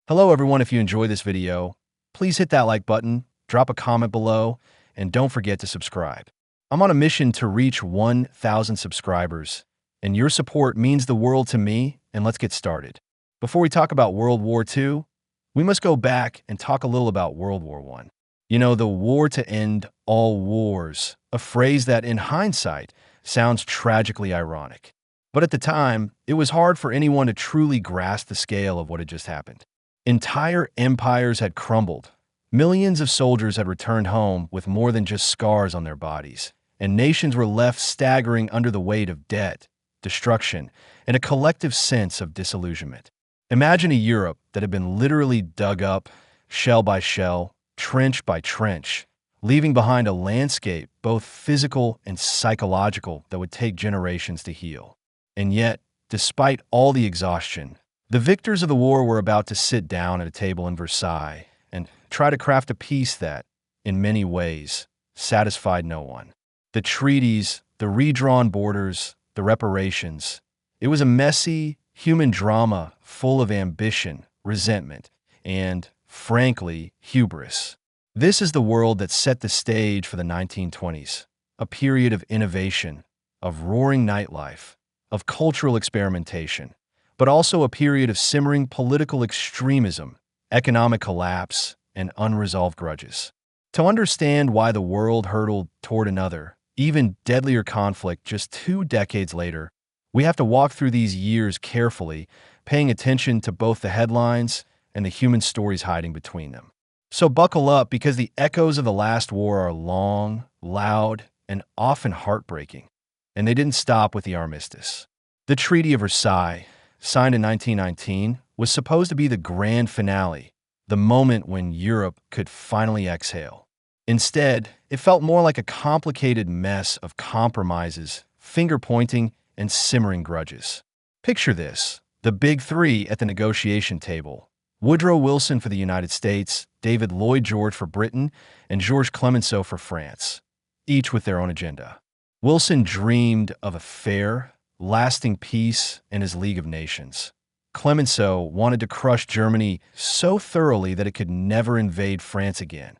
Hello everyone, if you enjoy this video, please hit that like button, drop a comment below, and don't forget to subscribe. I'm on a mission to reach 1,000 subscribers, and your support means the world to me, and let's get started. Before we talk about World War II, we must go back and talk a little about World War I. You know, the war to end all wars, a phrase that in hindsight sounds tragically ironic. But at the time, it was hard for anyone to truly grasp the scale of what had just happened. Entire empires had crumbled. Millions of soldiers had returned home with more than just scars on their bodies, and nations were left staggering under the weight of debt, destruction, and a collective sense of disillusionment. Imagine a Europe that had been literally dug up, shell by shell, trench by trench, leaving behind a landscape both physical and psychological that would take generations to heal. And yet, despite all the exhaustion, the victors of the war were about to sit down at a table in Versailles and try to craft a peace that, in many ways, satisfied no one. The treaties, the redrawn borders, the reparations. It was a messy, human drama full of ambition, resentment, and, frankly, hubris. This is the world that set the stage for the 1920s, a period of innovation, of roaring nightlife, of cultural experimentation, but also a period of simmering political extremism, economic collapse, and unresolved grudges. To understand why the world hurtled toward another, even deadlier conflict just 2 decades later, we have to walk through these years carefully, paying attention to both the headlines and the human stories hiding between them. So buckle up, because the echoes of the last war are long, loud, and often heartbreaking. And they didn't stop with the armistice. The Treaty of Versailles, signed in 1919, was supposed to be the grand finale, the moment when Europe could finally exhale. Instead, it felt more like a complicated mess of compromises, finger-pointing, and simmering grudges. Picture this: the big three at the negotiation table. Woodrow Wilson for the United States, David Lloyd George for Britain, and Georges Clemenceau for France, each with their own agenda. Wilson dreamed of a fair, lasting peace and his League of Nations. Clemenceau wanted to crush Germany so thoroughly that it could never invade France again.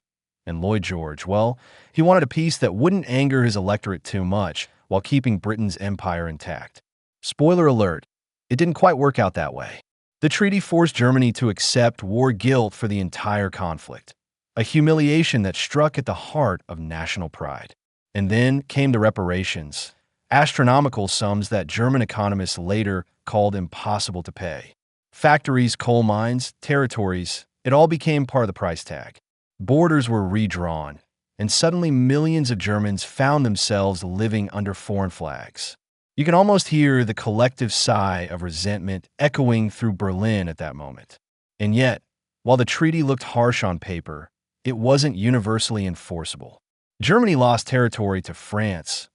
And Lloyd George, well, he wanted a peace that wouldn't anger his electorate too much while keeping Britain's empire intact. Spoiler alert, it didn't quite work out that way. The treaty forced Germany to accept war guilt for the entire conflict, a humiliation that struck at the heart of national pride. And then came the reparations, astronomical sums that German economists later called impossible to pay. Factories, coal mines, territories, it all became part of the price tag. Borders were redrawn, and suddenly millions of Germans found themselves living under foreign flags. You can almost hear the collective sigh of resentment echoing through Berlin at that moment. And yet, while the treaty looked harsh on paper, it wasn't universally enforceable. Germany lost territory to France,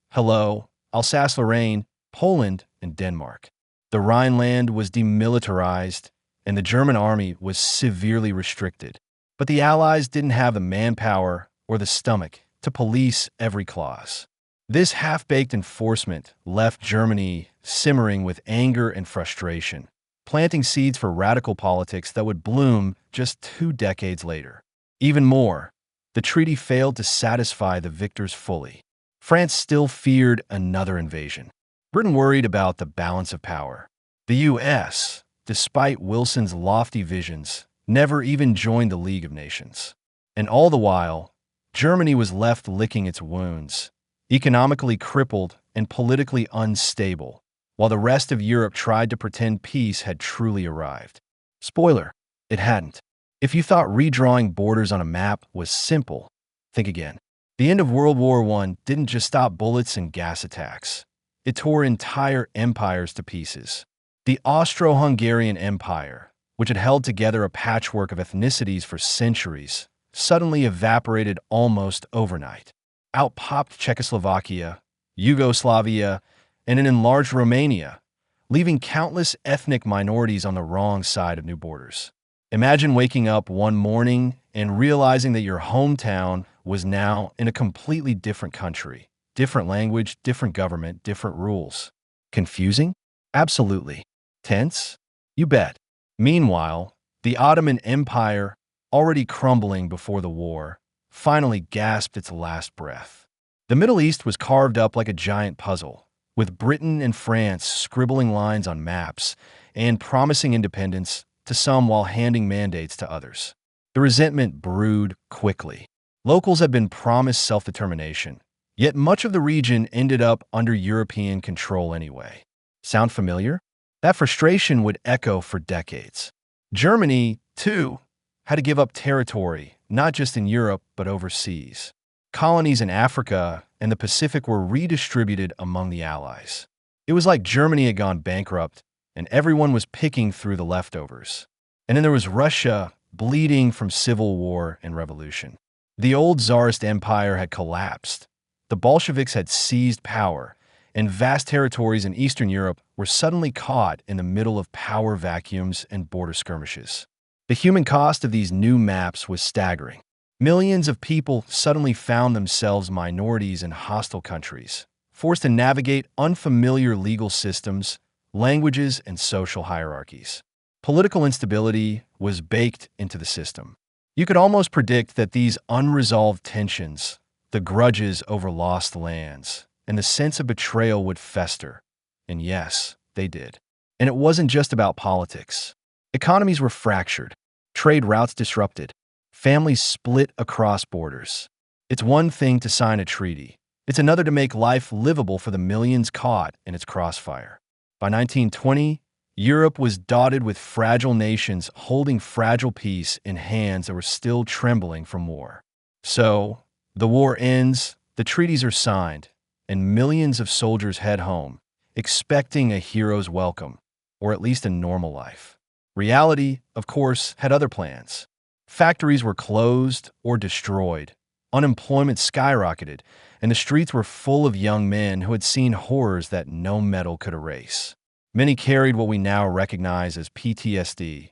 Alsace-Lorraine, Poland, and Denmark. The Rhineland was demilitarized, and the German army was severely restricted. But the Allies didn't have the manpower or the stomach to police every clause. This half-baked enforcement left Germany simmering with anger and frustration, planting seeds for radical politics that would bloom just 2 decades later. Even more, the treaty failed to satisfy the victors fully. France still feared another invasion. Britain worried about the balance of power. The U.S., despite Wilson's lofty visions, never even joined the League of Nations. And all the while, Germany was left licking its wounds, economically crippled and politically unstable, while the rest of Europe tried to pretend peace had truly arrived. Spoiler, it hadn't. If you thought redrawing borders on a map was simple, think again. The end of World War I didn't just stop bullets and gas attacks. It tore entire empires to pieces. The Austro-Hungarian Empire, which had held together a patchwork of ethnicities for centuries, suddenly evaporated almost overnight. Out popped Czechoslovakia, Yugoslavia, and an enlarged Romania, leaving countless ethnic minorities on the wrong side of new borders. Imagine waking up one morning and realizing that your hometown was now in a completely different country. Different language, different government, different rules. Confusing? Absolutely. Tense? You bet. Meanwhile, The Ottoman Empire, already crumbling before the war, finally gasped its last breath. The Middle East was carved up like a giant puzzle, with Britain and France scribbling lines on maps and promising independence to some while handing mandates to others. The resentment brewed quickly. Locals had been promised self-determination, yet much of the region ended up under European control anyway. Sound familiar? That frustration would echo for decades. Germany, too, had to give up territory, not just in Europe, but overseas. Colonies in Africa and the Pacific were redistributed among the Allies. It was like Germany had gone bankrupt, and everyone was picking through the leftovers. And then there was Russia, bleeding from civil war and revolution. The old Tsarist empire had collapsed. The Bolsheviks had seized power, and vast territories in Eastern Europe were suddenly caught in the middle of power vacuums and border skirmishes. The human cost of these new maps was staggering. Millions of people suddenly found themselves minorities in hostile countries, forced to navigate unfamiliar legal systems, languages, and social hierarchies. Political instability was baked into the system. You could almost predict that these unresolved tensions, the grudges over lost lands, and the sense of betrayal would fester. And yes, they did. And it wasn't just about politics. Economies were fractured, trade routes disrupted, families split across borders. It's one thing to sign a treaty. It's another to make life livable for the millions caught in its crossfire. By 1920, Europe was dotted with fragile nations holding fragile peace in hands that were still trembling from war. So, the war ends, the treaties are signed, and millions of soldiers head home, expecting a hero's welcome, or at least a normal life. Reality, of course, had other plans. Factories were closed or destroyed, unemployment skyrocketed, and the streets were full of young men who had seen horrors that no medal could erase. Many carried what we now recognize as PTSD,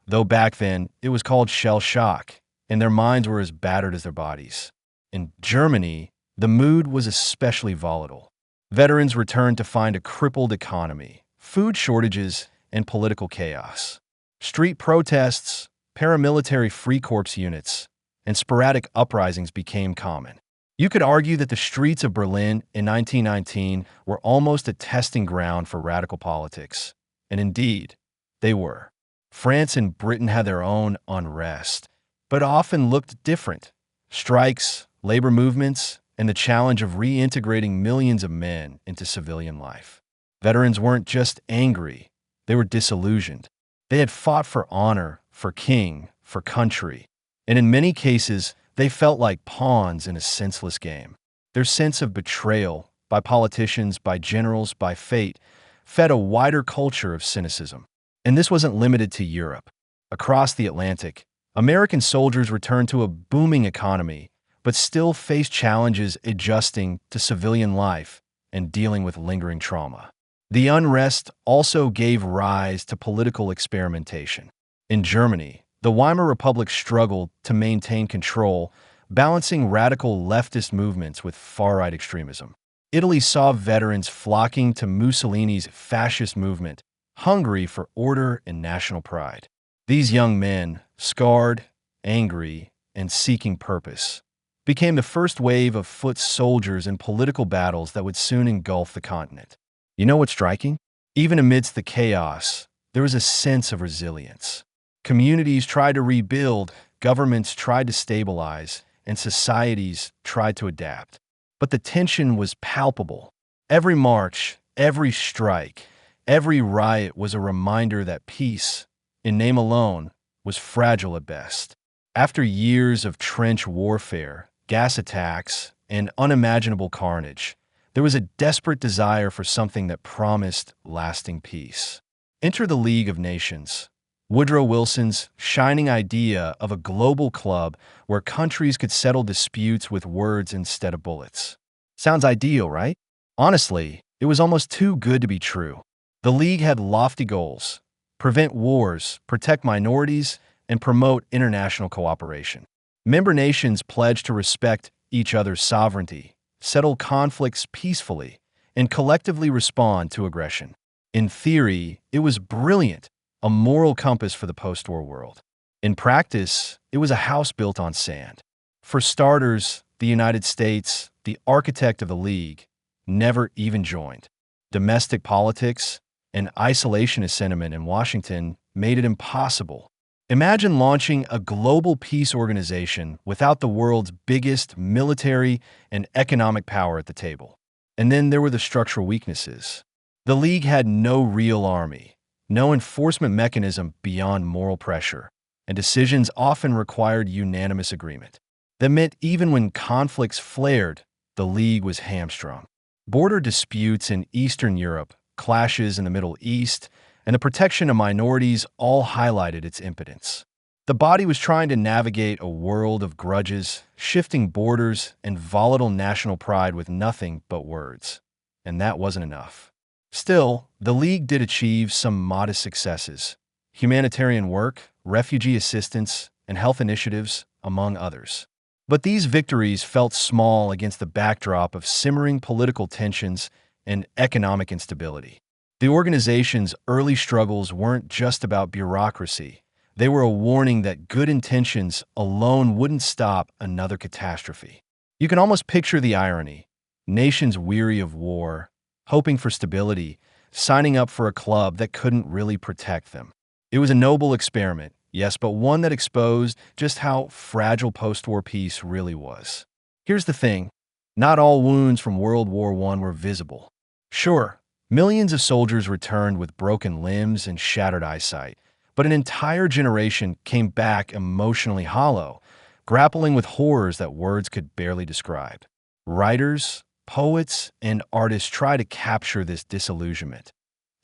though back then it was called shell shock, and their minds were as battered as their bodies. In Germany, the mood was especially volatile. Veterans returned to find a crippled economy, food shortages, and political chaos. Street protests, paramilitary Free Corps units, and sporadic uprisings became common. You could argue that the streets of Berlin in 1919 were almost a testing ground for radical politics. And indeed, they were. France and Britain had their own unrest, but often looked different. Strikes, labor movements, and the challenge of reintegrating millions of men into civilian life. Veterans weren't just angry, they were disillusioned. They had fought for honor, for king, for country, and in many cases, they felt like pawns in a senseless game. Their sense of betrayal, by politicians, by generals, by fate, fed a wider culture of cynicism. And this wasn't limited to Europe. Across the Atlantic, American soldiers returned to a booming economy, but still faced challenges adjusting to civilian life and dealing with lingering trauma. The unrest also gave rise to political experimentation. In Germany, the Weimar Republic struggled to maintain control, balancing radical leftist movements with far-right extremism. Italy saw veterans flocking to Mussolini's fascist movement, hungry for order and national pride. These young men, scarred, angry, and seeking purpose, became the first wave of foot soldiers in political battles that would soon engulf the continent. You know what's striking? Even amidst the chaos, there was a sense of resilience. Communities tried to rebuild, governments tried to stabilize, and societies tried to adapt. But the tension was palpable. Every march, every strike, every riot was a reminder that peace, in name alone, was fragile at best. After years of trench warfare, gas attacks, and unimaginable carnage, there was a desperate desire for something that promised lasting peace. Enter the League of Nations. Woodrow Wilson's shining idea of a global club where countries could settle disputes with words instead of bullets. Sounds ideal, right? Honestly, it was almost too good to be true. The League had lofty goals: prevent wars, protect minorities, and promote international cooperation. Member nations pledged to respect each other's sovereignty, settle conflicts peacefully, and collectively respond to aggression. In theory, it was brilliant, a moral compass for the post-war world. In practice, it was a house built on sand. For starters, the United States, the architect of the League, never even joined. Domestic politics and isolationist sentiment in Washington made it impossible. Imagine launching a global peace organization without the world's biggest military and economic power at the table. And then there were the structural weaknesses. The League had no real army, no enforcement mechanism beyond moral pressure, and decisions often required unanimous agreement. That meant even when conflicts flared, the League was hamstrung. Border disputes in Eastern Europe, clashes in the Middle East, and the protection of minorities all highlighted its impotence. The body was trying to navigate a world of grudges, shifting borders, and volatile national pride with nothing but words. And that wasn't enough. Still, the League did achieve some modest successes. Humanitarian work, refugee assistance, and health initiatives, among others. But these victories felt small against the backdrop of simmering political tensions and economic instability. The organization's early struggles weren't just about bureaucracy. They were a warning that good intentions alone wouldn't stop another catastrophe. You can almost picture the irony. Nations weary of war, hoping for stability, signing up for a club that couldn't really protect them. It was a noble experiment, yes, but one that exposed just how fragile post-war peace really was. Here's the thing. Not all wounds from World War I were visible. Sure, millions of soldiers returned with broken limbs and shattered eyesight, but an entire generation came back emotionally hollow, grappling with horrors that words could barely describe. Writers, poets, and artists tried to capture this disillusionment,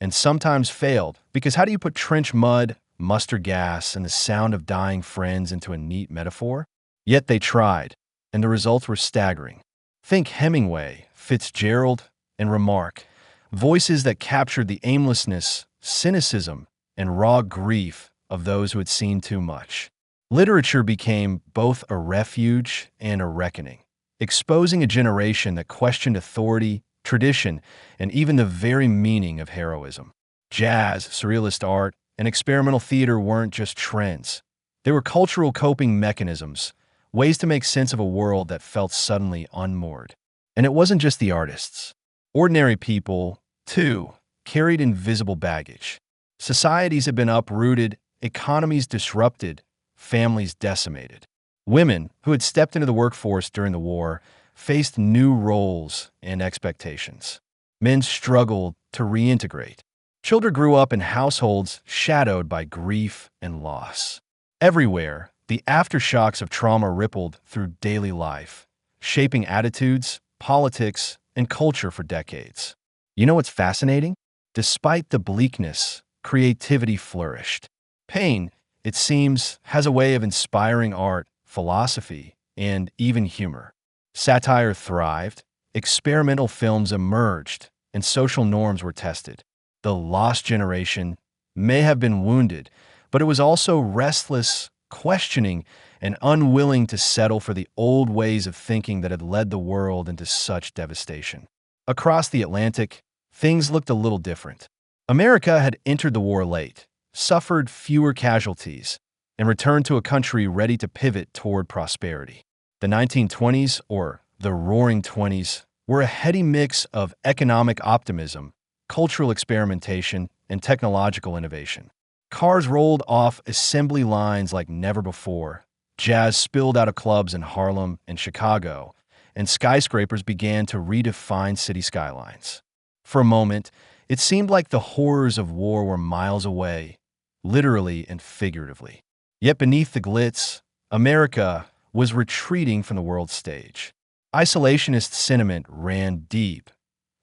and sometimes failed, because how do you put trench mud, mustard gas, and the sound of dying friends into a neat metaphor? Yet they tried, and the results were staggering. Think Hemingway, Fitzgerald, and Remarque, voices that captured the aimlessness, cynicism, and raw grief of those who had seen too much. Literature became both a refuge and a reckoning, exposing a generation that questioned authority, tradition, and even the very meaning of heroism. Jazz, surrealist art, and experimental theater weren't just trends. They were cultural coping mechanisms, ways to make sense of a world that felt suddenly unmoored. And it wasn't just the artists. Ordinary people, too, carried invisible baggage. Societies had been uprooted, economies disrupted, families decimated. Women, who had stepped into the workforce during the war, faced new roles and expectations. Men struggled to reintegrate. Children grew up in households shadowed by grief and loss. Everywhere, the aftershocks of trauma rippled through daily life, shaping attitudes, politics, and culture for decades. You know what's fascinating? Despite the bleakness, creativity flourished. Pain, it seems, has a way of inspiring art, philosophy, and even humor. Satire thrived, experimental films emerged, and social norms were tested. The lost generation may have been wounded, but it was also restless, questioning, and unwilling to settle for the old ways of thinking that had led the world into such devastation. Across the Atlantic, things looked a little different. America had entered the war late, suffered fewer casualties, and returned to a country ready to pivot toward prosperity. The 1920s, or the Roaring Twenties, were a heady mix of economic optimism, cultural experimentation, and technological innovation. Cars rolled off assembly lines like never before, jazz spilled out of clubs in Harlem and Chicago, and skyscrapers began to redefine city skylines. For a moment, it seemed like the horrors of war were miles away, literally and figuratively. Yet beneath the glitz, America was retreating from the world stage. Isolationist sentiment ran deep.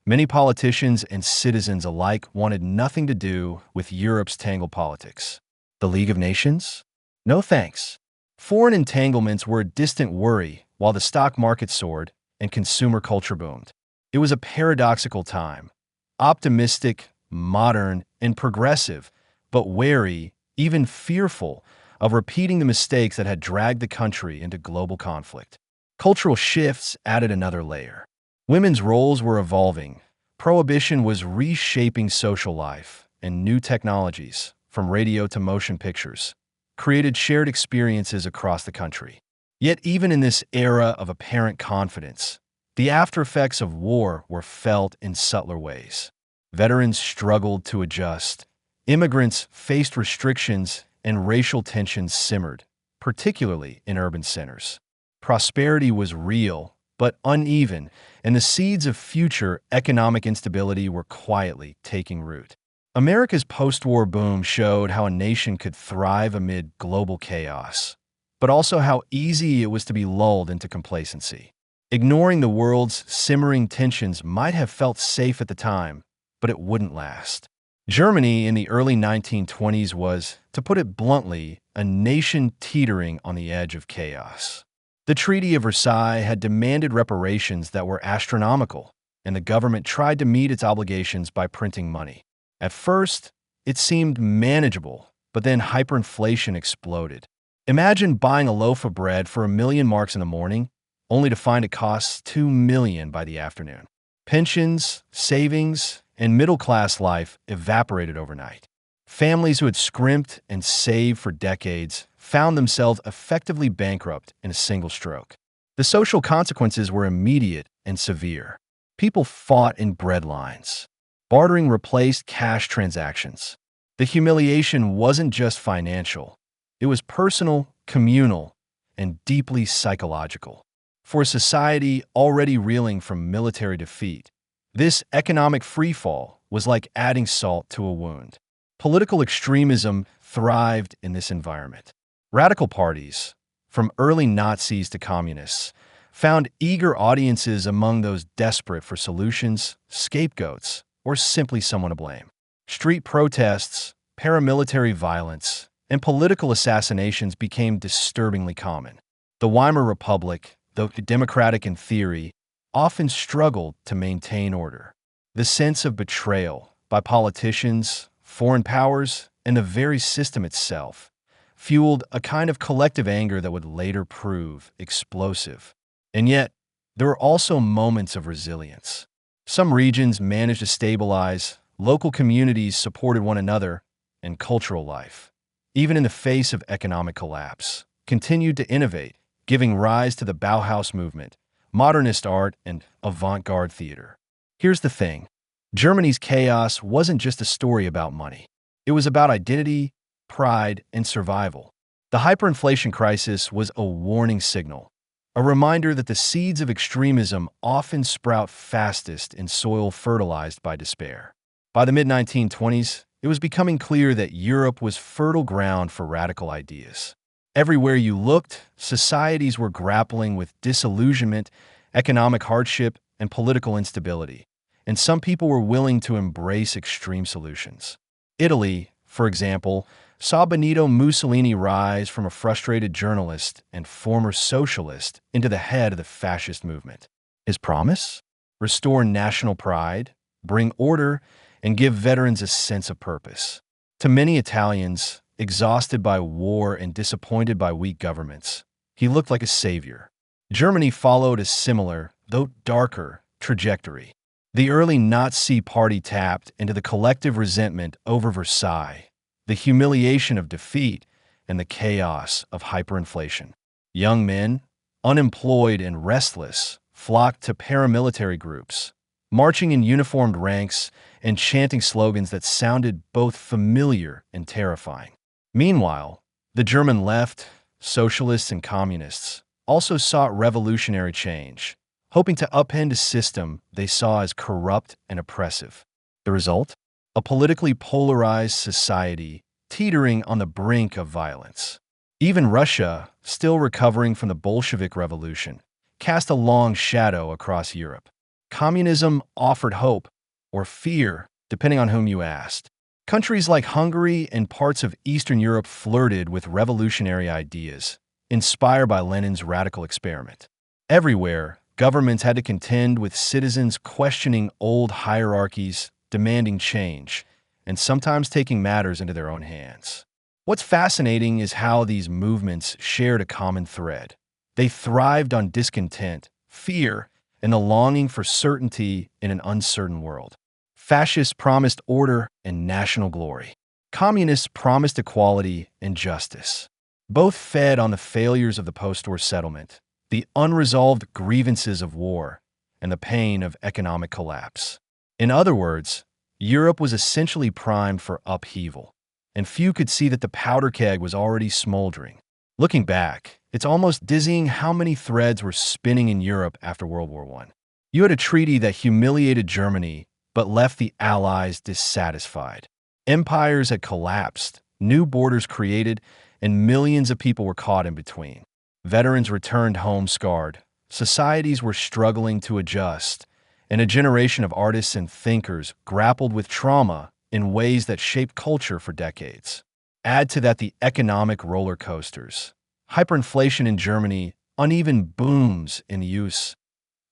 Many politicians and citizens alike wanted nothing to do with Europe's tangled politics. The League of Nations? No thanks. Foreign entanglements were a distant worry while the stock market soared and consumer culture boomed. It was a paradoxical time. Optimistic, modern, and progressive, but wary, even fearful, of repeating the mistakes that had dragged the country into global conflict. Cultural shifts added another layer. Women's roles were evolving. Prohibition was reshaping social life, and new technologies, from radio to motion pictures, created shared experiences across the country. Yet even in this era of apparent confidence, the aftereffects of war were felt in subtler ways. Veterans struggled to adjust, immigrants faced restrictions, and racial tensions simmered, particularly in urban centers. Prosperity was real, but uneven, and the seeds of future economic instability were quietly taking root. America's post-war boom showed how a nation could thrive amid global chaos, but also how easy it was to be lulled into complacency. Ignoring the world's simmering tensions might have felt safe at the time, but it wouldn't last. Germany in the early 1920s was, to put it bluntly, a nation teetering on the edge of chaos. The Treaty of Versailles had demanded reparations that were astronomical, and the government tried to meet its obligations by printing money. At first, it seemed manageable, but then hyperinflation exploded. Imagine buying a loaf of bread for 1,000,000 marks in the morning, only to find it costs 2 million by the afternoon. Pensions, savings, and middle-class life evaporated overnight. Families who had scrimped and saved for decades found themselves effectively bankrupt in a single stroke. The social consequences were immediate and severe. People fought in bread lines. Bartering replaced cash transactions. The humiliation wasn't just financial. It was personal, communal, and deeply psychological. For a society already reeling from military defeat, this economic freefall was like adding salt to a wound. Political extremism thrived in this environment. Radical parties, from early Nazis to communists, found eager audiences among those desperate for solutions, scapegoats, or simply someone to blame. Street protests, paramilitary violence, and political assassinations became disturbingly common. The Weimar Republic, though democratic in theory, often struggled to maintain order. The sense of betrayal by politicians, foreign powers, and the very system itself fueled a kind of collective anger that would later prove explosive. And yet, there were also moments of resilience. Some regions managed to stabilize, local communities supported one another, and cultural life, even in the face of economic collapse, continued to innovate, giving rise to the Bauhaus movement, modernist art, and avant-garde theater. Here's the thing. Germany's chaos wasn't just a story about money. It was about identity, pride, and survival. The hyperinflation crisis was a warning signal, a reminder that the seeds of extremism often sprout fastest in soil fertilized by despair. By the mid-1920s, it was becoming clear that Europe was fertile ground for radical ideas. Everywhere you looked, societies were grappling with disillusionment, economic hardship, and political instability, and some people were willing to embrace extreme solutions. Italy, for example, saw Benito Mussolini rise from a frustrated journalist and former socialist into the head of the fascist movement. His promise? Restore national pride, bring order, and give veterans a sense of purpose. To many Italians, exhausted by war and disappointed by weak governments, he looked like a savior. Germany followed a similar, though darker, trajectory. The early Nazi Party tapped into the collective resentment over Versailles, the humiliation of defeat, and the chaos of hyperinflation. Young men, unemployed and restless, flocked to paramilitary groups, marching in uniformed ranks and chanting slogans that sounded both familiar and terrifying. Meanwhile, the German left, socialists and communists, also sought revolutionary change, hoping to upend a system they saw as corrupt and oppressive. The result? A politically polarized society teetering on the brink of violence. Even Russia, still recovering from the Bolshevik Revolution, cast a long shadow across Europe. Communism offered hope, or fear, depending on whom you asked. Countries like Hungary and parts of Eastern Europe flirted with revolutionary ideas, inspired by Lenin's radical experiment. Everywhere, governments had to contend with citizens questioning old hierarchies, demanding change, and sometimes taking matters into their own hands. What's fascinating is how these movements shared a common thread. They thrived on discontent, fear, and the longing for certainty in an uncertain world. Fascists promised order and national glory. Communists promised equality and justice. Both fed on the failures of the post-war settlement, the unresolved grievances of war, and the pain of economic collapse. In other words, Europe was essentially primed for upheaval, and few could see that the powder keg was already smoldering. Looking back, it's almost dizzying how many threads were spinning in Europe after World War I. You had a treaty that humiliated Germany but left the Allies dissatisfied. Empires had collapsed, new borders created, and millions of people were caught in between. Veterans returned home scarred, societies were struggling to adjust, and a generation of artists and thinkers grappled with trauma in ways that shaped culture for decades. Add to that the economic roller coasters, hyperinflation in Germany, uneven booms in the US,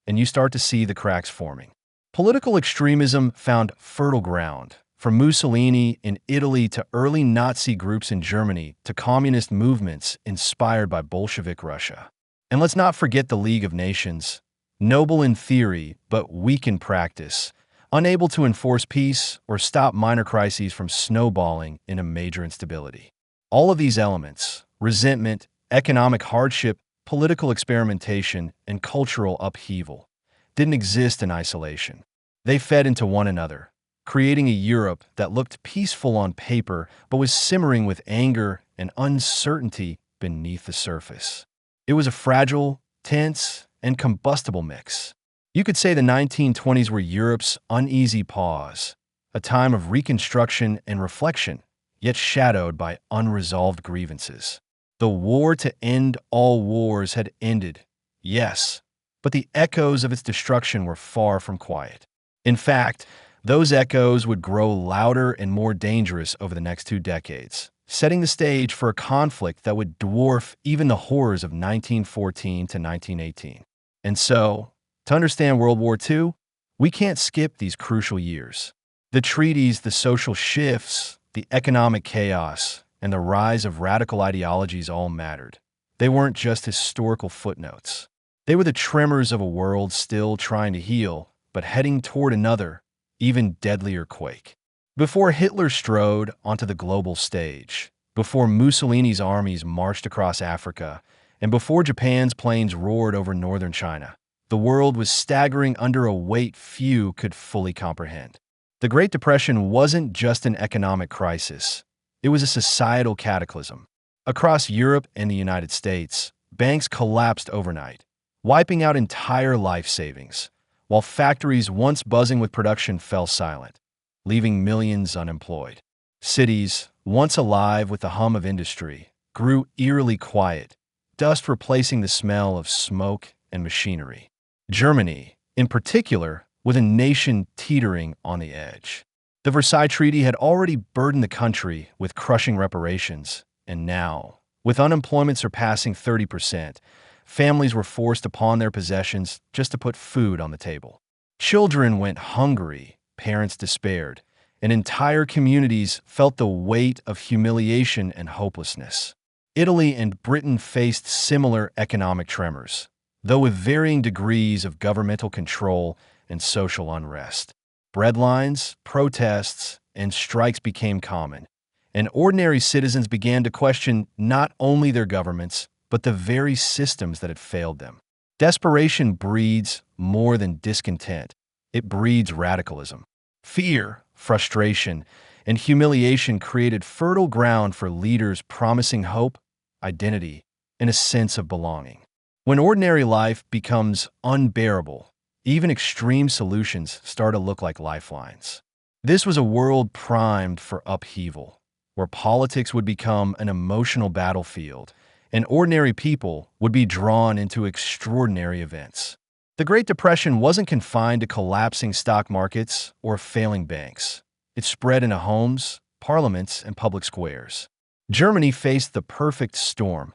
and you start to see the cracks forming. Political extremism found fertile ground, from Mussolini in Italy to early Nazi groups in Germany to communist movements inspired by Bolshevik Russia. And let's not forget the League of Nations, noble in theory but weak in practice, unable to enforce peace or stop minor crises from snowballing into major instability. All of these elements, resentment, economic hardship, political experimentation, and cultural upheaval, didn't exist in isolation. They fed into one another, creating a Europe that looked peaceful on paper but was simmering with anger and uncertainty beneath the surface. It was a fragile, tense, and combustible mix. You could say the 1920s were Europe's uneasy pause, a time of reconstruction and reflection, yet shadowed by unresolved grievances. The war to end all wars had ended, yes, but the echoes of its destruction were far from quiet. In fact, those echoes would grow louder and more dangerous over the next 2 decades, setting the stage for a conflict that would dwarf even the horrors of 1914 to 1918. And so, to understand World War II, we can't skip these crucial years. The treaties, the social shifts, the economic chaos, and the rise of radical ideologies all mattered. They weren't just historical footnotes. They were the tremors of a world still trying to heal, but heading toward another, even deadlier quake. Before Hitler strode onto the global stage, before Mussolini's armies marched across Africa, and before Japan's planes roared over northern China, the world was staggering under a weight few could fully comprehend. The Great Depression wasn't just an economic crisis. It was a societal cataclysm. Across Europe and the United States, banks collapsed overnight, wiping out entire life savings, while factories once buzzing with production fell silent, leaving millions unemployed. Cities, once alive with the hum of industry, grew eerily quiet, dust replacing the smell of smoke and machinery. Germany, in particular, was a nation teetering on the edge. The Versailles Treaty had already burdened the country with crushing reparations, and now, with unemployment surpassing 30%, families were forced to pawn their possessions just to put food on the table. Children went hungry, parents despaired, and entire communities felt the weight of humiliation and hopelessness. Italy and Britain faced similar economic tremors, though with varying degrees of governmental control and social unrest. Breadlines, protests, and strikes became common, and ordinary citizens began to question not only their governments, but the very systems that had failed them. Desperation breeds more than discontent. It breeds radicalism. Fear, frustration, and humiliation created fertile ground for leaders promising hope, identity, and a sense of belonging. When ordinary life becomes unbearable, even extreme solutions start to look like lifelines. This was a world primed for upheaval, where politics would become an emotional battlefield, and ordinary people would be drawn into extraordinary events. The Great Depression wasn't confined to collapsing stock markets or failing banks. It spread into homes, parliaments, and public squares. Germany faced the perfect storm: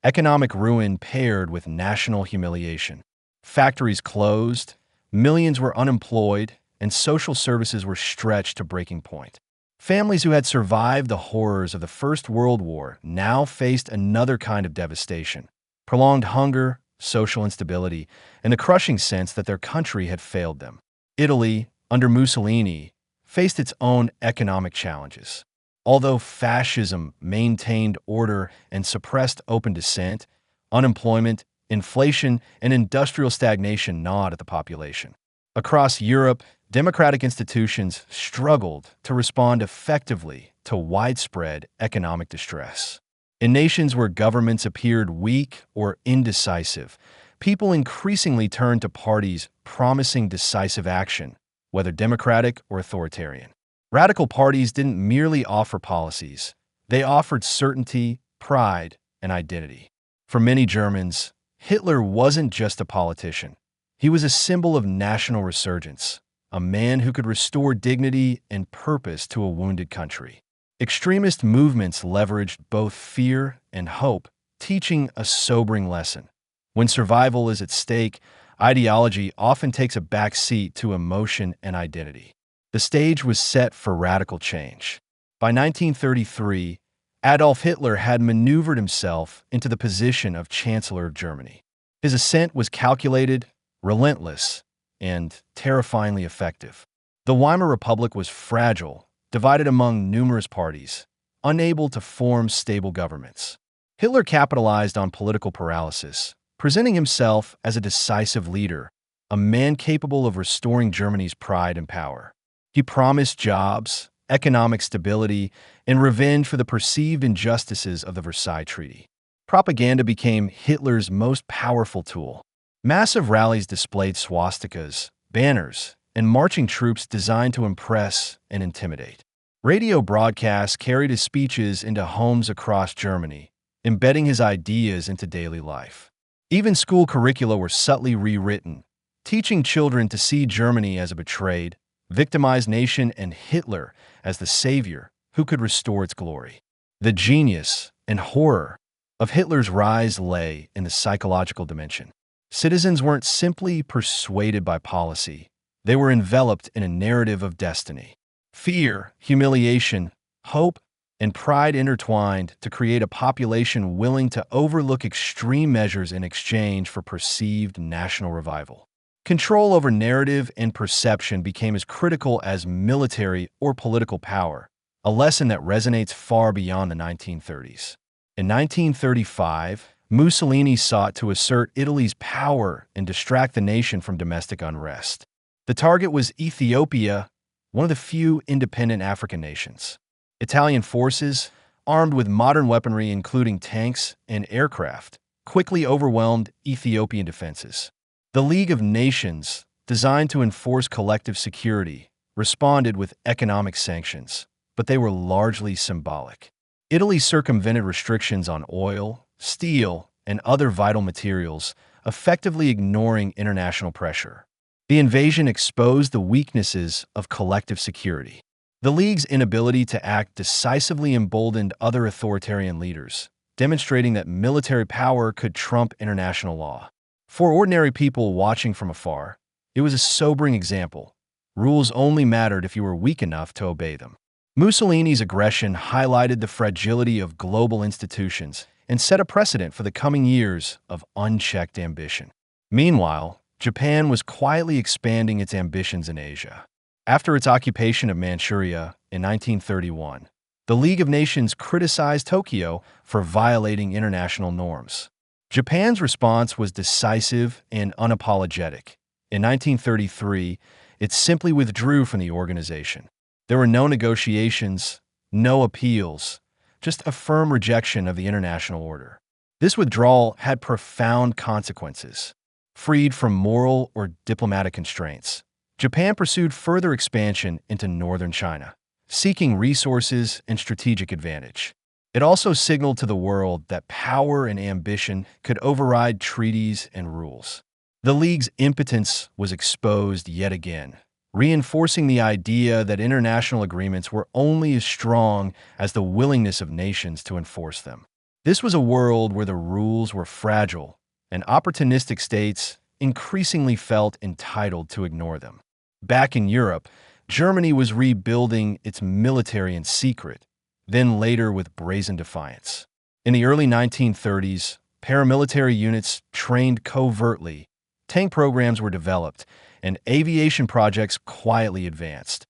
economic ruin paired with national humiliation. Factories closed, millions were unemployed, and social services were stretched to breaking point. Families who had survived the horrors of the First World War now faced another kind of devastation: prolonged hunger, social instability, and the crushing sense that their country had failed them. Italy, under Mussolini, faced its own economic challenges. Although fascism maintained order and suppressed open dissent, unemployment, inflation, and industrial stagnation gnawed at the population. Across Europe, democratic institutions struggled to respond effectively to widespread economic distress. In nations where governments appeared weak or indecisive, people increasingly turned to parties promising decisive action, whether democratic or authoritarian. Radical parties didn't merely offer policies, they offered certainty, pride, and identity. For many Germans, Hitler wasn't just a politician. He was a symbol of national resurgence, a man who could restore dignity and purpose to a wounded country. Extremist movements leveraged both fear and hope, teaching a sobering lesson. When survival is at stake, ideology often takes a back seat to emotion and identity. The stage was set for radical change. By 1933, Adolf Hitler had maneuvered himself into the position of Chancellor of Germany. His ascent was calculated, relentless, and terrifyingly effective. The Weimar Republic was fragile, divided among numerous parties, unable to form stable governments. Hitler capitalized on political paralysis, presenting himself as a decisive leader, a man capable of restoring Germany's pride and power. He promised jobs, economic stability, and revenge for the perceived injustices of the Versailles Treaty. Propaganda became Hitler's most powerful tool. Massive rallies displayed swastikas, banners, and marching troops designed to impress and intimidate. Radio broadcasts carried his speeches into homes across Germany, embedding his ideas into daily life. Even school curricula were subtly rewritten, teaching children to see Germany as a betrayed, victimized nation and Hitler as the savior who could restore its glory. The genius and horror of Hitler's rise lay in the psychological dimension. Citizens weren't simply persuaded by policy, they were enveloped in a narrative of destiny. Fear, humiliation, hope, and pride intertwined to create a population willing to overlook extreme measures in exchange for perceived national revival. Control over narrative and perception became as critical as military or political power, a lesson that resonates far beyond the 1930s. In 1935, Mussolini sought to assert Italy's power and distract the nation from domestic unrest. The target was Ethiopia, one of the few independent African nations. Italian forces, armed with modern weaponry including tanks and aircraft, quickly overwhelmed Ethiopian defenses. The League of Nations, designed to enforce collective security, responded with economic sanctions, but they were largely symbolic. Italy circumvented restrictions on oil, steel, and other vital materials, effectively ignoring international pressure. The invasion exposed the weaknesses of collective security. The League's inability to act decisively emboldened other authoritarian leaders, demonstrating that military power could trump international law. For ordinary people watching from afar, it was a sobering example. Rules only mattered if you were weak enough to obey them. Mussolini's aggression highlighted the fragility of global institutions and set a precedent for the coming years of unchecked ambition. Meanwhile, Japan was quietly expanding its ambitions in Asia. After its occupation of Manchuria in 1931, the League of Nations criticized Tokyo for violating international norms. Japan's response was decisive and unapologetic. In 1933, it simply withdrew from the organization. There were no negotiations, no appeals, just a firm rejection of the international order. This withdrawal had profound consequences. Freed from moral or diplomatic constraints, Japan pursued further expansion into northern China, seeking resources and strategic advantage. It also signaled to the world that power and ambition could override treaties and rules. The League's impotence was exposed yet again, reinforcing the idea that international agreements were only as strong as the willingness of nations to enforce them. This was a world where the rules were fragile, and opportunistic states increasingly felt entitled to ignore them. Back in Europe, Germany was rebuilding its military in secret, then later with brazen defiance. In the early 1930s, paramilitary units trained covertly, tank programs were developed, and aviation projects quietly advanced,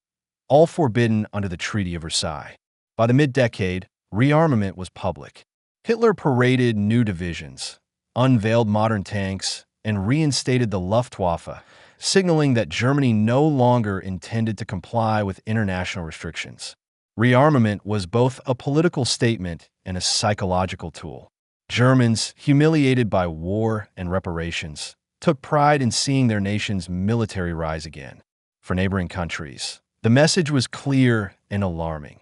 all forbidden under the Treaty of Versailles. By the mid-decade, rearmament was public. Hitler paraded new divisions, unveiled modern tanks, and reinstated the Luftwaffe, signaling that Germany no longer intended to comply with international restrictions. Rearmament was both a political statement and a psychological tool. Germans, humiliated by war and reparations, took pride in seeing their nation's military rise again. For neighboring countries, the message was clear and alarming.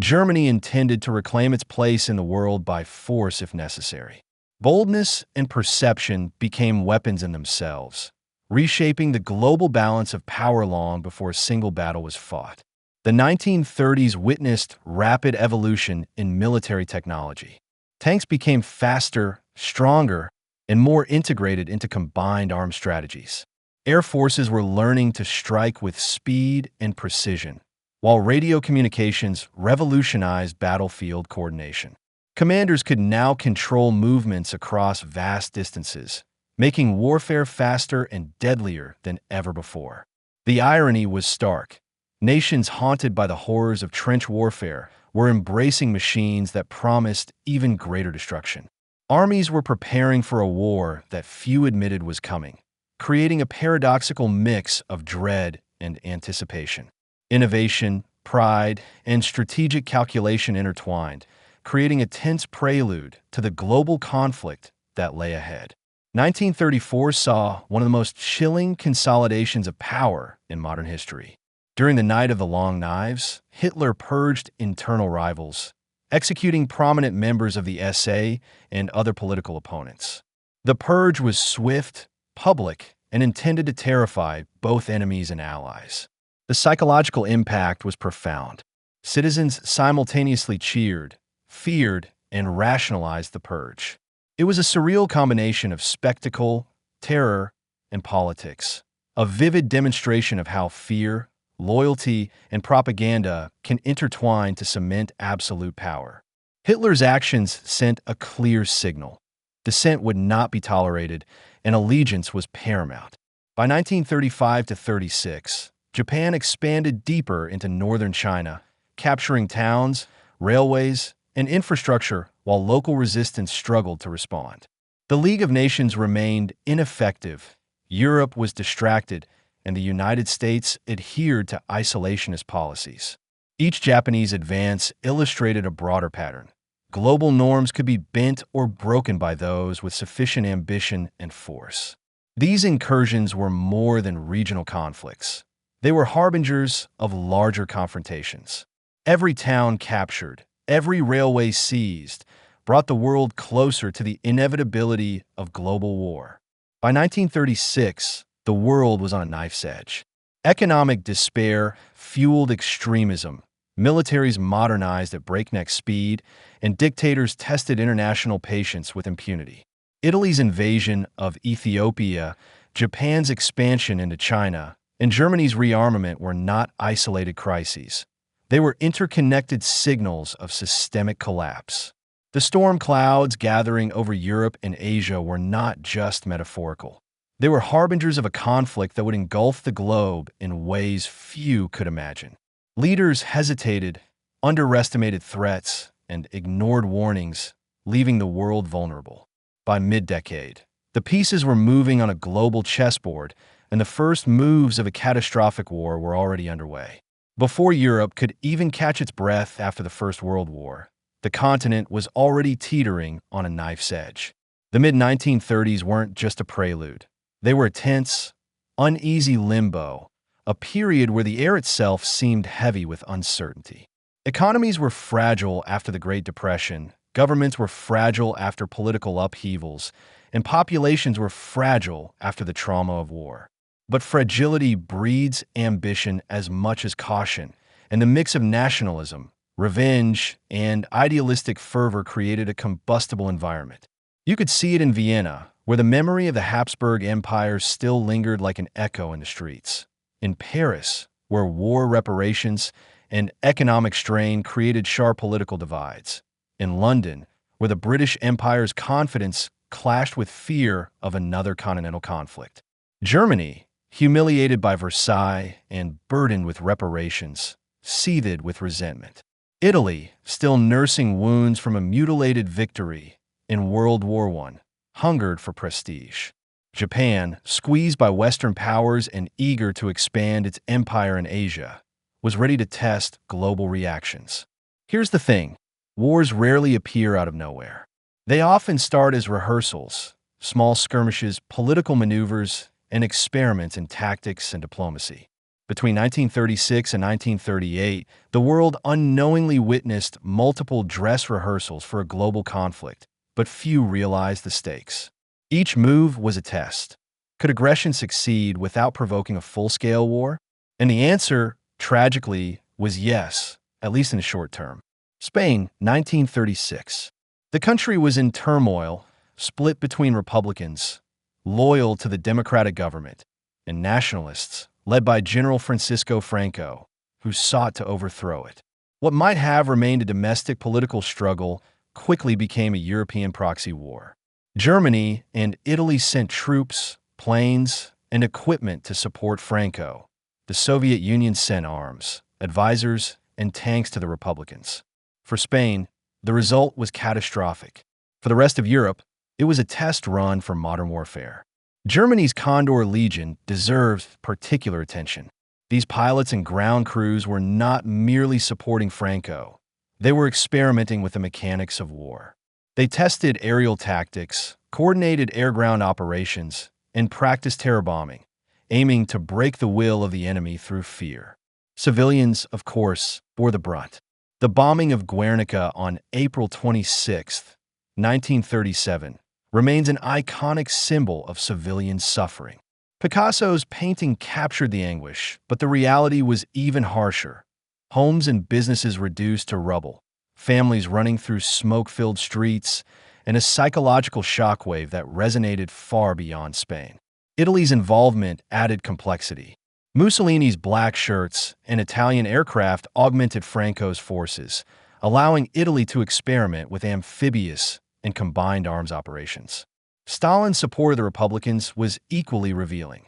Germany intended to reclaim its place in the world by force if necessary. Boldness and perception became weapons in themselves, reshaping the global balance of power long before a single battle was fought. The 1930s witnessed rapid evolution in military technology. Tanks became faster, stronger, and more integrated into combined armed strategies. Air forces were learning to strike with speed and precision, while radio communications revolutionized battlefield coordination. Commanders could now control movements across vast distances, making warfare faster and deadlier than ever before. The irony was stark. Nations haunted by the horrors of trench warfare were embracing machines that promised even greater destruction. Armies were preparing for a war that few admitted was coming, creating a paradoxical mix of dread and anticipation. Innovation, pride, and strategic calculation intertwined, creating a tense prelude to the global conflict that lay ahead. 1934 saw one of the most chilling consolidations of power in modern history. During the Night of the Long Knives, Hitler purged internal rivals, executing prominent members of the SA and other political opponents. The purge was swift, public, and intended to terrify both enemies and allies. The psychological impact was profound. Citizens simultaneously cheered, feared, and rationalized the purge. It was a surreal combination of spectacle, terror, and politics, a vivid demonstration of how fear, loyalty, and propaganda can intertwine to cement absolute power. Hitler's actions sent a clear signal. Dissent would not be tolerated, and allegiance was paramount. By 1935-36, Japan expanded deeper into northern China, capturing towns, railways, and infrastructure while local resistance struggled to respond. The League of Nations remained ineffective, Europe was distracted, and the United States adhered to isolationist policies. Each Japanese advance illustrated a broader pattern. Global norms could be bent or broken by those with sufficient ambition and force. These incursions were more than regional conflicts. They were harbingers of larger confrontations. Every town captured, every railway seized, brought the world closer to the inevitability of global war. By 1936, the world was on a knife's edge. Economic despair fueled extremism, militaries modernized at breakneck speed, and dictators tested international patience with impunity. Italy's invasion of Ethiopia, Japan's expansion into China, and Germany's rearmament were not isolated crises. They were interconnected signals of systemic collapse. The storm clouds gathering over Europe and Asia were not just metaphorical. They were harbingers of a conflict that would engulf the globe in ways few could imagine. Leaders hesitated, underestimated threats, and ignored warnings, leaving the world vulnerable. By mid-decade, the pieces were moving on a global chessboard, and the first moves of a catastrophic war were already underway. Before Europe could even catch its breath after the First World War, the continent was already teetering on a knife's edge. The mid-1930s weren't just a prelude. They were a tense, uneasy limbo, a period where the air itself seemed heavy with uncertainty. Economies were fragile after the Great Depression, governments were fragile after political upheavals, and populations were fragile after the trauma of war. But fragility breeds ambition as much as caution, and the mix of nationalism, revenge, and idealistic fervor created a combustible environment. You could see it in Vienna, where the memory of the Habsburg Empire still lingered like an echo in the streets. In Paris, where war reparations and economic strain created sharp political divides. In London, where the British Empire's confidence clashed with fear of another continental conflict. Germany, humiliated by Versailles and burdened with reparations, seethed with resentment. Italy, still nursing wounds from a mutilated victory in World War I, hungered for prestige. Japan, squeezed by Western powers and eager to expand its empire in Asia, was ready to test global reactions. Here's the thing: wars rarely appear out of nowhere. They often start as rehearsals, small skirmishes, political maneuvers, and experiments in tactics and diplomacy. Between 1936 and 1938, the world unknowingly witnessed multiple dress rehearsals for a global conflict, but few realized the stakes. Each move was a test. Could aggression succeed without provoking a full-scale war? And the answer, tragically, was yes, at least in the short term. Spain, 1936. The country was in turmoil, split between Republicans, loyal to the democratic government, and nationalists, led by General Francisco Franco, who sought to overthrow it. What might have remained a domestic political struggle quickly became a European proxy war. Germany and Italy sent troops, planes, and equipment to support Franco. The Soviet Union sent arms, advisors, and tanks to the Republicans. For Spain, the result was catastrophic. For the rest of Europe, it was a test run for modern warfare. Germany's Condor Legion deserves particular attention. These pilots and ground crews were not merely supporting Franco. They were experimenting with the mechanics of war. They tested aerial tactics, coordinated air-ground operations, and practiced terror bombing, aiming to break the will of the enemy through fear. Civilians, of course, bore the brunt. The bombing of Guernica on April 26, 1937, remains an iconic symbol of civilian suffering. Picasso's painting captured the anguish, but the reality was even harsher. Homes and businesses reduced to rubble, families running through smoke-filled streets, and a psychological shockwave that resonated far beyond Spain. Italy's involvement added complexity. Mussolini's black shirts and Italian aircraft augmented Franco's forces, allowing Italy to experiment with amphibious and combined arms operations. Stalin's support of the Republicans was equally revealing.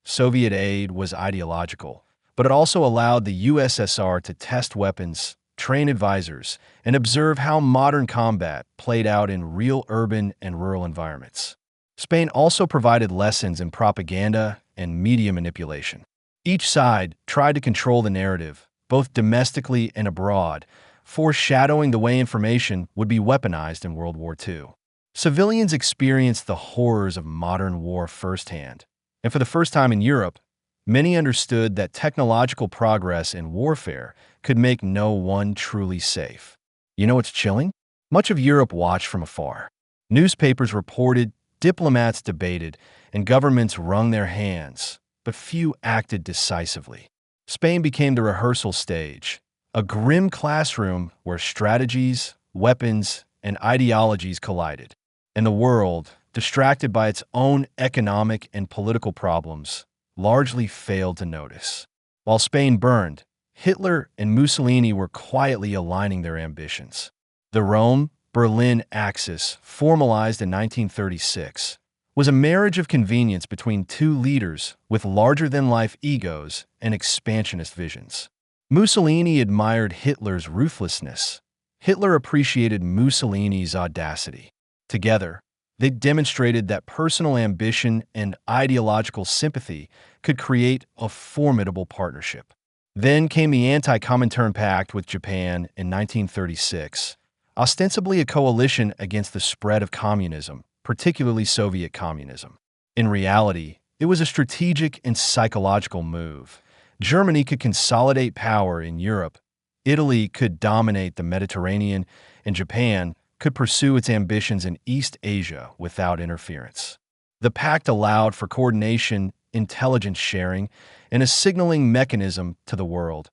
Soviet aid was ideological, but it also allowed the USSR to test weapons, train advisors, and observe how modern combat played out in real urban and rural environments. Spain also provided lessons in propaganda and media manipulation. Each side tried to control the narrative, both domestically and abroad, foreshadowing the way information would be weaponized in World War II. Civilians experienced the horrors of modern war firsthand, and for the first time in Europe, many understood that technological progress in warfare could make no one truly safe. You know what's chilling? Much of Europe watched from afar. Newspapers reported, diplomats debated, and governments wrung their hands, but few acted decisively. Spain became the rehearsal stage, a grim classroom where strategies, weapons, and ideologies collided. And the world, distracted by its own economic and political problems, largely failed to notice. While Spain burned, Hitler and Mussolini were quietly aligning their ambitions. The Rome-Berlin axis, formalized in 1936, was a marriage of convenience between two leaders with larger-than-life egos and expansionist visions. Mussolini admired Hitler's ruthlessness. Hitler appreciated Mussolini's audacity. Together, they demonstrated that personal ambition and ideological sympathy could create a formidable partnership. Then came the Anti-Comintern Pact with Japan in 1936, ostensibly a coalition against the spread of communism, particularly Soviet communism. In reality, it was a strategic and psychological move. Germany could consolidate power in Europe, Italy could dominate the Mediterranean, and Japan could pursue its ambitions in East Asia without interference. The pact allowed for coordination, intelligence sharing, and a signaling mechanism to the world,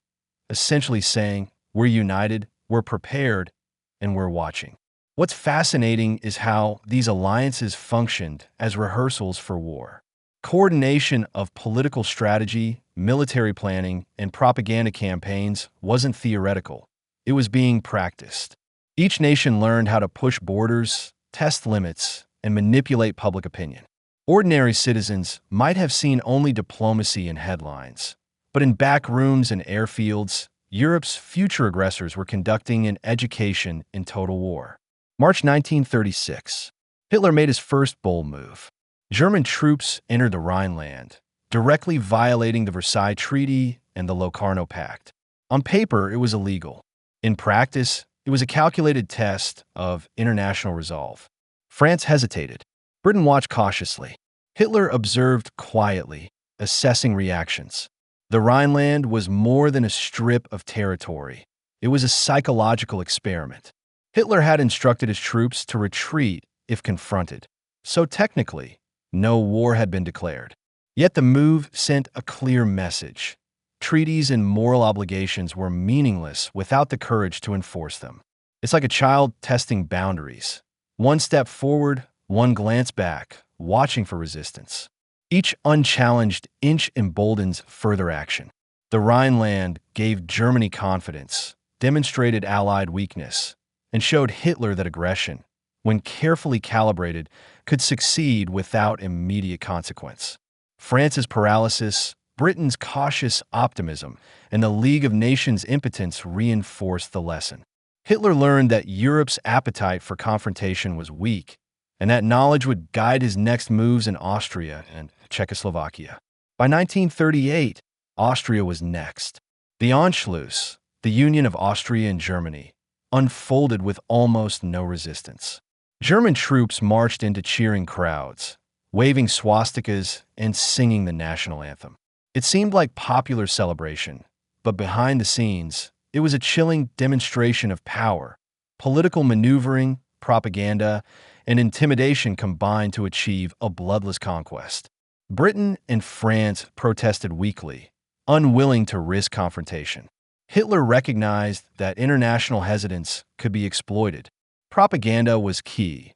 essentially saying, we're united, we're prepared, and we're watching. What's fascinating is how these alliances functioned as rehearsals for war. Coordination of political strategy, military planning, and propaganda campaigns wasn't theoretical. It was being practiced. Each nation learned how to push borders, test limits, and manipulate public opinion. Ordinary citizens might have seen only diplomacy in headlines, but in back rooms and airfields, Europe's future aggressors were conducting an education in total war. March 1936. Hitler made his first bold move. German troops entered the Rhineland, directly violating the Versailles Treaty and the Locarno Pact. On paper, it was illegal. In practice, it was a calculated test of international resolve. France hesitated. Britain watched cautiously. Hitler observed quietly, assessing reactions. The Rhineland was more than a strip of territory. It was a psychological experiment. Hitler had instructed his troops to retreat if confronted. So technically, no war had been declared. Yet the move sent a clear message. Treaties and moral obligations were meaningless without the courage to enforce them. It's like a child testing boundaries. One step forward, one glance back, watching for resistance. Each unchallenged inch emboldens further action. The Rhineland gave Germany confidence, demonstrated Allied weakness, and showed Hitler that aggression, when carefully calibrated, could succeed without immediate consequence. France's paralysis, Britain's cautious optimism, and the League of Nations' impotence reinforced the lesson. Hitler learned that Europe's appetite for confrontation was weak, and that knowledge would guide his next moves in Austria and Czechoslovakia. By 1938, Austria was next. The Anschluss, the union of Austria and Germany, unfolded with almost no resistance. German troops marched into cheering crowds, waving swastikas and singing the national anthem. It seemed like popular celebration, but behind the scenes, it was a chilling demonstration of power. Political maneuvering, propaganda, and intimidation combined to achieve a bloodless conquest. Britain and France protested weakly, unwilling to risk confrontation. Hitler recognized that international hesitance could be exploited. Propaganda was key.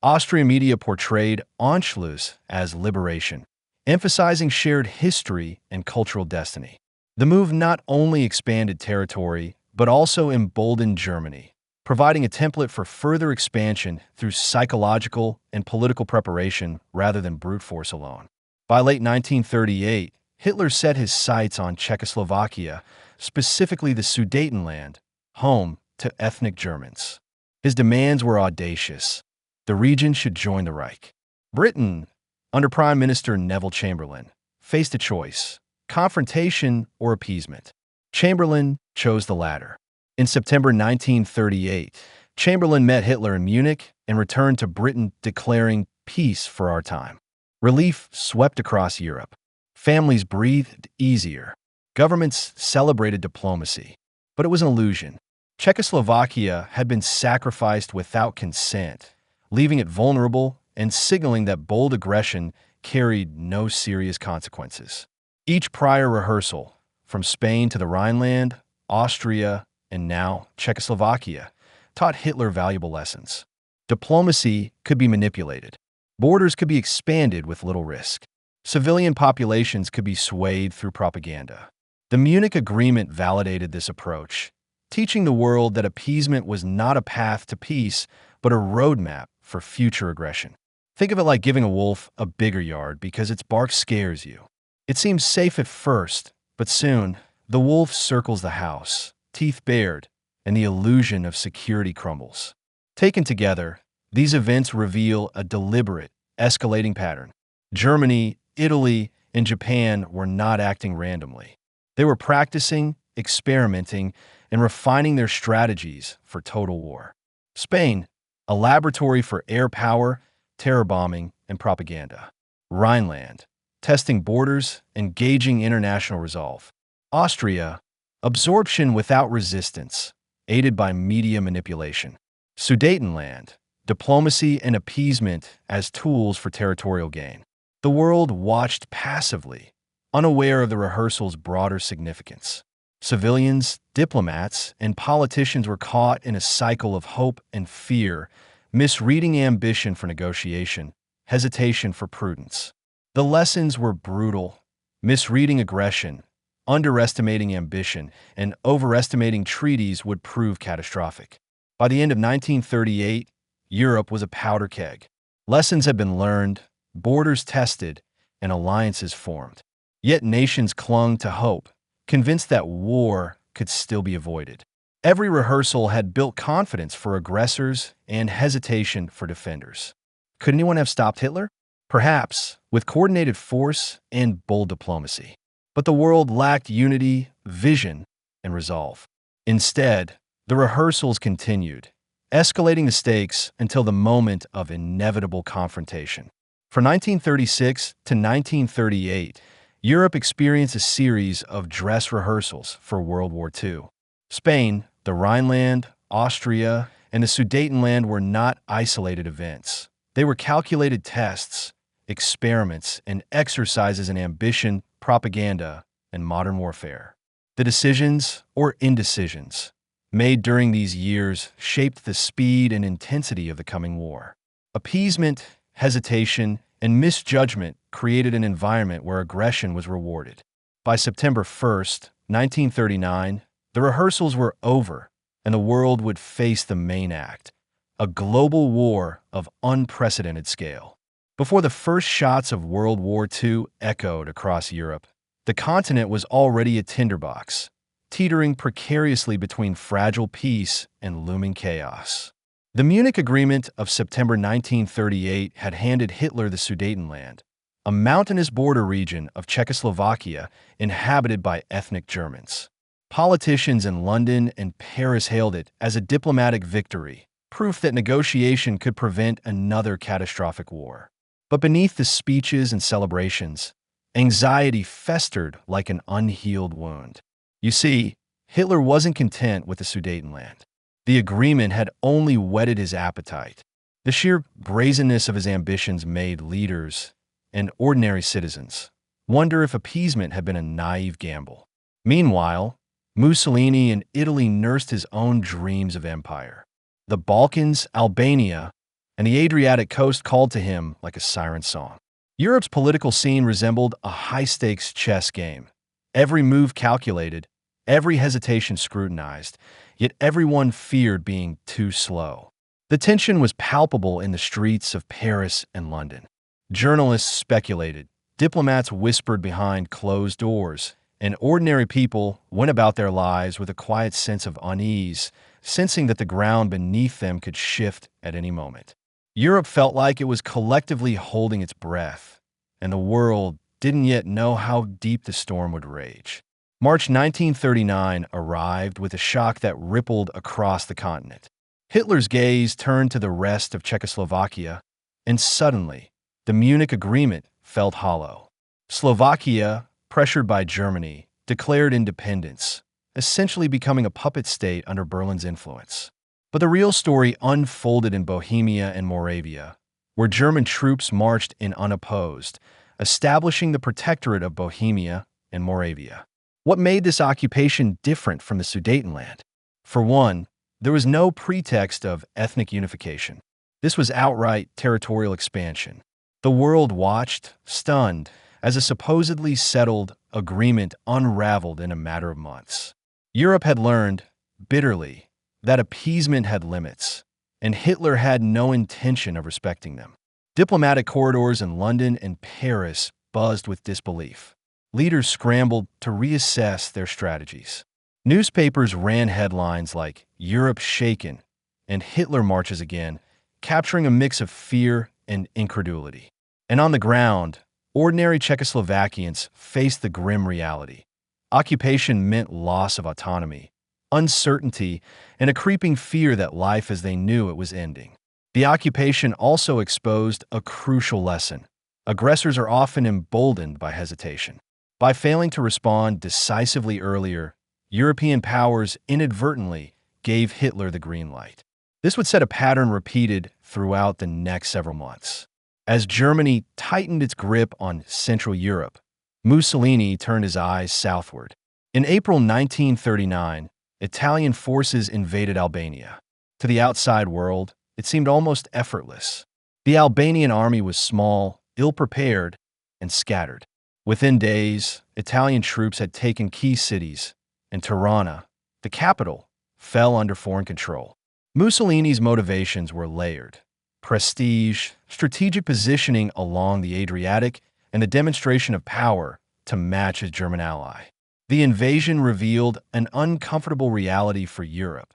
Austrian media portrayed Anschluss as liberation, emphasizing shared history and cultural destiny. The move not only expanded territory, but also emboldened Germany, providing a template for further expansion through psychological and political preparation rather than brute force alone. By late 1938, Hitler set his sights on Czechoslovakia, specifically the Sudetenland, home to ethnic Germans. His demands were audacious. The region should join the Reich. Britain, under Prime Minister Neville Chamberlain, faced a choice: confrontation or appeasement. Chamberlain chose the latter. In September 1938, Chamberlain met Hitler in Munich and returned to Britain declaring peace for our time. Relief swept across Europe. Families breathed easier. Governments celebrated diplomacy. But it was an illusion. Czechoslovakia had been sacrificed without consent, leaving it vulnerable and signaling that bold aggression carried no serious consequences. Each prior rehearsal, from Spain to the Rhineland, Austria, and now Czechoslovakia, taught Hitler valuable lessons. Diplomacy could be manipulated. Borders could be expanded with little risk. Civilian populations could be swayed through propaganda. The Munich Agreement validated this approach, teaching the world that appeasement was not a path to peace, but a roadmap for future aggression. Think of it like giving a wolf a bigger yard because its bark scares you. It seems safe at first, but soon, the wolf circles the house, teeth bared, and the illusion of security crumbles. Taken together, these events reveal a deliberate, escalating pattern. Germany, Italy, and Japan were not acting randomly. They were practicing, experimenting, and refining their strategies for total war. Spain, a laboratory for air power, terror bombing, and propaganda. Rhineland, testing borders and gauging international resolve. Austria, absorption without resistance, aided by media manipulation. Sudetenland, diplomacy and appeasement as tools for territorial gain. The world watched passively, unaware of the rehearsal's broader significance. Civilians, diplomats, and politicians were caught in a cycle of hope and fear, misreading ambition for negotiation, hesitation for prudence. The lessons were brutal: misreading aggression, underestimating ambition, and overestimating treaties would prove catastrophic. By the end of 1938, Europe was a powder keg. Lessons had been learned, borders tested, and alliances formed. Yet nations clung to hope, convinced that war could still be avoided. Every rehearsal had built confidence for aggressors and hesitation for defenders. Could anyone have stopped Hitler? Perhaps, with coordinated force and bold diplomacy. But the world lacked unity, vision, and resolve. Instead, the rehearsals continued, escalating the stakes until the moment of inevitable confrontation. From 1936 to 1938, Europe experienced a series of dress rehearsals for World War II. Spain, the Rhineland, Austria, and the Sudetenland were not isolated events. They were calculated tests, experiments, and exercises in ambition, propaganda, and modern warfare. The decisions, or indecisions, made during these years shaped the speed and intensity of the coming war. Appeasement, hesitation, and misjudgment created an environment where aggression was rewarded. By September 1st, 1939, the rehearsals were over, and the world would face the main act, a global war of unprecedented scale. Before the first shots of World War II echoed across Europe, the continent was already a tinderbox, teetering precariously between fragile peace and looming chaos. The Munich Agreement of September 1938 had handed Hitler the Sudetenland, a mountainous border region of Czechoslovakia inhabited by ethnic Germans. Politicians in London and Paris hailed it as a diplomatic victory, proof that negotiation could prevent another catastrophic war. But beneath the speeches and celebrations, anxiety festered like an unhealed wound. You see, Hitler wasn't content with the Sudetenland. The agreement had only whetted his appetite. The sheer brazenness of his ambitions made leaders and ordinary citizens wonder if appeasement had been a naive gamble. Meanwhile, Mussolini in Italy nursed his own dreams of empire. The Balkans, Albania, and the Adriatic coast called to him like a siren song. Europe's political scene resembled a high-stakes chess game. Every move calculated, every hesitation scrutinized, yet everyone feared being too slow. The tension was palpable in the streets of Paris and London. Journalists speculated, diplomats whispered behind closed doors, and ordinary people went about their lives with a quiet sense of unease, sensing that the ground beneath them could shift at any moment. Europe felt like it was collectively holding its breath, and the world didn't yet know how deep the storm would rage. March 1939 arrived with a shock that rippled across the continent. Hitler's gaze turned to the rest of Czechoslovakia, and suddenly, the Munich Agreement felt hollow. Slovakia, pressured by Germany, declared independence, essentially becoming a puppet state under Berlin's influence. But the real story unfolded in Bohemia and Moravia, where German troops marched in unopposed, establishing the protectorate of Bohemia and Moravia. What made this occupation different from the Sudetenland? For one, there was no pretext of ethnic unification. This was outright territorial expansion. The world watched, stunned, as a supposedly settled agreement unraveled in a matter of months. Europe had learned, bitterly, that appeasement had limits, and Hitler had no intention of respecting them. Diplomatic corridors in London and Paris buzzed with disbelief. Leaders scrambled to reassess their strategies. Newspapers ran headlines like "Europe Shaken" and "Hitler Marches Again," capturing a mix of fear and incredulity. And on the ground, ordinary Czechoslovakians faced the grim reality. Occupation meant loss of autonomy, uncertainty, and a creeping fear that life as they knew it was ending. The occupation also exposed a crucial lesson. Aggressors are often emboldened by hesitation. By failing to respond decisively earlier, European powers inadvertently gave Hitler the green light. This would set a pattern repeated throughout the next several months. As Germany tightened its grip on Central Europe, Mussolini turned his eyes southward. In April 1939, Italian forces invaded Albania. To the outside world, it seemed almost effortless. The Albanian army was small, ill-prepared, and scattered. Within days, Italian troops had taken key cities, and Tirana, the capital, fell under foreign control. Mussolini's motivations were layered: prestige, strategic positioning along the Adriatic, and the demonstration of power to match his German ally. The invasion revealed an uncomfortable reality for Europe.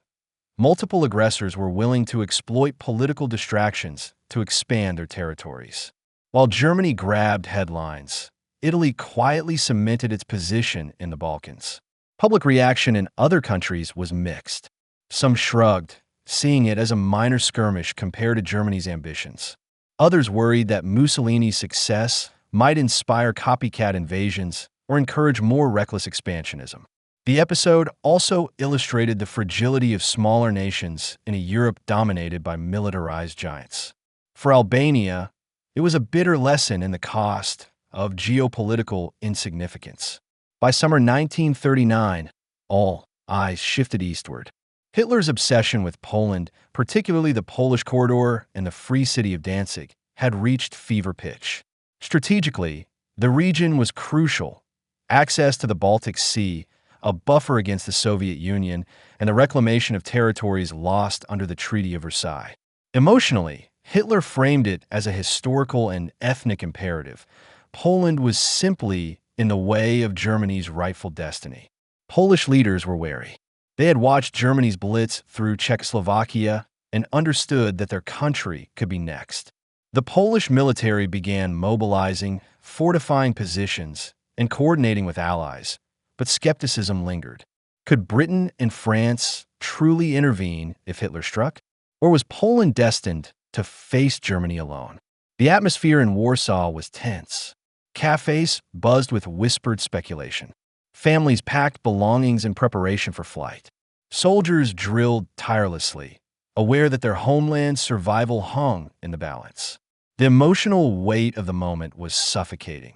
Multiple aggressors were willing to exploit political distractions to expand their territories. While Germany grabbed headlines, Italy quietly cemented its position in the Balkans. Public reaction in other countries was mixed. Some shrugged, seeing it as a minor skirmish compared to Germany's ambitions. Others worried that Mussolini's success might inspire copycat invasions or encourage more reckless expansionism. The episode also illustrated the fragility of smaller nations in a Europe dominated by militarized giants. For Albania, it was a bitter lesson in the cost of geopolitical insignificance. By summer 1939, all eyes shifted eastward. Hitler's obsession with Poland, particularly the Polish corridor and the free city of Danzig, had reached fever pitch. Strategically, the region was crucial. Access to the Baltic Sea, a buffer against the Soviet Union, and the reclamation of territories lost under the Treaty of Versailles. Emotionally, Hitler framed it as a historical and ethnic imperative. Poland was simply in the way of Germany's rightful destiny. Polish leaders were wary. They had watched Germany's blitz through Czechoslovakia and understood that their country could be next. The Polish military began mobilizing, fortifying positions, and coordinating with allies, but skepticism lingered. Could Britain and France truly intervene if Hitler struck? Or was Poland destined to face Germany alone? The atmosphere in Warsaw was tense. Cafes buzzed with whispered speculation. Families packed belongings in preparation for flight. Soldiers drilled tirelessly, aware that their homeland's survival hung in the balance. The emotional weight of the moment was suffocating.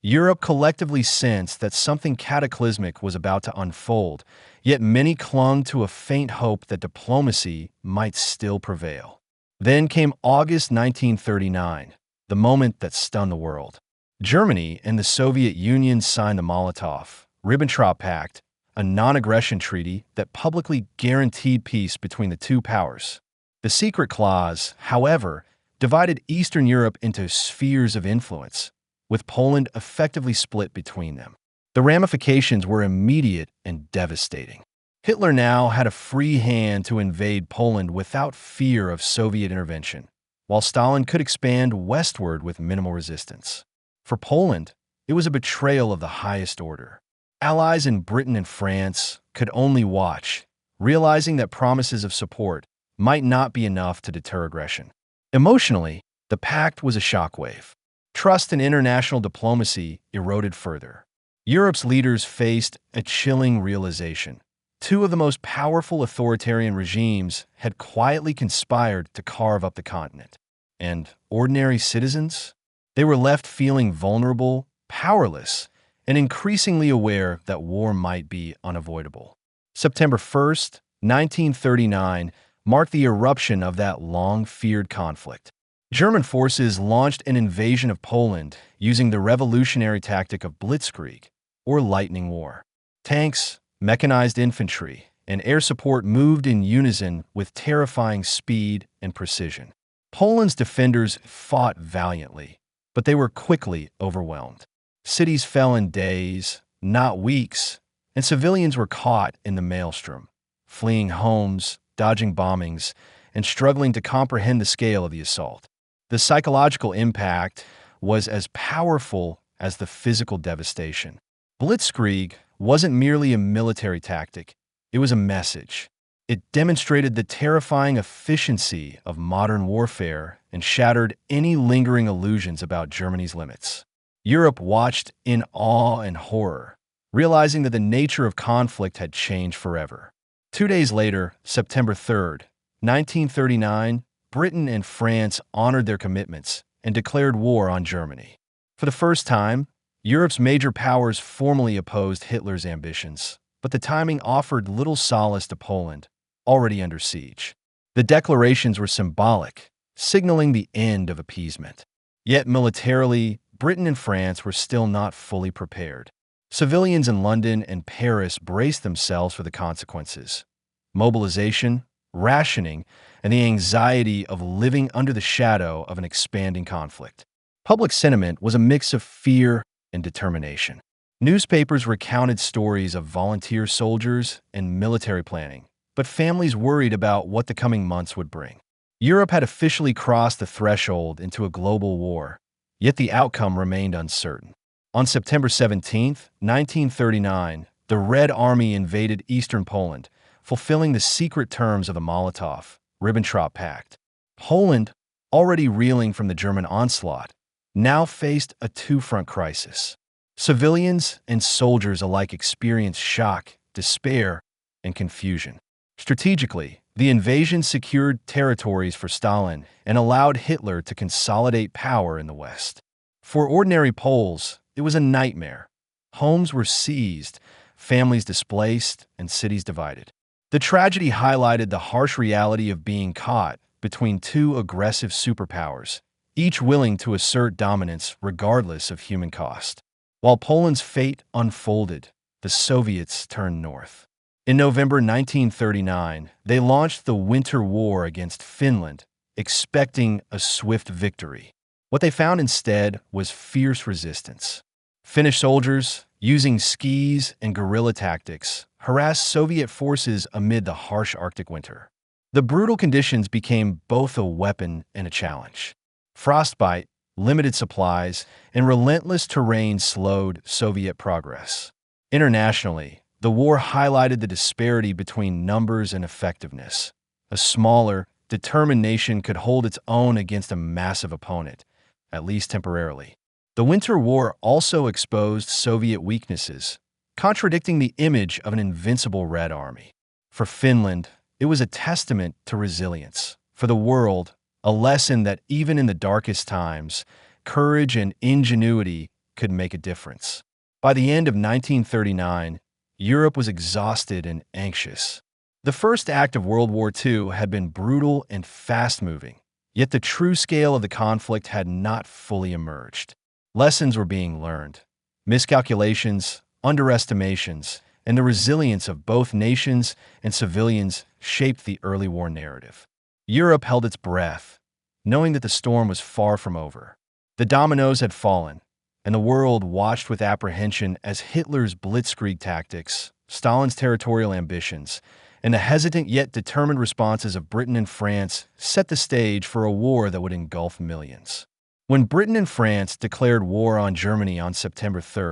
Europe collectively sensed that something cataclysmic was about to unfold, yet many clung to a faint hope that diplomacy might still prevail. Then came August 1939, the moment that stunned the world. Germany and the Soviet Union signed the Molotov-Ribbentrop Pact, a non-aggression treaty that publicly guaranteed peace between the two powers. The secret clause, however, divided Eastern Europe into spheres of influence, with Poland effectively split between them. The ramifications were immediate and devastating. Hitler now had a free hand to invade Poland without fear of Soviet intervention, while Stalin could expand westward with minimal resistance. For Poland, it was a betrayal of the highest order. Allies in Britain and France could only watch, realizing that promises of support might not be enough to deter aggression. Emotionally, the pact was a shockwave. Trust in international diplomacy eroded further. Europe's leaders faced a chilling realization. Two of the most powerful authoritarian regimes had quietly conspired to carve up the continent. And ordinary citizens? They were left feeling vulnerable, powerless, and increasingly aware that war might be unavoidable. September 1st, 1939, marked the eruption of that long-feared conflict. German forces launched an invasion of Poland using the revolutionary tactic of blitzkrieg, or lightning war. Tanks, mechanized infantry, and air support moved in unison with terrifying speed and precision. Poland's defenders fought valiantly, but they were quickly overwhelmed. Cities fell in days, not weeks, and civilians were caught in the maelstrom, fleeing homes, dodging bombings, and struggling to comprehend the scale of the assault. The psychological impact was as powerful as the physical devastation. Blitzkrieg wasn't merely a military tactic, it was a message. It demonstrated the terrifying efficiency of modern warfare and shattered any lingering illusions about Germany's limits. Europe watched in awe and horror, realizing that the nature of conflict had changed forever. 2 days later, September 3rd, 1939, Britain and France honored their commitments and declared war on Germany. For the first time, Europe's major powers formally opposed Hitler's ambitions, but the timing offered little solace to Poland, already under siege. The declarations were symbolic, signaling the end of appeasement. Yet militarily, Britain and France were still not fully prepared. Civilians in London and Paris braced themselves for the consequences. Mobilization, rationing, and the anxiety of living under the shadow of an expanding conflict. Public sentiment was a mix of fear and determination. Newspapers recounted stories of volunteer soldiers and military planning, but families worried about what the coming months would bring. Europe had officially crossed the threshold into a global war, yet the outcome remained uncertain. On September 17, 1939, the Red Army invaded eastern Poland, fulfilling the secret terms of the Molotov-Ribbentrop Pact. Poland, already reeling from the German onslaught, now faced a two-front crisis. Civilians and soldiers alike experienced shock, despair, and confusion. Strategically, the invasion secured territories for Stalin and allowed Hitler to consolidate power in the West. For ordinary Poles, it was a nightmare. Homes were seized, families displaced, and cities divided. The tragedy highlighted the harsh reality of being caught between two aggressive superpowers, each willing to assert dominance regardless of human cost. While Poland's fate unfolded, the Soviets turned north. In November 1939, they launched the Winter War against Finland, expecting a swift victory. What they found instead was fierce resistance. Finnish soldiers, using skis and guerrilla tactics, harassed Soviet forces amid the harsh Arctic winter. The brutal conditions became both a weapon and a challenge. Frostbite, limited supplies, and relentless terrain slowed Soviet progress. Internationally, the war highlighted the disparity between numbers and effectiveness. A smaller, determined nation could hold its own against a massive opponent, at least temporarily. The Winter War also exposed Soviet weaknesses, contradicting the image of an invincible Red Army. For Finland, it was a testament to resilience. For the world, a lesson that even in the darkest times, courage and ingenuity could make a difference. By the end of 1939, Europe was exhausted and anxious. The first act of World War II had been brutal and fast-moving, yet the true scale of the conflict had not fully emerged. Lessons were being learned. Miscalculations, underestimations, and the resilience of both nations and civilians shaped the early war narrative. Europe held its breath, knowing that the storm was far from over. The dominoes had fallen, and the world watched with apprehension as Hitler's blitzkrieg tactics, Stalin's territorial ambitions, and the hesitant yet determined responses of Britain and France set the stage for a war that would engulf millions. When Britain and France declared war on Germany on September 3,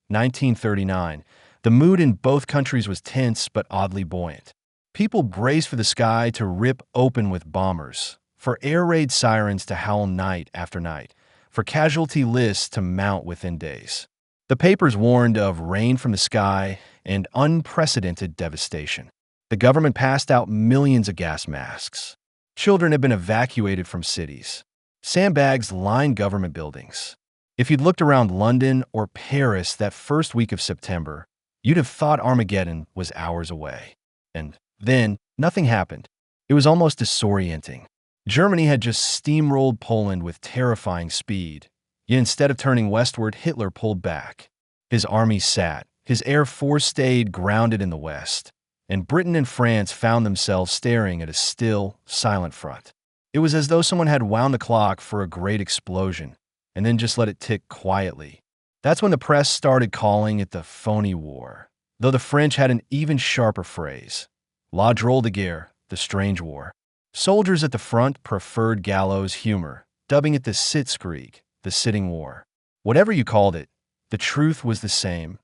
1939, the mood in both countries was tense but oddly buoyant. People braced for the sky to rip open with bombers, for air raid sirens to howl night after night, for casualty lists to mount within days. The papers warned of rain from the sky and unprecedented devastation. The government passed out millions of gas masks. Children had been evacuated from cities. Sandbags lined government buildings. If you'd looked around London or Paris that first week of September, you'd have thought Armageddon was hours away. And then, nothing happened. It was almost disorienting. Germany had just steamrolled Poland with terrifying speed, yet instead of turning westward, Hitler pulled back. His army sat, his air force stayed grounded in the west, and Britain and France found themselves staring at a still, silent front. It was as though someone had wound the clock for a great explosion, and then just let it tick quietly. That's when the press started calling it the phony war, though the French had an even sharper phrase, la drôle de guerre, the strange war. Soldiers at the front preferred gallows humor, dubbing it the sitzkrieg, the sitting war. Whatever you called it, the truth was the same.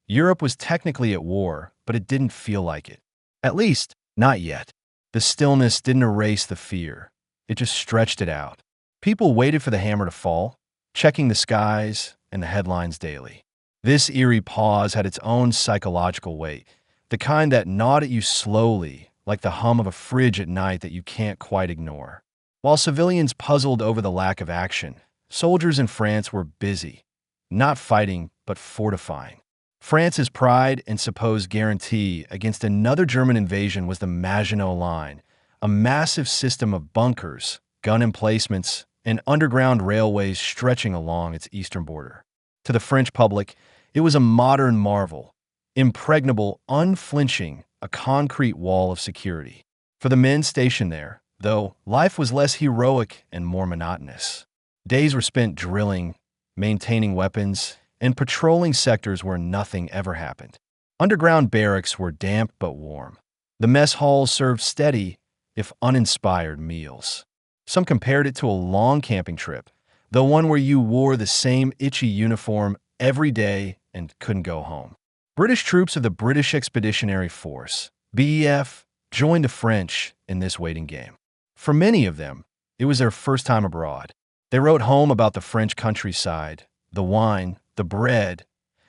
Europe was technically at war, but it didn't feel like it. At least, not yet. The stillness didn't erase the fear. It just stretched it out. People waited for the hammer to fall, checking the skies and the headlines daily. This eerie pause had its own psychological weight, the kind that gnawed at you slowly, like the hum of a fridge at night that you can't quite ignore. While civilians puzzled over the lack of action, soldiers in France were busy, not fighting, but fortifying. France's pride and supposed guarantee against another German invasion was the Maginot Line, a massive system of bunkers, gun emplacements, and underground railways stretching along its eastern border. To the French public, it was a modern marvel, impregnable, unflinching, a concrete wall of security. For the men stationed there, though, life was less heroic and more monotonous. Days were spent drilling, maintaining weapons, and patrolling sectors where nothing ever happened. Underground barracks were damp but warm. The mess halls served steady, if uninspired, meals. Some compared it to a long camping trip, the one where you wore the same itchy uniform every day and couldn't go home. British troops of the British Expeditionary Force, BEF, joined the French in this waiting game. For many of them, it was their first time abroad. They wrote home about the French countryside, the wine, the bread,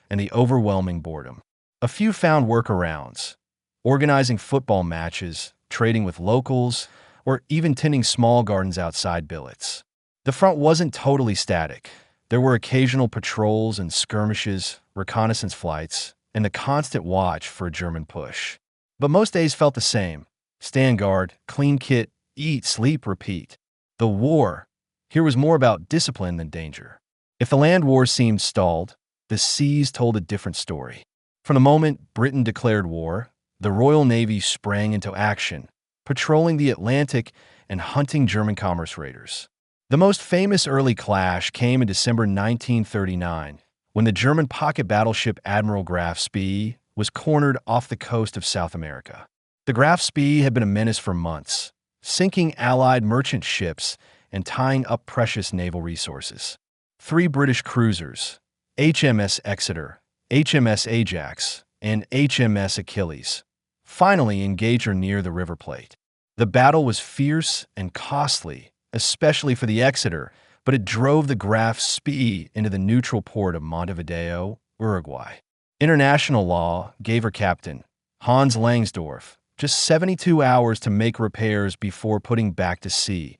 and the overwhelming boredom. A few found workarounds, organizing football matches, trading with locals, or even tending small gardens outside billets. The front wasn't totally static. There were occasional patrols and skirmishes, reconnaissance flights, and the constant watch for a German push. But most days felt the same. Stand guard, clean kit, eat, sleep, repeat. The war here was more about discipline than danger. If the land war seemed stalled, the seas told a different story. From the moment Britain declared war, the Royal Navy sprang into action, patrolling the Atlantic and hunting German commerce raiders. The most famous early clash came in December 1939, when the German pocket battleship Admiral Graf Spee was cornered off the coast of South America. The Graf Spee had been a menace for months, sinking Allied merchant ships and tying up precious naval resources. 3 British cruisers, HMS Exeter, HMS Ajax, and HMS Achilles, finally engaged her near the River Plate. The battle was fierce and costly, especially for the Exeter, but it drove the Graf Spee into the neutral port of Montevideo, Uruguay. International law gave her captain, Hans Langsdorff, just 72 hours to make repairs before putting back to sea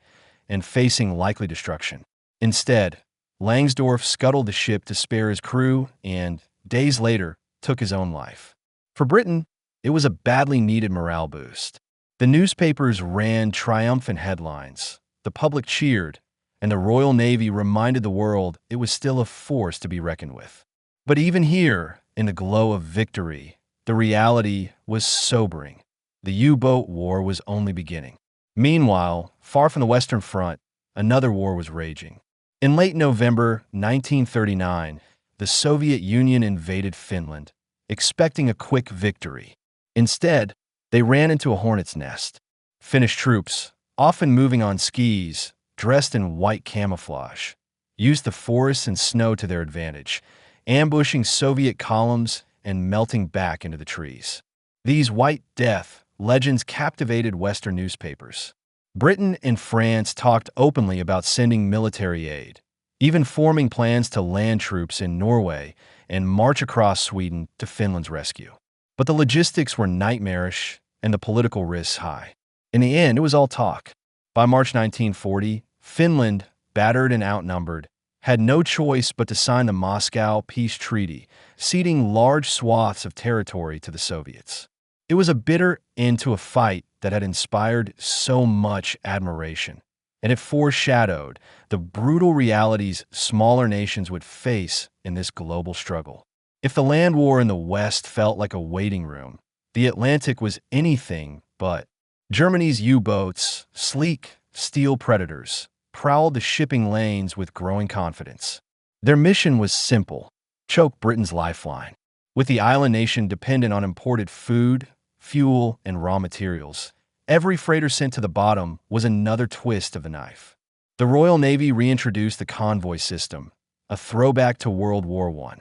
and facing likely destruction. Instead, Langsdorff scuttled the ship to spare his crew and, days later, took his own life. For Britain, it was a badly needed morale boost. The newspapers ran triumphant headlines, the public cheered, and the Royal Navy reminded the world it was still a force to be reckoned with. But even here, in the glow of victory, the reality was sobering. The U-boat war was only beginning. Meanwhile, far from the Western Front, another war was raging. In late November 1939, the Soviet Union invaded Finland, expecting a quick victory. Instead, they ran into a hornet's nest. Finnish troops, often moving on skis, dressed in white camouflage, used the forests and snow to their advantage, ambushing Soviet columns and melting back into the trees. These White Death legends captivated Western newspapers. Britain and France talked openly about sending military aid, even forming plans to land troops in Norway and march across Sweden to Finland's rescue. But the logistics were nightmarish and the political risks high. In the end, it was all talk. By March 1940, Finland, battered and outnumbered, had no choice but to sign the Moscow Peace Treaty, ceding large swaths of territory to the Soviets. It was a bitter end to a fight that had inspired so much admiration, and it foreshadowed the brutal realities smaller nations would face in this global struggle. If the land war in the West felt like a waiting room, the Atlantic was anything but. Germany's U-boats, sleek, steel predators, prowled the shipping lanes with growing confidence. Their mission was simple: choke Britain's lifeline. With the island nation dependent on imported food, fuel, and raw materials, every freighter sent to the bottom was another twist of the knife. The Royal Navy reintroduced the convoy system, a throwback to World War I.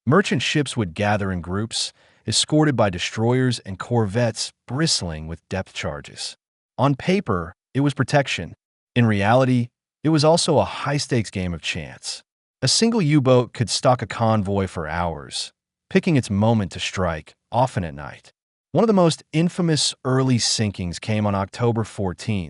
Merchant ships would gather in groups, escorted by destroyers and corvettes bristling with depth charges. On paper, it was protection. In reality, it was also a high-stakes game of chance. A single U-boat could stalk a convoy for hours, picking its moment to strike, often at night. One of the most infamous early sinkings came on October 14,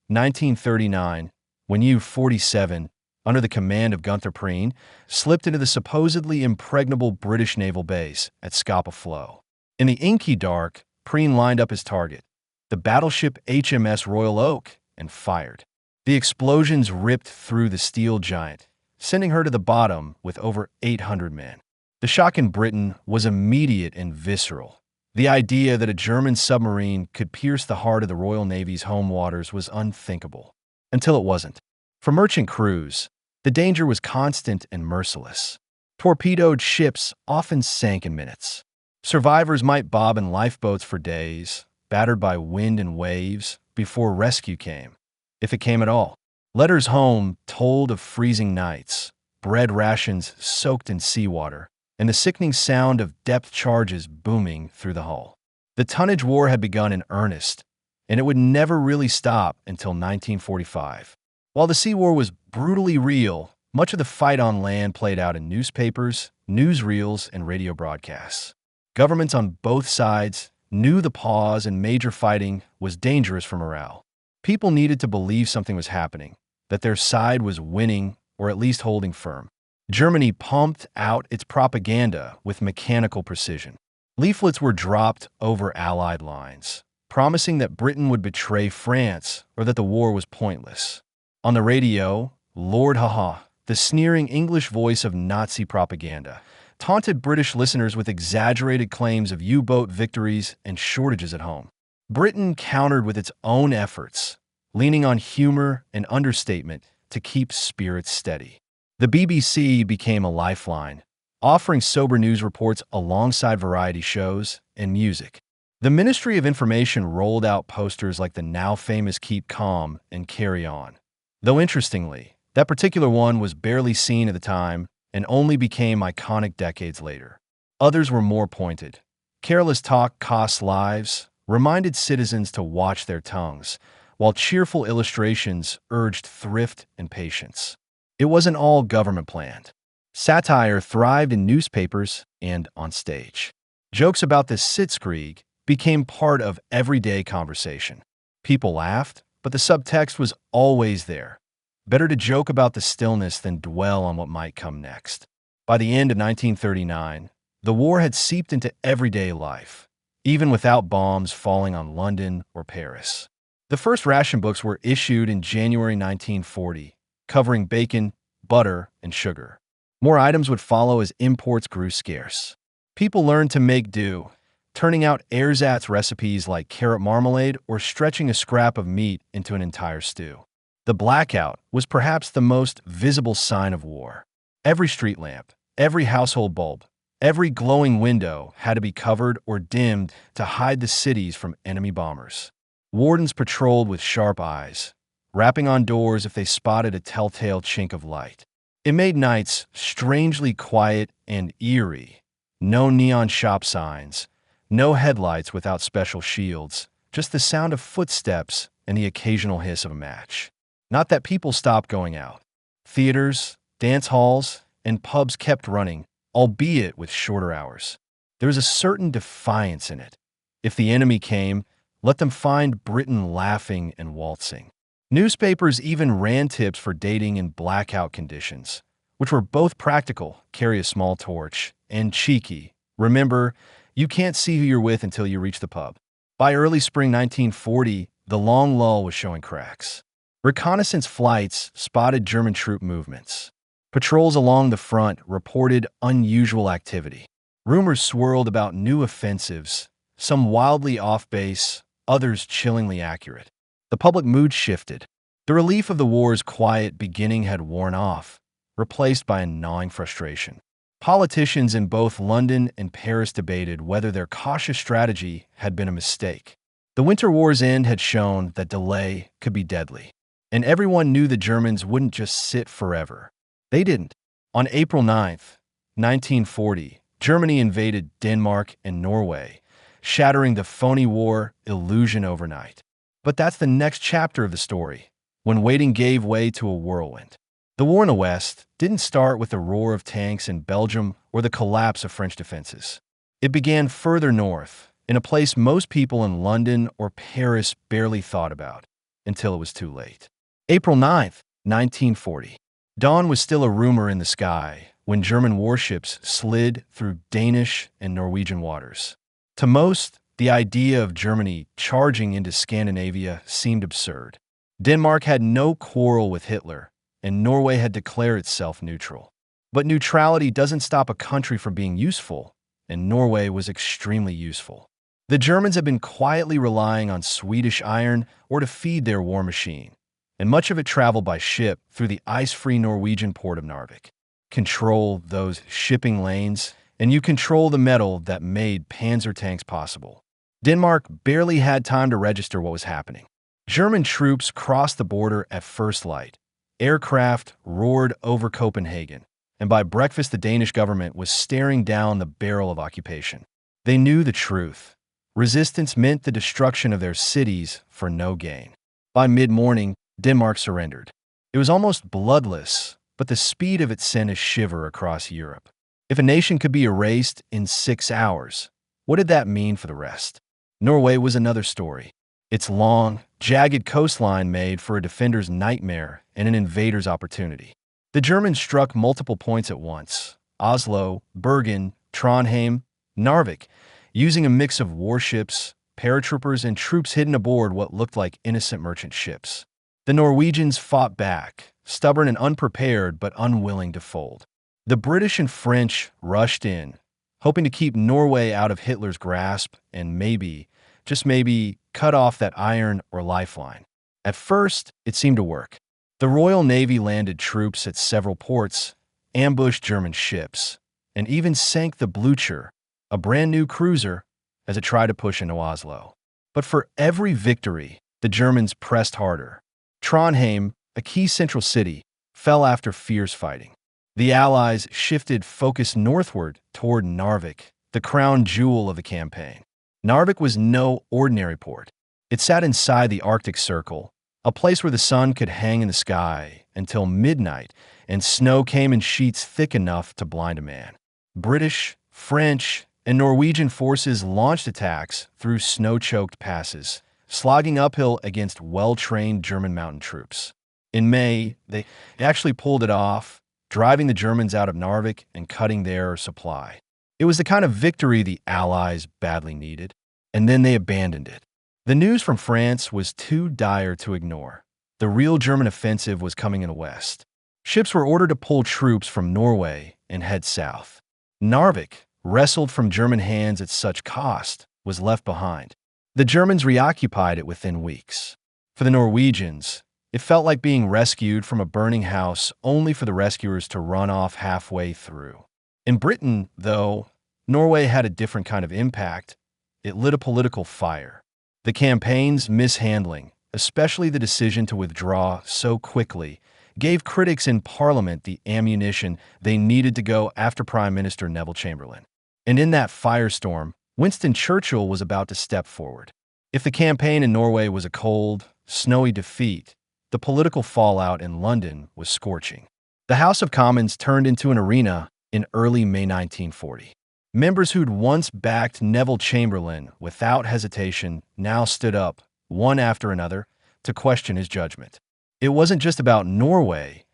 1939, when U-47, under the command of Gunther Preen, slipped into the supposedly impregnable British naval base at Scapa Flow. In the inky dark, Preen lined up his target, the battleship HMS Royal Oak, and fired. The explosions ripped through the steel giant, sending her to the bottom with over 800 men. The shock in Britain was immediate and visceral. The idea that a German submarine could pierce the heart of the Royal Navy's home waters was unthinkable. Until it wasn't. For merchant crews, the danger was constant and merciless. Torpedoed ships often sank in minutes. Survivors might bob in lifeboats for days, battered by wind and waves, before rescue came, if it came at all. Letters home told of freezing nights, bread rations soaked in seawater, and the sickening sound of depth charges booming through the hull. The tonnage war had begun in earnest, and it would never really stop until 1945. While the Sea War was brutally real, much of the fight on land played out in newspapers, newsreels, and radio broadcasts. Governments on both sides knew the pause and major fighting was dangerous for morale. People needed to believe something was happening, that their side was winning or at least holding firm. Germany pumped out its propaganda with mechanical precision. Leaflets were dropped over Allied lines, promising that Britain would betray France or that the war was pointless. On the radio, Lord Haha, the sneering English voice of Nazi propaganda, taunted British listeners with exaggerated claims of U-boat victories and shortages at home. Britain countered with its own efforts, leaning on humor and understatement to keep spirits steady. The BBC became a lifeline, offering sober news reports alongside variety shows and music. The Ministry of Information rolled out posters like the now famous Keep Calm and Carry On. Though interestingly, that particular one was barely seen at the time and only became iconic decades later. Others were more pointed. Careless talk costs lives, reminded citizens to watch their tongues, while cheerful illustrations urged thrift and patience. It wasn't all government-planned. Satire thrived in newspapers and on stage. Jokes about the Sitzkrieg became part of everyday conversation. People laughed, but the subtext was always there. Better to joke about the stillness than dwell on what might come next. By the end of 1939, the war had seeped into everyday life, even without bombs falling on London or Paris. The first ration books were issued in January 1940, covering bacon, butter, and sugar. More items would follow as imports grew scarce. People learned to make do, turning out ersatz recipes like carrot marmalade or stretching a scrap of meat into an entire stew. The blackout was perhaps the most visible sign of war. Every street lamp, every household bulb, every glowing window had to be covered or dimmed to hide the cities from enemy bombers. Wardens patrolled with sharp eyes, rapping on doors if they spotted a telltale chink of light. It made nights strangely quiet and eerie. No neon shop signs, no headlights without special shields, just the sound of footsteps and the occasional hiss of a match. Not that people stopped going out. Theaters, dance halls, and pubs kept running, albeit with shorter hours. There was a certain defiance in it. If the enemy came, let them find Britain laughing and waltzing. Newspapers even ran tips for dating in blackout conditions, which were both practical, carry a small torch, and cheeky. Remember, you can't see who you're with until you reach the pub. By early spring 1940, the long lull was showing cracks. Reconnaissance flights spotted German troop movements. Patrols along the front reported unusual activity. Rumors swirled about new offensives, some wildly off-base, others chillingly accurate. The public mood shifted. The relief of the war's quiet beginning had worn off, replaced by a gnawing frustration. Politicians in both London and Paris debated whether their cautious strategy had been a mistake. The Winter War's end had shown that delay could be deadly, and everyone knew the Germans wouldn't just sit forever. They didn't. On April 9th, 1940, Germany invaded Denmark and Norway, shattering the phony war illusion overnight. But that's the next chapter of the story, when waiting gave way to a whirlwind. The war in the West didn't start with the roar of tanks in Belgium or the collapse of French defenses. It began further north, in a place most people in London or Paris barely thought about, until it was too late. April 9th, 1940. Dawn was still a rumor in the sky when German warships slid through Danish and Norwegian waters. To most, the idea of Germany charging into Scandinavia seemed absurd. Denmark had no quarrel with Hitler, and Norway had declared itself neutral. But neutrality doesn't stop a country from being useful, and Norway was extremely useful. The Germans had been quietly relying on Swedish iron or to feed their war machine, and much of it traveled by ship through the ice-free Norwegian port of Narvik. control those shipping lanes, and you control the metal that made panzer tanks possible. Denmark barely had time to register what was happening. German troops crossed the border at first light. Aircraft roared over Copenhagen, and by breakfast the Danish government was staring down the barrel of occupation. They knew the truth. Resistance meant the destruction of their cities for no gain. By mid-morning, Denmark surrendered. It was almost bloodless, but the speed of it sent a shiver across Europe. If a nation could be erased in 6 hours, what did that mean for the rest? Norway was another story. Its long, jagged coastline made for a defender's nightmare and an invader's opportunity. The Germans struck multiple points at once: Oslo, Bergen, Trondheim, Narvik, using a mix of warships, paratroopers, and troops hidden aboard what looked like innocent merchant ships. The Norwegians fought back, stubborn and unprepared but unwilling to fold. The British and French rushed in, hoping to keep Norway out of Hitler's grasp and maybe, just maybe, cut off that iron or lifeline. At first, it seemed to work. The Royal Navy landed troops at several ports, ambushed German ships, and even sank the Blücher, a brand-new cruiser, as it tried to push into Oslo. But for every victory, the Germans pressed harder. Trondheim, a key central city, fell after fierce fighting. The Allies shifted focus northward toward Narvik, the crown jewel of the campaign. Narvik was no ordinary port. It sat inside the Arctic Circle, a place where the sun could hang in the sky until midnight and snow came in sheets thick enough to blind a man. British, French, and Norwegian forces launched attacks through snow-choked passes, slogging uphill against well-trained German mountain troops. In May, they actually pulled it off, driving the Germans out of Narvik and cutting their supply. It was the kind of victory the Allies badly needed, and then they abandoned it. The news from France was too dire to ignore. The real German offensive was coming in the west. Ships were ordered to pull troops from Norway and head south. Narvik, wrestled from German hands at such cost, was left behind. The Germans reoccupied it within weeks. For the Norwegians, it felt like being rescued from a burning house only for the rescuers to run off halfway through. In Britain, though, Norway had a different kind of impact. It lit a political fire. The campaign's mishandling, especially the decision to withdraw so quickly, gave critics in Parliament the ammunition they needed to go after Prime Minister Neville Chamberlain. And in that firestorm, Winston Churchill was about to step forward. If the campaign in Norway was a cold, snowy defeat, the political fallout in London was scorching. The House of Commons turned into an arena in early May 1940. Members who'd once backed Neville Chamberlain without hesitation now stood up, one after another, to question his judgment. It wasn't just about Norway.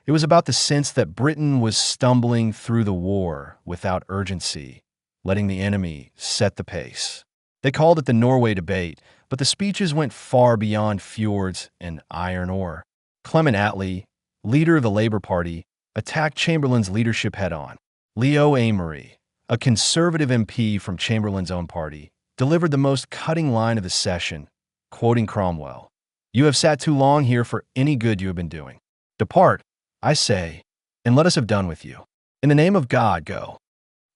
It was about the sense that Britain was stumbling through the war without urgency, letting the enemy set the pace. They called it the Norway debate, but the speeches went far beyond fjords and iron ore. Clement Attlee, leader of the Labour Party, attacked Chamberlain's leadership head-on. Leo Amory, a conservative MP from Chamberlain's own party, delivered the most cutting line of the session, quoting Cromwell, "You have sat too long here for any good you have been doing. Depart, I say, and let us have done with you. In the name of God, go."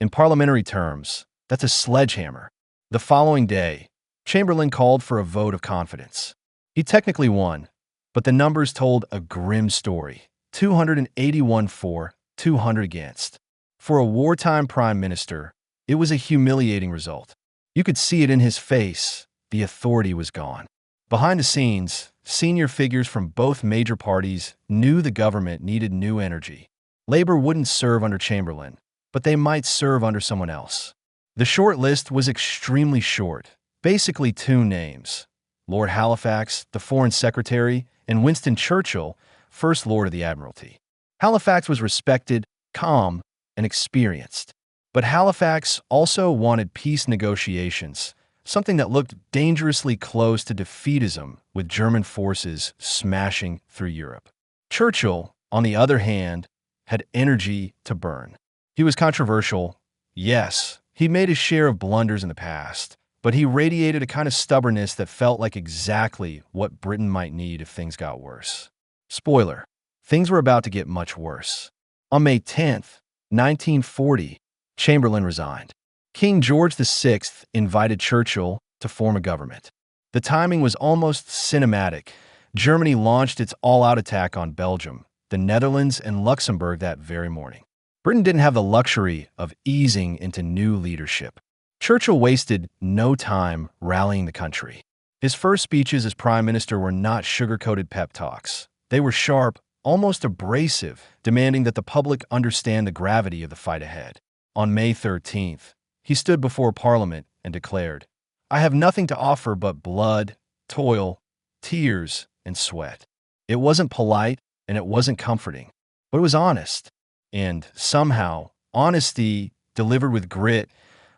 In parliamentary terms, that's a sledgehammer. The following day, Chamberlain called for a vote of confidence. He technically won, but the numbers told a grim story: 281 for, 200 against. For a wartime prime minister, it was a humiliating result. You could see it in his face. The authority was gone. Behind the scenes, senior figures from both major parties knew the government needed new energy. Labour wouldn't serve under Chamberlain, but they might serve under someone else. The short list was extremely short, basically two names: Lord Halifax, the Foreign Secretary, and Winston Churchill, First Lord of the Admiralty. Halifax was respected, calm, and experienced. But Halifax also wanted peace negotiations, something that looked dangerously close to defeatism with German forces smashing through Europe. Churchill, on the other hand, had energy to burn. He was controversial. Yes, he made his share of blunders in the past, but he radiated a kind of stubbornness that felt like exactly what Britain might need if things got worse. Spoiler: things were about to get much worse. On May 10th, 1940, Chamberlain resigned. King George VI invited Churchill to form a government. The timing was almost cinematic. Germany launched its all-out attack on Belgium, the Netherlands, and Luxembourg that very morning. Britain didn't have the luxury of easing into new leadership. Churchill wasted no time rallying the country. His first speeches as prime minister were not sugar-coated pep talks. They were sharp, almost abrasive, demanding that the public understand the gravity of the fight ahead. On May 13th, he stood before Parliament and declared, "I have nothing to offer but blood, toil, tears, and sweat." It wasn't polite and it wasn't comforting, but it was honest. And somehow, honesty, delivered with grit,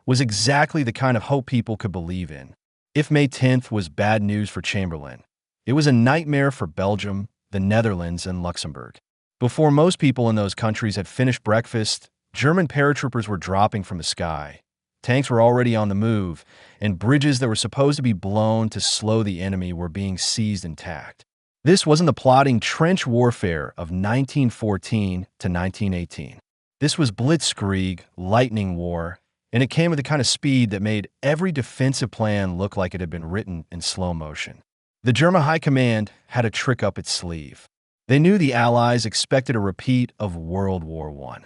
was exactly the kind of hope people could believe in. If May 10th was bad news for Chamberlain, it was a nightmare for Belgium, the Netherlands, and Luxembourg. Before most people in those countries had finished breakfast, German paratroopers were dropping from the sky. Tanks were already on the move, and bridges that were supposed to be blown to slow the enemy were being seized intact. This wasn't the plodding trench warfare of 1914 to 1918. This was blitzkrieg, lightning war, and it came with the kind of speed that made every defensive plan look like it had been written in slow motion. The German High Command had a trick up its sleeve. They knew the Allies expected a repeat of World War I,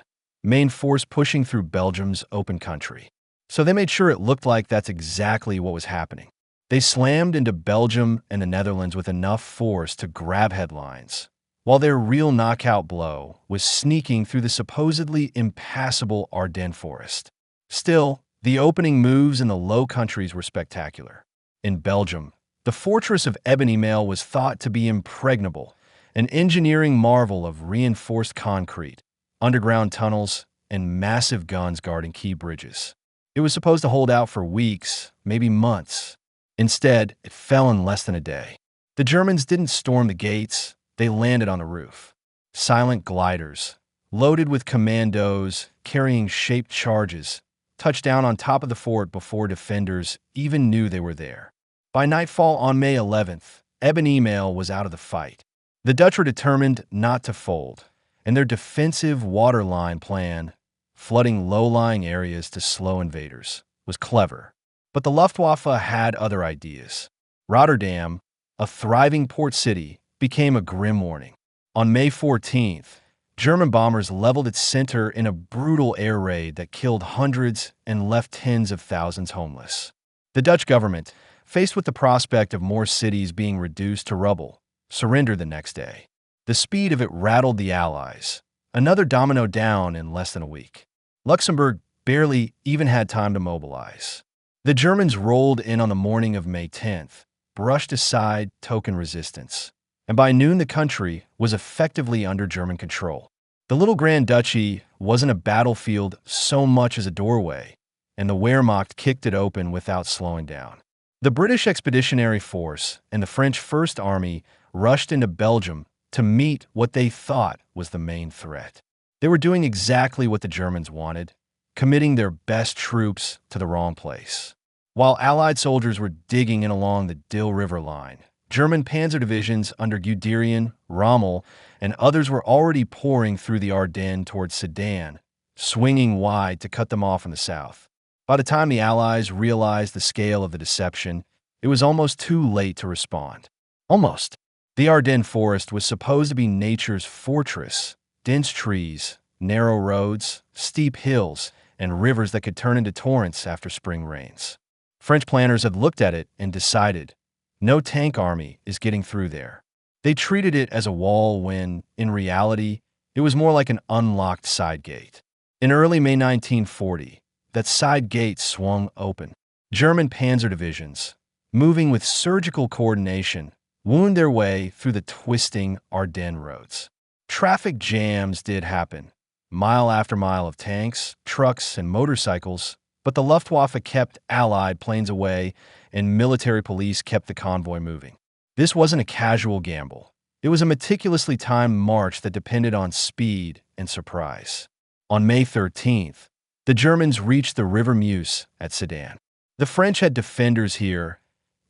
main force pushing through Belgium's open country. So they made sure it looked like that's exactly what was happening. They slammed into Belgium and the Netherlands with enough force to grab headlines, while their real knockout blow was sneaking through the supposedly impassable Ardennes forest. Still, the opening moves in the Low Countries were spectacular. In Belgium, the fortress of Ebony Mail was thought to be impregnable, an engineering marvel of reinforced concrete, underground tunnels, and massive guns guarding key bridges. It was supposed to hold out for weeks, maybe months. Instead, it fell in less than a day. The Germans didn't storm the gates, they landed on the roof. Silent gliders, loaded with commandos, carrying shaped charges, touched down on top of the fort before defenders even knew they were there. By nightfall on May 11th, Ebony Mail was out of the fight. The Dutch were determined not to fold, and their defensive waterline plan, flooding low-lying areas to slow invaders, was clever. But the Luftwaffe had other ideas. Rotterdam, a thriving port city, became a grim warning. On May 14th, German bombers leveled its center in a brutal air raid that killed hundreds and left tens of thousands homeless. The Dutch government, faced with the prospect of more cities being reduced to rubble, surrendered the next day. The speed of it rattled the Allies, another domino down in less than a week. Luxembourg barely even had time to mobilize. The Germans rolled in on the morning of May 10th, brushed aside token resistance, and by noon the country was effectively under German control. The little Grand Duchy wasn't a battlefield so much as a doorway, and the Wehrmacht kicked it open without slowing down. The British Expeditionary Force and the French First Army rushed into Belgium to meet what they thought was the main threat. They were doing exactly what the Germans wanted, committing their best troops to the wrong place. While Allied soldiers were digging in along the Dill River line, German panzer divisions under Guderian, Rommel, and others were already pouring through the Ardennes towards Sedan, swinging wide to cut them off in the south. By the time the Allies realized the scale of the deception, it was almost too late to respond. Almost. The Ardennes forest was supposed to be nature's fortress, dense trees, narrow roads, steep hills, and rivers that could turn into torrents after spring rains. French planners had looked at it and decided, no tank army is getting through there. They treated it as a wall when, in reality, it was more like an unlocked side gate. In early May 1940, that side gate swung open. German panzer divisions, moving with surgical coordination, wound their way through the twisting Ardennes roads. Traffic jams did happen, mile after mile of tanks, trucks, and motorcycles, but the Luftwaffe kept Allied planes away and military police kept the convoy moving. This wasn't a casual gamble. It was a meticulously timed march that depended on speed and surprise. On May 13th, the Germans reached the River Meuse at Sedan. The French had defenders here,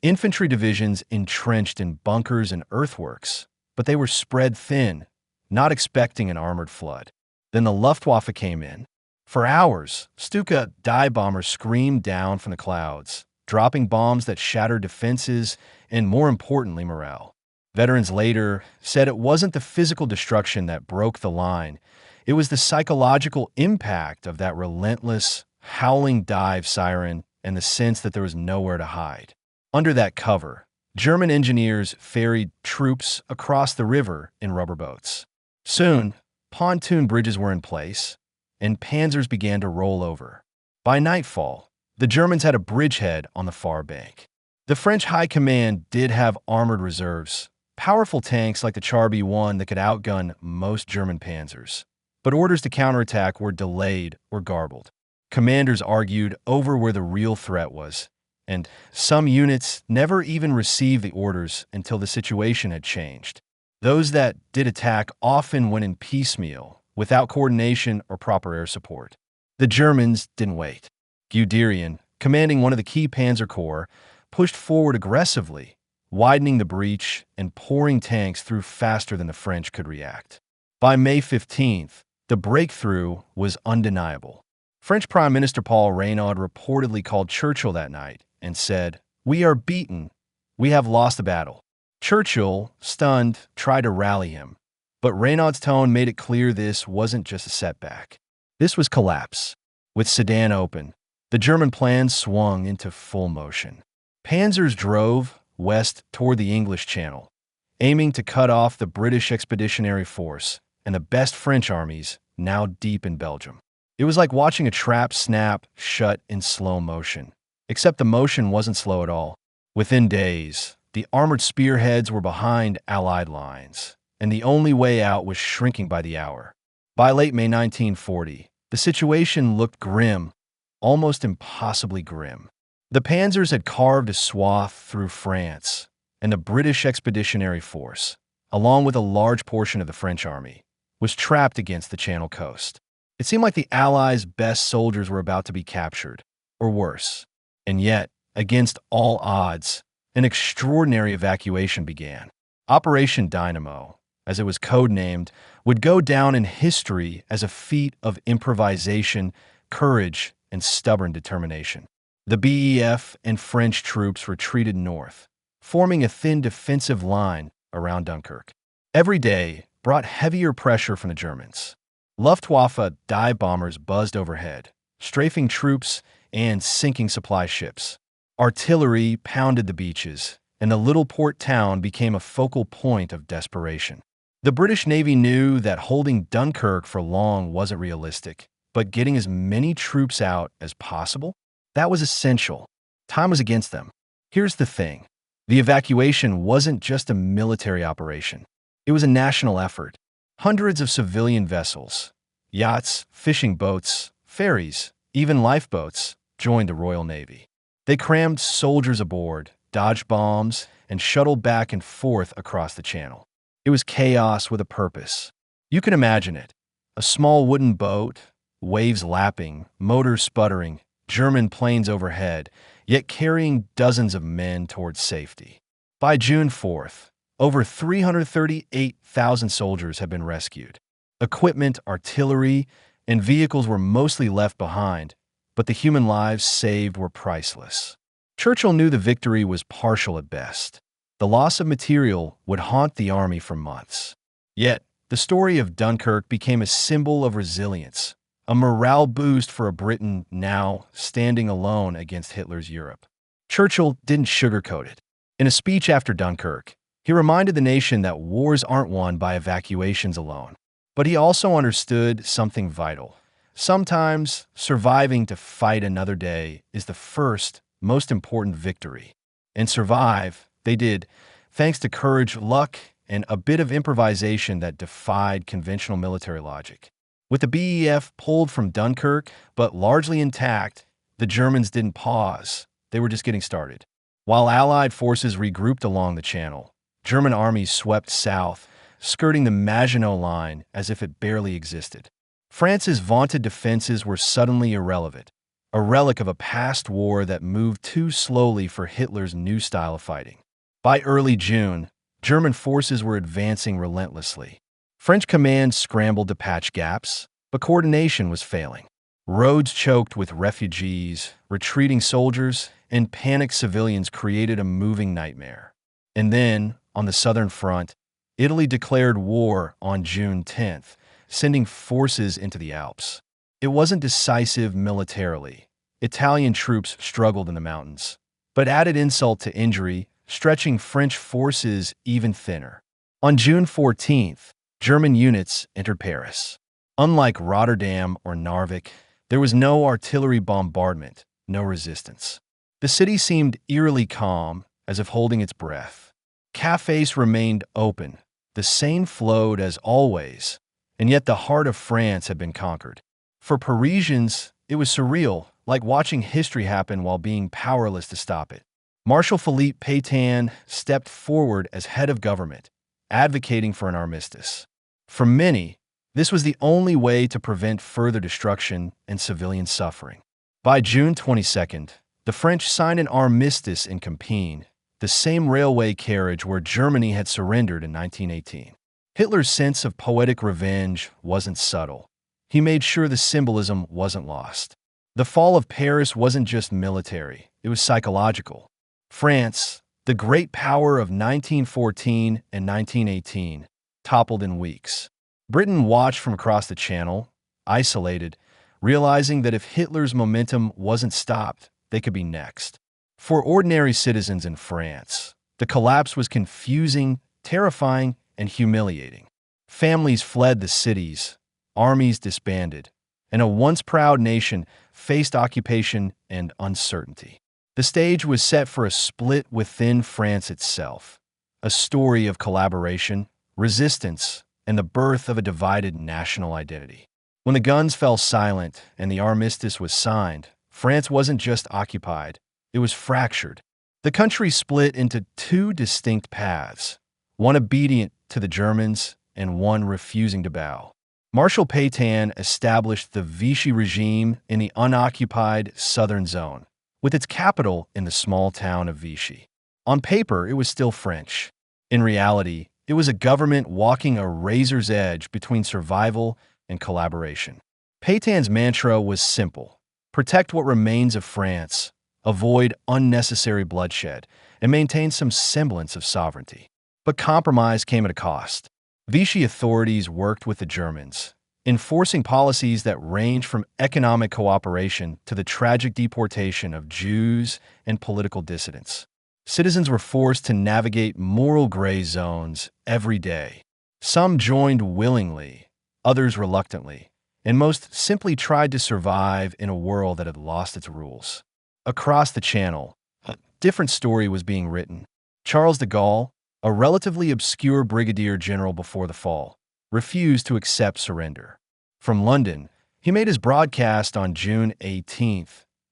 infantry divisions entrenched in bunkers and earthworks, but they were spread thin, not expecting an armored flood. Then the Luftwaffe came in. For hours, Stuka dive bombers screamed down from the clouds, dropping bombs that shattered defenses and, more importantly, morale. Veterans later said it wasn't the physical destruction that broke the line. It was the psychological impact of that relentless, howling dive siren and the sense that there was nowhere to hide. Under that cover, German engineers ferried troops across the river in rubber boats. Soon, pontoon bridges were in place, and panzers began to roll over. By nightfall, the Germans had a bridgehead on the far bank. The French High Command did have armored reserves, powerful tanks like the Char B-1 that could outgun most German panzers. But orders to counterattack were delayed or garbled. Commanders argued over where the real threat was, and some units never even received the orders until the situation had changed. Those that did attack often went in piecemeal, without coordination or proper air support. The Germans didn't wait. Guderian, commanding one of the key panzer corps, pushed forward aggressively, widening the breach and pouring tanks through faster than the French could react. By May 15th, the breakthrough was undeniable. French Prime Minister Paul Reynaud reportedly called Churchill that night and said, "We are beaten. We have lost the battle." Churchill, stunned, tried to rally him, but Reynaud's tone made it clear this wasn't just a setback. This was collapse. With Sedan open, the German plan swung into full motion. Panzers drove west toward the English Channel, aiming to cut off the British Expeditionary Force and the best French armies now deep in Belgium. It was like watching a trap snap shut in slow motion, except the motion wasn't slow at all. Within days, the armored spearheads were behind Allied lines, and the only way out was shrinking by the hour. By late May 1940, the situation looked grim, almost impossibly grim. The panzers had carved a swath through France, and the British Expeditionary Force, along with a large portion of the French army, was trapped against the Channel coast. It seemed like the Allies' best soldiers were about to be captured, or worse. And yet, against all odds, an extraordinary evacuation began. Operation Dynamo, as it was codenamed, would go down in history as a feat of improvisation, courage, and stubborn determination. The BEF and French troops retreated north, forming a thin defensive line around Dunkirk. Every day brought heavier pressure from the Germans. Luftwaffe dive bombers buzzed overhead, strafing troops and sinking supply ships. Artillery pounded the beaches, and the little port town became a focal point of desperation. The British Navy knew that holding Dunkirk for long wasn't realistic, but getting as many troops out as possible, that was essential. Time was against them. Here's the thing. The evacuation wasn't just a military operation. It was a national effort. Hundreds of civilian vessels, yachts, fishing boats, ferries, even lifeboats joined the Royal Navy. They crammed soldiers aboard, dodged bombs, and shuttled back and forth across the channel. It was chaos with a purpose. You can imagine it. A small wooden boat, waves lapping, motors sputtering, German planes overhead, yet carrying dozens of men towards safety. By June 4th, over 338,000 soldiers had been rescued. Equipment, artillery, and vehicles were mostly left behind, but the human lives saved were priceless. Churchill knew the victory was partial at best. The loss of material would haunt the army for months. Yet, the story of Dunkirk became a symbol of resilience, a morale boost for a Britain now standing alone against Hitler's Europe. Churchill didn't sugarcoat it. In a speech after Dunkirk, he reminded the nation that wars aren't won by evacuations alone. But he also understood something vital. Sometimes, surviving to fight another day is the first, most important victory. And survive, they did, thanks to courage, luck, and a bit of improvisation that defied conventional military logic. With the BEF pulled from Dunkirk, but largely intact, the Germans didn't pause. They were just getting started. While Allied forces regrouped along the Channel, German armies swept south, skirting the Maginot Line as if it barely existed. France's vaunted defenses were suddenly irrelevant, a relic of a past war that moved too slowly for Hitler's new style of fighting. By early June, German forces were advancing relentlessly. French command scrambled to patch gaps, but coordination was failing. Roads choked with refugees, retreating soldiers, and panicked civilians created a moving nightmare. And then, on the southern front, Italy declared war on June 10th, sending forces into the Alps. It wasn't decisive militarily. Italian troops struggled in the mountains, but added insult to injury, stretching French forces even thinner. On June 14th, German units entered Paris. Unlike Rotterdam or Narvik, there was no artillery bombardment, no resistance. The city seemed eerily calm, as if holding its breath. Cafes remained open, the Seine flowed as always, and yet the heart of France had been conquered. For Parisians, it was surreal, like watching history happen while being powerless to stop it. Marshal Philippe Pétain stepped forward as head of government, advocating for an armistice. For many, this was the only way to prevent further destruction and civilian suffering. By June 22nd, the French signed an armistice in Compiègne, the same railway carriage where Germany had surrendered in 1918. Hitler's sense of poetic revenge wasn't subtle. He made sure the symbolism wasn't lost. The fall of Paris wasn't just military, it was psychological. France, the great power of 1914 and 1918, toppled in weeks. Britain watched from across the Channel, isolated, realizing that if Hitler's momentum wasn't stopped, they could be next. For ordinary citizens in France, the collapse was confusing, terrifying, and humiliating. Families fled the cities, armies disbanded, and a once proud nation faced occupation and uncertainty. The stage was set for a split within France itself, a story of collaboration, resistance, and the birth of a divided national identity. When the guns fell silent and the armistice was signed, France wasn't just occupied, it was fractured. The country split into two distinct paths, one obedient to the Germans and one refusing to bow. Marshal Pétain established the Vichy regime in the unoccupied southern zone, with its capital in the small town of Vichy. On paper, it was still French. In reality, it was a government walking a razor's edge between survival and collaboration. Pétain's mantra was simple: protect what remains of France, avoid unnecessary bloodshed, and maintain some semblance of sovereignty. But compromise came at a cost. Vichy authorities worked with the Germans, enforcing policies that ranged from economic cooperation to the tragic deportation of Jews and political dissidents. Citizens were forced to navigate moral gray zones every day. Some joined willingly, others reluctantly, and most simply tried to survive in a world that had lost its rules. Across the Channel, a different story was being written. Charles de Gaulle, a relatively obscure brigadier general before the fall, refused to accept surrender. From London, he made his broadcast on June 18,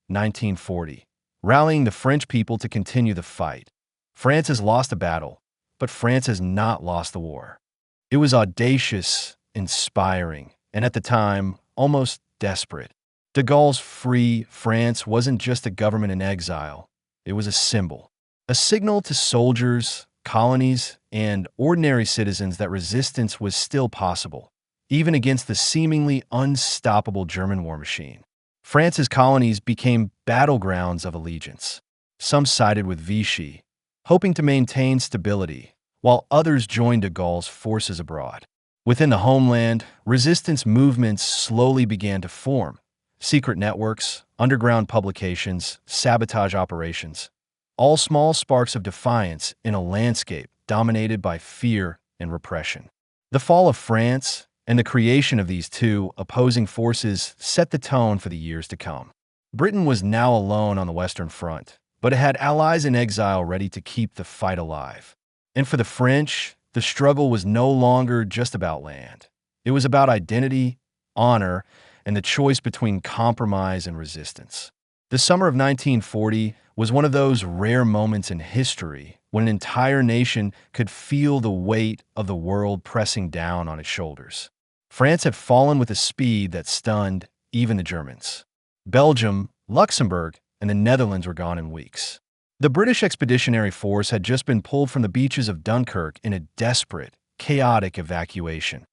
1940, rallying the French people to continue the fight. France has lost a battle, but France has not lost the war. It was audacious, inspiring, and at the time, almost desperate. De Gaulle's Free France wasn't just a government in exile, it was a symbol, a signal to soldiers, colonies, and ordinary citizens that resistance was still possible, even against the seemingly unstoppable German war machine. France's colonies became battlegrounds of allegiance. Some sided with Vichy, hoping to maintain stability, while others joined de Gaulle's forces abroad. Within the homeland, resistance movements slowly began to form. Secret networks, underground publications, sabotage operations, all small sparks of defiance in a landscape dominated by fear and repression. The fall of France and the creation of these two opposing forces set the tone for the years to come. Britain was now alone on the Western Front, but it had allies in exile ready to keep the fight alive. And for the French, the struggle was no longer just about land. It was about identity, honor, and the choice between compromise and resistance. The summer of 1940 was one of those rare moments in history when an entire nation could feel the weight of the world pressing down on its shoulders. France had fallen with a speed that stunned even the Germans. Belgium, Luxembourg, and the Netherlands were gone in weeks. The British Expeditionary Force had just been pulled from the beaches of Dunkirk in a desperate, chaotic evacuation.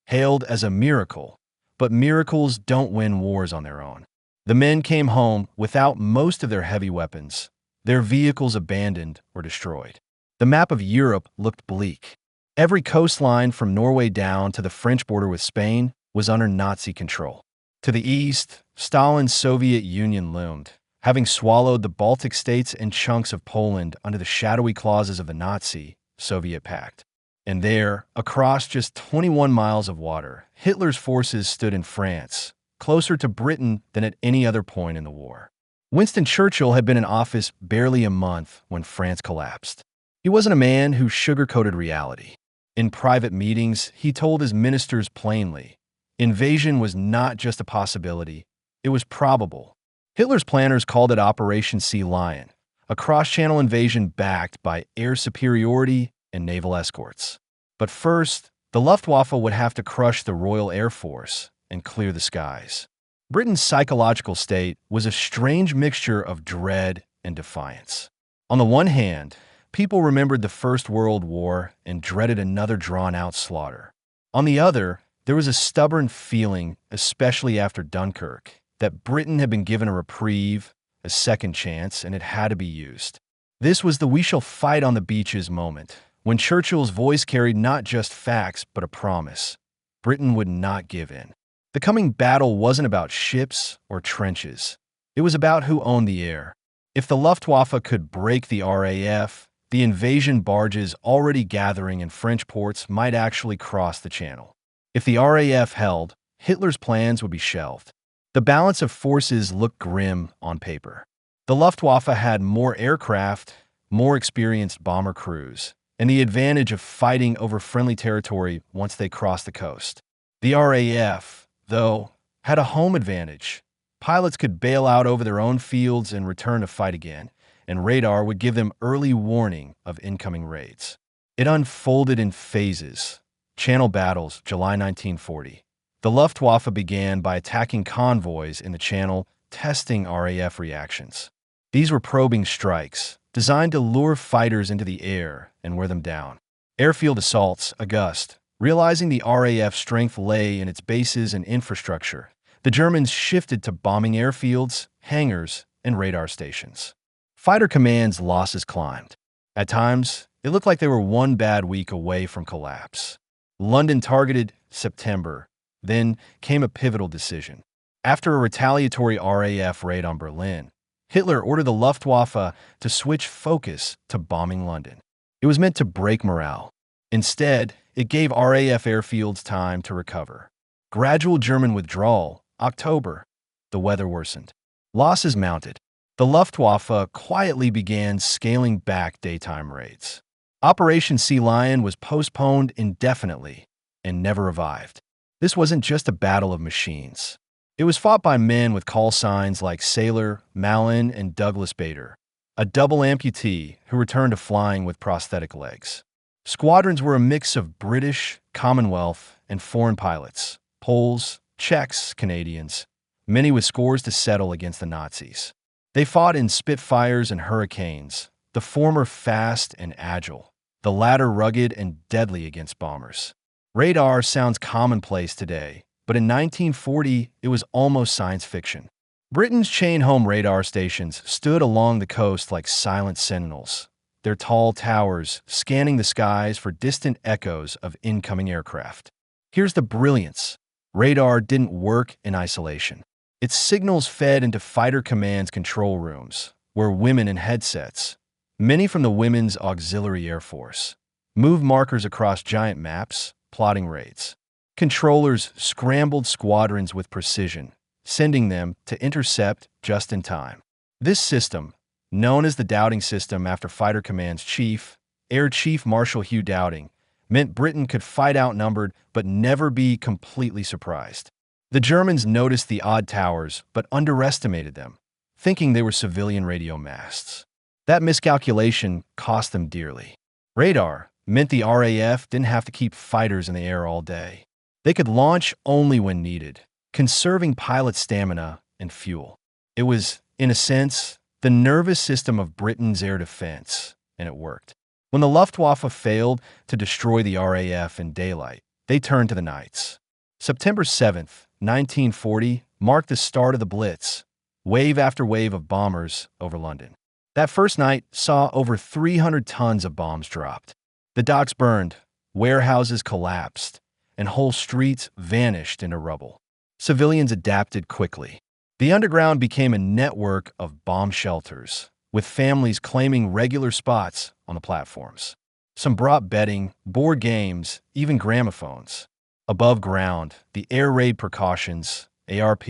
Hailed as a miracle, But miracles don't win wars on their own. The men came home without most of their heavy weapons, their vehicles abandoned or destroyed. The map of Europe looked bleak. Every coastline from Norway down to the French border with Spain was under Nazi control. To the east, Stalin's Soviet Union loomed, having swallowed the Baltic states and chunks of Poland under the shadowy clauses of the Nazi-Soviet pact. And there, across just 21 miles of water, Hitler's forces stood in France, closer to Britain than at any other point in the war. Winston Churchill had been in office barely a month when France collapsed. He wasn't a man who sugarcoated reality. In private meetings, he told his ministers plainly, invasion was not just a possibility, it was probable. Hitler's planners called it Operation Sea Lion, a cross-channel invasion backed by air superiority and naval escorts. But first, the Luftwaffe would have to crush the Royal Air Force and clear the skies. Britain's psychological state was a strange mixture of dread and defiance. On the one hand, people remembered the First World War and dreaded another drawn-out slaughter. On the other, there was a stubborn feeling, especially after Dunkirk, that Britain had been given a reprieve, a second chance, and it had to be used. This was the "we shall fight on the beaches" moment, when Churchill's voice carried not just facts but a promise. Britain would not give in. The coming battle wasn't about ships or trenches. It was about who owned the air. If the Luftwaffe could break the RAF, the invasion barges already gathering in French ports might actually cross the channel. If the RAF held, Hitler's plans would be shelved. The balance of forces looked grim on paper. The Luftwaffe had more aircraft, more experienced bomber crews, and the advantage of fighting over friendly territory once they crossed the coast. The RAF, though, had a home advantage. Pilots could bail out over their own fields and return to fight again, and radar would give them early warning of incoming raids. It unfolded in phases. Channel battles, July 1940. The Luftwaffe began by attacking convoys in the Channel, testing RAF reactions. These were probing strikes, designed to lure fighters into the air and wear them down. Airfield assaults, August. Realizing the RAF strength lay in its bases and infrastructure, the Germans shifted to bombing airfields, hangars, and radar stations. Fighter command's losses climbed. At times, it looked like they were one bad week away from collapse. London targeted, September. Then came a pivotal decision. After a retaliatory RAF raid on Berlin, Hitler ordered the Luftwaffe to switch focus to bombing London. It was meant to break morale. Instead, it gave RAF airfields time to recover. Gradual German withdrawal, October. The weather worsened. Losses mounted. The Luftwaffe quietly began scaling back daytime raids. Operation Sea Lion was postponed indefinitely and never revived. This wasn't just a battle of machines. It was fought by men with call signs like Sailor, Malin, and Douglas Bader, a double amputee who returned to flying with prosthetic legs. Squadrons were a mix of British, Commonwealth, and foreign pilots, Poles, Czechs, Canadians, many with scores to settle against the Nazis. They fought in Spitfires and Hurricanes, the former fast and agile, the latter rugged and deadly against bombers. Radar sounds commonplace today, but in 1940, it was almost science fiction. Britain's chain-home radar stations stood along the coast like silent sentinels, their tall towers scanning the skies for distant echoes of incoming aircraft. Here's the brilliance. Radar didn't work in isolation. Its signals fed into fighter command's control rooms, where women in headsets, many from the Women's Auxiliary Air Force, moved markers across giant maps, plotting raids. Controllers scrambled squadrons with precision, sending them to intercept just in time. This system, known as the Dowding System after Fighter Command's chief, Air Chief Marshal Hugh Dowding, meant Britain could fight outnumbered but never be completely surprised. The Germans noticed the odd towers but underestimated them, thinking they were civilian radio masts. That miscalculation cost them dearly. Radar meant the RAF didn't have to keep fighters in the air all day. They could launch only when needed, conserving pilot stamina and fuel. It was, in a sense, the nervous system of Britain's air defense, and it worked. When the Luftwaffe failed to destroy the RAF in daylight, they turned to the nights. September 7th, 1940, marked the start of the Blitz, wave after wave of bombers over London. That first night saw over 300 tons of bombs dropped. The docks burned, warehouses collapsed, and whole streets vanished into rubble. Civilians adapted quickly. The underground became a network of bomb shelters, with families claiming regular spots on the platforms. Some brought bedding, board games, even gramophones. Above ground, the air raid precautions, ARP,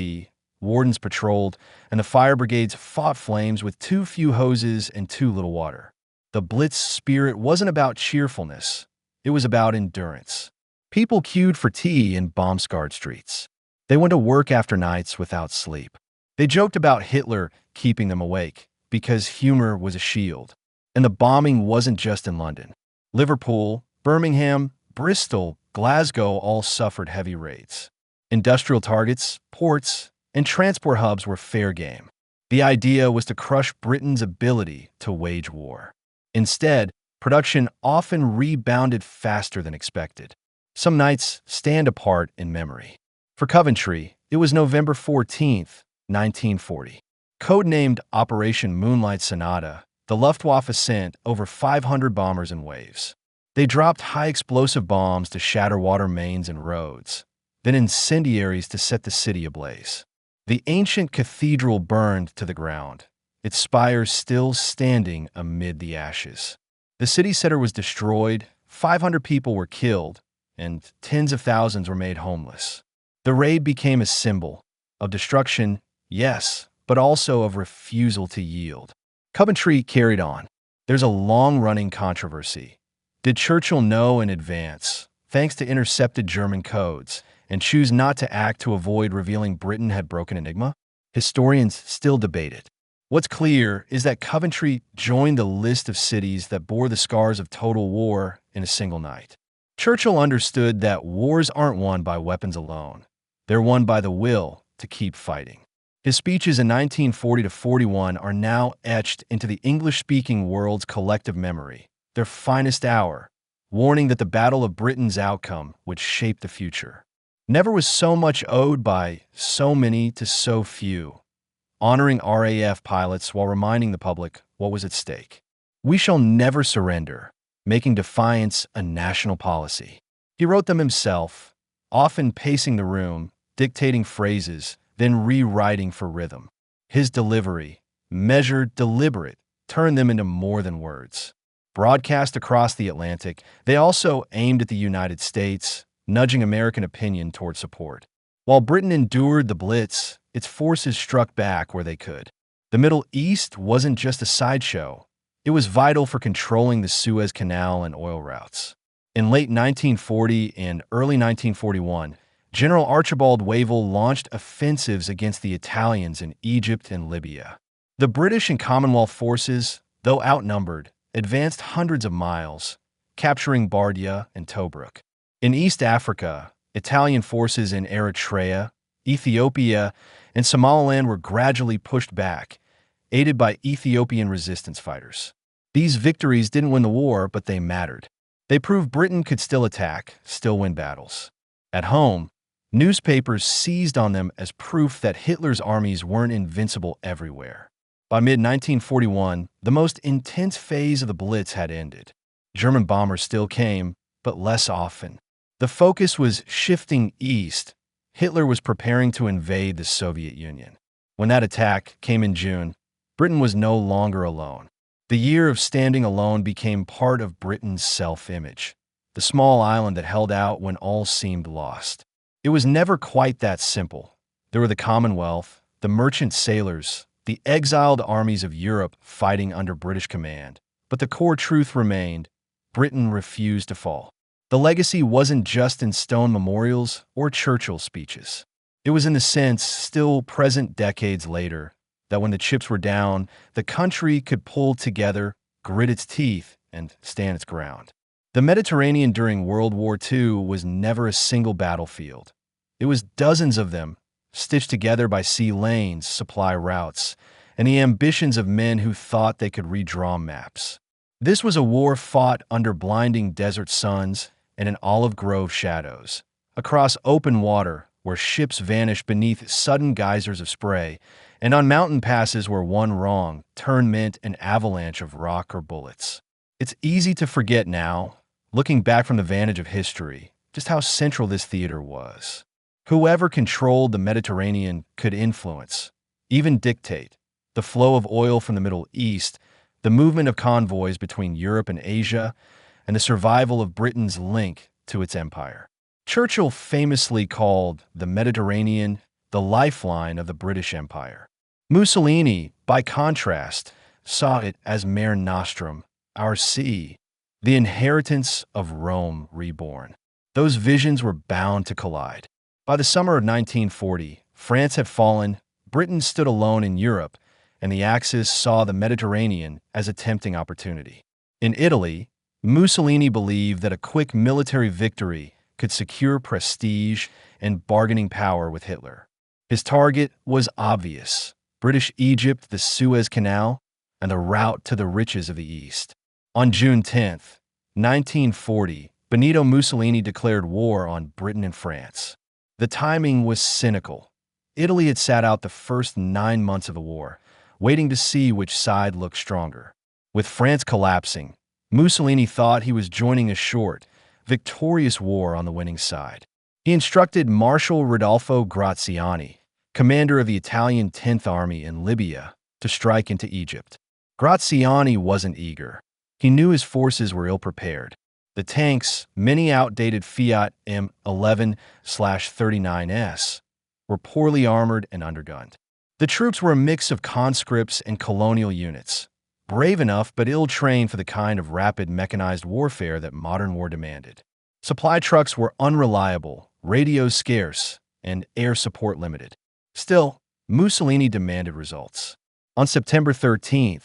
wardens patrolled, and the fire brigades fought flames with too few hoses and too little water. The Blitz spirit wasn't about cheerfulness. It was about endurance. People queued for tea in bomb-scarred streets. They went to work after nights without sleep. They joked about Hitler keeping them awake, because humor was a shield. And the bombing wasn't just in London. Liverpool, Birmingham, Bristol, Glasgow all suffered heavy raids. Industrial targets, ports, and transport hubs were fair game. The idea was to crush Britain's ability to wage war. Instead, production often rebounded faster than expected. Some nights stand apart in memory. For Coventry, it was November 14th, 1940. Codenamed Operation Moonlight Sonata, the Luftwaffe sent over 500 bombers in waves. They dropped high-explosive bombs to shatter water mains and roads, then incendiaries to set the city ablaze. The ancient cathedral burned to the ground, its spires still standing amid the ashes. The city center was destroyed, 500 people were killed, and tens of thousands were made homeless. The raid became a symbol of destruction, yes, but also of refusal to yield. Coventry carried on. There's a long-running controversy. Did Churchill know in advance, thanks to intercepted German codes, and choose not to act to avoid revealing Britain had broken Enigma? Historians still debate it. What's clear is that Coventry joined the list of cities that bore the scars of total war in a single night. Churchill understood that wars aren't won by weapons alone. They're won by the will to keep fighting. His speeches in 1940 to 41 are now etched into the English-speaking world's collective memory, their finest hour, warning that the Battle of Britain's outcome would shape the future. Never was so much owed by so many to so few, honoring RAF pilots while reminding the public what was at stake. We shall never surrender, making defiance a national policy. He wrote them himself, often pacing the room, dictating phrases, then rewriting for rhythm. His delivery, measured, deliberate, turned them into more than words. Broadcast across the Atlantic, they also aimed at the United States, nudging American opinion toward support. While Britain endured the Blitz, its forces struck back where they could. The Middle East wasn't just a sideshow. It was vital for controlling the Suez Canal and oil routes. In late 1940 and early 1941, General Archibald Wavell launched offensives against the Italians in Egypt and Libya. The British and Commonwealth forces, though outnumbered, advanced hundreds of miles, capturing Bardia and Tobruk. In East Africa, Italian forces in Eritrea, Ethiopia, and Somaliland were gradually pushed back, aided by Ethiopian resistance fighters. These victories didn't win the war, but they mattered. They proved Britain could still attack, still win battles. At home, newspapers seized on them as proof that Hitler's armies weren't invincible everywhere. By mid-1941, the most intense phase of the Blitz had ended. German bombers still came, but less often. The focus was shifting east. Hitler was preparing to invade the Soviet Union. When that attack came in June, Britain was no longer alone. The year of standing alone became part of Britain's self-image, the small island that held out when all seemed lost. It was never quite that simple. There were the Commonwealth, the merchant sailors, the exiled armies of Europe fighting under British command. But the core truth remained: Britain refused to fall. The legacy wasn't just in stone memorials or Churchill speeches. It was in the sense, still present decades later, that when the chips were down, the country could pull together, grit its teeth, and stand its ground. The Mediterranean during World War II was never a single battlefield. It was dozens of them, stitched together by sea lanes, supply routes, and the ambitions of men who thought they could redraw maps. This was a war fought under blinding desert suns and in olive grove shadows, across open water where ships vanished beneath sudden geysers of spray, and on mountain passes where one wrong turn meant an avalanche of rock or bullets. It's easy to forget now, looking back from the vantage of history, just how central this theater was. Whoever controlled the Mediterranean could influence, even dictate, the flow of oil from the Middle East, the movement of convoys between Europe and Asia, and the survival of Britain's link to its empire. Churchill famously called the Mediterranean the lifeline of the British Empire. Mussolini, by contrast, saw it as Mare Nostrum, our sea, the inheritance of Rome reborn. Those visions were bound to collide. By the summer of 1940, France had fallen, Britain stood alone in Europe, and the Axis saw the Mediterranean as a tempting opportunity. In Italy, Mussolini believed that a quick military victory could secure prestige and bargaining power with Hitler. His target was obvious: British Egypt, the Suez Canal, and the route to the riches of the East. On June 10, 1940, Benito Mussolini declared war on Britain and France. The timing was cynical. Italy had sat out the first 9 months of the war, waiting to see which side looked stronger. With France collapsing, Mussolini thought he was joining a short, victorious war on the winning side. He instructed Marshal Rodolfo Graziani, commander of the Italian 10th Army in Libya, to strike into Egypt. Graziani wasn't eager. He knew his forces were ill-prepared. The tanks, many outdated Fiat M11/39s, were poorly armored and undergunned. The troops were a mix of conscripts and colonial units, brave enough but ill-trained for the kind of rapid mechanized warfare that modern war demanded. Supply trucks were unreliable, radios scarce, and air support limited. Still, Mussolini demanded results. On September 13,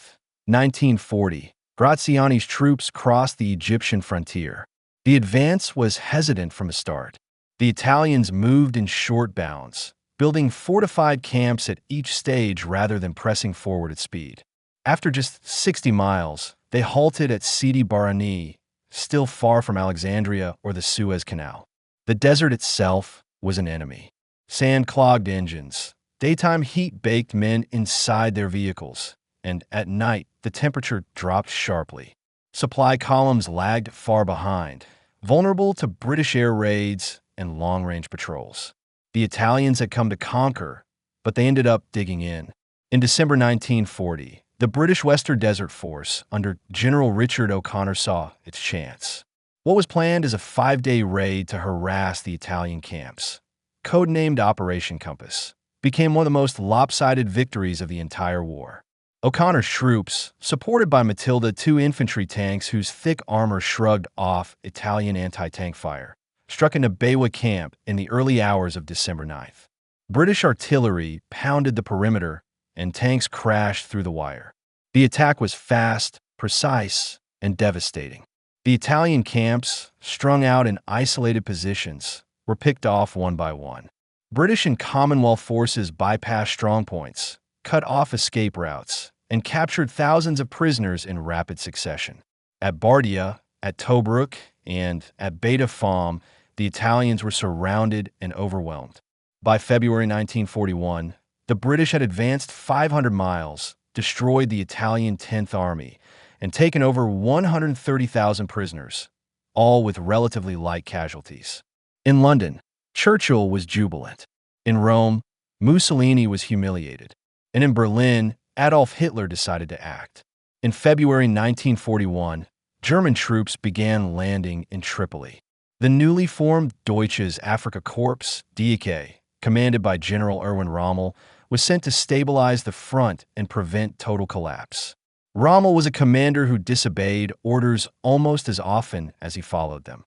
1940, Graziani's troops crossed the Egyptian frontier. The advance was hesitant from the start. The Italians moved in short bounds, building fortified camps at each stage rather than pressing forward at speed. After just 60 miles, they halted at Sidi Barani, still far from Alexandria or the Suez Canal. The desert itself was an enemy. Sand-clogged engines, daytime heat baked men inside their vehicles, and at night the temperature dropped sharply. Supply columns lagged far behind, vulnerable to British air raids and long-range patrols. The Italians had come to conquer, but they ended up digging in. In December 1940, the British Western Desert Force, under General Richard O'Connor, saw its chance. What was planned as a 5-day raid to harass the Italian camps, codenamed Operation Compass, became one of the most lopsided victories of the entire war. O'Connor's troops, supported by Matilda 2 infantry tanks whose thick armor shrugged off Italian anti-tank fire, struck into Bewa camp in the early hours of December 9th. British artillery pounded the perimeter, and tanks crashed through the wire. The attack was fast, precise, and devastating. The Italian camps, strung out in isolated positions, were picked off one by one. British and Commonwealth forces bypassed strongpoints, cut off escape routes, and captured thousands of prisoners in rapid succession. At Bardia, at Tobruk, and at Beta Fahm, the Italians were surrounded and overwhelmed. By February 1941, the British had advanced 500 miles, destroyed the Italian 10th Army, and taken over 130,000 prisoners, all with relatively light casualties. In London, Churchill was jubilant. In Rome, Mussolini was humiliated. And in Berlin, Adolf Hitler decided to act. In February 1941, German troops began landing in Tripoli. The newly formed Deutsches Afrika Korps, DK, commanded by General Erwin Rommel, was sent to stabilize the front and prevent total collapse. Rommel was a commander who disobeyed orders almost as often as he followed them,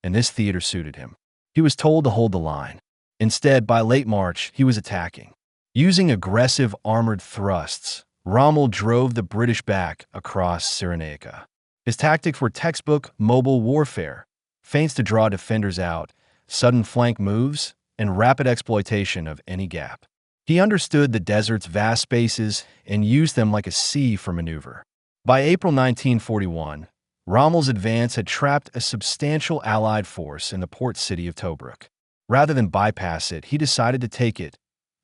and this theater suited him. He was told to hold the line. Instead, by late March, he was attacking. Using aggressive armored thrusts, Rommel drove the British back across Cyrenaica. His tactics were textbook mobile warfare, feints to draw defenders out, sudden flank moves, and rapid exploitation of any gap. He understood the desert's vast spaces and used them like a sea for maneuver. By April 1941, Rommel's advance had trapped a substantial Allied force in the port city of Tobruk. Rather than bypass it, he decided to take it,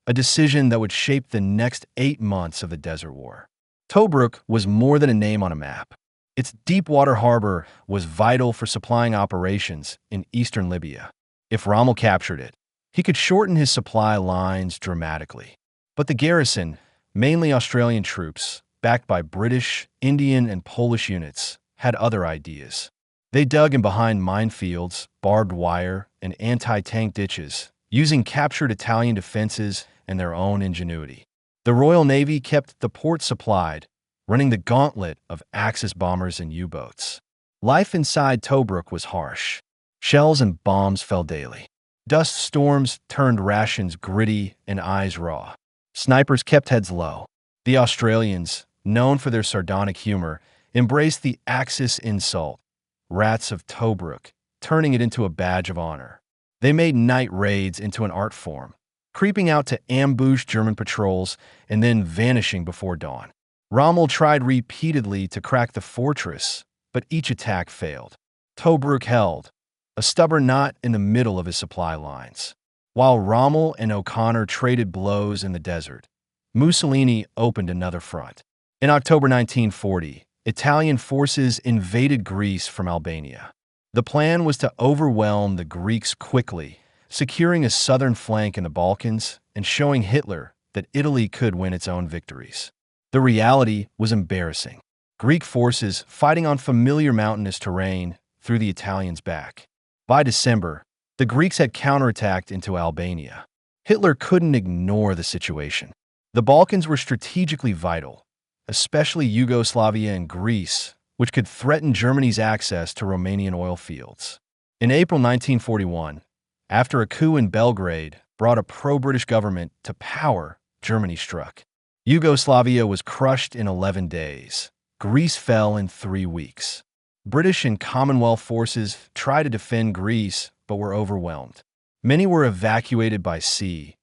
a decision that would shape the next 8 months of the Desert War. Tobruk was more than a name on a map. Its deep-water harbor was vital for supplying operations in eastern Libya. If Rommel captured it, he could shorten his supply lines dramatically. But the garrison, mainly Australian troops, backed by British, Indian, and Polish units, had other ideas. They dug in behind minefields, barbed wire, and anti-tank ditches, using captured Italian defenses and their own ingenuity. The Royal Navy kept the port supplied, running the gauntlet of Axis bombers and U-boats. Life inside Tobruk was harsh. Shells and bombs fell daily. Dust storms turned rations gritty and eyes raw. Snipers kept heads low. The Australians, known for their sardonic humor, embraced the Axis insult, Rats of Tobruk, turning it into a badge of honor. They made night raids into an art form, creeping out to ambush German patrols and then vanishing before dawn. Rommel tried repeatedly to crack the fortress, but each attack failed. Tobruk held, a stubborn knot in the middle of his supply lines. While Rommel and O'Connor traded blows in the desert, Mussolini opened another front. In October 1940, Italian forces invaded Greece from Albania. The plan was to overwhelm the Greeks quickly, securing a southern flank in the Balkans and showing Hitler that Italy could win its own victories. The reality was embarrassing. Greek forces fighting on familiar mountainous terrain threw the Italians back. By December, the Greeks had counterattacked into Albania. Hitler couldn't ignore the situation. The Balkans were strategically vital, especially Yugoslavia and Greece, which could threaten Germany's access to Romanian oil fields. In April 1941, after a coup in Belgrade brought a pro-British government to power, Germany struck. Yugoslavia was crushed in 11 days. Greece fell in 3 weeks. British and Commonwealth forces tried to defend Greece, but were overwhelmed. Many were evacuated by sea,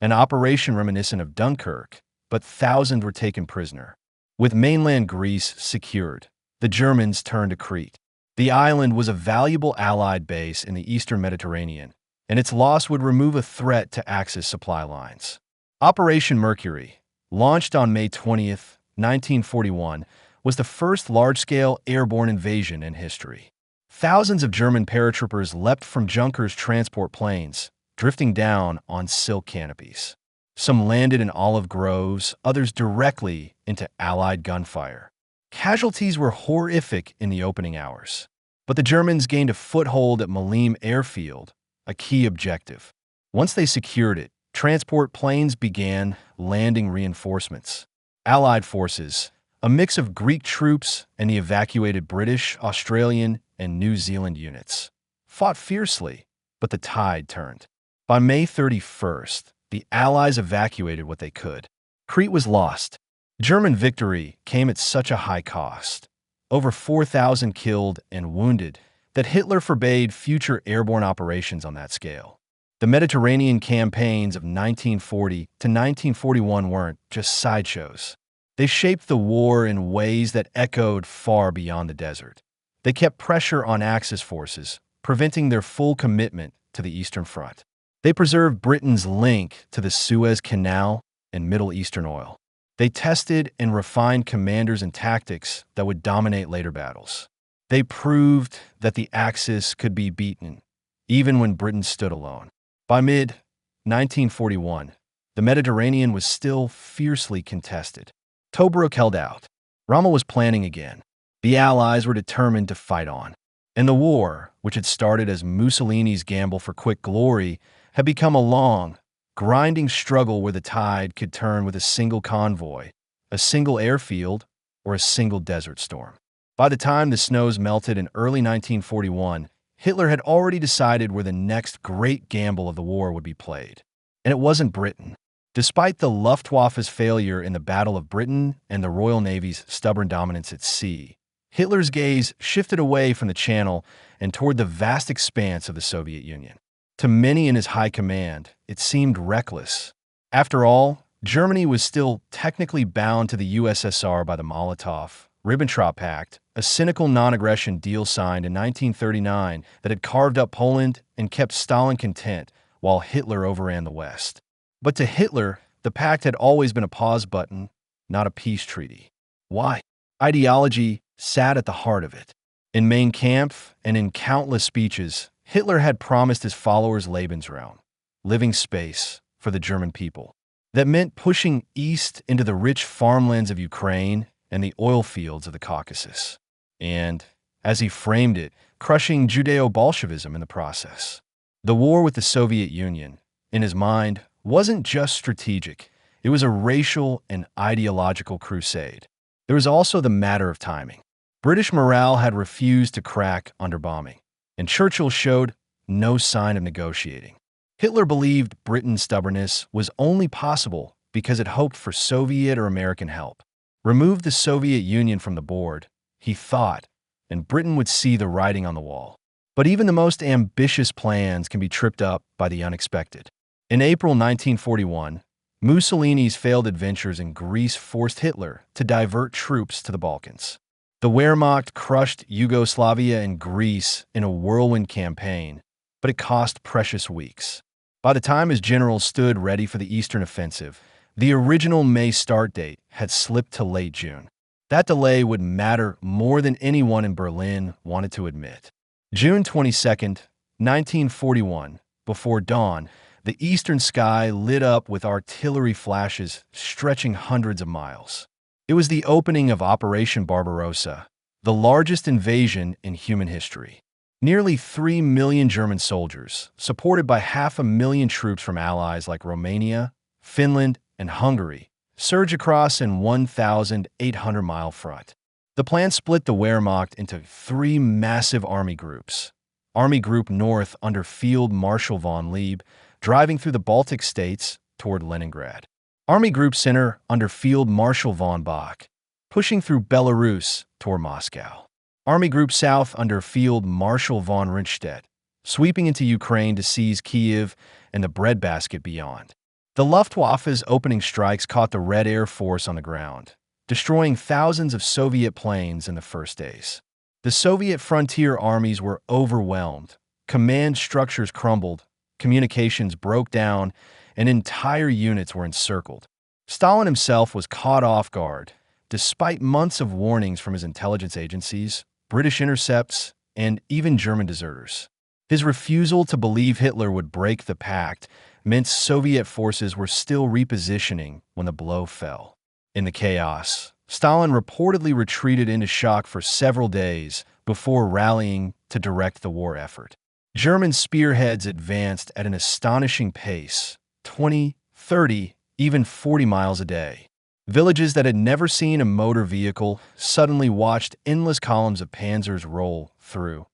an operation reminiscent of Dunkirk, but thousands were taken prisoner. With mainland Greece secured, the Germans turned to Crete. The island was a valuable Allied base in the eastern Mediterranean, and its loss would remove a threat to Axis supply lines. Operation Mercury, launched on May 20, 1941, was the first large-scale airborne invasion in history. Thousands of German paratroopers leapt from Junkers transport planes, drifting down on silk canopies. Some landed in olive groves, others directly into Allied gunfire. Casualties were horrific in the opening hours, but the Germans gained a foothold at Malim Airfield, a key objective. Once they secured it, transport planes began landing reinforcements. Allied forces, a mix of Greek troops and the evacuated British, Australian, and New Zealand units, fought fiercely, but the tide turned. By May 31st, the Allies evacuated what they could. Crete was lost. German victory came at such a high cost, over 4,000 killed and wounded, that Hitler forbade future airborne operations on that scale. The Mediterranean campaigns of 1940 to 1941 weren't just sideshows. They shaped the war in ways that echoed far beyond the desert. They kept pressure on Axis forces, preventing their full commitment to the Eastern Front. They preserved Britain's link to the Suez Canal and Middle Eastern oil. They tested and refined commanders and tactics that would dominate later battles. They proved that the Axis could be beaten, even when Britain stood alone. By mid-1941, the Mediterranean was still fiercely contested. Tobruk held out. Rommel was planning again. The Allies were determined to fight on. And the war, which had started as Mussolini's gamble for quick glory, had become a long, grinding struggle where the tide could turn with a single convoy, a single airfield, or a single desert storm. By the time the snows melted in early 1941, Hitler had already decided where the next great gamble of the war would be played. And it wasn't Britain. Despite the Luftwaffe's failure in the Battle of Britain and the Royal Navy's stubborn dominance at sea, Hitler's gaze shifted away from the Channel and toward the vast expanse of the Soviet Union. To many in his high command, it seemed reckless. After all, Germany was still technically bound to the USSR by the Molotov-Ribbentrop Pact, a cynical non-aggression deal signed in 1939 that had carved up Poland and kept Stalin content while Hitler overran the West. But to Hitler, the pact had always been a pause button, not a peace treaty. Why? Ideology sat at the heart of it. In Mein Kampf and in countless speeches, Hitler had promised his followers Lebensraum, living space for the German people. That meant pushing east into the rich farmlands of Ukraine and the oil fields of the Caucasus. And, as he framed it, crushing Judeo-Bolshevism in the process. The war with the Soviet Union, in his mind, wasn't just strategic. It was a racial and ideological crusade. There was also the matter of timing. British morale had refused to crack under bombing, and Churchill showed no sign of negotiating. Hitler believed Britain's stubbornness was only possible because it hoped for Soviet or American help. Remove the Soviet Union from the board, he thought, and Britain would see the writing on the wall. But even the most ambitious plans can be tripped up by the unexpected. In April 1941, Mussolini's failed adventures in Greece forced Hitler to divert troops to the Balkans. The Wehrmacht crushed Yugoslavia and Greece in a whirlwind campaign, but it cost precious weeks. By the time his generals stood ready for the Eastern Offensive, the original May start date had slipped to late June. That delay would matter more than anyone in Berlin wanted to admit. June 22, 1941, before dawn, the eastern sky lit up with artillery flashes stretching hundreds of miles. It was the opening of Operation Barbarossa, the largest invasion in human history. Nearly 3 million German soldiers, supported by 500,000 troops from allies like Romania, Finland, and Hungary, surged across an 1,800-mile front. The plan split the Wehrmacht into 3 massive army groups. Army Group North under Field Marshal von Lieb, driving through the Baltic states toward Leningrad. Army Group Center under Field Marshal von Bock, pushing through Belarus toward Moscow. Army Group South under Field Marshal von Rundstedt, sweeping into Ukraine to seize Kiev and the breadbasket beyond. The Luftwaffe's opening strikes caught the Red Air Force on the ground, destroying thousands of Soviet planes in the first days. The Soviet frontier armies were overwhelmed, command structures crumbled, communications broke down, and entire units were encircled. Stalin himself was caught off guard, despite months of warnings from his intelligence agencies, British intercepts, and even German deserters. His refusal to believe Hitler would break the pact meant Soviet forces were still repositioning when the blow fell. In the chaos, Stalin reportedly retreated into shock for several days before rallying to direct the war effort. German spearheads advanced at an astonishing pace, 20, 30, even 40 miles a day. Villages that had never seen a motor vehicle suddenly watched endless columns of panzers roll through,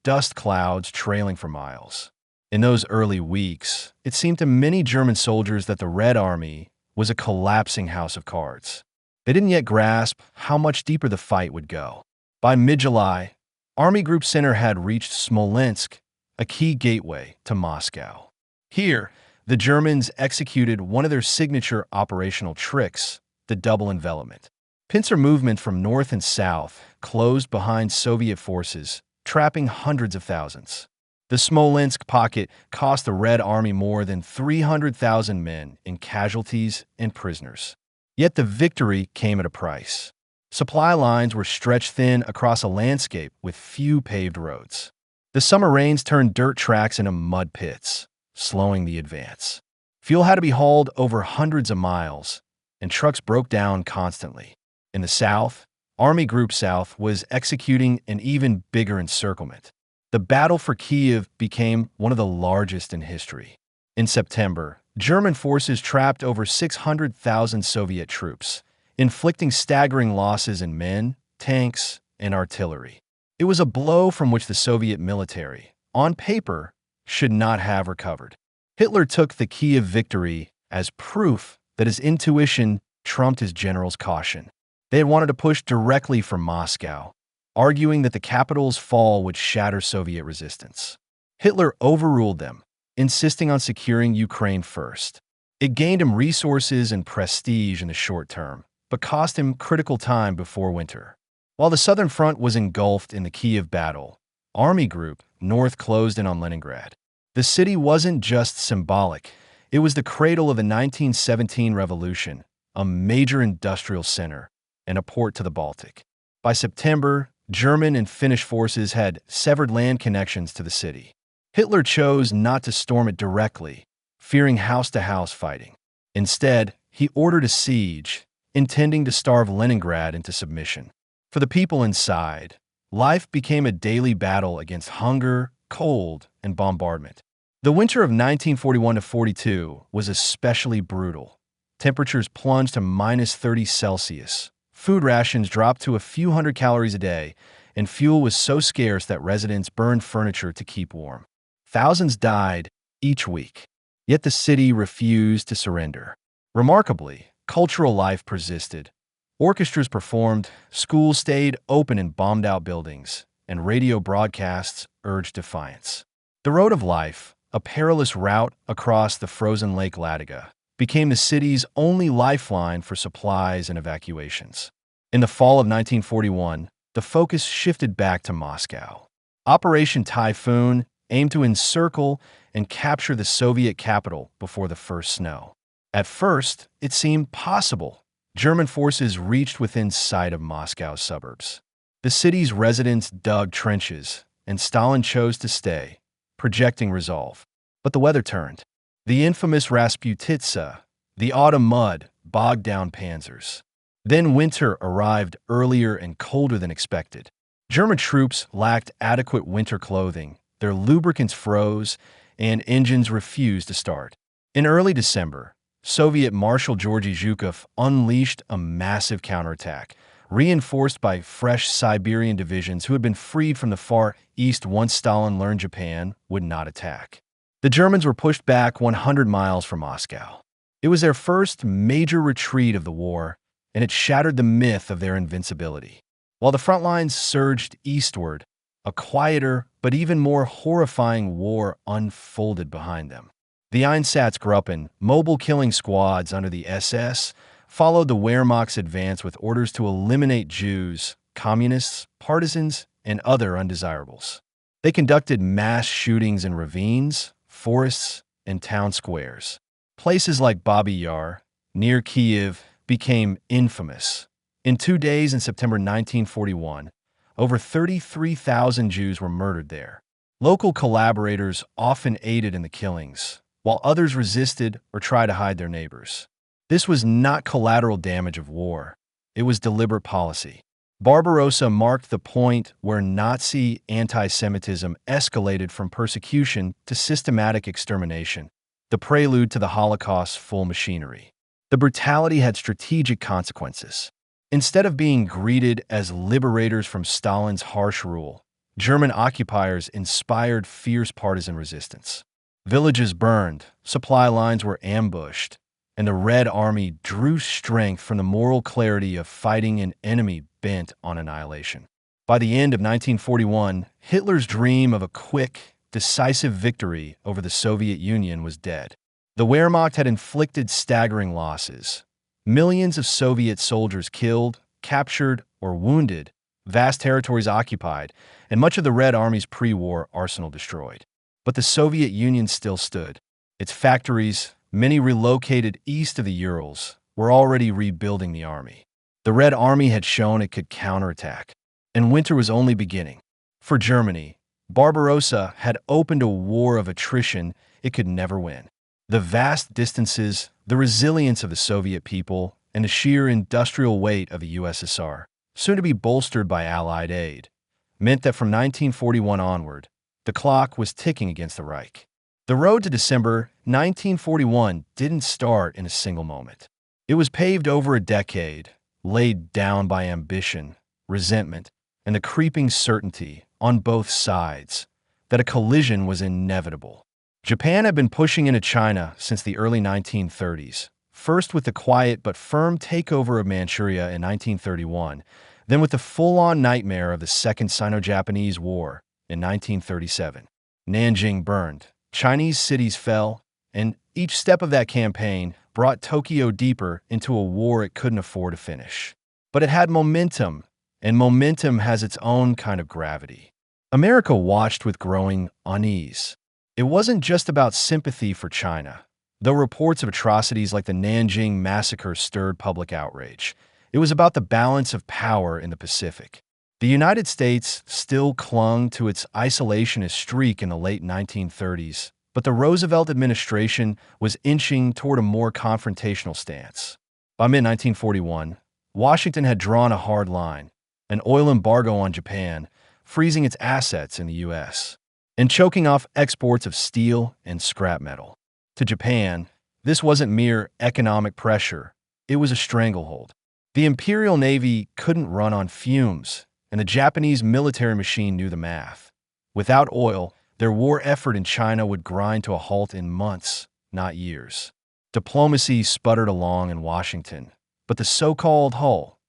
dust clouds trailing for miles. In those early weeks, it seemed to many German soldiers that the Red Army was a collapsing house of cards. They didn't yet grasp how much deeper the fight would go. By mid-July, Army Group Center had reached Smolensk, a key gateway to Moscow. Here, the Germans executed one of their signature operational tricks, the double envelopment. Pincer movement from north and south closed behind Soviet forces, trapping hundreds of thousands. The Smolensk pocket cost the Red Army more than 300,000 men in casualties and prisoners. Yet the victory came at a price. Supply lines were stretched thin across a landscape with few paved roads. The summer rains turned dirt tracks into mud pits, slowing the advance. Fuel had to be hauled over hundreds of miles, and trucks broke down constantly. In the south, Army Group South was executing an even bigger encirclement. The battle for Kiev became one of the largest in history. In September, German forces trapped over 600,000 Soviet troops, inflicting staggering losses in men, tanks, and artillery. It was a blow from which the Soviet military, on paper, should not have recovered. Hitler took the Kiev victory as proof that his intuition trumped his generals' caution. They had wanted to push directly for Moscow, arguing that the capital's fall would shatter Soviet resistance. Hitler overruled them, insisting on securing Ukraine first. It gained him resources and prestige in the short term, but cost him critical time before winter. While the Southern Front was engulfed in the Kiev battle, Army Group North closed in on Leningrad. The city wasn't just symbolic, it was the cradle of the 1917 revolution, a major industrial center, and a port to the Baltic. By September, German and Finnish forces had severed land connections to the city. Hitler chose not to storm it directly, fearing house-to-house fighting. Instead, he ordered a siege, intending to starve Leningrad into submission. For the people inside, life became a daily battle against hunger, cold, and bombardment. The winter of 1941-42 was especially brutal. Temperatures plunged to -30°C. Food rations dropped to a few hundred calories a day, and fuel was so scarce that residents burned furniture to keep warm. Thousands died each week, yet the city refused to surrender. Remarkably, cultural life persisted. Orchestras performed, schools stayed open in bombed-out buildings, and radio broadcasts urged defiance. The Road of Life, a perilous route across the frozen Lake Ladoga, became the city's only lifeline for supplies and evacuations. In the fall of 1941, the focus shifted back to Moscow. Operation Typhoon aimed to encircle and capture the Soviet capital before the first snow. At first, it seemed possible. German forces reached within sight of Moscow's suburbs. The city's residents dug trenches, and Stalin chose to stay, projecting resolve. But the weather turned. The infamous Rasputitsa, the autumn mud, bogged down panzers. Then winter arrived earlier and colder than expected. German troops lacked adequate winter clothing, their lubricants froze, and engines refused to start. In early December, Soviet Marshal Georgy Zhukov unleashed a massive counterattack, reinforced by fresh Siberian divisions who had been freed from the Far East once Stalin learned Japan would not attack. The Germans were pushed back 100 miles from Moscow. It was their first major retreat of the war, and it shattered the myth of their invincibility. While the front lines surged eastward, a quieter but even more horrifying war unfolded behind them. The Einsatzgruppen, mobile killing squads under the SS, followed the Wehrmacht's advance with orders to eliminate Jews, communists, partisans, and other undesirables. They conducted mass shootings in ravines, forests, and town squares. Places like Babi Yar, near Kiev, became infamous. In 2 days in September 1941, over 33,000 Jews were murdered there. Local collaborators often aided in the killings, while others resisted or tried to hide their neighbors. This was not collateral damage of war. It was deliberate policy. Barbarossa marked the point where Nazi anti-Semitism escalated from persecution to systematic extermination, the prelude to the Holocaust's full machinery. The brutality had strategic consequences. Instead of being greeted as liberators from Stalin's harsh rule, German occupiers inspired fierce partisan resistance. Villages burned, supply lines were ambushed, and the Red Army drew strength from the moral clarity of fighting an enemy bent on annihilation. By the end of 1941, Hitler's dream of a quick, decisive victory over the Soviet Union was dead. The Wehrmacht had inflicted staggering losses. Millions of Soviet soldiers killed, captured, or wounded, vast territories occupied, and much of the Red Army's pre-war arsenal destroyed. But the Soviet Union still stood. Its factories, many relocated east of the Urals, were already rebuilding the army. The Red Army had shown it could counterattack, and winter was only beginning. For Germany, Barbarossa had opened a war of attrition it could never win. The vast distances, the resilience of the Soviet people, and the sheer industrial weight of the USSR, soon to be bolstered by Allied aid, meant that from 1941 onward, the clock was ticking against the Reich. The road to December 1941 didn't start in a single moment. It was paved over a decade, laid down by ambition, resentment, and the creeping certainty on both sides that a collision was inevitable. Japan had been pushing into China since the early 1930s, first with the quiet but firm takeover of Manchuria in 1931, then with the full-on nightmare of the Second Sino-Japanese War in 1937. Nanjing burned, Chinese cities fell, and each step of that campaign brought Tokyo deeper into a war it couldn't afford to finish. But it had momentum, and momentum has its own kind of gravity. America watched with growing unease. It wasn't just about sympathy for China. Though reports of atrocities like the Nanjing massacre stirred public outrage, it was about the balance of power in the Pacific. The United States still clung to its isolationist streak in the late 1930s, but the Roosevelt administration was inching toward a more confrontational stance. By mid-1941, Washington had drawn a hard line, an oil embargo on Japan, freezing its assets in the U.S., and choking off exports of steel and scrap metal. To Japan, this wasn't mere economic pressure, it was a stranglehold. The Imperial Navy couldn't run on fumes, and the Japanese military machine knew the math. Without oil, their war effort in China would grind to a halt in months, not years. Diplomacy sputtered along in Washington, but the so-called Hull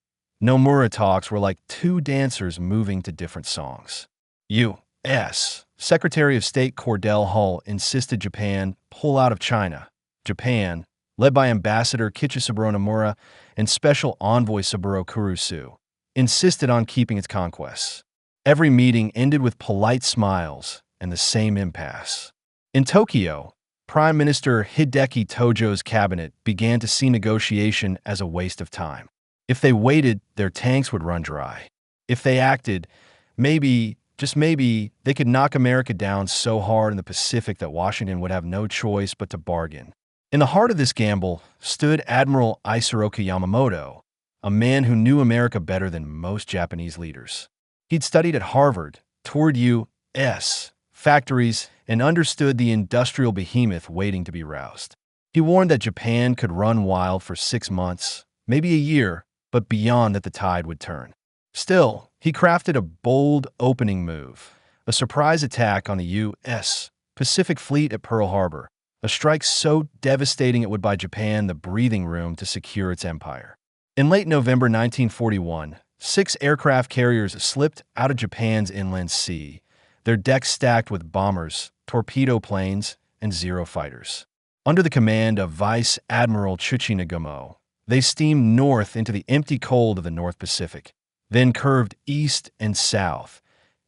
Nomura talks were like two dancers moving to different songs. U.S. Secretary of State Cordell Hull insisted Japan pull out of China. Japan, led by Ambassador Kichisaburo Nomura and Special Envoy Saburo Kurusu, insisted on keeping its conquests. Every meeting ended with polite smiles and the same impasse. In Tokyo, Prime Minister Hideki Tojo's cabinet began to see negotiation as a waste of time. If they waited, their tanks would run dry. If they acted, maybe, just maybe, they could knock America down so hard in the Pacific that Washington would have no choice but to bargain. In the heart of this gamble stood Admiral Isoroku Yamamoto, a man who knew America better than most Japanese leaders. He'd studied at Harvard, toured U.S. factories, and understood the industrial behemoth waiting to be roused. He warned that Japan could run wild for 6 months, maybe a year, but beyond that the tide would turn. Still, he crafted a bold opening move, a surprise attack on the U.S. Pacific Fleet at Pearl Harbor, a strike so devastating it would buy Japan the breathing room to secure its empire. In late November 1941, 6 aircraft carriers slipped out of Japan's inland sea, their decks stacked with bombers, torpedo planes, and Zero fighters. Under the command of Vice Admiral Tsuchinagumo, they steamed north into the empty cold of the North Pacific, then curved east and south,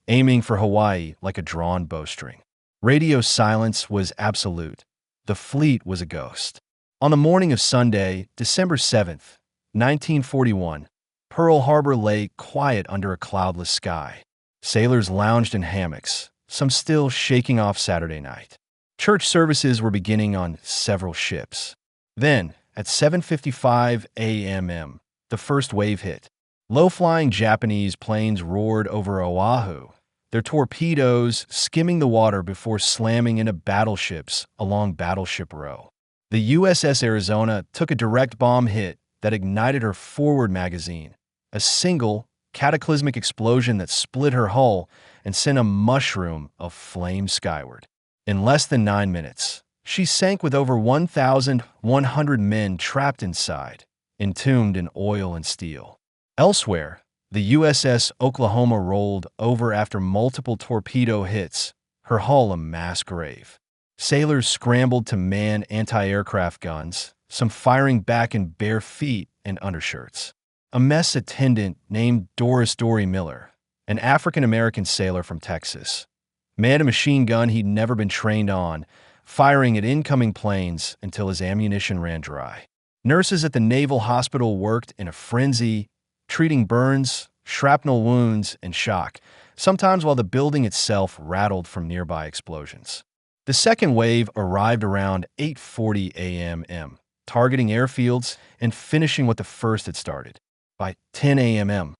aiming for Hawaii like a drawn bowstring. Radio silence was absolute. The fleet was a ghost. On the morning of Sunday, December 7th, 1941, Pearl Harbor lay quiet under a cloudless sky. Sailors lounged in hammocks, some still shaking off Saturday night. Church services were beginning on several ships. Then, at 7:55 a.m., the first wave hit. Low-flying Japanese planes roared over Oahu, their torpedoes skimming the water before slamming into battleships along Battleship Row. The USS Arizona took a direct bomb hit that ignited her forward magazine, a single, cataclysmic explosion that split her hull and sent a mushroom of flame skyward. In less than 9 minutes, she sank with over 1,100 men trapped inside, entombed in oil and steel. Elsewhere, the USS Oklahoma rolled over after multiple torpedo hits, her hull a mass grave. Sailors scrambled to man anti-aircraft guns, some firing back in bare feet and undershirts. A mess attendant named Doris Dory Miller, an African-American sailor from Texas, manned a machine gun he'd never been trained on, firing at incoming planes until his ammunition ran dry. Nurses at the Naval Hospital worked in a frenzy, treating burns, shrapnel wounds, and shock, sometimes while the building itself rattled from nearby explosions. The second wave arrived around 8:40 a.m., targeting airfields and finishing what the first had started. By 10 a.m.,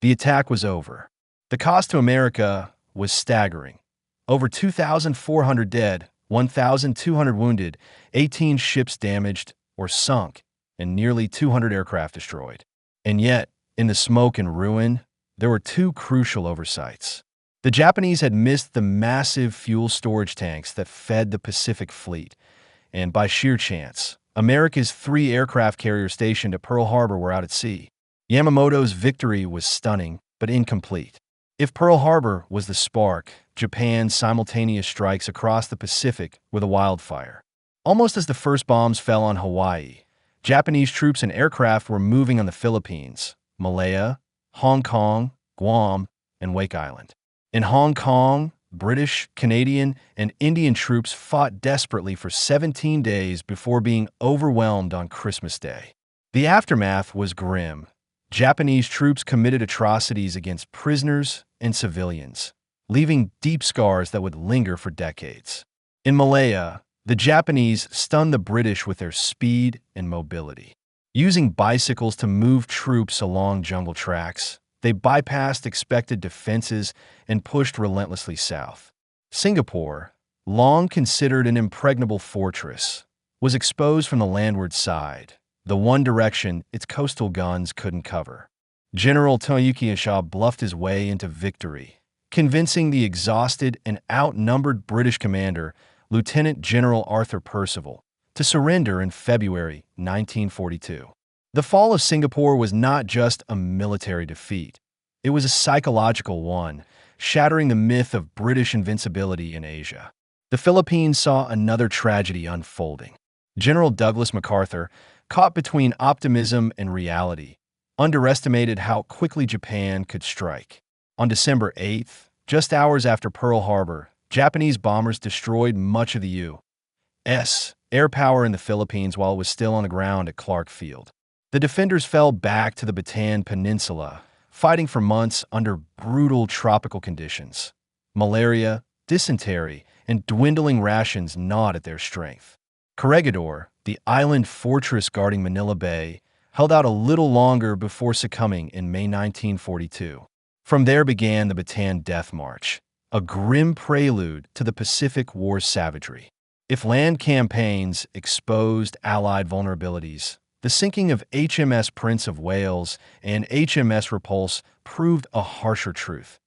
the attack was over. The cost to America was staggering. Over 2,400 dead, 1,200 wounded, 18 ships damaged or sunk, and nearly 200 aircraft destroyed. And yet, in the smoke and ruin, there were 2 crucial oversights. The Japanese had missed the massive fuel storage tanks that fed the Pacific Fleet, and by sheer chance, America's 3 aircraft carriers stationed at Pearl Harbor were out at sea. Yamamoto's victory was stunning, but incomplete. If Pearl Harbor was the spark, Japan's simultaneous strikes across the Pacific were the wildfire. Almost as the first bombs fell on Hawaii, Japanese troops and aircraft were moving on the Philippines, Malaya, Hong Kong, Guam, and Wake Island. In Hong Kong, British, Canadian, and Indian troops fought desperately for 17 days before being overwhelmed on Christmas Day. The aftermath was grim. Japanese troops committed atrocities against prisoners and civilians, leaving deep scars that would linger for decades. In Malaya, the Japanese stunned the British with their speed and mobility. Using bicycles to move troops along jungle tracks, they bypassed expected defenses and pushed relentlessly south. Singapore, long considered an impregnable fortress, was exposed from the landward side, the one direction its coastal guns couldn't cover. General Toyuki Shaw bluffed his way into victory, convincing the exhausted and outnumbered British commander, Lieutenant General Arthur Percival, to surrender in February 1942. The fall of Singapore was not just a military defeat. It was a psychological one, shattering the myth of British invincibility in Asia. The Philippines saw another tragedy unfolding. General Douglas MacArthur, caught between optimism and reality, underestimated how quickly Japan could strike. On December 8th, just hours after Pearl Harbor, Japanese bombers destroyed much of the U.S. air power in the Philippines while it was still on the ground at Clark Field. The defenders fell back to the Bataan Peninsula, fighting for months under brutal tropical conditions. Malaria, dysentery, and dwindling rations gnawed at their strength. Corregidor, the island fortress guarding Manila Bay, held out a little longer before succumbing in May 1942. From there began the Bataan Death March, a grim prelude to the Pacific War's savagery. If land campaigns exposed Allied vulnerabilities, the sinking of HMS Prince of Wales and HMS Repulse proved a harsher truth.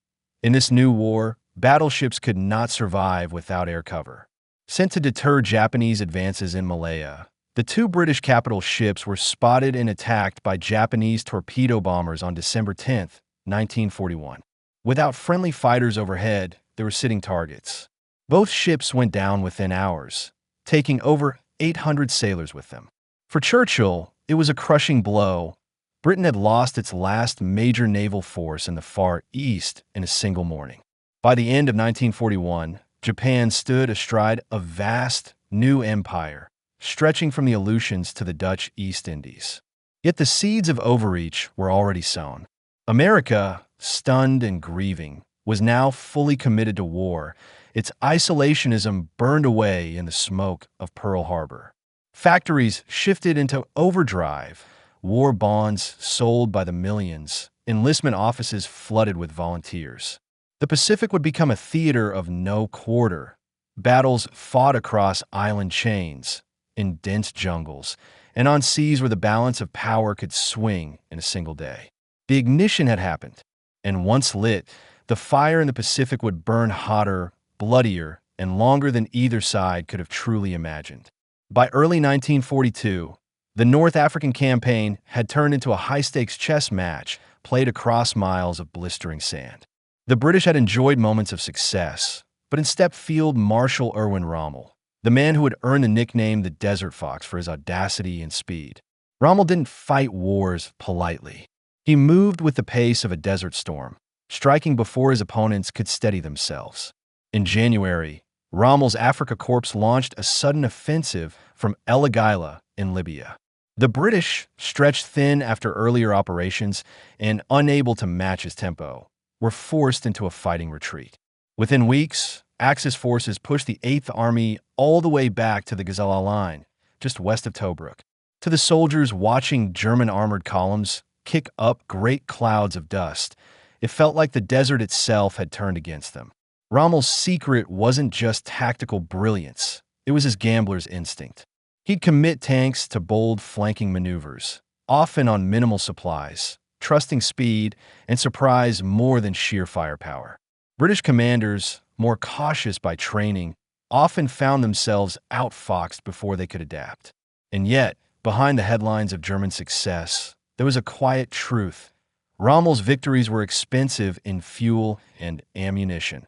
In this new war, battleships could not survive without air cover. Sent to deter Japanese advances in Malaya, the two British capital ships were spotted and attacked by Japanese torpedo bombers on December 10, 1941. Without friendly fighters overhead, they were sitting targets. Both ships went down within hours, taking over 800 sailors with them. For Churchill, it was a crushing blow. Britain had lost its last major naval force in the Far East in a single morning. By the end of 1941, Japan stood astride a vast, new empire, stretching from the Aleutians to the Dutch East Indies. Yet the seeds of overreach were already sown. America, stunned and grieving, was now fully committed to war. Its isolationism burned away in the smoke of Pearl Harbor. Factories shifted into overdrive, war bonds sold by the millions, enlistment offices flooded with volunteers. The Pacific would become a theater of no quarter. Battles fought across island chains, in dense jungles, and on seas where the balance of power could swing in a single day. The ignition had happened, and once lit, the fire in the Pacific would burn hotter, bloodier, and longer than either side could have truly imagined. By early 1942, the North African campaign had turned into a high-stakes chess match played across miles of blistering sand. The British had enjoyed moments of success, but in stepped Field Marshal Erwin Rommel, the man who had earned the nickname the Desert Fox for his audacity and speed. Rommel didn't fight wars politely. He moved with the pace of a desert storm, striking before his opponents could steady themselves. In January, Rommel's Afrika Korps launched a sudden offensive from El Agheila in Libya. The British, stretched thin after earlier operations and unable to match his tempo, were forced into a fighting retreat. Within weeks, Axis forces pushed the 8th Army all the way back to the Gazala line, just west of Tobruk. To the soldiers watching German armored columns kick up great clouds of dust, it felt like the desert itself had turned against them. Rommel's secret wasn't just tactical brilliance, it was his gambler's instinct. He'd commit tanks to bold flanking maneuvers, often on minimal supplies, trusting speed and surprise more than sheer firepower. British commanders, more cautious by training, often found themselves outfoxed before they could adapt. And yet, behind the headlines of German success, there was a quiet truth. Rommel's victories were expensive in fuel and ammunition,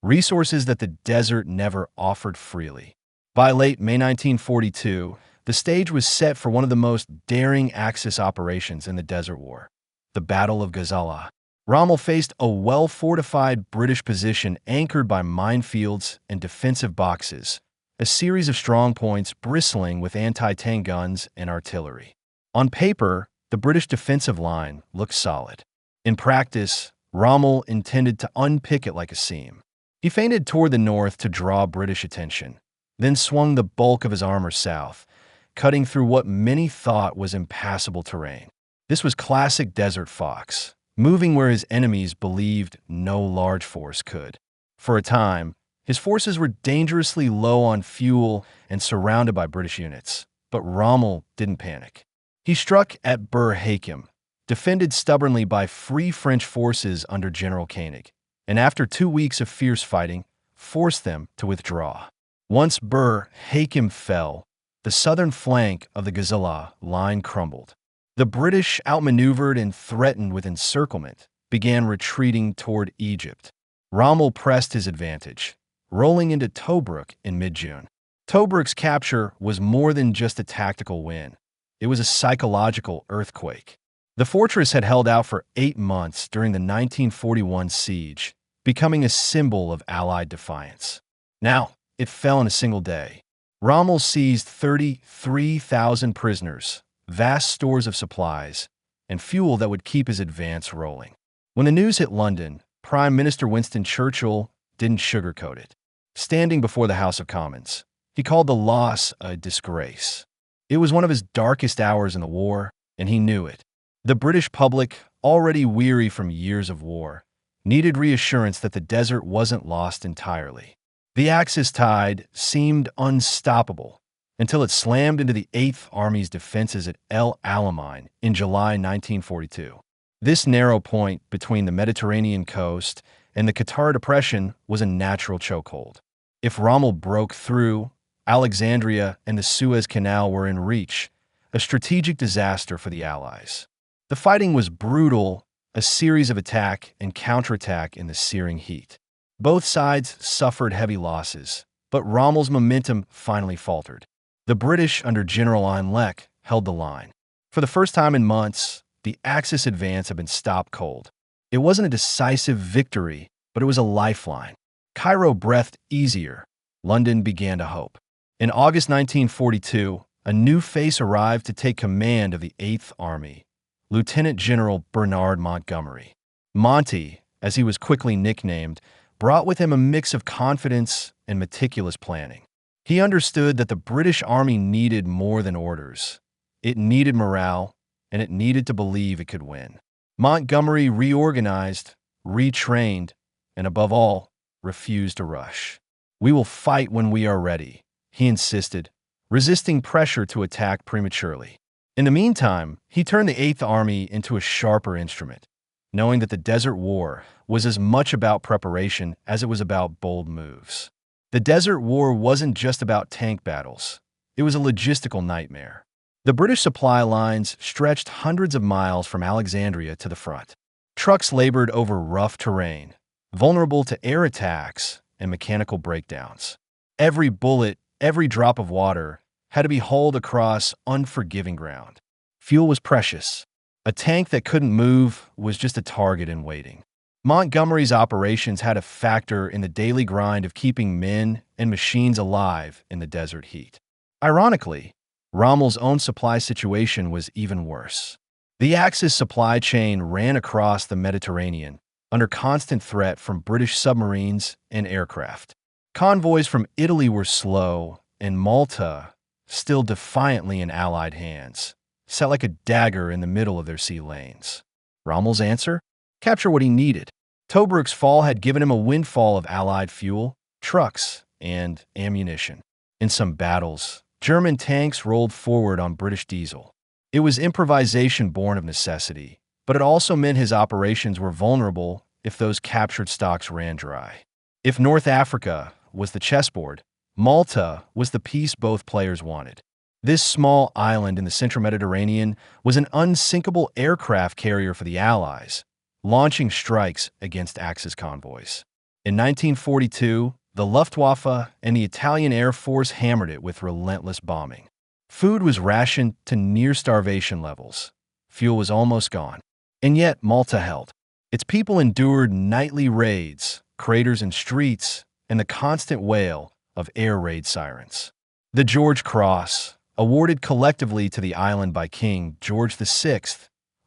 resources that the desert never offered freely. By late May 1942, the stage was set for one of the most daring Axis operations in the Desert War, the Battle of Gazala. Rommel faced a well-fortified British position anchored by minefields and defensive boxes, a series of strong points bristling with anti-tank guns and artillery. On paper, the British defensive line looked solid. In practice, Rommel intended to unpick it like a seam. He feinted toward the north to draw British attention, then swung the bulk of his armor south, cutting through what many thought was impassable terrain. This was classic Desert Fox, moving where his enemies believed no large force could. For a time, his forces were dangerously low on fuel and surrounded by British units, but Rommel didn't panic. He struck at Bur Hakim, defended stubbornly by Free French forces under General Koenig, and after 2 weeks of fierce fighting, forced them to withdraw. Once Bur Hakim fell, the southern flank of the Ghazala line crumbled. The British, outmaneuvered and threatened with encirclement, began retreating toward Egypt. Rommel pressed his advantage, rolling into Tobruk in mid-June. Tobruk's capture was more than just a tactical win. It was a psychological earthquake. The fortress had held out for 8 months during the 1941 siege, becoming a symbol of Allied defiance. Now, it fell in a single day. Rommel seized 33,000 prisoners, vast stores of supplies, and fuel that would keep his advance rolling. When the news hit London, Prime Minister Winston Churchill didn't sugarcoat it. Standing before the House of Commons, he called the loss a disgrace. It was one of his darkest hours in the war, and he knew it. The British public, already weary from years of war, needed reassurance that the desert wasn't lost entirely. The Axis tide seemed unstoppable until it slammed into the 8th Army's defenses at El Alamein in July 1942. This narrow point between the Mediterranean coast and the Qatar Depression was a natural chokehold. If Rommel broke through, Alexandria and the Suez Canal were in reach, a strategic disaster for the Allies. The fighting was brutal, a series of attack and counterattack in the searing heat. Both sides suffered heavy losses, but Rommel's momentum finally faltered. The British, under General Heinleck, held the line. For the first time in months, the Axis advance had been stopped cold. It wasn't a decisive victory, but it was a lifeline. Cairo breathed easier. London began to hope. In August 1942, a new face arrived to take command of the 8th Army, Lieutenant General Bernard Montgomery. Monty, as he was quickly nicknamed, brought with him a mix of confidence and meticulous planning. He understood that the British Army needed more than orders. It needed morale, and it needed to believe it could win. Montgomery reorganized, retrained, and above all, refused to rush. "We will fight when we are ready," he insisted, resisting pressure to attack prematurely. In the meantime, he turned the 8th Army into a sharper instrument, knowing that the Desert War was as much about preparation as it was about bold moves. The Desert War wasn't just about tank battles. It was a logistical nightmare. The British supply lines stretched hundreds of miles from Alexandria to the front. Trucks labored over rough terrain, vulnerable to air attacks and mechanical breakdowns. Every bullet, every drop of water had to be hauled across unforgiving ground. Fuel was precious. A tank that couldn't move was just a target in waiting. Montgomery's operations had a factor in the daily grind of keeping men and machines alive in the desert heat. Ironically, Rommel's own supply situation was even worse. The Axis supply chain ran across the Mediterranean, under constant threat from British submarines and aircraft. Convoys from Italy were slow, and Malta, still defiantly in Allied hands, sat like a dagger in the middle of their sea lanes. Rommel's answer? Capture what he needed. Tobruk's fall had given him a windfall of Allied fuel, trucks, and ammunition. In some battles, German tanks rolled forward on British diesel. It was improvisation born of necessity, but it also meant his operations were vulnerable if those captured stocks ran dry. If North Africa was the chessboard, Malta was the piece both players wanted. This small island in the central Mediterranean was an unsinkable aircraft carrier for the Allies, launching strikes against Axis convoys. In 1942, the Luftwaffe and the Italian Air Force hammered it with relentless bombing. Food was rationed to near starvation levels. Fuel was almost gone. And yet Malta held. Its people endured nightly raids, craters in streets, and the constant wail of air raid sirens. The George Cross, awarded collectively to the island by King George VI,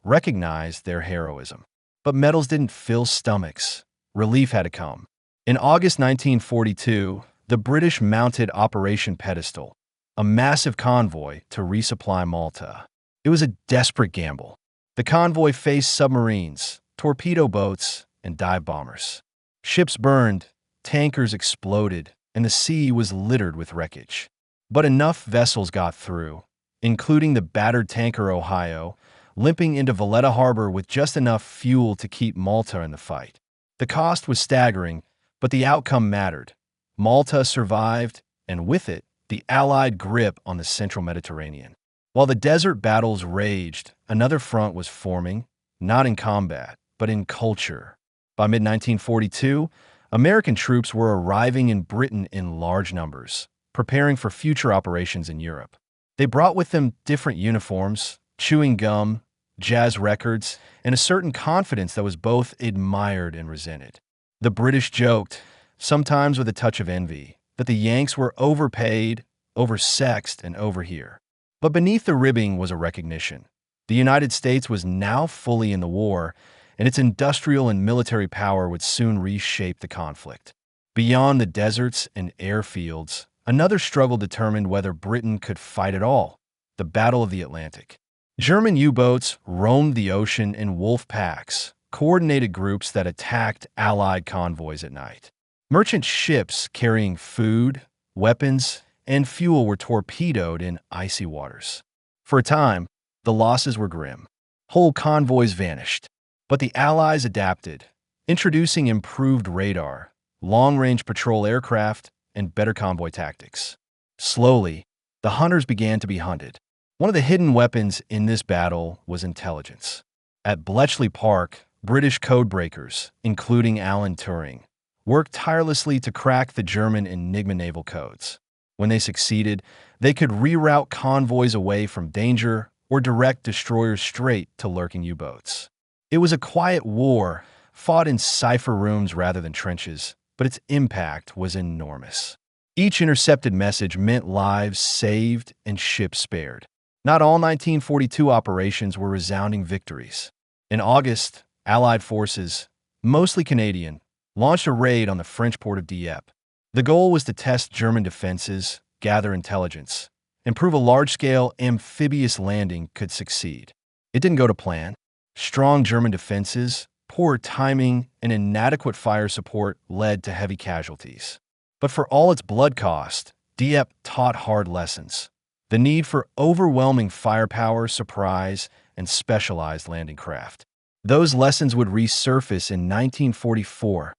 recognized their heroism. But medals didn't fill stomachs. Relief had to come. In August 1942, the British mounted Operation Pedestal, a massive convoy to resupply Malta. It was a desperate gamble. The convoy faced submarines, torpedo boats, and dive bombers. Ships burned, tankers exploded, and the sea was littered with wreckage. But enough vessels got through, including the battered tanker Ohio, limping into Valletta Harbor with just enough fuel to keep Malta in the fight. The cost was staggering, but the outcome mattered. Malta survived, and with it, the Allied grip on the central Mediterranean. While the desert battles raged, another front was forming, not in combat, but in culture. By mid-1942, American troops were arriving in Britain in large numbers, preparing for future operations in Europe. They brought with them different uniforms, chewing gum, jazz records, and a certain confidence that was both admired and resented. The British joked, sometimes with a touch of envy, that the Yanks were overpaid, oversexed, and overhere. But beneath the ribbing was a recognition. The United States was now fully in the war, and its industrial and military power would soon reshape the conflict. Beyond the deserts and airfields, another struggle determined whether Britain could fight at all: the Battle of the Atlantic. German U-boats roamed the ocean in wolf packs, coordinated groups that attacked Allied convoys at night. Merchant ships carrying food, weapons, and fuel were torpedoed in icy waters. For a time, the losses were grim. Whole convoys vanished. But the Allies adapted, introducing improved radar, long-range patrol aircraft, and better convoy tactics. Slowly, the hunters began to be hunted. One of the hidden weapons in this battle was intelligence. At Bletchley Park, British codebreakers, including Alan Turing, worked tirelessly to crack the German Enigma naval codes. When they succeeded, they could reroute convoys away from danger or direct destroyers straight to lurking U-boats. It was a quiet war, fought in cipher rooms rather than trenches, but its impact was enormous. Each intercepted message meant lives saved and ships spared. Not all 1942 operations were resounding victories. In August, Allied forces, mostly Canadian, launched a raid on the French port of Dieppe. The goal was to test German defenses, gather intelligence, and prove a large-scale amphibious landing could succeed. It didn't go to plan. Strong German defenses, poor timing, and inadequate fire support led to heavy casualties. But for all its blood cost, Dieppe taught hard lessons: the need for overwhelming firepower, surprise, and specialized landing craft. Those lessons would resurface in 1944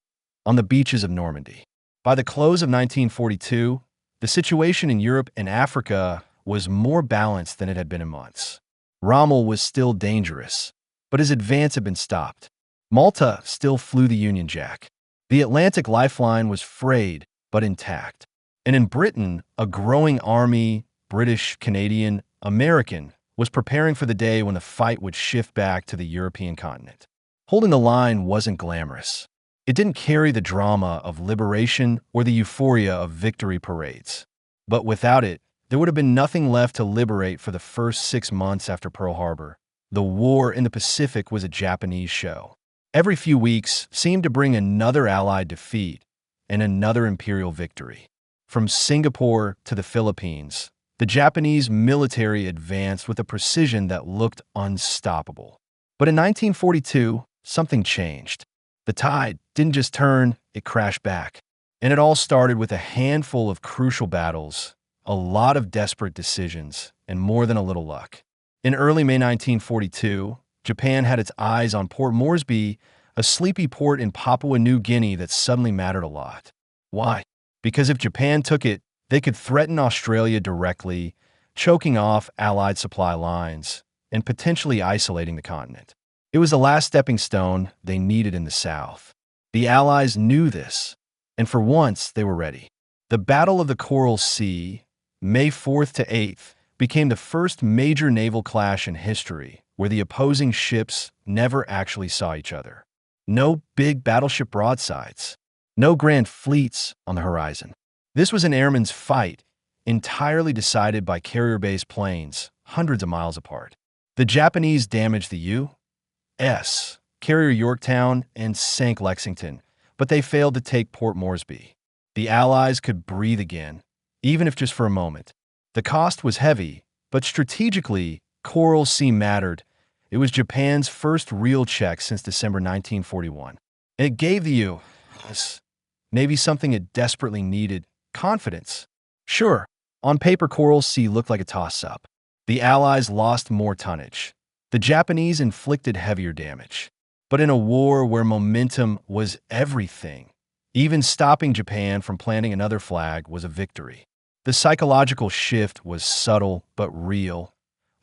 on the beaches of Normandy. By the close of 1942, the situation in Europe and Africa was more balanced than it had been in months. Rommel was still dangerous, but his advance had been stopped. Malta still flew the Union Jack. The Atlantic lifeline was frayed but intact. And in Britain, a growing army, British, Canadian, American, was preparing for the day when the fight would shift back to the European continent. Holding the line wasn't glamorous. It didn't carry the drama of liberation or the euphoria of victory parades. But without it, there would have been nothing left to liberate for the first 6 months after Pearl Harbor. The war in the Pacific was a Japanese show. Every few weeks seemed to bring another Allied defeat and another Imperial victory. From Singapore to the Philippines, the Japanese military advanced with a precision that looked unstoppable. But in 1942, something changed. The tide didn't just turn, it crashed back. And it all started with a handful of crucial battles, a lot of desperate decisions, and more than a little luck. In early May 1942, Japan had its eyes on Port Moresby, a sleepy port in Papua New Guinea that suddenly mattered a lot. Why? Because if Japan took it, they could threaten Australia directly, choking off Allied supply lines, and potentially isolating the continent. It was the last stepping stone they needed in the South. The Allies knew this, and for once they were ready. The Battle of the Coral Sea, May 4th to 8th, became the first major naval clash in history where the opposing ships never actually saw each other. No big battleship broadsides. No grand fleets on the horizon. This was an airman's fight, entirely decided by carrier-based planes, hundreds of miles apart. The Japanese damaged the U.S. carrier Yorktown and sank Lexington, but they failed to take Port Moresby. The Allies could breathe again, even if just for a moment. The cost was heavy, but strategically, Coral Sea mattered. It was Japan's first real check since December 1941. It gave the U.S. Navy something it desperately needed: confidence. Sure, on paper Coral Sea looked like a toss-up. The Allies lost more tonnage. The Japanese inflicted heavier damage. But in a war where momentum was everything, even stopping Japan from planting another flag was a victory. The psychological shift was subtle but real.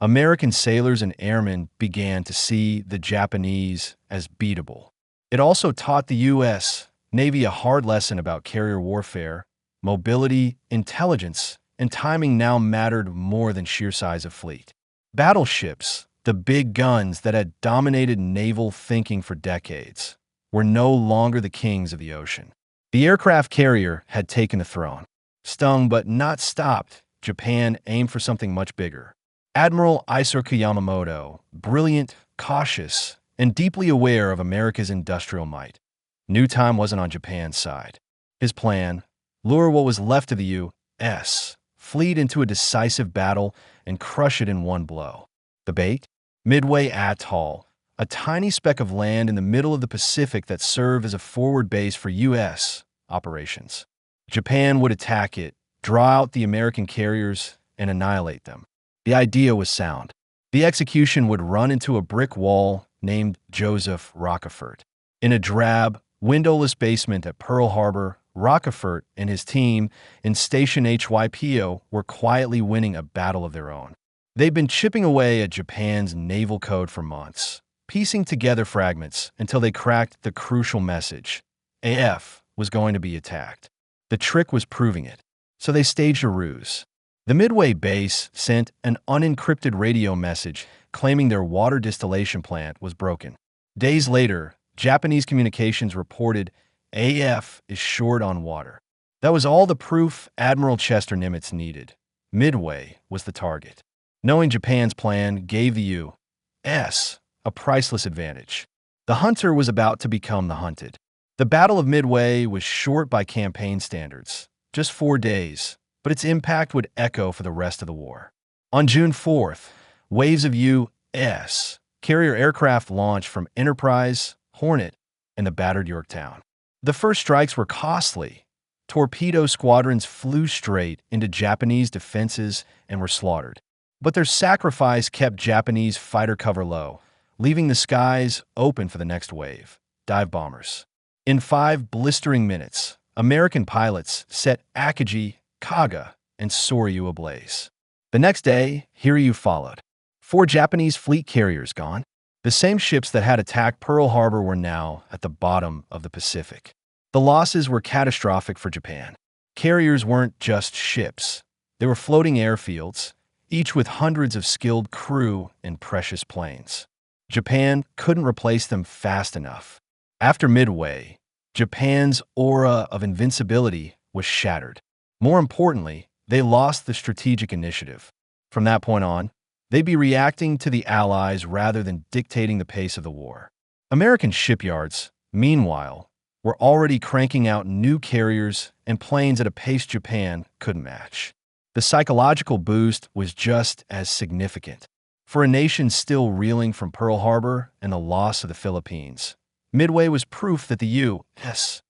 American sailors and airmen began to see the Japanese as beatable. It also taught the U.S. Navy a hard lesson about carrier warfare. Mobility, intelligence, and timing now mattered more than sheer size of fleet. Battleships, the big guns that had dominated naval thinking for decades, were no longer the kings of the ocean. The aircraft carrier had taken the throne. Stung but not stopped, Japan aimed for something much bigger. Admiral Isoroku Yamamoto, brilliant, cautious, and deeply aware of America's industrial might, knew time wasn't on Japan's side. His plan: lure what was left of the U.S. fleet into a decisive battle and crush it in one blow. The bait? Midway Atoll, a tiny speck of land in the middle of the Pacific that served as a forward base for U.S. operations. Japan would attack it, draw out the American carriers, and annihilate them. The idea was sound. The execution would run into a brick wall named Joseph Rockefort. In a drab, windowless basement at Pearl Harbor, Rockefort and his team in Station HYPO were quietly winning a battle of their own. They'd been chipping away at Japan's naval code for months, piecing together fragments until they cracked the crucial message: AF was going to be attacked. The trick was proving it, so they staged a ruse. The Midway base sent an unencrypted radio message claiming their water distillation plant was broken. Days later, Japanese communications reported AF is short on water. That was all the proof Admiral Chester Nimitz needed. Midway was the target. Knowing Japan's plan gave the U.S. a priceless advantage. The hunter was about to become the hunted. The Battle of Midway was short by campaign standards, just 4 days, but its impact would echo for the rest of the war. On June 4th, waves of U.S. carrier aircraft launched from Enterprise, Hornet, and the battered Yorktown. The first strikes were costly. Torpedo squadrons flew straight into Japanese defenses and were slaughtered. But their sacrifice kept Japanese fighter cover low, leaving the skies open for the next wave: dive bombers. In 5 blistering minutes, American pilots set Akagi, Kaga, and Soryu ablaze. The next day, Hiryu followed. 4 Japanese fleet carriers gone. The same ships that had attacked Pearl Harbor were now at the bottom of the Pacific. The losses were catastrophic for Japan. Carriers weren't just ships. They were floating airfields, each with hundreds of skilled crew and precious planes. Japan couldn't replace them fast enough. After Midway, Japan's aura of invincibility was shattered. More importantly, they lost the strategic initiative. From that point on, they'd be reacting to the Allies rather than dictating the pace of the war. American shipyards, meanwhile, were already cranking out new carriers and planes at a pace Japan couldn't match. The psychological boost was just as significant. For a nation still reeling from Pearl Harbor and the loss of the Philippines, Midway was proof that the U.S.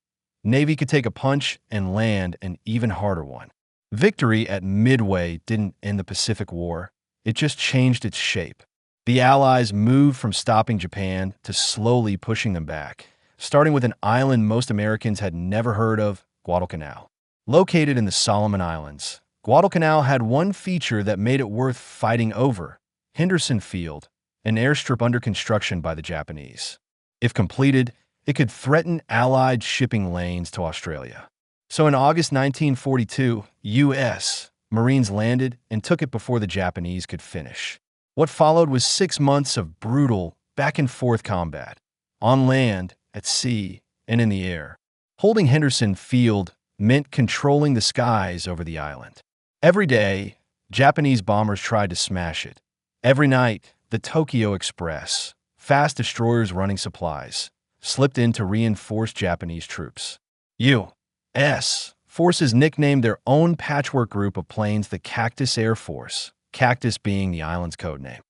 Navy could take a punch and land an even harder one. Victory at Midway didn't end the Pacific War. It just changed its shape. The Allies moved from stopping Japan to slowly pushing them back, starting with an island most Americans had never heard of, Guadalcanal. Located in the Solomon Islands, Guadalcanal had one feature that made it worth fighting over: Henderson Field, an airstrip under construction by the Japanese. If completed, it could threaten Allied shipping lanes to Australia. So in August 1942, U.S. Marines landed and took it before the Japanese could finish. What followed was 6 months of brutal, back-and-forth combat, on land at sea, and in the air. Holding Henderson Field meant controlling the skies over the island. Every day, Japanese bombers tried to smash it. Every night, the Tokyo Express, fast destroyers running supplies, slipped in to reinforce Japanese troops. U.S. forces nicknamed their own patchwork group of planes the Cactus Air Force, Cactus being the island's code name.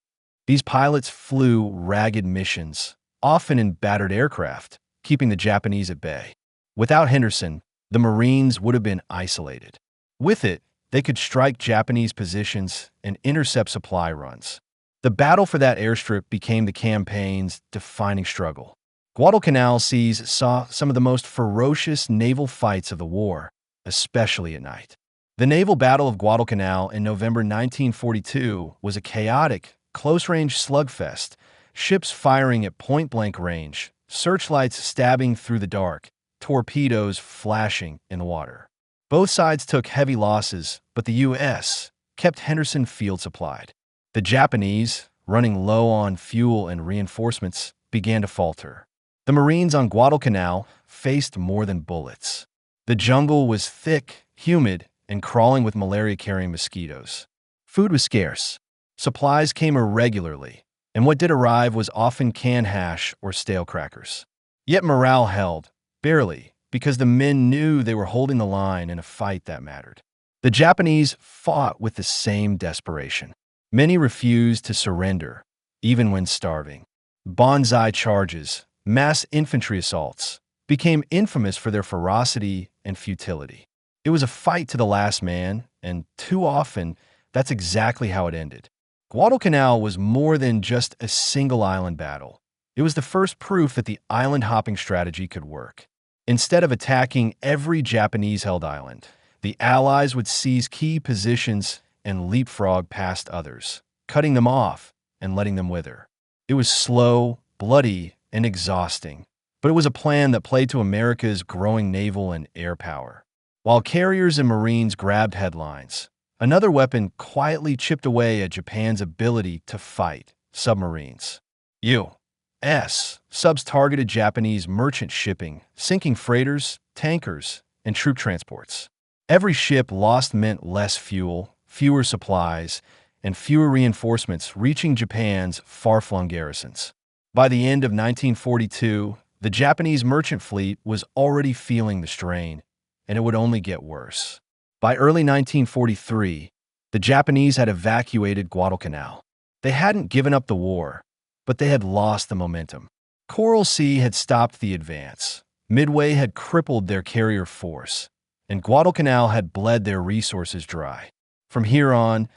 These pilots flew ragged missions, often in battered aircraft, keeping the Japanese at bay. Without Henderson, the Marines would have been isolated. With it, they could strike Japanese positions and intercept supply runs. The battle for that airstrip became the campaign's defining struggle. Guadalcanal seas saw some of the most ferocious naval fights of the war, especially at night. The Naval Battle of Guadalcanal in November 1942 was a chaotic, close-range slugfest, ships firing at point-blank range, searchlights stabbing through the dark, torpedoes flashing in the water. Both sides took heavy losses, but the U.S. kept Henderson Field supplied. The Japanese, running low on fuel and reinforcements, began to falter. The Marines on Guadalcanal faced more than bullets. The jungle was thick, humid, and crawling with malaria-carrying mosquitoes. Food was scarce. Supplies came irregularly, and what did arrive was often canned hash or stale crackers. Yet morale held, barely, because the men knew they were holding the line in a fight that mattered. The Japanese fought with the same desperation. Many refused to surrender, even when starving. Banzai charges, mass infantry assaults, became infamous for their ferocity and futility. It was a fight to the last man, and too often, that's exactly how it ended. Guadalcanal was more than just a single island battle. It was the first proof that the island-hopping strategy could work. Instead of attacking every Japanese-held island, the Allies would seize key positions and leapfrog past others, cutting them off and letting them wither. It was slow, bloody, and exhausting, but it was a plan that played to America's growing naval and air power. While carriers and Marines grabbed headlines, another weapon quietly chipped away at Japan's ability to fight: submarines. U.S. subs targeted Japanese merchant shipping, sinking freighters, tankers, and troop transports. Every ship lost meant less fuel, fewer supplies, and fewer reinforcements reaching Japan's far-flung garrisons. By the end of 1942, the Japanese merchant fleet was already feeling the strain, and it would only get worse. By early 1943, the Japanese had evacuated Guadalcanal. They hadn't given up the war, but they had lost the momentum. Coral Sea had stopped the advance, Midway had crippled their carrier force, and Guadalcanal had bled their resources dry. From here on,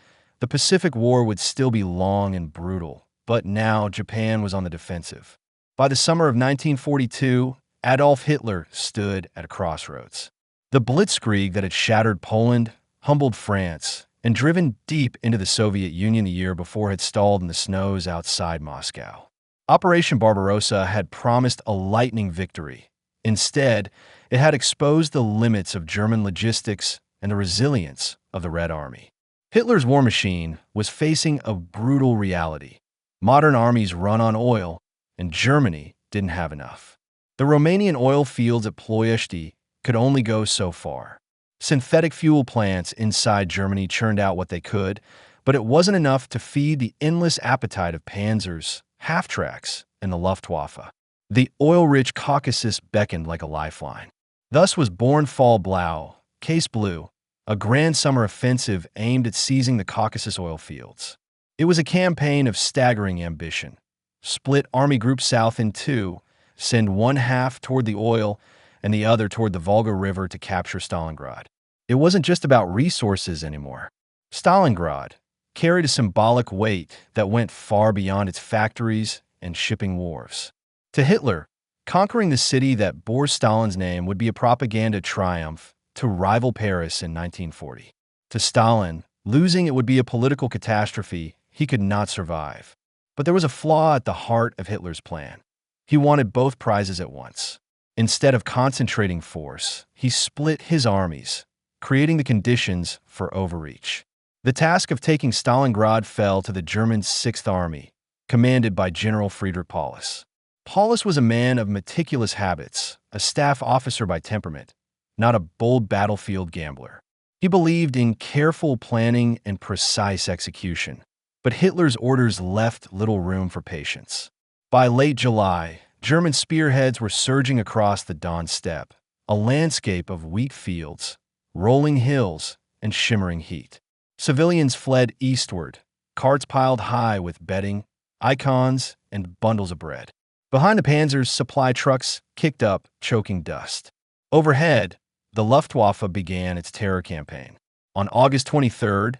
the Pacific War would still be long and brutal, but now Japan was on the defensive. By the summer of 1942, Adolf Hitler stood at a crossroads. The blitzkrieg that had shattered Poland, humbled France, and driven deep into the Soviet Union the year before had stalled in the snows outside Moscow. Operation Barbarossa had promised a lightning victory. Instead, it had exposed the limits of German logistics and the resilience of the Red Army. Hitler's war machine was facing a brutal reality. Modern armies run on oil, and Germany didn't have enough. The Romanian oil fields at Ploiești could only go so far. Synthetic fuel plants inside Germany churned out what they could, but it wasn't enough to feed the endless appetite of panzers, half-tracks, and the Luftwaffe. The oil-rich Caucasus beckoned like a lifeline. Thus was born Fall Blau, Case Blue, a grand summer offensive aimed at seizing the Caucasus oil fields. It was a campaign of staggering ambition. Split Army Group South in two, send one half toward the oil and the other toward the Volga River to capture Stalingrad. It wasn't just about resources anymore. Stalingrad carried a symbolic weight that went far beyond its factories and shipping wharves. To Hitler, conquering the city that bore Stalin's name would be a propaganda triumph to rival Paris in 1940. To Stalin, losing it would be a political catastrophe he could not survive. But there was a flaw at the heart of Hitler's plan. He wanted both prizes at once. Instead of concentrating force, he split his armies, creating the conditions for overreach. The task of taking Stalingrad fell to the German Sixth Army, commanded by General Friedrich Paulus. Paulus was a man of meticulous habits, a staff officer by temperament, not a bold battlefield gambler. He believed in careful planning and precise execution, but Hitler's orders left little room for patience. By late July, German spearheads were surging across the Don steppe, a landscape of wheat fields, rolling hills, and shimmering heat. Civilians fled eastward, carts piled high with bedding, icons, and bundles of bread. Behind the panzers, supply trucks kicked up, choking dust. Overhead, the Luftwaffe began its terror campaign. On August 23,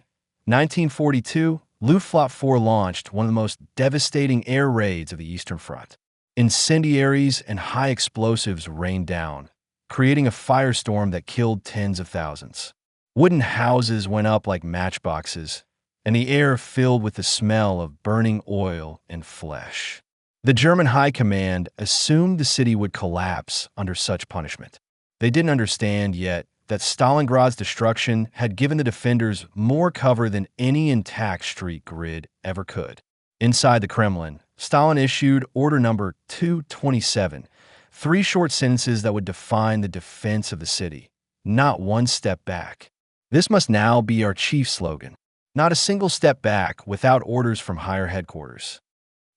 1942, Luftwaffe launched one of the most devastating air raids of the Eastern Front. Incendiaries and high explosives rained down, creating a firestorm that killed tens of thousands. Wooden houses went up like matchboxes, and the air filled with the smell of burning oil and flesh. The German High Command assumed the city would collapse under such punishment. They didn't understand yet that Stalingrad's destruction had given the defenders more cover than any intact street grid ever could. Inside the Kremlin, Stalin issued Order Number 227, 3 short sentences that would define the defense of the city. Not one step back. This must now be our chief slogan. Not a single step back without orders from higher headquarters.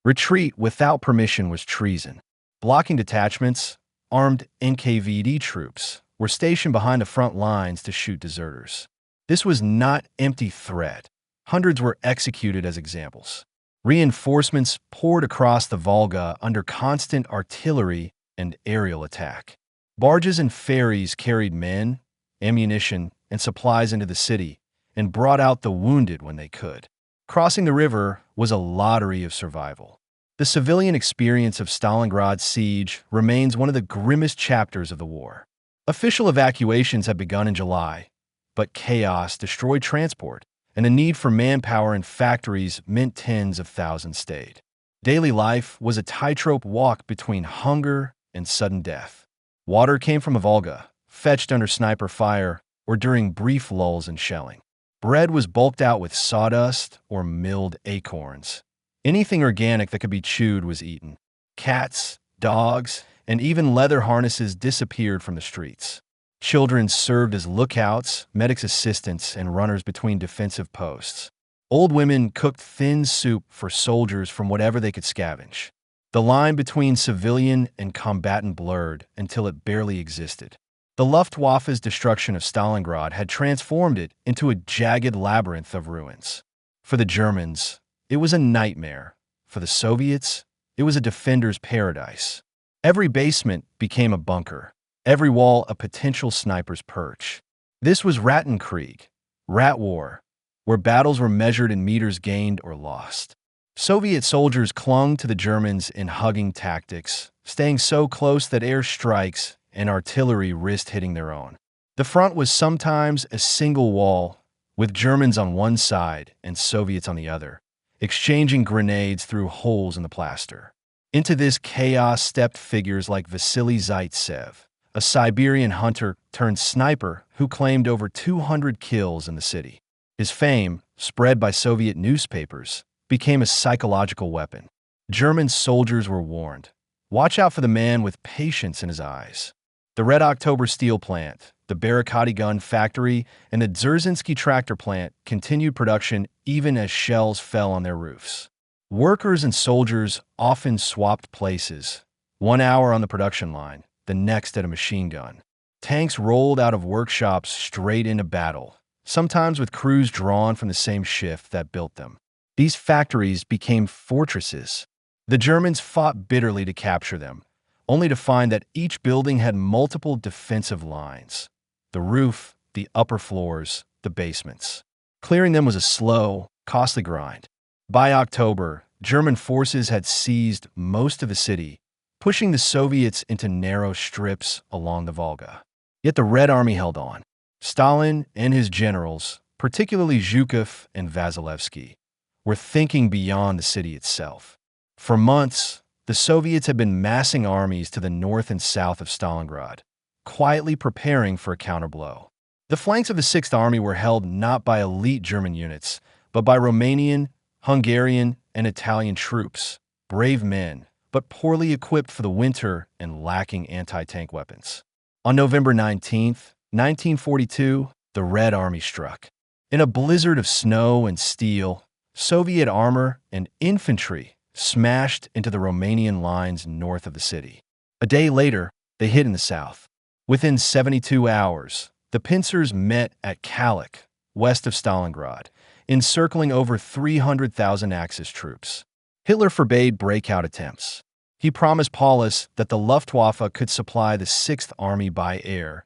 Retreat without permission was treason. Blocking detachments, armed NKVD troops, were stationed behind the front lines to shoot deserters. This was not empty threat. Hundreds were executed as examples. Reinforcements poured across the Volga under constant artillery and aerial attack. Barges and ferries carried men, ammunition, and supplies into the city and brought out the wounded when they could. Crossing the river was a lottery of survival. The civilian experience of Stalingrad's siege remains one of the grimmest chapters of the war. Official evacuations had begun in July, but chaos destroyed transport, and the need for manpower in factories meant tens of thousands stayed. Daily life was a tightrope walk between hunger and sudden death. Water came from the Volga, fetched under sniper fire or during brief lulls in shelling. Bread was bulked out with sawdust or milled acorns. Anything organic that could be chewed was eaten. Cats, dogs, and even leather harnesses disappeared from the streets. Children served as lookouts, medics' assistants, and runners between defensive posts. Old women cooked thin soup for soldiers from whatever they could scavenge. The line between civilian and combatant blurred until it barely existed. The Luftwaffe's destruction of Stalingrad had transformed it into a jagged labyrinth of ruins. For the Germans, it was a nightmare. For the Soviets, it was a defender's paradise. Every basement became a bunker, every wall a potential sniper's perch. This was Rattenkrieg, Rat War, where battles were measured in meters gained or lost. Soviet soldiers clung to the Germans in hugging tactics, staying so close that air strikes and artillery risked hitting their own. The front was sometimes a single wall, with Germans on one side and Soviets on the other, exchanging grenades through holes in the plaster. Into this chaos stepped figures like Vasily Zaitsev, a Siberian hunter turned sniper who claimed over 200 kills in the city. His fame, spread by Soviet newspapers, became a psychological weapon. German soldiers were warned. Watch out for the man with patience in his eyes. The Red October steel plant, the Barikady gun factory, and the Dzerzhinsky tractor plant continued production even as shells fell on their roofs. Workers and soldiers often swapped places, 1 hour on the production line, the next at a machine gun. Tanks rolled out of workshops straight into battle, sometimes with crews drawn from the same shift that built them. These factories became fortresses. The Germans fought bitterly to capture them, only to find that each building had multiple defensive lines: the roof, the upper floors, the basements. Clearing them was a slow, costly grind. By October, German forces had seized most of the city, pushing the Soviets into narrow strips along the Volga. Yet the Red Army held on. Stalin and his generals, particularly Zhukov and Vasilevsky, were thinking beyond the city itself. For months, the Soviets had been massing armies to the north and south of Stalingrad, quietly preparing for a counterblow. The flanks of the Sixth Army were held not by elite German units, but by Romanian, Hungarian, and Italian troops, brave men, but poorly equipped for the winter and lacking anti-tank weapons. On November 19, 1942, the Red Army struck. In a blizzard of snow and steel, Soviet armor and infantry smashed into the Romanian lines north of the city. A day later, they hit in the south. Within 72 hours, the pincers met at Kalik, west of Stalingrad, encircling over 300,000 Axis troops. Hitler forbade breakout attempts. He promised Paulus that the Luftwaffe could supply the 6th Army by air.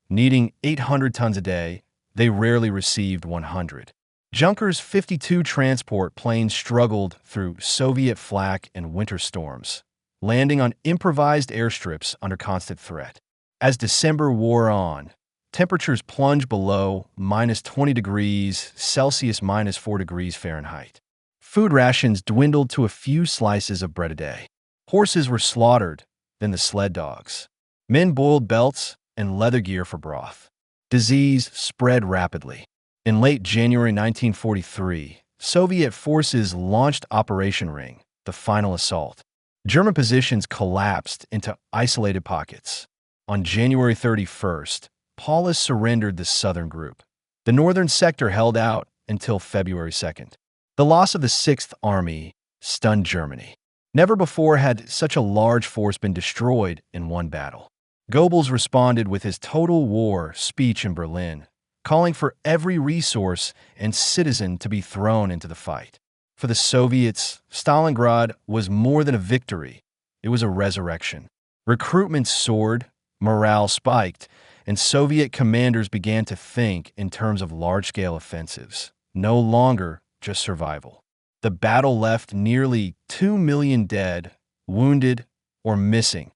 Needing 800 tons a day, they rarely received 100. Junkers' 52 transport planes struggled through Soviet flak and winter storms, landing on improvised airstrips under constant threat. As December wore on, temperatures plunged below -20 degrees Celsius, -4 degrees Fahrenheit. Food rations dwindled to a few slices of bread a day. Horses were slaughtered, then the sled dogs. Men boiled belts and leather gear for broth. Disease spread rapidly. In late January 1943, Soviet forces launched Operation Ring, the final assault. German positions collapsed into isolated pockets. On January 31st, Paulus surrendered the southern group. The northern sector held out until February 2nd. The loss of the 6th Army stunned Germany. Never before had such a large force been destroyed in one battle. Goebbels responded with his total war speech in Berlin, calling for every resource and citizen to be thrown into the fight. For the Soviets, Stalingrad was more than a victory. It was a resurrection. Recruitment soared, morale spiked, and Soviet commanders began to think in terms of large-scale offensives, no longer just survival. The battle left nearly 2 million dead, wounded, or missing,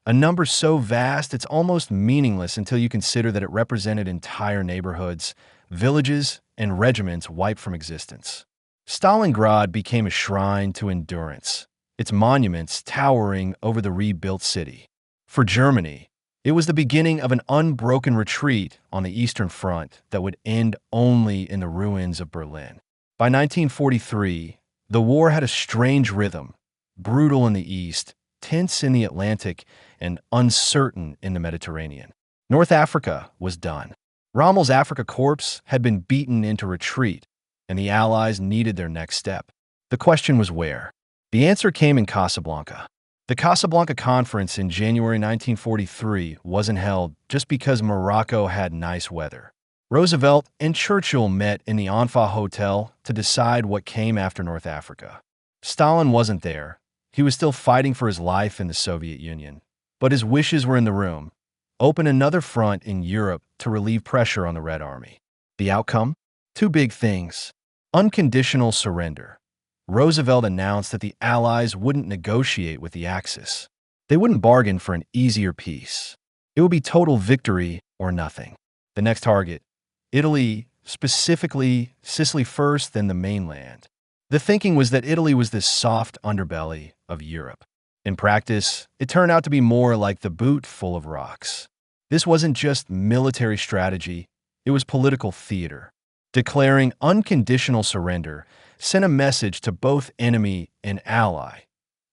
a number so vast it's almost meaningless until you consider that it represented entire neighborhoods, villages, and regiments wiped from existence. Stalingrad became a shrine to endurance, its monuments towering over the rebuilt city. For Germany, it was the beginning of an unbroken retreat on the Eastern Front that would end only in the ruins of Berlin. By 1943, the war had a strange rhythm, brutal in the east, tense in the Atlantic, and uncertain in the Mediterranean. North Africa was done. Rommel's Afrika Korps had been beaten into retreat, and the Allies needed their next step. The question was where? The answer came in Casablanca. The Casablanca Conference in January 1943 wasn't held just because Morocco had nice weather. Roosevelt and Churchill met in the Anfa Hotel to decide what came after North Africa. Stalin wasn't there. He was still fighting for his life in the Soviet Union. But his wishes were in the room: open another front in Europe to relieve pressure on the Red Army. The outcome? Two big things. Unconditional surrender. Roosevelt announced that the Allies wouldn't negotiate with the Axis. They wouldn't bargain for an easier peace. It would be total victory or nothing. The next target: Italy, specifically Sicily first, then the mainland. The thinking was that Italy was this soft underbelly of Europe. In practice, it turned out to be more like the boot full of rocks. This wasn't just military strategy, it was political theater. Declaring unconditional surrender sent a message to both enemy and ally.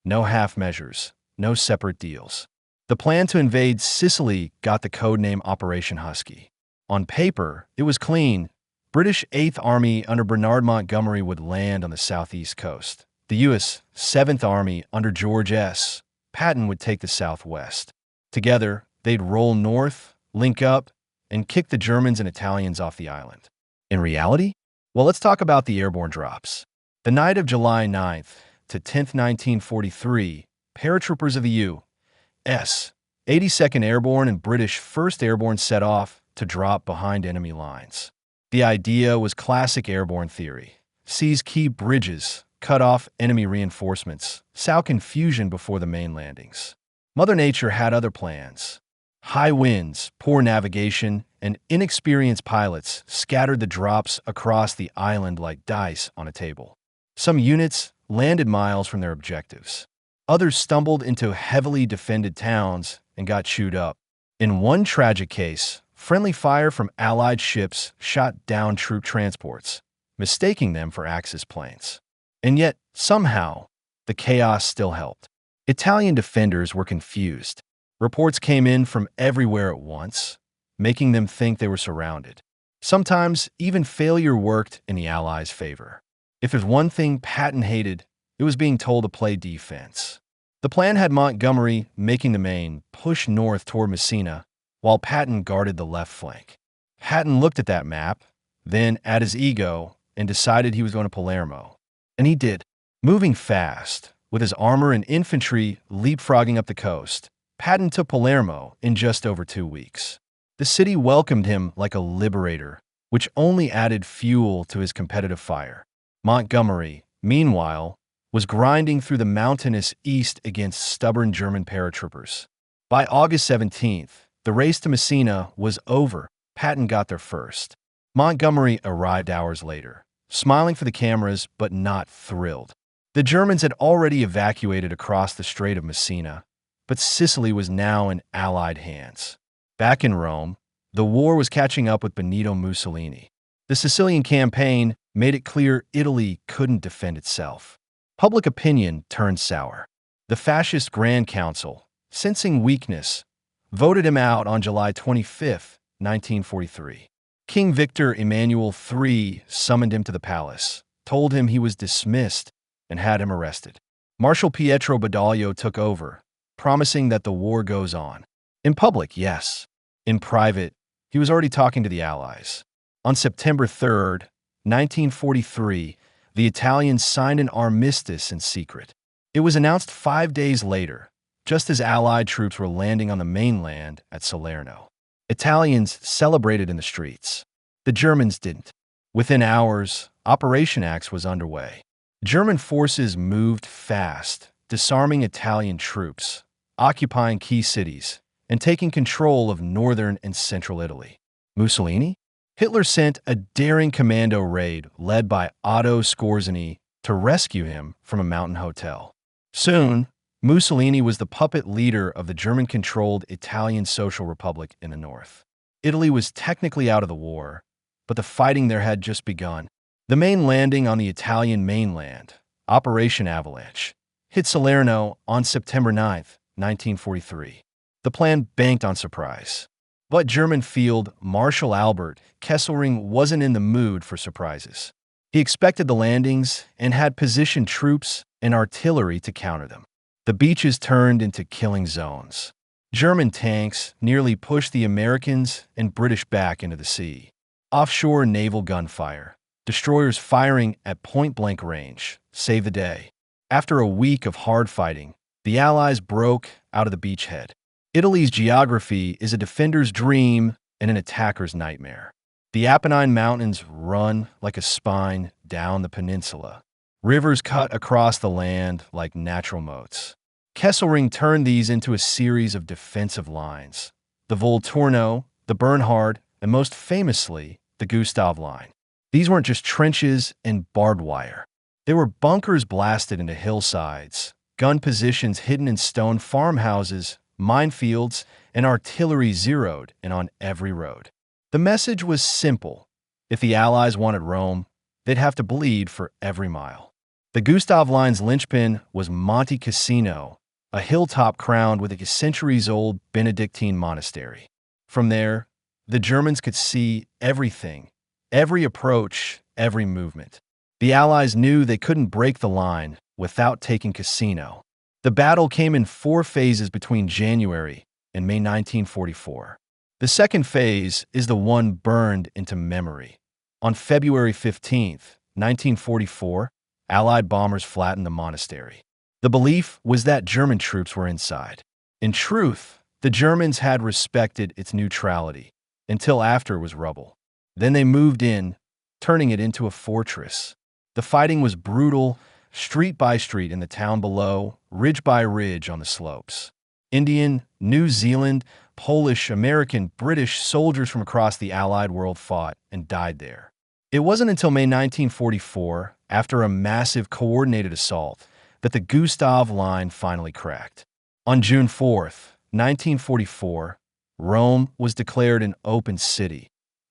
No half measures, no separate deals. The plan to invade Sicily got the codename Operation Husky. On paper, it was clean. British 8th Army under Bernard Montgomery would land on the southeast coast. The U.S. 7th Army under George S. Patton would take the southwest. Together, they'd roll north, link up, and kick the Germans and Italians off the island. In reality? Well, let's talk about the airborne drops. The night of July 9th to 10th, 1943, paratroopers of the U.S. 82nd Airborne and British 1st Airborne set off to drop behind enemy lines. The idea was classic airborne theory: seize key bridges, cut off enemy reinforcements, sow confusion before the main landings. Mother Nature had other plans. High winds, poor navigation, and inexperienced pilots scattered the drops across the island like dice on a table. Some units landed miles from their objectives. Others stumbled into heavily defended towns and got chewed up. In one tragic case, friendly fire from Allied ships shot down troop transports, mistaking them for Axis planes. And yet, somehow, the chaos still helped. Italian defenders were confused. Reports came in from everywhere at once, making them think they were surrounded. Sometimes, even failure worked in the Allies' favor. If there's one thing Patton hated, it was being told to play defense. The plan had Montgomery, making the main, push north toward Messina, while Patton guarded the left flank. Patton looked at that map, then at his ego, and decided he was going to Palermo. And he did, moving fast, with his armor and infantry leapfrogging up the coast. Patton took Palermo in just over 2 weeks. The city welcomed him like a liberator, which only added fuel to his competitive fire. Montgomery, meanwhile, was grinding through the mountainous east against stubborn German paratroopers. By August 17th, the race to Messina was over. Patton got there first. Montgomery arrived hours later, smiling for the cameras but not thrilled. The Germans had already evacuated across the Strait of Messina, but Sicily was now in Allied hands. Back in Rome, the war was catching up with Benito Mussolini. The Sicilian campaign made it clear Italy couldn't defend itself. Public opinion turned sour. The fascist Grand Council, sensing weakness, voted him out on July 25, 1943. King Victor Emmanuel III summoned him to the palace, told him he was dismissed, and had him arrested. Marshal Pietro Badoglio took over, promising that the war goes on. In public, yes. In private, he was already talking to the Allies. On September 3, 1943, the Italians signed an armistice in secret. It was announced 5 days later, just as Allied troops were landing on the mainland at Salerno. Italians celebrated in the streets. The Germans didn't. Within hours, Operation Axe was underway. German forces moved fast, disarming Italian troops, occupying key cities, and taking control of northern and central Italy. Mussolini? Hitler sent a daring commando raid led by Otto Skorzeny to rescue him from a mountain hotel. Soon, Mussolini was the puppet leader of the German-controlled Italian Social Republic in the north. Italy was technically out of the war, but the fighting there had just begun. The main landing on the Italian mainland, Operation Avalanche, hit Salerno on September 9, 1943. The plan banked on surprise. But German Field Marshal Albert Kesselring wasn't in the mood for surprises. He expected the landings and had positioned troops and artillery to counter them. The beaches turned into killing zones. German tanks nearly pushed the Americans and British back into the sea. Offshore naval gunfire, destroyers firing at point-blank range, saved the day. After a week of hard fighting, the Allies broke out of the beachhead. Italy's geography is a defender's dream and an attacker's nightmare. The Apennine Mountains run like a spine down the peninsula. Rivers cut across the land like natural moats. Kesselring turned these into a series of defensive lines. The Volturno, the Bernhard, and most famously, the Gustav Line. These weren't just trenches and barbed wire. They were bunkers blasted into hillsides, gun positions hidden in stone farmhouses, minefields, and artillery zeroed in on every road. The message was simple. If the Allies wanted Rome, they'd have to bleed for every mile. The Gustav Line's linchpin was Monte Cassino, a hilltop crowned with a centuries-old Benedictine monastery. From there, the Germans could see everything, every approach, every movement. The Allies knew they couldn't break the line without taking Cassino. The battle came in 4 phases between January and May 1944. The second phase is the one burned into memory. On February 15, 1944, Allied bombers flattened the monastery. The belief was that German troops were inside. In truth, the Germans had respected its neutrality until after it was rubble. Then they moved in, turning it into a fortress. The fighting was brutal, street by street in the town below, ridge by ridge on the slopes. Indian, New Zealand, Polish, American, British soldiers from across the Allied world fought and died there. It wasn't until May 1944, after a massive coordinated assault, that the Gustav Line finally cracked. On June 4, 1944, Rome was declared an open city,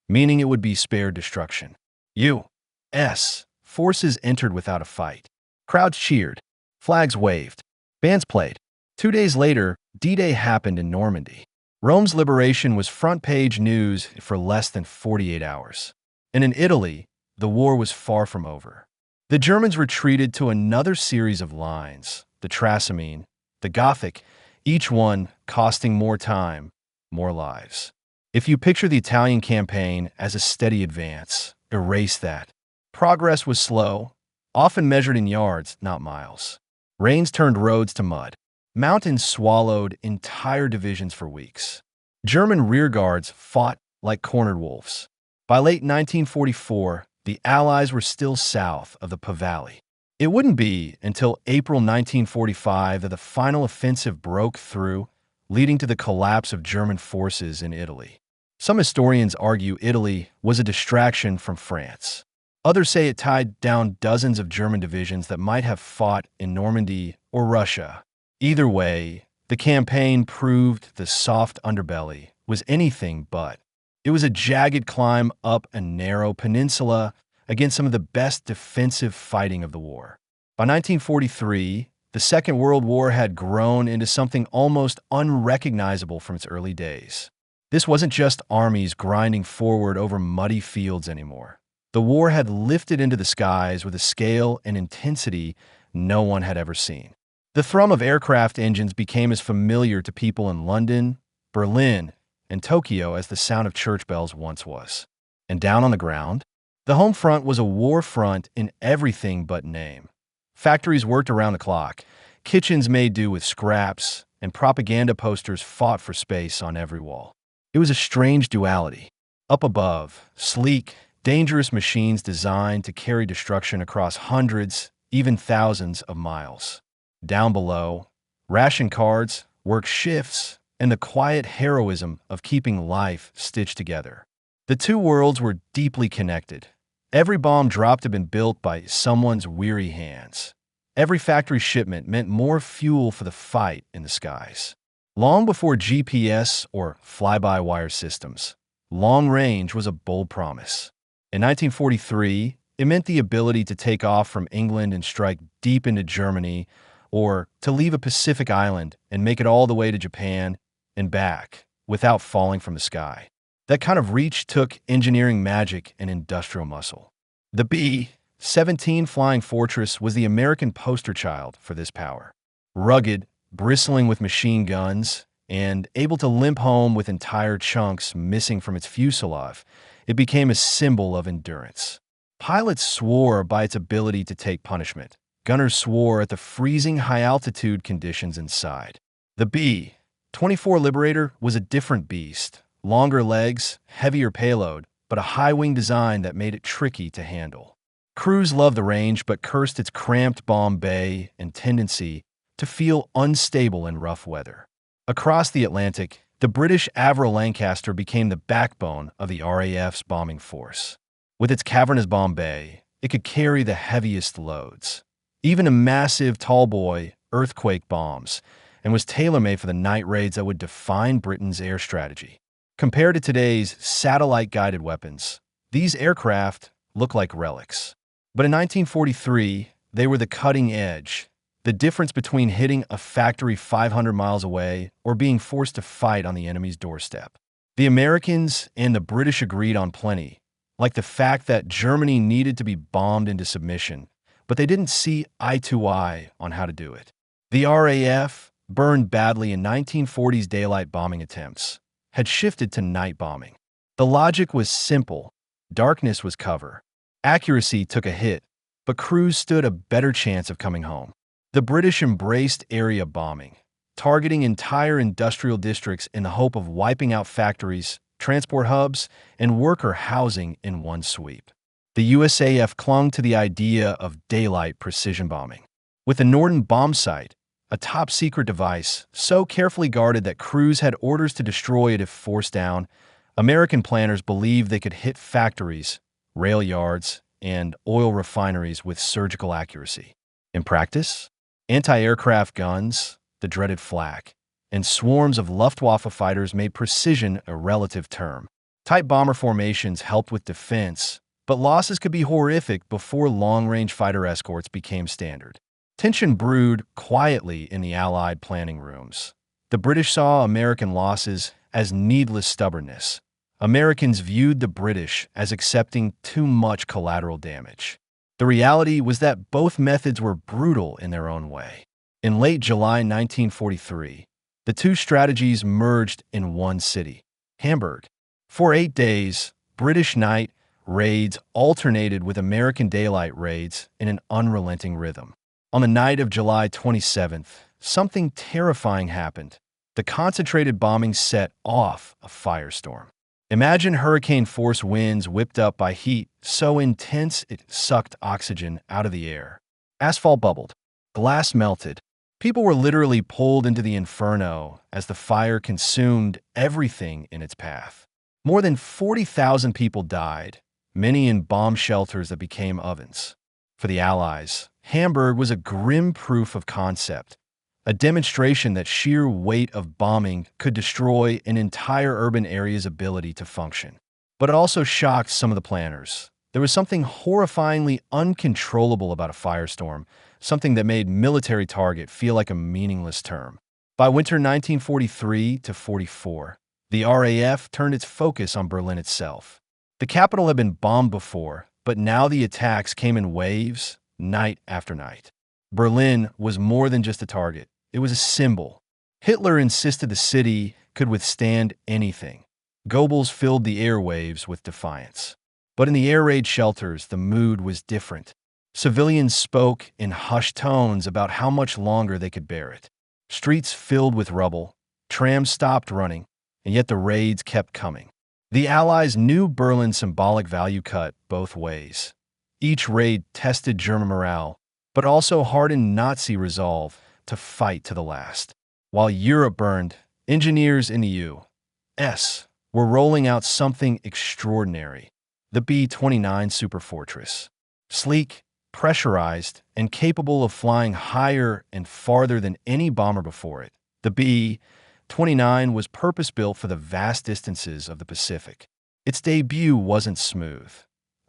meaning it would be spared destruction. U.S. forces entered without a fight. Crowds cheered, flags waved, bands played. 2 days later, D-Day happened in Normandy. Rome's liberation was front-page news for less than 48 hours. And in Italy, the war was far from over. The Germans retreated to another series of lines, the Trasimene, the Gothic, each one costing more time, more lives. If you picture the Italian campaign as a steady advance, erase that. Progress was slow, often measured in yards, not miles. Rains turned roads to mud. Mountains swallowed entire divisions for weeks. German rearguards fought like cornered wolves. By late 1944, the Allies were still south of the Po Valley. It wouldn't be until April 1945 that the final offensive broke through, leading to the collapse of German forces in Italy. Some historians argue Italy was a distraction from France. Others say it tied down dozens of German divisions that might have fought in Normandy or Russia. Either way, the campaign proved the soft underbelly was anything but. It was a jagged climb up a narrow peninsula against some of the best defensive fighting of the war. By 1943, the Second World War had grown into something almost unrecognizable from its early days. This wasn't just armies grinding forward over muddy fields anymore. The war had lifted into the skies with a scale and intensity no one had ever seen. The thrum of aircraft engines became as familiar to people in London, Berlin, and Tokyo as the sound of church bells once was. And down on the ground, the home front was a war front in everything but name. Factories worked around the clock, kitchens made do with scraps, and propaganda posters fought for space on every wall. It was a strange duality. Up above, sleek, dangerous machines designed to carry destruction across hundreds, even thousands of miles. Down below, ration cards, work shifts, and the quiet heroism of keeping life stitched together. The two worlds were deeply connected. Every bomb dropped had been built by someone's weary hands. Every factory shipment meant more fuel for the fight in the skies. Long before GPS or fly-by-wire systems, long range was a bold promise. In 1943, it meant the ability to take off from England and strike deep into Germany, or to leave a Pacific island and make it all the way to Japan and back without falling from the sky. That kind of reach took engineering magic and industrial muscle. The B-17 Flying Fortress was the American poster child for this power. Rugged, bristling with machine guns, and able to limp home with entire chunks missing from its fuselage, it became a symbol of endurance. Pilots swore by its ability to take punishment. Gunners swore at the freezing high-altitude conditions inside. The B-24 Liberator was a different beast. Longer legs, heavier payload, but a high-wing design that made it tricky to handle. Crews loved the range but cursed its cramped bomb bay and tendency to feel unstable in rough weather. Across the Atlantic, the British Avro Lancaster became the backbone of the RAF's bombing force. With its cavernous bomb bay, it could carry the heaviest loads, even a massive tall-boy earthquake bombs, and was tailor-made for the night raids that would define Britain's air strategy. Compared to today's satellite-guided weapons, these aircraft look like relics. But in 1943, they were the cutting edge, the difference between hitting a factory 500 miles away or being forced to fight on the enemy's doorstep. The Americans and the British agreed on plenty, like the fact that Germany needed to be bombed into submission, but they didn't see eye to eye on how to do it. The RAF, burned badly in 1940's daylight bombing attempts, had shifted to night bombing. The logic was simple. Darkness was cover. Accuracy took a hit, but crews stood a better chance of coming home. The British embraced area bombing, targeting entire industrial districts in the hope of wiping out factories, transport hubs, and worker housing in one sweep. The USAF clung to the idea of daylight precision bombing. With the Norden bomb sight, a top-secret device so carefully guarded that crews had orders to destroy it if forced down, American planners believed they could hit factories, rail yards, and oil refineries with surgical accuracy. In practice, anti-aircraft guns, the dreaded flak, and swarms of Luftwaffe fighters made precision a relative term. Tight bomber formations helped with defense, but losses could be horrific before long-range fighter escorts became standard. Tension brewed quietly in the Allied planning rooms. The British saw American losses as needless stubbornness. Americans viewed the British as accepting too much collateral damage. The reality was that both methods were brutal in their own way. In late July 1943, the two strategies merged in one city, Hamburg. For 8 days, British night raids alternated with American daylight raids in an unrelenting rhythm. On the night of July 27th, something terrifying happened. The concentrated bombing set off a firestorm. Imagine hurricane-force winds whipped up by heat so intense it sucked oxygen out of the air. Asphalt bubbled. Glass melted. People were literally pulled into the inferno as the fire consumed everything in its path. More than 40,000 people died, many in bomb shelters that became ovens. For the Allies, Hamburg was a grim proof of concept, a demonstration that sheer weight of bombing could destroy an entire urban area's ability to function. But it also shocked some of the planners. There was something horrifyingly uncontrollable about a firestorm, something that made military target feel like a meaningless term. By winter 1943 to 44, the RAF turned its focus on Berlin itself. The capital had been bombed before, but now the attacks came in waves, night after night. Berlin was more than just a target. It was a symbol. Hitler insisted the city could withstand anything. Goebbels filled the airwaves with defiance. But in the air raid shelters, the mood was different. Civilians spoke in hushed tones about how much longer they could bear it. Streets filled with rubble, trams stopped running, and yet the raids kept coming. The Allies knew Berlin's symbolic value cut both ways. Each raid tested German morale, but also hardened Nazi resolve to fight to the last. While Europe burned, engineers in the U.S. were rolling out something extraordinary: the B-29 Superfortress. Sleek, pressurized, and capable of flying higher and farther than any bomber before it, the B-29 was purpose-built for the vast distances of the Pacific. Its debut wasn't smooth.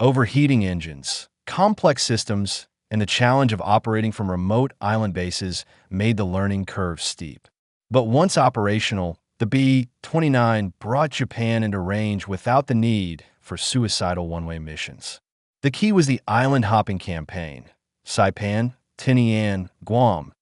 Overheating engines, complex systems, and the challenge of operating from remote island bases made the learning curve steep. But once operational, the B-29 brought Japan into range without the need for suicidal one-way missions. The key was the island-hopping campaign. Saipan, Tinian, Guam.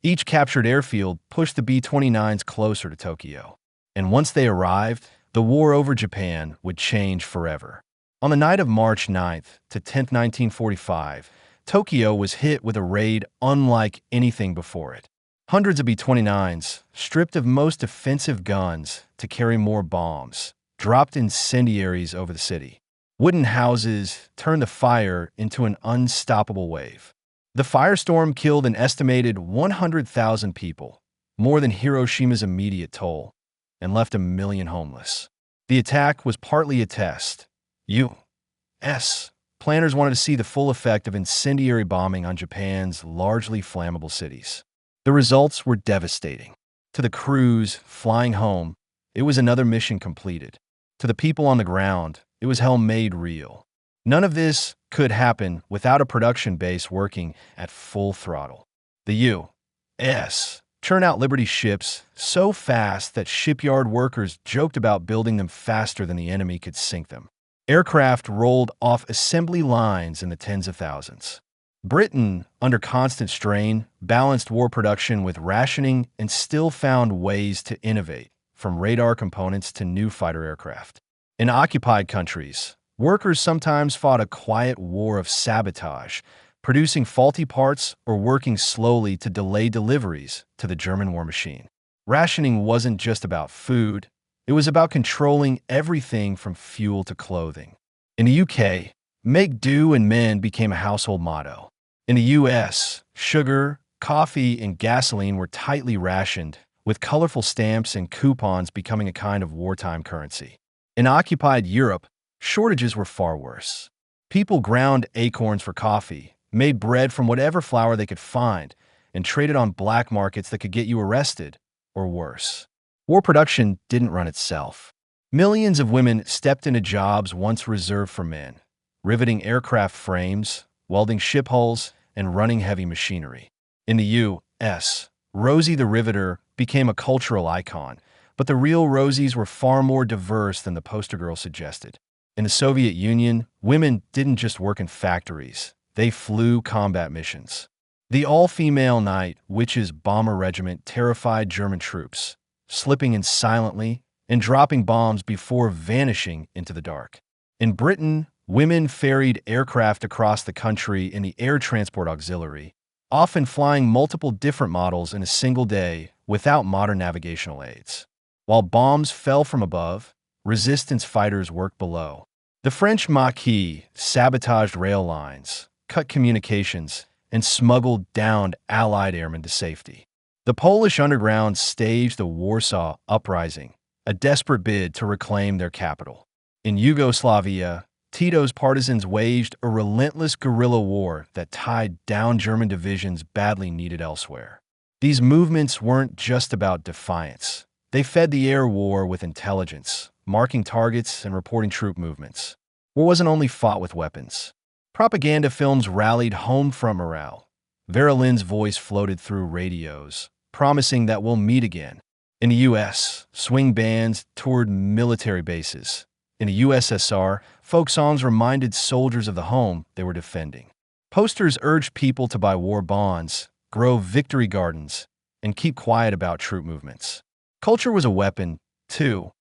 Each captured airfield pushed the B-29s closer to Tokyo. And once they arrived, the war over Japan would change forever. On the night of March 9th to 10th, 1945, Tokyo was hit with a raid unlike anything before it. Hundreds of B-29s, stripped of most offensive guns to carry more bombs, dropped incendiaries over the city. Wooden houses turned the fire into an unstoppable wave. The firestorm killed an estimated 100,000 people, more than Hiroshima's immediate toll, and left 1 million homeless. The attack was partly a test. U.S. planners wanted to see the full effect of incendiary bombing on Japan's largely flammable cities. The results were devastating. To the crews flying home, it was another mission completed. To the people on the ground, it was hell made real. None of this could happen without a production base working at full throttle. The U.S. churned out Liberty ships so fast that shipyard workers joked about building them faster than the enemy could sink them. Aircraft rolled off assembly lines in the tens of thousands. Britain, under constant strain, balanced war production with rationing and still found ways to innovate, from radar components to new fighter aircraft. In occupied countries, workers sometimes fought a quiet war of sabotage, producing faulty parts or working slowly to delay deliveries to the German war machine. Rationing wasn't just about food, it was about controlling everything from fuel to clothing. In the UK, make do and mend became a household motto. In the US, sugar, coffee, and gasoline were tightly rationed, with colorful stamps and coupons becoming a kind of wartime currency. In occupied Europe, shortages were far worse. People ground acorns for coffee, made bread from whatever flour they could find, and traded on black markets that could get you arrested, or worse. War production didn't run itself. Millions of women stepped into jobs once reserved for men, riveting aircraft frames, welding ship hulls, and running heavy machinery. In the U.S., Rosie the Riveter became a cultural icon, but the real Rosies were far more diverse than the poster girl suggested. In the Soviet Union, women didn't just work in factories, they flew combat missions. The all-female Night Witches Bomber Regiment terrified German troops, slipping in silently and dropping bombs before vanishing into the dark. In Britain, women ferried aircraft across the country in the Air Transport Auxiliary, often flying multiple different models in a single day without modern navigational aids. While bombs fell from above, resistance fighters worked below. The French Maquis sabotaged rail lines, cut communications, and smuggled downed Allied airmen to safety. The Polish underground staged the Warsaw Uprising, a desperate bid to reclaim their capital. In Yugoslavia, Tito's partisans waged a relentless guerrilla war that tied down German divisions badly needed elsewhere. These movements weren't just about defiance. They fed the air war with intelligence, marking targets and reporting troop movements. War wasn't only fought with weapons. Propaganda films rallied home front morale. Vera Lynn's voice floated through radios, promising that we'll meet again. In the U.S., swing bands toured military bases. In the USSR, folk songs reminded soldiers of the home they were defending. Posters urged people to buy war bonds, grow victory gardens, and keep quiet about troop movements. Culture was a weapon, too,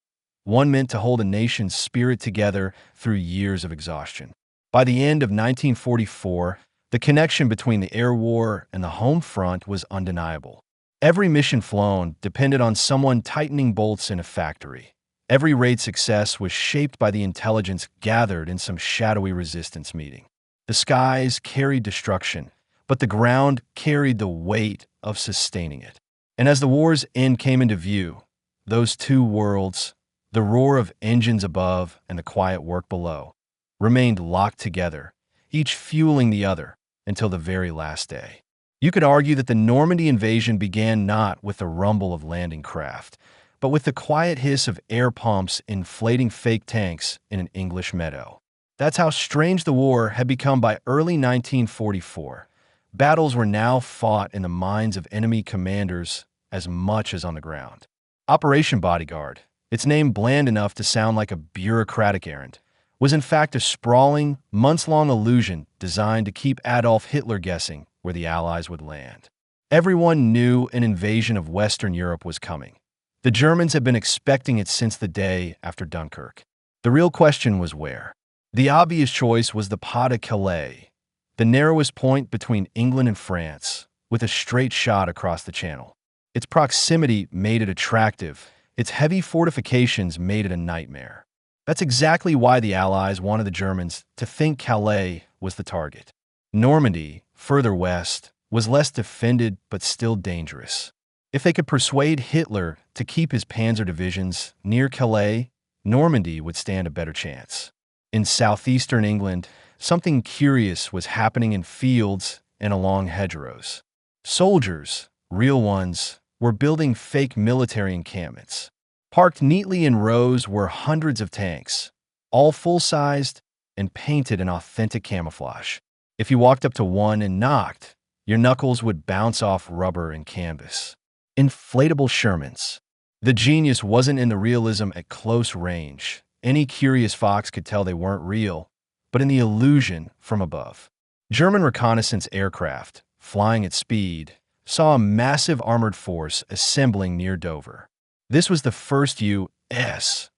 one meant to hold a nation's spirit together through years of exhaustion. By the end of 1944, the connection between the air war and the home front was undeniable. Every mission flown depended on someone tightening bolts in a factory. Every raid success was shaped by the intelligence gathered in some shadowy resistance meeting. The skies carried destruction, but the ground carried the weight of sustaining it. And as the war's end came into view, those two worlds, the roar of engines above and the quiet work below, remained locked together, each fueling the other until the very last day. You could argue that the Normandy invasion began not with the rumble of landing craft, but with the quiet hiss of air pumps inflating fake tanks in an English meadow. That's how strange the war had become by early 1944. Battles were now fought in the minds of enemy commanders as much as on the ground. Operation Bodyguard, its name bland enough to sound like a bureaucratic errand, was in fact a sprawling, months-long illusion designed to keep Adolf Hitler guessing where the Allies would land. Everyone knew an invasion of Western Europe was coming. The Germans had been expecting it since the day after Dunkirk. The real question was where. The obvious choice was the Pas de Calais, the narrowest point between England and France, with a straight shot across the Channel. Its proximity made it attractive. Its heavy fortifications made it a nightmare. That's exactly why the Allies wanted the Germans to think Calais was the target. Normandy, further west, was less defended but still dangerous. If they could persuade Hitler to keep his panzer divisions near Calais, Normandy would stand a better chance. In southeastern England, something curious was happening in fields and along hedgerows. Soldiers, real ones, were building fake military encampments. Parked neatly in rows were hundreds of tanks, all full-sized and painted in authentic camouflage. If you walked up to one and knocked, your knuckles would bounce off rubber and canvas. Inflatable Shermans. The genius wasn't in the realism at close range. Any curious fox could tell they weren't real, but in the illusion from above. German reconnaissance aircraft, flying at speed, saw a massive armored force assembling near Dover. This was the first U.S.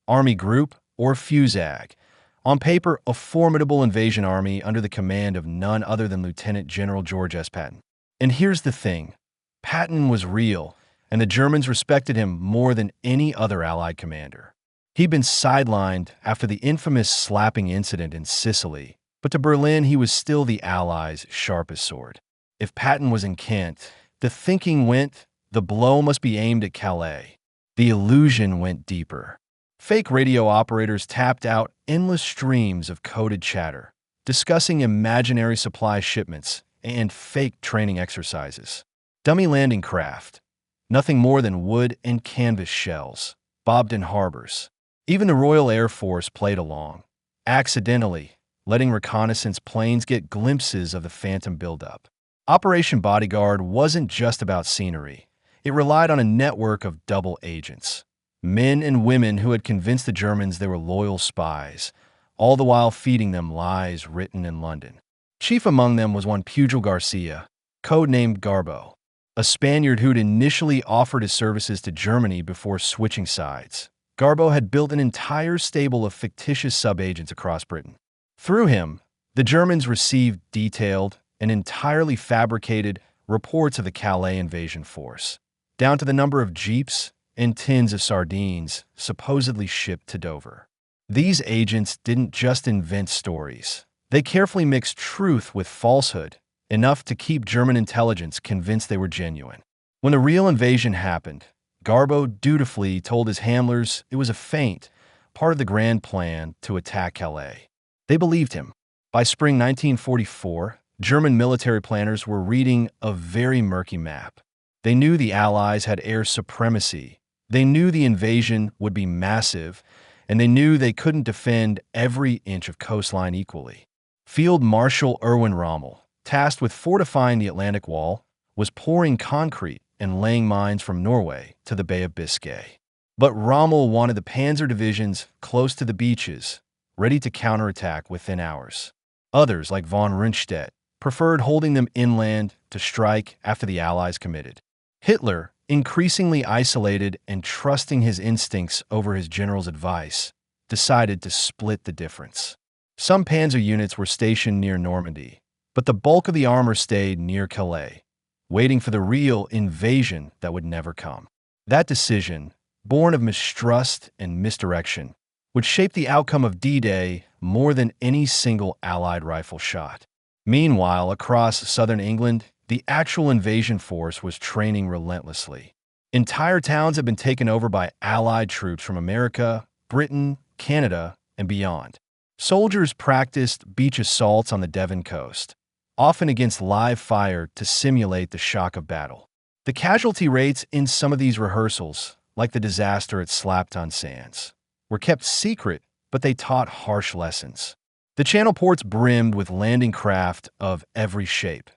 Army group, or FUSAG. On paper, a formidable invasion army under the command of none other than Lieutenant General George S. Patton. And here's the thing. Patton was real, and the Germans respected him more than any other Allied commander. He'd been sidelined after the infamous slapping incident in Sicily, but to Berlin he was still the Allies' sharpest sword. If Patton was in Kent, the thinking went, the blow must be aimed at Calais. The illusion went deeper. Fake radio operators tapped out endless streams of coded chatter, discussing imaginary supply shipments and fake training exercises. Dummy landing craft, nothing more than wood and canvas shells, bobbed in harbors. Even the Royal Air Force played along, accidentally letting reconnaissance planes get glimpses of the phantom buildup. Operation Bodyguard wasn't just about scenery. It relied on a network of double agents, men and women who had convinced the Germans they were loyal spies, all the while feeding them lies written in London. Chief among them was one Pugil Garcia, codenamed Garbo, a Spaniard who'd initially offered his services to Germany before switching sides. Garbo had built an entire stable of fictitious sub-agents across Britain. Through him, the Germans received detailed and entirely fabricated reports of the Calais invasion force, down to the number of jeeps and tins of sardines supposedly shipped to Dover. These agents didn't just invent stories. They carefully mixed truth with falsehood, enough to keep German intelligence convinced they were genuine. When the real invasion happened, Garbo dutifully told his handlers it was a feint, part of the grand plan to attack Calais. They believed him. By spring 1944, German military planners were reading a very murky map. They knew the Allies had air supremacy. They knew the invasion would be massive, and they knew they couldn't defend every inch of coastline equally. Field Marshal Erwin Rommel, tasked with fortifying the Atlantic Wall, was pouring concrete and laying mines from Norway to the Bay of Biscay. But Rommel wanted the Panzer divisions close to the beaches, ready to counterattack within hours. Others, like von Rundstedt, preferred holding them inland to strike after the Allies committed. Hitler, increasingly isolated and trusting his instincts over his general's advice, decided to split the difference. Some panzer units were stationed near Normandy, but the bulk of the armor stayed near Calais, waiting for the real invasion that would never come. That decision, born of mistrust and misdirection, would shape the outcome of D-Day more than any single Allied rifle shot. Meanwhile, across southern England, the actual invasion force was training relentlessly. Entire towns had been taken over by Allied troops from America, Britain, Canada, and beyond. Soldiers practiced beach assaults on the Devon coast, often against live fire to simulate the shock of battle. The casualty rates in some of these rehearsals, like the disaster at Slapton Sands, were kept secret, but they taught harsh lessons. The Channel ports brimmed with landing craft of every shape.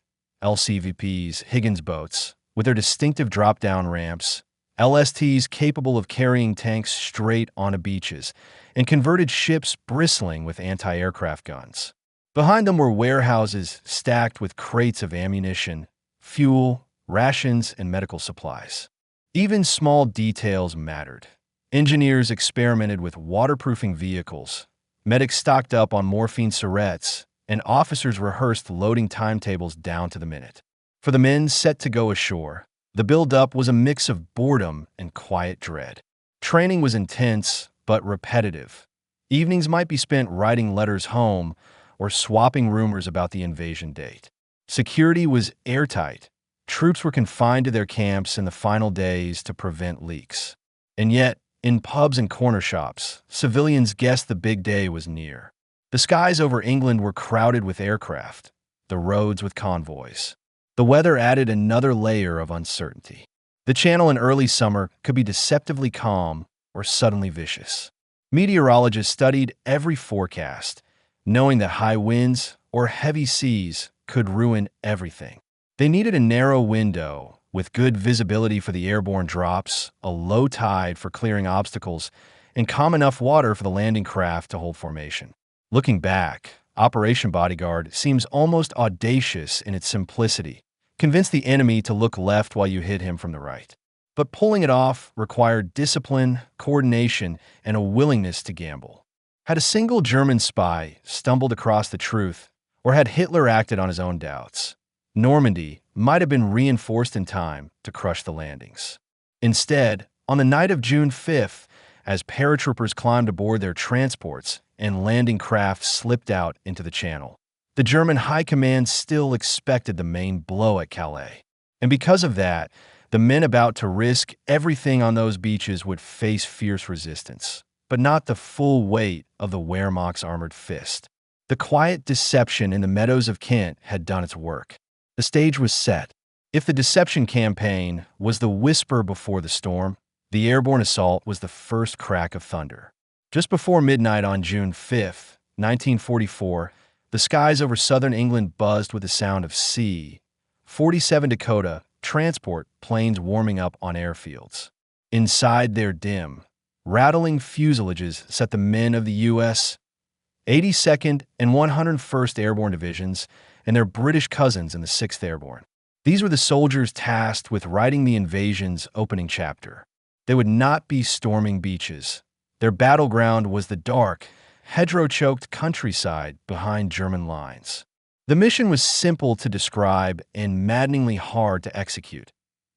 LCVPs, Higgins boats, with their distinctive drop-down ramps, LSTs capable of carrying tanks straight onto beaches, and converted ships bristling with anti-aircraft guns. Behind them were warehouses stacked with crates of ammunition, fuel, rations, and medical supplies. Even small details mattered. Engineers experimented with waterproofing vehicles, medics stocked up on morphine syrettes, and officers rehearsed loading timetables down to the minute. For the men set to go ashore, the build-up was a mix of boredom and quiet dread. Training was intense, but repetitive. Evenings might be spent writing letters home or swapping rumors about the invasion date. Security was airtight. Troops were confined to their camps in the final days to prevent leaks. And yet, in pubs and corner shops, civilians guessed the big day was near. The skies over England were crowded with aircraft, the roads with convoys. The weather added another layer of uncertainty. The Channel in early summer could be deceptively calm or suddenly vicious. Meteorologists studied every forecast, knowing that high winds or heavy seas could ruin everything. They needed a narrow window with good visibility for the airborne drops, a low tide for clearing obstacles, and calm enough water for the landing craft to hold formation. Looking back, Operation Bodyguard seems almost audacious in its simplicity. Convince the enemy to look left while you hit him from the right. But pulling it off required discipline, coordination, and a willingness to gamble. Had a single German spy stumbled across the truth, or had Hitler acted on his own doubts, Normandy might have been reinforced in time to crush the landings. Instead, on the night of June 5th, as paratroopers climbed aboard their transports and landing craft slipped out into the Channel, the German high command still expected the main blow at Calais. And because of that, the men about to risk everything on those beaches would face fierce resistance, but not the full weight of the Wehrmacht's armored fist. The quiet deception in the meadows of Kent had done its work. The stage was set. If the deception campaign was the whisper before the storm, the airborne assault was the first crack of thunder. Just before midnight on June 5, 1944, the skies over southern England buzzed with the sound of sea, 47 Dakota transport planes warming up on airfields. Inside their dim, rattling fuselages set the men of the U.S. 82nd and 101st Airborne Divisions and their British cousins in the 6th Airborne. These were the soldiers tasked with writing the invasion's opening chapter. They would not be storming beaches. Their battleground was the dark, hedgerow-choked countryside behind German lines. The mission was simple to describe and maddeningly hard to execute.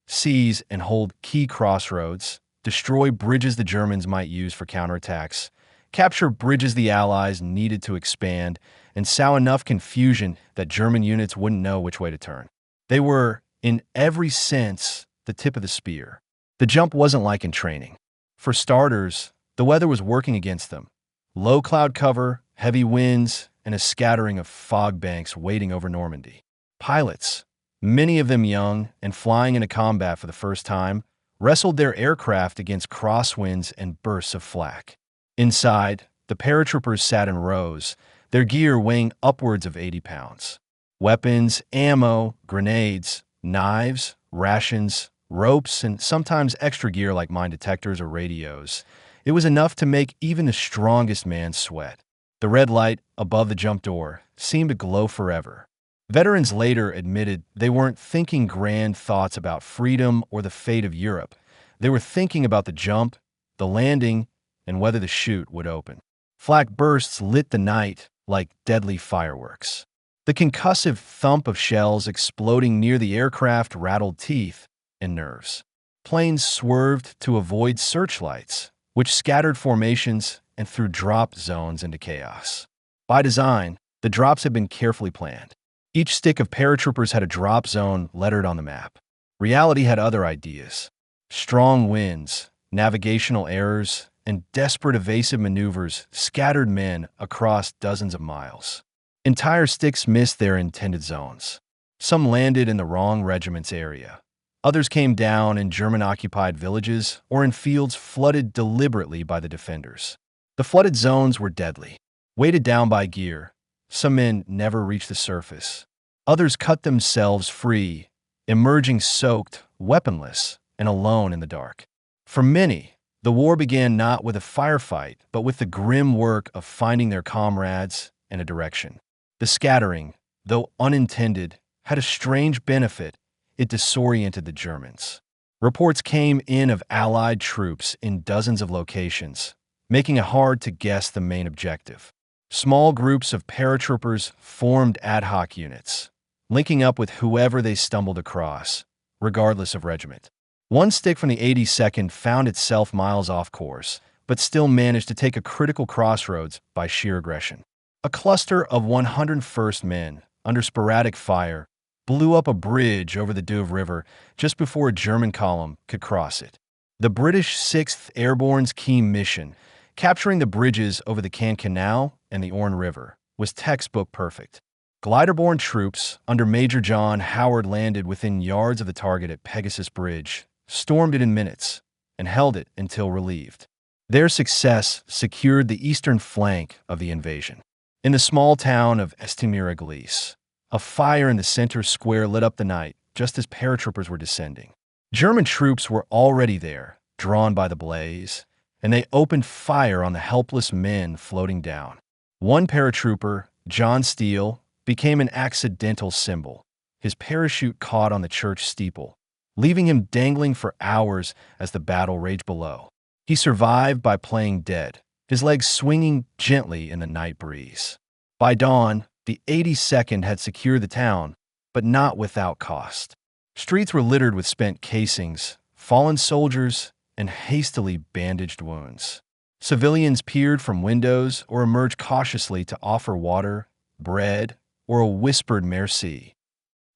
Seize and hold key crossroads, destroy bridges the Germans might use for counterattacks, capture bridges the Allies needed to expand, and sow enough confusion that German units wouldn't know which way to turn. They were, in every sense, the tip of the spear. The jump wasn't like in training. For starters, the weather was working against them. Low cloud cover, heavy winds, and a scattering of fog banks waiting over Normandy. Pilots, many of them young and flying into combat for the first time, wrestled their aircraft against crosswinds and bursts of flak. Inside, the paratroopers sat in rows, their gear weighing upwards of 80 pounds. Weapons, ammo, grenades, knives, rations, ropes, and sometimes extra gear like mine detectors or radios. It was enough to make even the strongest man sweat. The red light above the jump door seemed to glow forever. Veterans later admitted they weren't thinking grand thoughts about freedom or the fate of Europe. They were thinking about the jump, the landing, and whether the chute would open. Flak bursts lit the night like deadly fireworks. The concussive thump of shells exploding near the aircraft rattled teeth and nerves. Planes swerved to avoid searchlights, which scattered formations and threw drop zones into chaos. By design, the drops had been carefully planned. Each stick of paratroopers had a drop zone lettered on the map. Reality had other ideas. Strong winds, navigational errors, and desperate evasive maneuvers scattered men across dozens of miles. Entire sticks missed their intended zones. Some landed in the wrong regiment's area. Others came down in German-occupied villages or in fields flooded deliberately by the defenders. The flooded zones were deadly. Weighted down by gear, some men never reached the surface. Others cut themselves free, emerging soaked, weaponless, and alone in the dark. For many, the war began not with a firefight, but with the grim work of finding their comrades and a direction. The scattering, though unintended, had a strange benefit. It disoriented the Germans. Reports came in of Allied troops in dozens of locations, making it hard to guess the main objective. Small groups of paratroopers formed ad hoc units, linking up with whoever they stumbled across, regardless of regiment. One stick from the 82nd found itself miles off course, but still managed to take a critical crossroads by sheer aggression. A cluster of 101st men, under sporadic fire, blew up a bridge over the Douve River just before a German column could cross it. The British 6th Airborne's key mission, capturing the bridges over the Caen Canal and the Orne River, was textbook perfect. Glider-borne troops under Major John Howard landed within yards of the target at Pegasus Bridge, stormed it in minutes, and held it until relieved. Their success secured the eastern flank of the invasion. In the small town of Estimir-Église, a fire in the center square lit up the night just as paratroopers were descending. German troops were already there, drawn by the blaze, and they opened fire on the helpless men floating down. One paratrooper, John Steele, became an accidental symbol. His parachute caught on the church steeple, leaving him dangling for hours as the battle raged below. He survived by playing dead, his legs swinging gently in the night breeze. By dawn, the 82nd had secured the town, but not without cost. Streets were littered with spent casings, fallen soldiers, and hastily bandaged wounds. Civilians peered from windows or emerged cautiously to offer water, bread, or a whispered merci.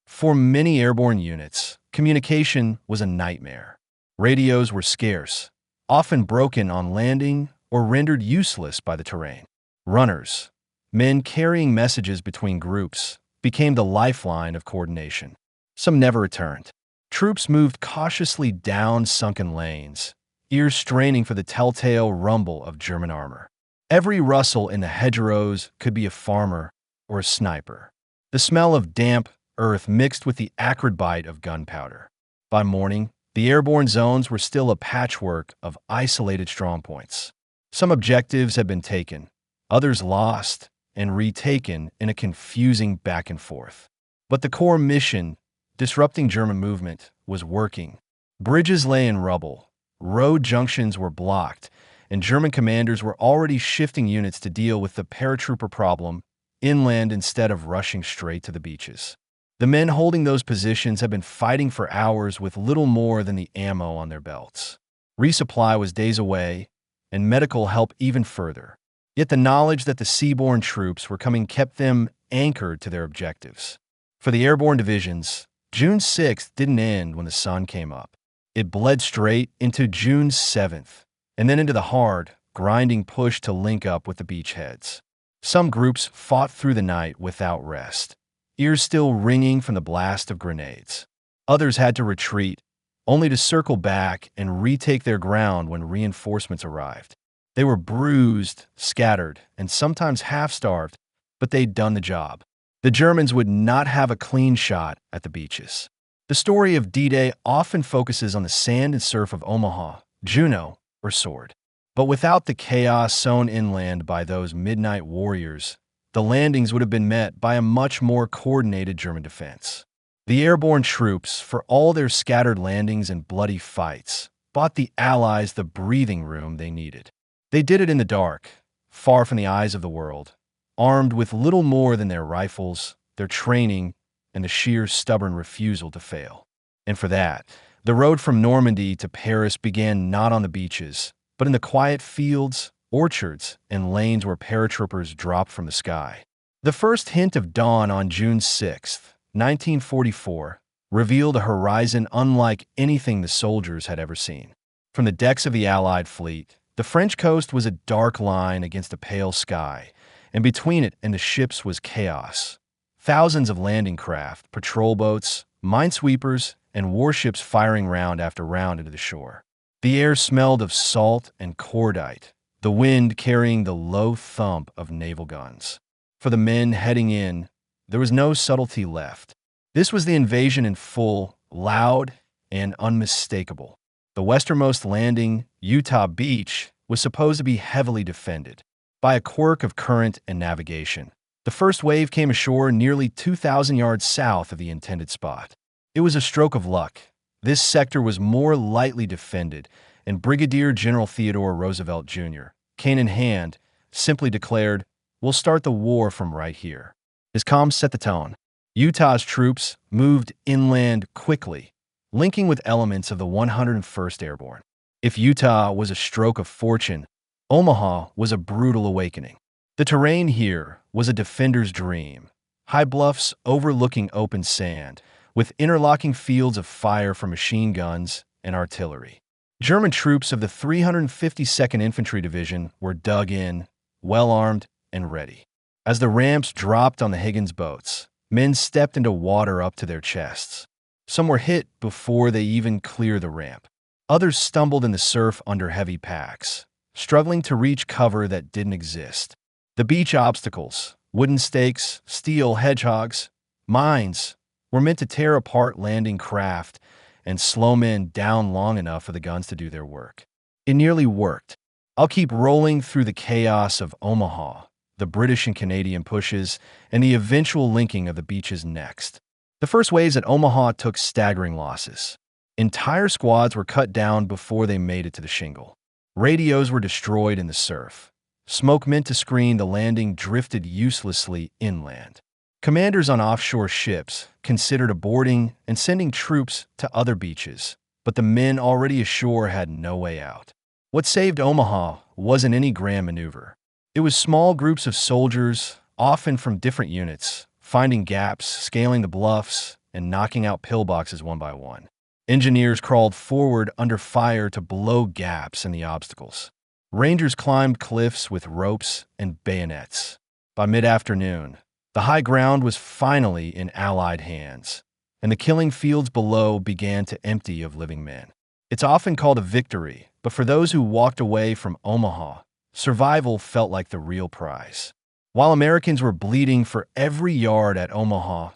For many airborne units, communication was a nightmare. Radios were scarce, often broken on landing or rendered useless by the terrain. Runners, men carrying messages between groups, became the lifeline of coordination. Some never returned. Troops moved cautiously down sunken lanes, ears straining for the telltale rumble of German armor. Every rustle in the hedgerows could be a farmer or a sniper. The smell of damp, earth mixed with the acrid bite of gunpowder. By morning, the airborne zones were still a patchwork of isolated strongpoints. Some objectives had been taken, others lost and retaken in a confusing back and forth. But the core mission, disrupting German movement, was working. Bridges lay in rubble, road junctions were blocked, and German commanders were already shifting units to deal with the paratrooper problem inland instead of rushing straight to the beaches. The men holding those positions had been fighting for hours with little more than the ammo on their belts. Resupply was days away, and medical help even further. Yet the knowledge that the seaborne troops were coming kept them anchored to their objectives. For the airborne divisions, June 6th didn't end when the sun came up. It bled straight into June 7th, and then into the hard, grinding push to link up with the beachheads. Some groups fought through the night without rest, ears still ringing from the blast of grenades. Others had to retreat, only to circle back and retake their ground when reinforcements arrived. They were bruised, scattered, and sometimes half-starved, but they'd done the job. The Germans would not have a clean shot at the beaches. The story of D-Day often focuses on the sand and surf of Omaha, Juneau, or Sword. But without the chaos sown inland by those midnight warriors, the landings would have been met by a much more coordinated German defense. The airborne troops, for all their scattered landings and bloody fights, bought the Allies the breathing room they needed. They did it in the dark, far from the eyes of the world, armed with little more than their rifles, their training, and the sheer stubborn refusal to fail. And for that, the road from Normandy to Paris began not on the beaches, but in the quiet fields, orchards, and lanes where paratroopers dropped from the sky. The first hint of dawn on June 6, 1944, revealed a horizon unlike anything the soldiers had ever seen. From the decks of the Allied fleet, the French coast was a dark line against a pale sky, and between it and the ships was chaos. Thousands of landing craft, patrol boats, minesweepers, and warships firing round after round into the shore. The air smelled of salt and cordite, the wind carrying the low thump of naval guns. For the men heading in, there was no subtlety left. This was the invasion in full, loud, and unmistakable. The westernmost landing, Utah Beach, was supposed to be heavily defended. By a quirk of current and navigation, the first wave came ashore nearly 2,000 yards south of the intended spot. It was a stroke of luck. This sector was more lightly defended, and Brigadier General Theodore Roosevelt, Jr., cane in hand, simply declared, "We'll start the war from right here." His calm set the tone. Utah's troops moved inland quickly, linking with elements of the 101st Airborne. If Utah was a stroke of fortune, Omaha was a brutal awakening. The terrain here was a defender's dream. High bluffs overlooking open sand, with interlocking fields of fire from machine guns and artillery. German troops of the 352nd Infantry Division were dug in, well-armed and ready. As the ramps dropped on the Higgins boats, men stepped into water up to their chests. Some were hit before they even cleared the ramp. Others stumbled in the surf under heavy packs, struggling to reach cover that didn't exist. The beach obstacles, wooden stakes, steel hedgehogs, mines, were meant to tear apart landing craft and slow men down long enough for the guns to do their work. It nearly worked. I'll keep rolling through the chaos of Omaha, the British and Canadian pushes, and the eventual linking of the beaches next. The first waves at Omaha took staggering losses. Entire squads were cut down before they made it to the shingle. Radios were destroyed in the surf. Smoke meant to screen the landing drifted uselessly inland. Commanders on offshore ships considered aborting and sending troops to other beaches, but the men already ashore had no way out. What saved Omaha wasn't any grand maneuver. It was small groups of soldiers, often from different units, finding gaps, scaling the bluffs, and knocking out pillboxes one by one. Engineers crawled forward under fire to blow gaps in the obstacles. Rangers climbed cliffs with ropes and bayonets. By mid-afternoon, the high ground was finally in Allied hands, and the killing fields below began to empty of living men. It's often called a victory, but for those who walked away from Omaha, survival felt like the real prize. While Americans were bleeding for every yard at Omaha,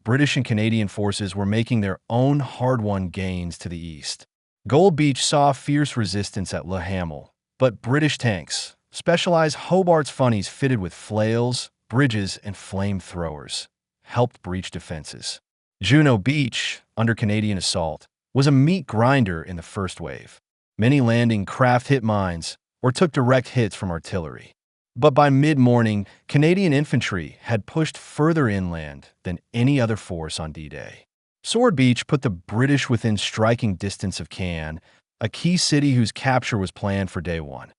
British and Canadian forces were making their own hard-won gains to the east. Gold Beach saw fierce resistance at Le Hamel, but British tanks, specialized Hobart's funnies fitted with flails, bridges, and flamethrowers, helped breach defenses. Juno Beach, under Canadian assault, was a meat grinder in the first wave. Many landing craft hit mines or took direct hits from artillery. But by mid-morning, Canadian infantry had pushed further inland than any other force on D-Day. Sword Beach put the British within striking distance of Caen, a key city whose capture was planned for day one,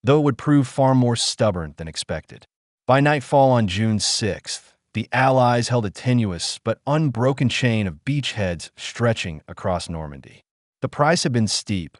though it would prove far more stubborn than expected. By nightfall on June 6th, the Allies held a tenuous but unbroken chain of beachheads stretching across Normandy. The price had been steep,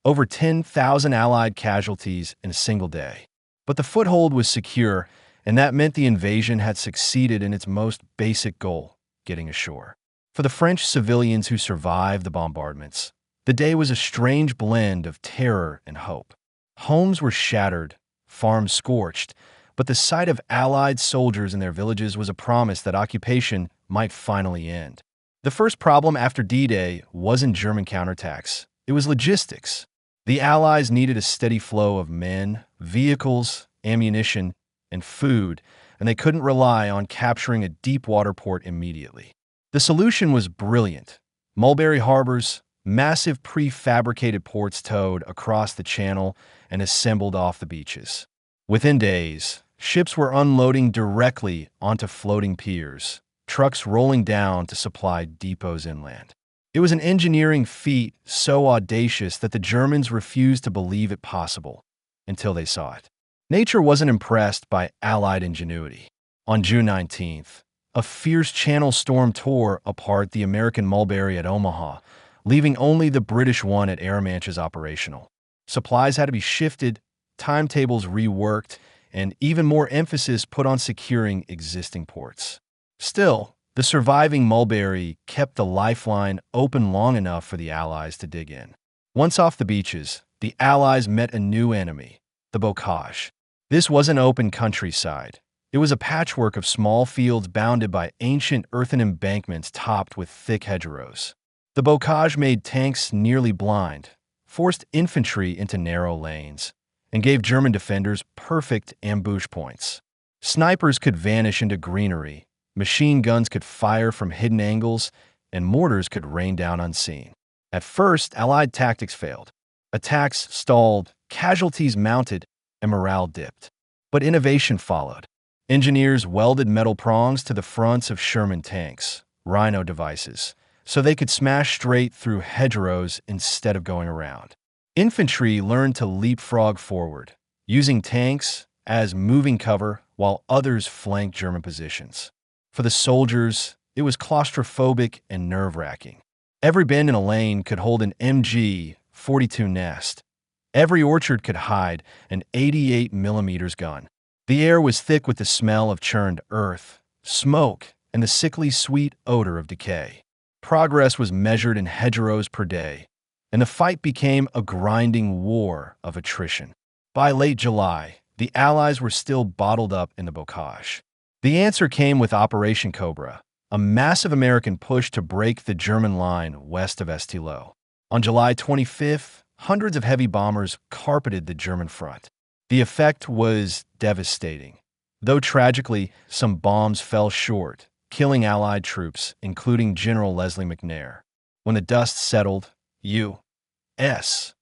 over 10,000 Allied casualties in a single day. But the foothold was secure, and that meant the invasion had succeeded in its most basic goal, getting ashore. For the French civilians who survived the bombardments, the day was a strange blend of terror and hope. Homes were shattered, farms scorched, but the sight of Allied soldiers in their villages was a promise that occupation might finally end. The first problem after D-Day wasn't German counterattacks, it was logistics. The Allies needed a steady flow of men, vehicles, ammunition, and food, and they couldn't rely on capturing a deep-water port immediately. The solution was brilliant. Mulberry Harbor's massive prefabricated ports towed across the channel and assembled off the beaches. Within days, ships were unloading directly onto floating piers, trucks rolling down to supply depots inland. It was an engineering feat so audacious that the Germans refused to believe it possible until they saw it. Nature wasn't impressed by Allied ingenuity. On June 19th, a fierce channel storm tore apart the American Mulberry at Omaha, leaving only the British one at Arromanches operational. Supplies had to be shifted, timetables reworked, and even more emphasis put on securing existing ports. Still, the surviving Mulberry kept the lifeline open long enough for the Allies to dig in. Once off the beaches, the Allies met a new enemy, the bocage. This wasn't open countryside. It was a patchwork of small fields bounded by ancient earthen embankments topped with thick hedgerows. The bocage made tanks nearly blind, forced infantry into narrow lanes, and gave German defenders perfect ambush points. Snipers could vanish into greenery, machine guns could fire from hidden angles, and mortars could rain down unseen. At first, Allied tactics failed. Attacks stalled, casualties mounted, and morale dipped. But innovation followed. Engineers welded metal prongs to the fronts of Sherman tanks, Rhino devices, so they could smash straight through hedgerows instead of going around. Infantry learned to leapfrog forward, using tanks as moving cover while others flanked German positions. For the soldiers, it was claustrophobic and nerve-wracking. Every bend in a lane could hold an MG-42 nest. Every orchard could hide an 88mm gun. The air was thick with the smell of churned earth, smoke, and the sickly sweet odor of decay. Progress was measured in hedgerows per day, and the fight became a grinding war of attrition. By late July, the Allies were still bottled up in the bocage. The answer came with Operation Cobra, a massive American push to break the German line west of Estilo. On July 25th, hundreds of heavy bombers carpeted the German front. The effect was devastating. Though tragically, some bombs fell short, killing Allied troops, including General Leslie McNair. When the dust settled, U.S.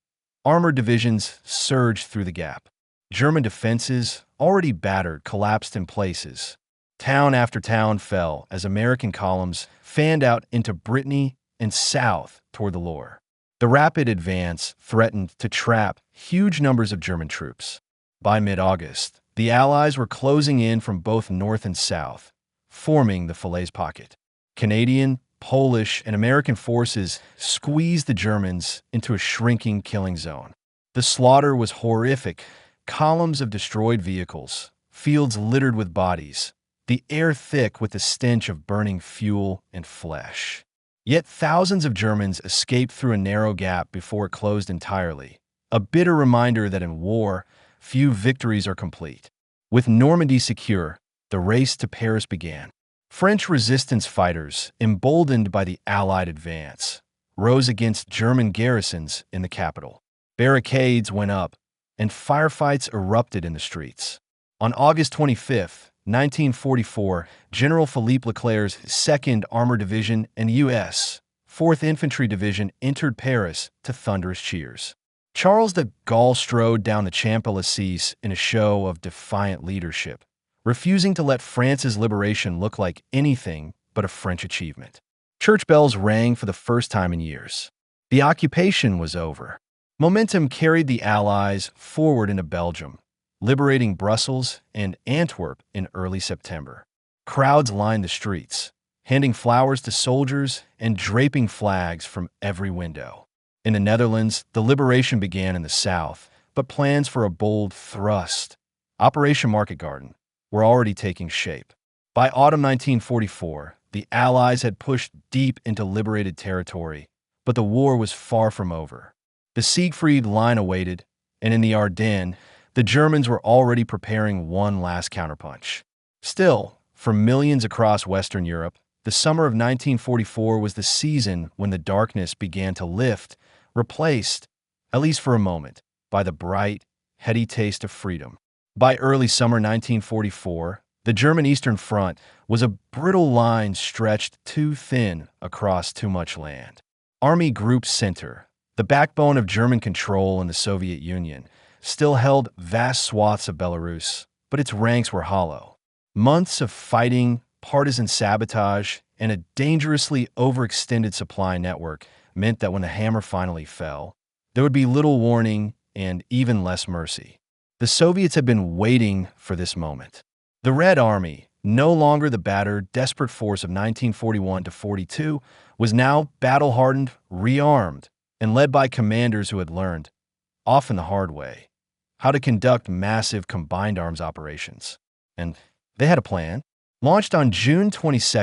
armored divisions surged through the gap. German defenses, already battered, collapsed in places. Town after town fell as American columns fanned out into Brittany and south toward the Loire. The rapid advance threatened to trap huge numbers of German troops. By mid-August, the Allies were closing in from both north and south, forming the Falaise Pocket. Canadian, Polish, and American forces squeezed the Germans into a shrinking killing zone. The slaughter was horrific. Columns of destroyed vehicles, fields littered with bodies, the air thick with the stench of burning fuel and flesh. Yet thousands of Germans escaped through a narrow gap before it closed entirely, a bitter reminder that in war, few victories are complete. With Normandy secure, the race to Paris began. French resistance fighters, emboldened by the Allied advance, rose against German garrisons in the capital. Barricades went up, and firefights erupted in the streets. On August 25, 1944, General Philippe Leclerc's 2nd Armored Division and U.S. 4th Infantry Division entered Paris to thunderous cheers. Charles de Gaulle strode down the Champs-Élysées in a show of defiant leadership, refusing to let France's liberation look like anything but a French achievement. Church bells rang for the first time in years. The occupation was over. Momentum carried the Allies forward into Belgium, liberating Brussels and Antwerp in early September. Crowds lined the streets, handing flowers to soldiers and draping flags from every window. In the Netherlands, the liberation began in the south, but plans for a bold thrust, Operation Market Garden, were already taking shape. By autumn 1944, the Allies had pushed deep into liberated territory, but the war was far from over. The Siegfried Line awaited, and in the Ardennes, the Germans were already preparing one last counterpunch. Still, for millions across Western Europe, the summer of 1944 was the season when the darkness began to lift, replaced, at least for a moment, by the bright, heady taste of freedom. By early summer 1944, the German Eastern Front was a brittle line stretched too thin across too much land. Army Group Center, the backbone of German control in the Soviet Union, still held vast swaths of Belarus, but its ranks were hollow. Months of fighting, partisan sabotage, and a dangerously overextended supply network meant that when the hammer finally fell, there would be little warning and even less mercy. The Soviets had been waiting for this moment. The Red Army, no longer the battered, desperate force of 1941 to 42, was now battle-hardened, rearmed, and led by commanders who had learned, often the hard way, how to conduct massive combined arms operations. And they had a plan. Launched on June 22,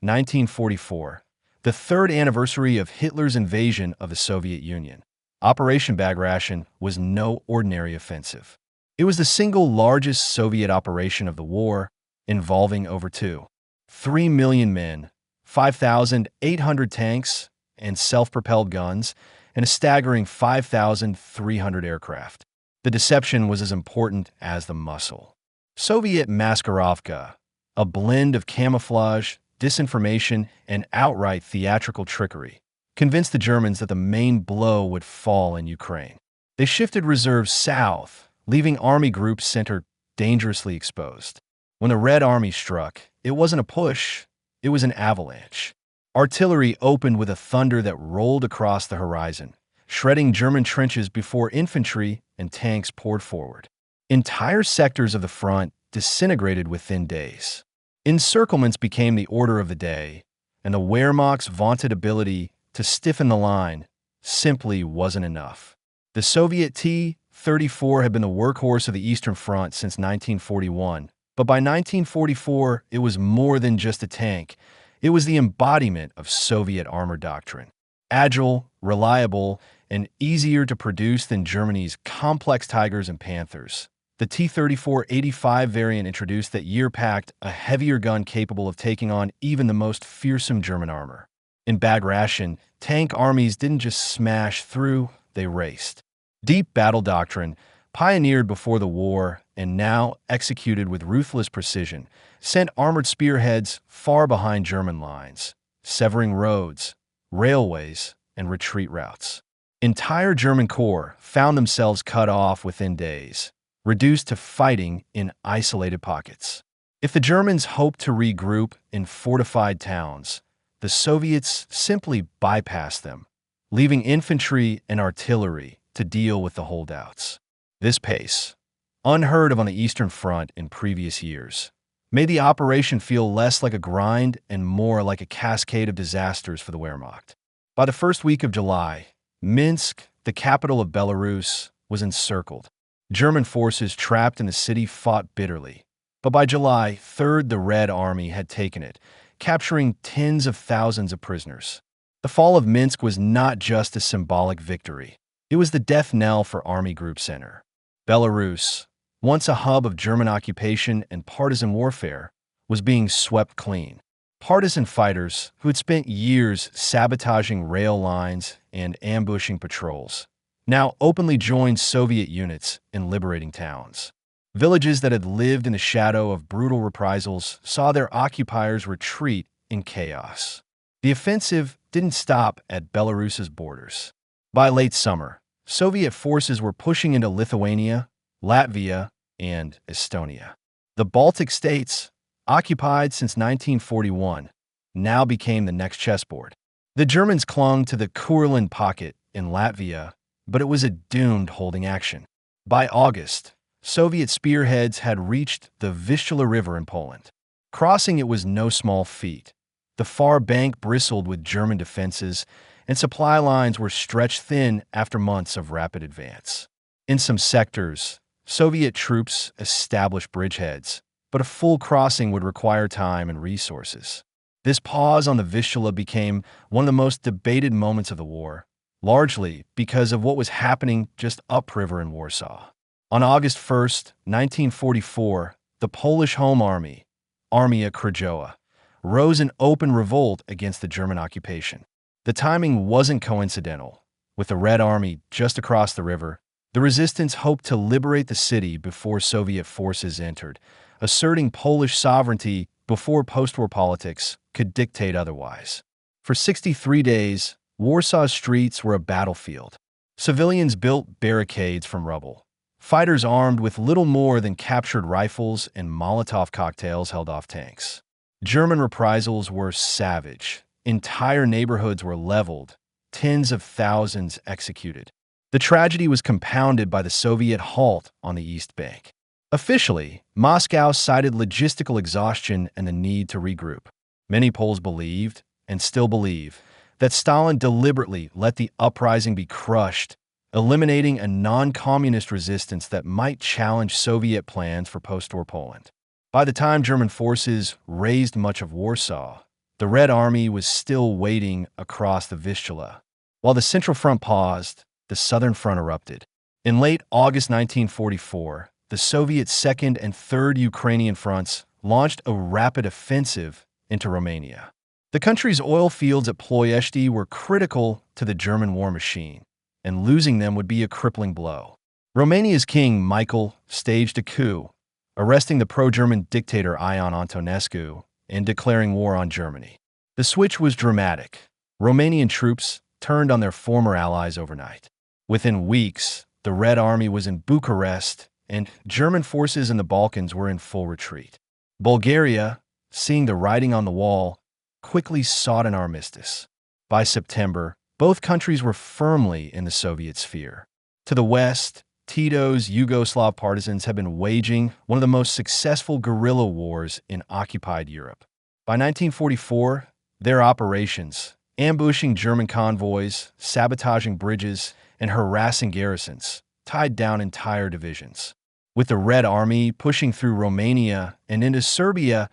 1944, the third anniversary of Hitler's invasion of the Soviet Union, Operation Bag Ration was no ordinary offensive. It was the single largest Soviet operation of the war, involving over 3 million men, 5,800 tanks and self-propelled guns, and a staggering 5,300 aircraft. The deception was as important as the muscle. Soviet Maskirovka, a blend of camouflage, disinformation, and outright theatrical trickery, convinced the Germans that the main blow would fall in Ukraine. They shifted reserves south, leaving Army Group Center dangerously exposed. When the Red Army struck, it wasn't a push, it was an avalanche. Artillery opened with a thunder that rolled across the horizon, shredding German trenches before infantry and tanks poured forward. Entire sectors of the front disintegrated within days. Encirclements became the order of the day, and the Wehrmacht's vaunted ability to stiffen the line simply wasn't enough. The Soviet T-34 had been the workhorse of the Eastern Front since 1941, but by 1944 it was more than just a tank. It was the embodiment of Soviet armor doctrine. Agile, reliable, and easier to produce than Germany's complex Tigers and Panthers. The T-34-85 variant introduced that year packed a heavier gun capable of taking on even the most fearsome German armor. In Bag Ration, tank armies didn't just smash through, they raced. Deep battle doctrine, pioneered before the war and now executed with ruthless precision, sent armored spearheads far behind German lines, severing roads, railways, and retreat routes. Entire German corps found themselves cut off within days, reduced to fighting in isolated pockets. If the Germans hoped to regroup in fortified towns, the Soviets simply bypassed them, leaving infantry and artillery to deal with the holdouts. This pace, unheard of on the Eastern Front in previous years, made the operation feel less like a grind and more like a cascade of disasters for the Wehrmacht. By the first week of July, Minsk, the capital of Belarus, was encircled. German forces trapped in the city fought bitterly, but by July 3rd, the Red Army had taken it, capturing tens of thousands of prisoners. The fall of Minsk was not just a symbolic victory. It was the death knell for Army Group Center. Belarus, once a hub of German occupation and partisan warfare, was being swept clean. Partisan fighters, who had spent years sabotaging rail lines and ambushing patrols, now openly joined Soviet units in liberating towns. Villages that had lived in the shadow of brutal reprisals saw their occupiers retreat in chaos. The offensive didn't stop at Belarus's borders. By late summer, Soviet forces were pushing into Lithuania, Latvia, and Estonia. The Baltic states, occupied since 1941, now became the next chessboard. The Germans clung to the Kurland pocket in Latvia, but it was a doomed holding action. By August, Soviet spearheads had reached the Vistula River in Poland. Crossing it was no small feat. The far bank bristled with German defenses, and supply lines were stretched thin after months of rapid advance. In some sectors, Soviet troops established bridgeheads, but a full crossing would require time and resources. This pause on the Vistula became one of the most debated moments of the war, largely because of what was happening just upriver in Warsaw. On August 1, 1944, the Polish Home Army, Armia Krajowa, rose in open revolt against the German occupation. The timing wasn't coincidental. With the Red Army just across the river, the resistance hoped to liberate the city before Soviet forces entered, asserting Polish sovereignty before post-war politics could dictate otherwise. For 63 days, Warsaw's streets were a battlefield. Civilians built barricades from rubble. Fighters armed with little more than captured rifles and Molotov cocktails held off tanks. German reprisals were savage. Entire neighborhoods were leveled, tens of thousands executed. The tragedy was compounded by the Soviet halt on the East Bank. Officially, Moscow cited logistical exhaustion and the need to regroup. Many Poles believed, and still believe, that Stalin deliberately let the uprising be crushed, eliminating a non-communist resistance that might challenge Soviet plans for post-war Poland. By the time German forces razed much of Warsaw, the Red Army was still waiting across the Vistula. While the Central Front paused, the Southern Front erupted. In late August 1944, the Soviet Second and Third Ukrainian fronts launched a rapid offensive into Romania. The country's oil fields at Ploiești were critical to the German war machine, and losing them would be a crippling blow. Romania's king, Michael, staged a coup, arresting the pro-German dictator Ion Antonescu and declaring war on Germany. The switch was dramatic. Romanian troops turned on their former allies overnight. Within weeks, the Red Army was in Bucharest, and German forces in the Balkans were in full retreat. Bulgaria, seeing the writing on the wall, quickly sought an armistice. By September, both countries were firmly in the Soviet sphere. To the west, Tito's Yugoslav partisans had been waging one of the most successful guerrilla wars in occupied Europe. By 1944, their operations, ambushing German convoys, sabotaging bridges, and harassing garrisons, tied down entire divisions. With the Red Army pushing through Romania and into Serbia,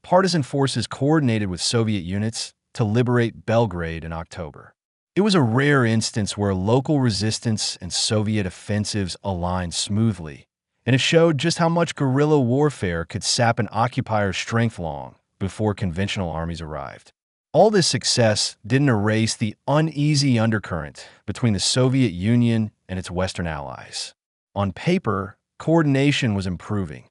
partisan forces coordinated with Soviet units to liberate Belgrade in October. It was a rare instance where local resistance and Soviet offensives aligned smoothly, and it showed just how much guerrilla warfare could sap an occupier's strength long before conventional armies arrived. All this success didn't erase the uneasy undercurrent between the Soviet Union and its Western allies. On paper, coordination was improving.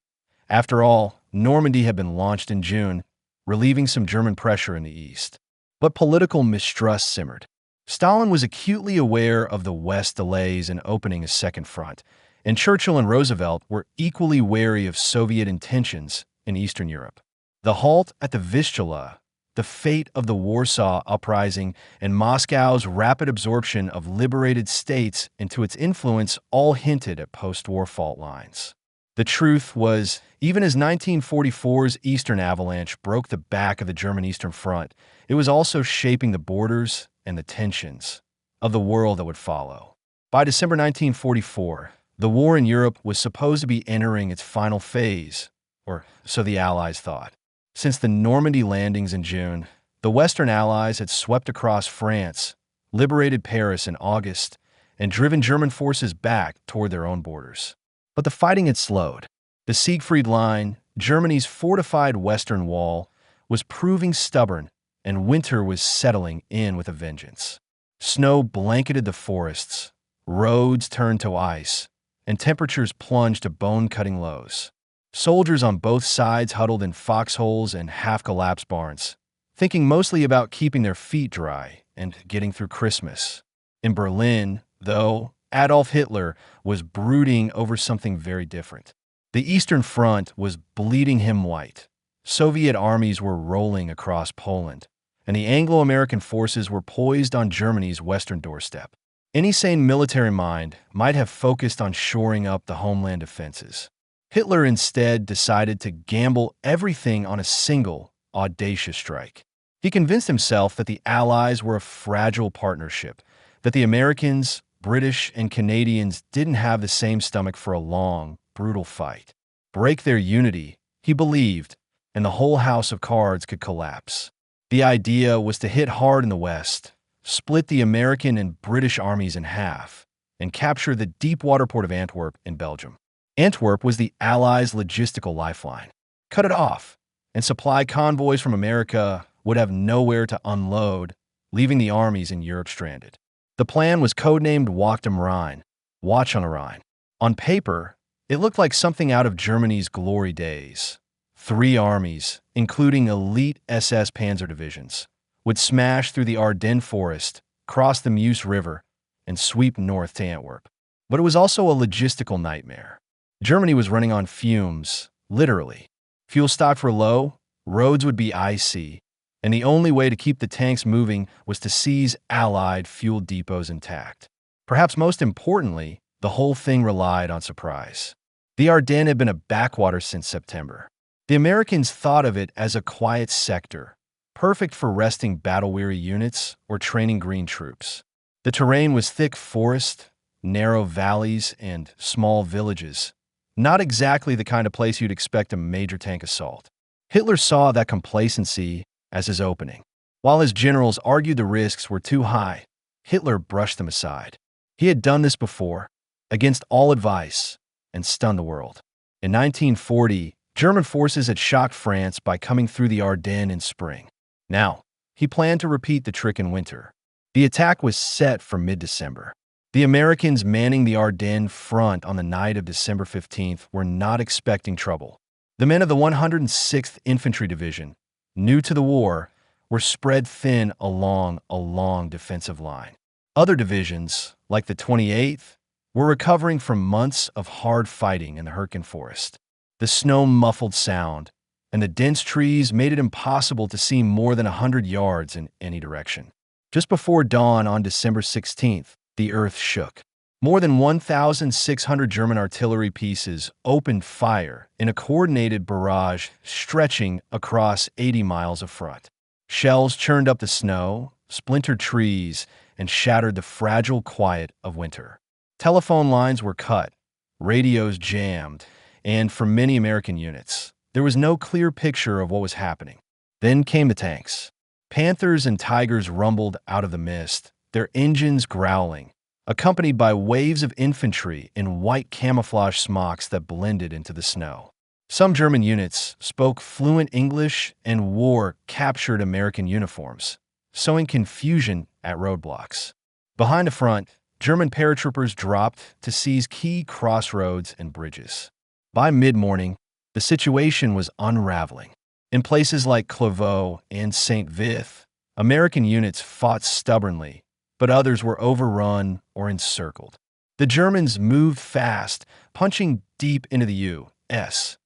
After all, Normandy had been launched in June, relieving some German pressure in the east. But political mistrust simmered. Stalin was acutely aware of the West's delays in opening a second front, and Churchill and Roosevelt were equally wary of Soviet intentions in Eastern Europe. The halt at the Vistula, the fate of the Warsaw Uprising, and Moscow's rapid absorption of liberated states into its influence all hinted at post-war fault lines. The truth was, even as 1944's Eastern Avalanche broke the back of the German Eastern Front, it was also shaping the borders and the tensions of the world that would follow. By December 1944, the war in Europe was supposed to be entering its final phase, or so the Allies thought. Since the Normandy landings in June, the Western Allies had swept across France, liberated Paris in August, and driven German forces back toward their own borders. But the fighting had slowed. The Siegfried Line, Germany's fortified western wall was proving stubborn, and winter was settling in with a vengeance. Snow blanketed the forests, roads turned to ice, and temperatures plunged to bone-cutting lows. Soldiers on both sides huddled in foxholes and half-collapsed barns, thinking mostly about keeping their feet dry and getting through Christmas. In Berlin, though, Adolf Hitler was brooding over something very different. The Eastern Front was bleeding him white. Soviet armies were rolling across Poland, and the Anglo-American forces were poised on Germany's western doorstep. Any sane military mind might have focused on shoring up the homeland defenses. Hitler instead decided to gamble everything on a single, audacious strike. He convinced himself that the Allies were a fragile partnership, that the Americans, British, and Canadians didn't have the same stomach for a long, brutal fight. Break their unity, he believed, and the whole house of cards could collapse. The idea was to hit hard in the West, split the American and British armies in half, and capture the deep-water port of Antwerp in Belgium. Antwerp was the Allies' logistical lifeline. Cut it off, and supply convoys from America would have nowhere to unload, leaving the armies in Europe stranded. The plan was codenamed Wacht am Rhein, Watch on the Rhine. On paper, it looked like something out of Germany's glory days. 3 armies, including elite SS panzer divisions, would smash through the Ardennes forest, cross the Meuse River, and sweep north to Antwerp. But it was also a logistical nightmare. Germany was running on fumes, literally. Fuel stocks were low, roads would be icy, and the only way to keep the tanks moving was to seize Allied fuel depots intact. Perhaps most importantly, the whole thing relied on surprise. The Ardennes had been a backwater since September. The Americans thought of it as a quiet sector, perfect for resting battle-weary units or training green troops. The terrain was thick forest, narrow valleys, and small villages. Not exactly the kind of place you'd expect a major tank assault. Hitler saw that complacency as his opening. While his generals argued the risks were too high, Hitler brushed them aside. He had done this before, against all advice, and stunned the world. In 1940, German forces had shocked France by coming through the Ardennes in spring. Now, he planned to repeat the trick in winter. The attack was set for mid-December. The Americans manning the Ardennes front on the night of December 15th were not expecting trouble. The men of the 106th Infantry Division, new to the war, were spread thin along a long defensive line. Other divisions, like the 28th, were recovering from months of hard fighting in the Hürtgen forest. The snow-muffled sound and the dense trees made it impossible to see more than 100 yards in any direction. Just before dawn on December 16th, the earth shook. More than 1,600 German artillery pieces opened fire in a coordinated barrage stretching across 80 miles of front. Shells churned up the snow, splintered trees, and shattered the fragile quiet of winter. Telephone lines were cut, radios jammed, and for many American units, there was no clear picture of what was happening. Then came the tanks. Panthers and Tigers rumbled out of the mist, their engines growling, accompanied by waves of infantry in white camouflage smocks that blended into the snow. Some German units spoke fluent English and wore captured American uniforms, sowing confusion at roadblocks. Behind the front, German paratroopers dropped to seize key crossroads and bridges. By mid-morning, the situation was unraveling. In places like Clairvaux and St. Vith, American units fought stubbornly, but others were overrun or encircled. The Germans moved fast, punching deep into the U.S.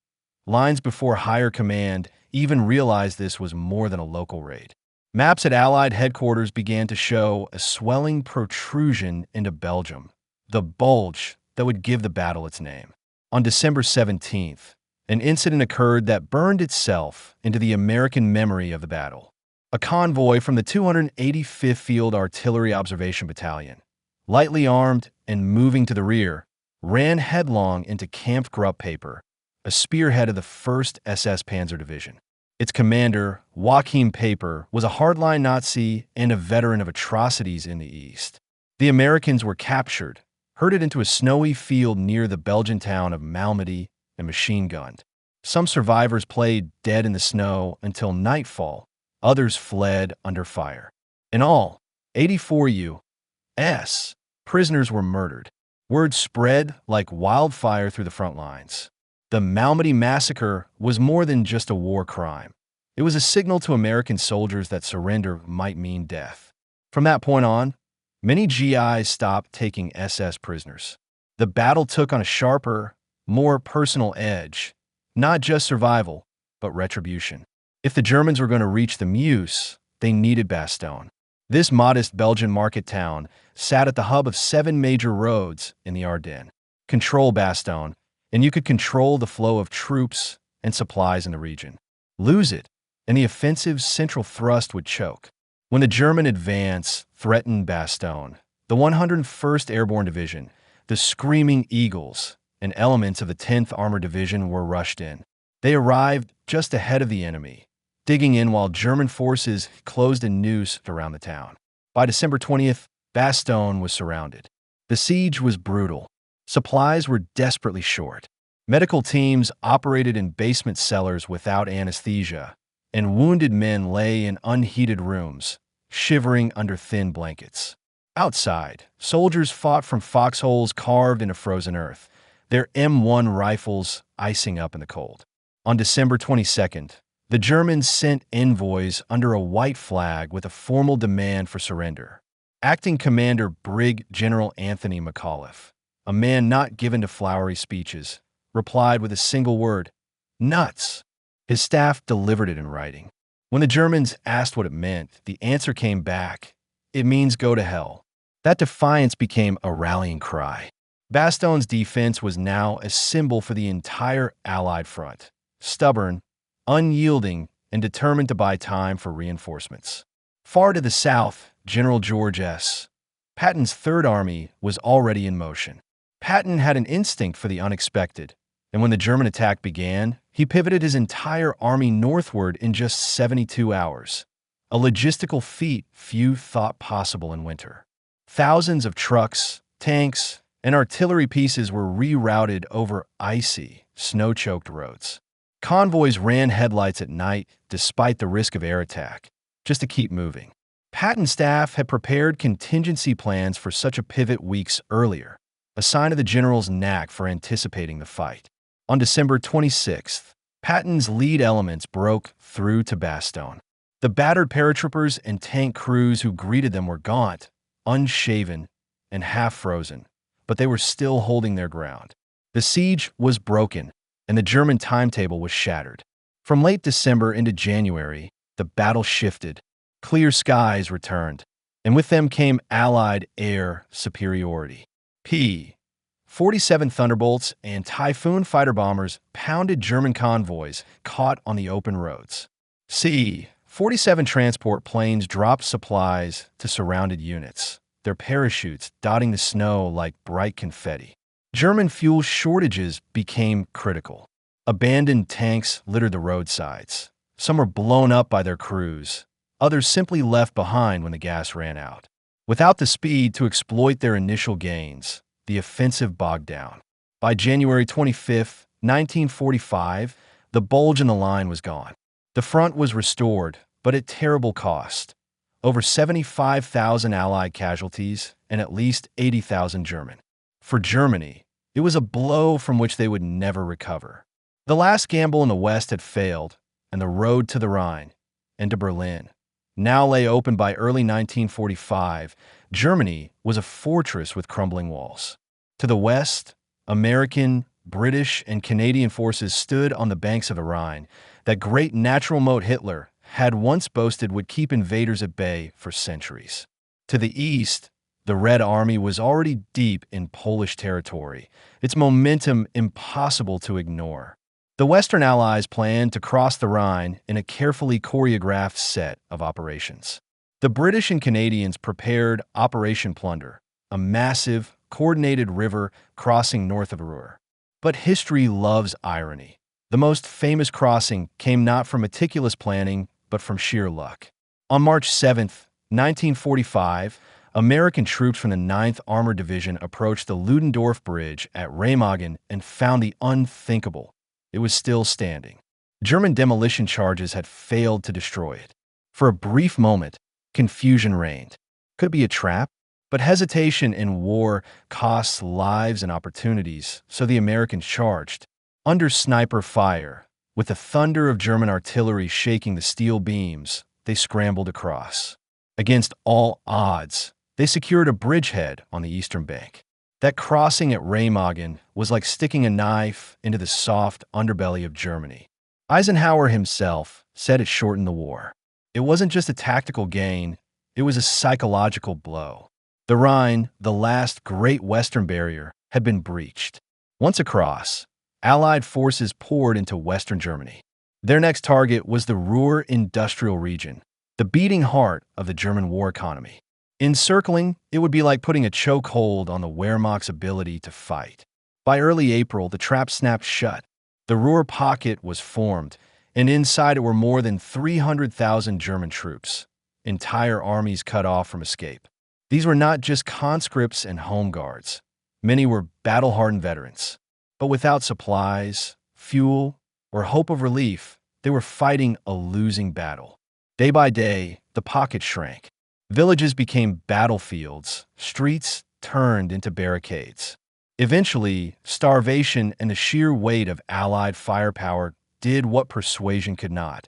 lines before higher command even realized this was more than a local raid. Maps at Allied headquarters began to show a swelling protrusion into Belgium, the bulge that would give the battle its name. On December 17th, an incident occurred that burned itself into the American memory of the battle. A convoy from the 285th Field Artillery Observation Battalion, lightly armed and moving to the rear, ran headlong into Camp Grubpaper, a spearhead of the 1st SS Panzer Division. Its commander, Joachim Paper, was a hardline Nazi and a veteran of atrocities in the East. The Americans were captured, herded into a snowy field near the Belgian town of Malmedy, and machine-gunned. Some survivors played dead in the snow until nightfall. Others fled under fire. In all, 84 U.S. prisoners were murdered. Word spread like wildfire through the front lines. The Malmedy Massacre was more than just a war crime. It was a signal to American soldiers that surrender might mean death. From that point on, many GIs stopped taking SS prisoners. The battle took on a sharper, more personal edge, not just survival, but retribution. If the Germans were going to reach the Meuse, they needed Bastogne. This modest Belgian market town sat at the hub of 7 major roads in the Ardennes. Control Bastogne, and you could control the flow of troops and supplies in the region. Lose it, and the offensive's central thrust would choke. When the German advance threatened Bastogne, the 101st Airborne Division, the Screaming Eagles, and elements of the 10th Armored Division were rushed in. They arrived just ahead of the enemy, digging in while German forces closed a noose around the town. By December 20th, Bastogne was surrounded. The siege was brutal. Supplies were desperately short. Medical teams operated in basement cellars without anesthesia, and wounded men lay in unheated rooms, shivering under thin blankets. Outside, soldiers fought from foxholes carved into frozen earth, their M1 rifles icing up in the cold. On December 22nd, the Germans sent envoys under a white flag with a formal demand for surrender. Acting Commander Brig General Anthony McAuliffe, a man not given to flowery speeches, replied with a single word, "Nuts." His staff delivered it in writing. When the Germans asked what it meant, the answer came back, "It means go to hell." That defiance became a rallying cry. Bastogne's defense was now a symbol for the entire Allied front, stubborn, unyielding, and determined to buy time for reinforcements. Far to the south, General George S. Patton's Third Army was already in motion. Patton had an instinct for the unexpected, and when the German attack began, he pivoted his entire army northward in just 72 hours, a logistical feat few thought possible in winter. Thousands of trucks, tanks, and artillery pieces were rerouted over icy, snow-choked roads. Convoys ran headlights at night despite the risk of air attack, just to keep moving. Patton's staff had prepared contingency plans for such a pivot weeks earlier, a sign of the general's knack for anticipating the fight. On December 26th, Patton's lead elements broke through to Bastogne. The battered paratroopers and tank crews who greeted them were gaunt, unshaven, and half-frozen, but they were still holding their ground. The siege was broken, and the German timetable was shattered. From late December into January, the battle shifted. Clear skies returned, and with them came Allied air superiority. P-47 Thunderbolts and Typhoon fighter bombers pounded German convoys caught on the open roads. C-47 transport planes dropped supplies to surrounded units, their parachutes dotting the snow like bright confetti. German fuel shortages became critical. Abandoned tanks littered the roadsides. Some were blown up by their crews. Others simply left behind when the gas ran out. Without the speed to exploit their initial gains, the offensive bogged down. By January 25, 1945, the bulge in the line was gone. The front was restored, but at terrible cost. Over 75,000 Allied casualties and at least 80,000 German. For Germany, it was a blow from which they would never recover. The last gamble in the West had failed, and the road to the Rhine and to Berlin now lay open. By early 1945, Germany was a fortress with crumbling walls. To the west, American, British, and Canadian forces stood on the banks of the Rhine, that great natural moat Hitler had once boasted would keep invaders at bay for centuries. To the east, the Red Army was already deep in Polish territory, its momentum impossible to ignore. The Western Allies planned to cross the Rhine in a carefully choreographed set of operations. The British and Canadians prepared Operation Plunder, a massive, coordinated river crossing north of Ruhr. But history loves irony. The most famous crossing came not from meticulous planning, but from sheer luck. On March 7, 1945, American troops from the 9th Armored Division approached the Ludendorff Bridge at Remagen and found the unthinkable. it was still standing. German demolition charges had failed to destroy it. For a brief moment, confusion reigned. Could it be a trap? But hesitation in war costs lives and opportunities, so the Americans charged. Under sniper fire, with the thunder of German artillery shaking the steel beams, they scrambled across. Against all odds, they secured a bridgehead on the eastern bank. That crossing at Remagen was like sticking a knife into the soft underbelly of Germany. Eisenhower himself said it shortened the war. It wasn't just a tactical gain, it was a psychological blow. The Rhine, the last great western barrier, had been breached. Once across, Allied forces poured into western Germany. Their next target was the Ruhr industrial region, the beating heart of the German war economy. Encircling, it would be like putting a chokehold on the Wehrmacht's ability to fight. By early April, the trap snapped shut. The Ruhr pocket was formed, and inside it were more than 300,000 German troops, entire armies cut off from escape. These were not just conscripts and home guards. Many were battle-hardened veterans. But without supplies, fuel, or hope of relief, they were fighting a losing battle. Day by day, the pocket shrank. Villages became battlefields, streets turned into barricades. Eventually, starvation and the sheer weight of Allied firepower did what persuasion could not.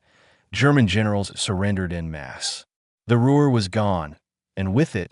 German generals surrendered en masse. The Ruhr was gone, and with it,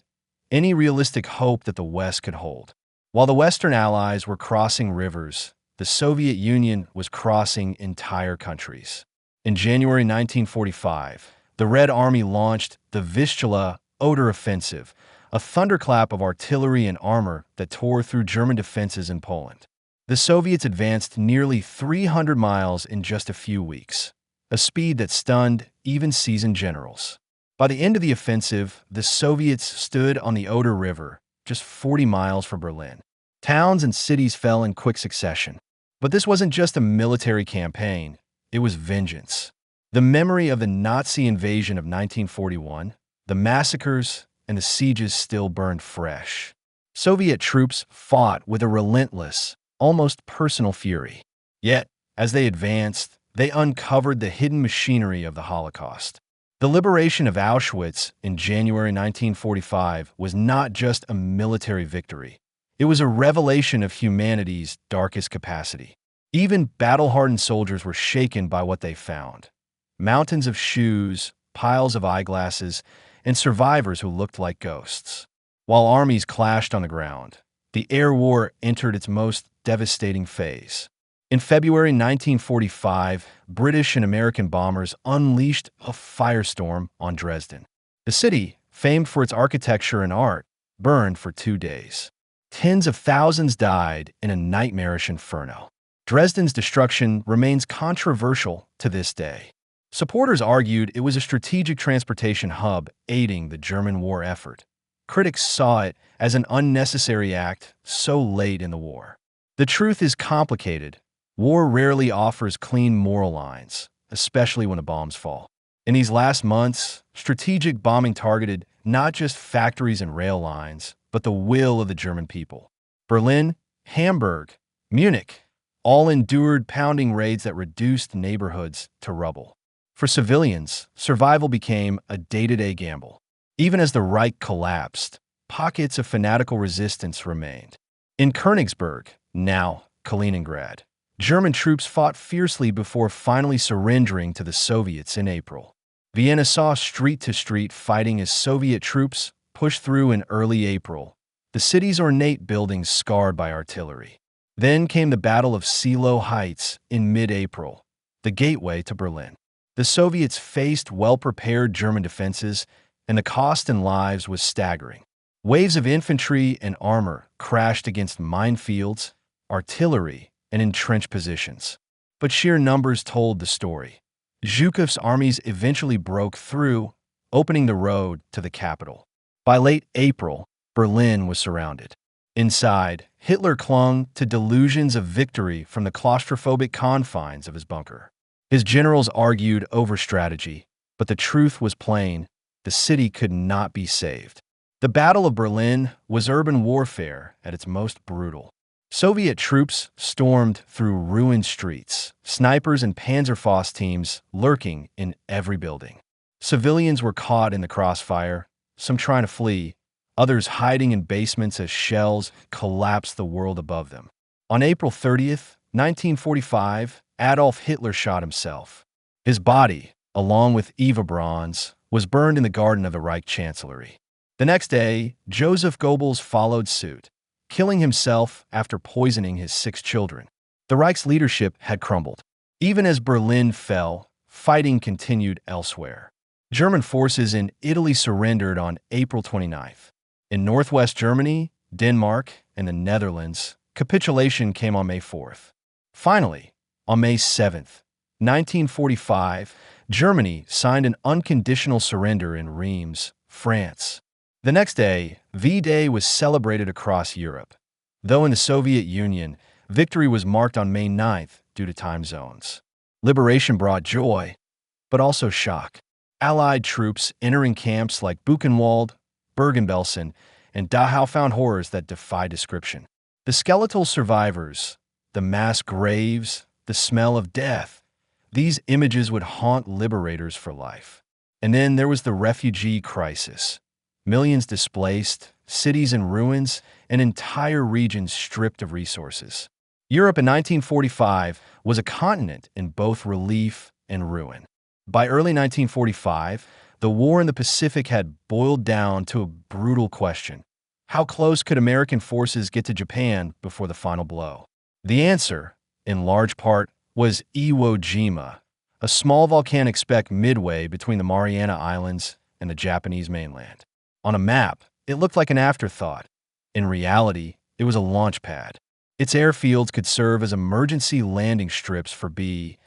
any realistic hope that the West could hold. While the Western Allies were crossing rivers, the Soviet Union was crossing entire countries. In January 1945, the Red Army launched the Vistula Oder Offensive, a thunderclap of artillery and armor that tore through German defenses in Poland. The Soviets advanced nearly 300 miles in just a few weeks, a speed that stunned even seasoned generals. By the end of the offensive, the Soviets stood on the Oder River, just 40 miles from Berlin. Towns and cities fell in quick succession. But this wasn't just a military campaign, it was vengeance. The memory of the Nazi invasion of 1941, the massacres, and the sieges still burned fresh. Soviet troops fought with a relentless, almost personal fury. Yet, as they advanced, they uncovered the hidden machinery of the Holocaust. The liberation of Auschwitz in January 1945 was not just a military victory. It was a revelation of humanity's darkest capacity. Even battle-hardened soldiers were shaken by what they found. Mountains of shoes, piles of eyeglasses, and survivors who looked like ghosts. While armies clashed on the ground, the air war entered its most devastating phase. In February 1945, British and American bombers unleashed a firestorm on Dresden. The city, famed for its architecture and art, burned for 2 days. Tens of thousands died in a nightmarish inferno. Dresden's destruction remains controversial to this day. Supporters argued it was a strategic transportation hub aiding the German war effort. Critics saw it as an unnecessary act so late in the war. The truth is complicated. War rarely offers clean moral lines, especially when the bombs fall. In these last months, strategic bombing targeted not just factories and rail lines, but the will of the German people. Berlin, Hamburg, Munich, all endured pounding raids that reduced neighborhoods to rubble. For civilians, survival became a day-to-day gamble. Even as the Reich collapsed, pockets of fanatical resistance remained. In Königsberg, now Kaliningrad, German troops fought fiercely before finally surrendering to the Soviets in April. Vienna saw street-to-street fighting as Soviet troops pushed through in early April, the city's ornate buildings scarred by artillery. Then came the Battle of Seelow Heights in mid-April, the gateway to Berlin. The Soviets faced well-prepared German defenses, and the cost in lives was staggering. Waves of infantry and armor crashed against minefields, artillery, and entrenched positions. But sheer numbers told the story. Zhukov's armies eventually broke through, opening the road to the capital. By late April, Berlin was surrounded. Inside, Hitler clung to delusions of victory from the claustrophobic confines of his bunker. His generals argued over strategy, but the truth was plain: the city could not be saved. The Battle of Berlin was urban warfare at its most brutal. Soviet troops stormed through ruined streets, snipers and Panzerfaust teams lurking in every building. Civilians were caught in the crossfire, some trying to flee, others hiding in basements as shells collapsed the world above them. On April 30th, 1945, Adolf Hitler shot himself. His body, along with Eva Braun's, was burned in the garden of the Reich Chancellery. The next day, Joseph Goebbels followed suit, killing himself after poisoning his 6 children. The Reich's leadership had crumbled. Even as Berlin fell, fighting continued elsewhere. German forces in Italy surrendered on April 29th. In northwest Germany, Denmark, and the Netherlands, capitulation came on May 4th. Finally, on May 7th, 1945, Germany signed an unconditional surrender in Reims, France. The next day, V-Day was celebrated across Europe. Though in the Soviet Union, victory was marked on May 9th due to time zones. Liberation brought joy, but also shock. Allied troops entering camps like Buchenwald, Bergen-Belsen, and Dachau found horrors that defy description. The skeletal survivors, the mass graves, the smell of death, these images would haunt liberators for life. And then there was the refugee crisis. Millions displaced, cities in ruins, and entire regions stripped of resources. Europe in 1945 was a continent in both relief and ruin. By early 1945, the war in the Pacific had boiled down to a brutal question. How close could American forces get to Japan before the final blow? The answer, in large part, was Iwo Jima, a small volcanic speck midway between the Mariana Islands and the Japanese mainland. On a map, it looked like an afterthought. In reality, it was a launch pad. Its airfields could serve as emergency landing strips for B-29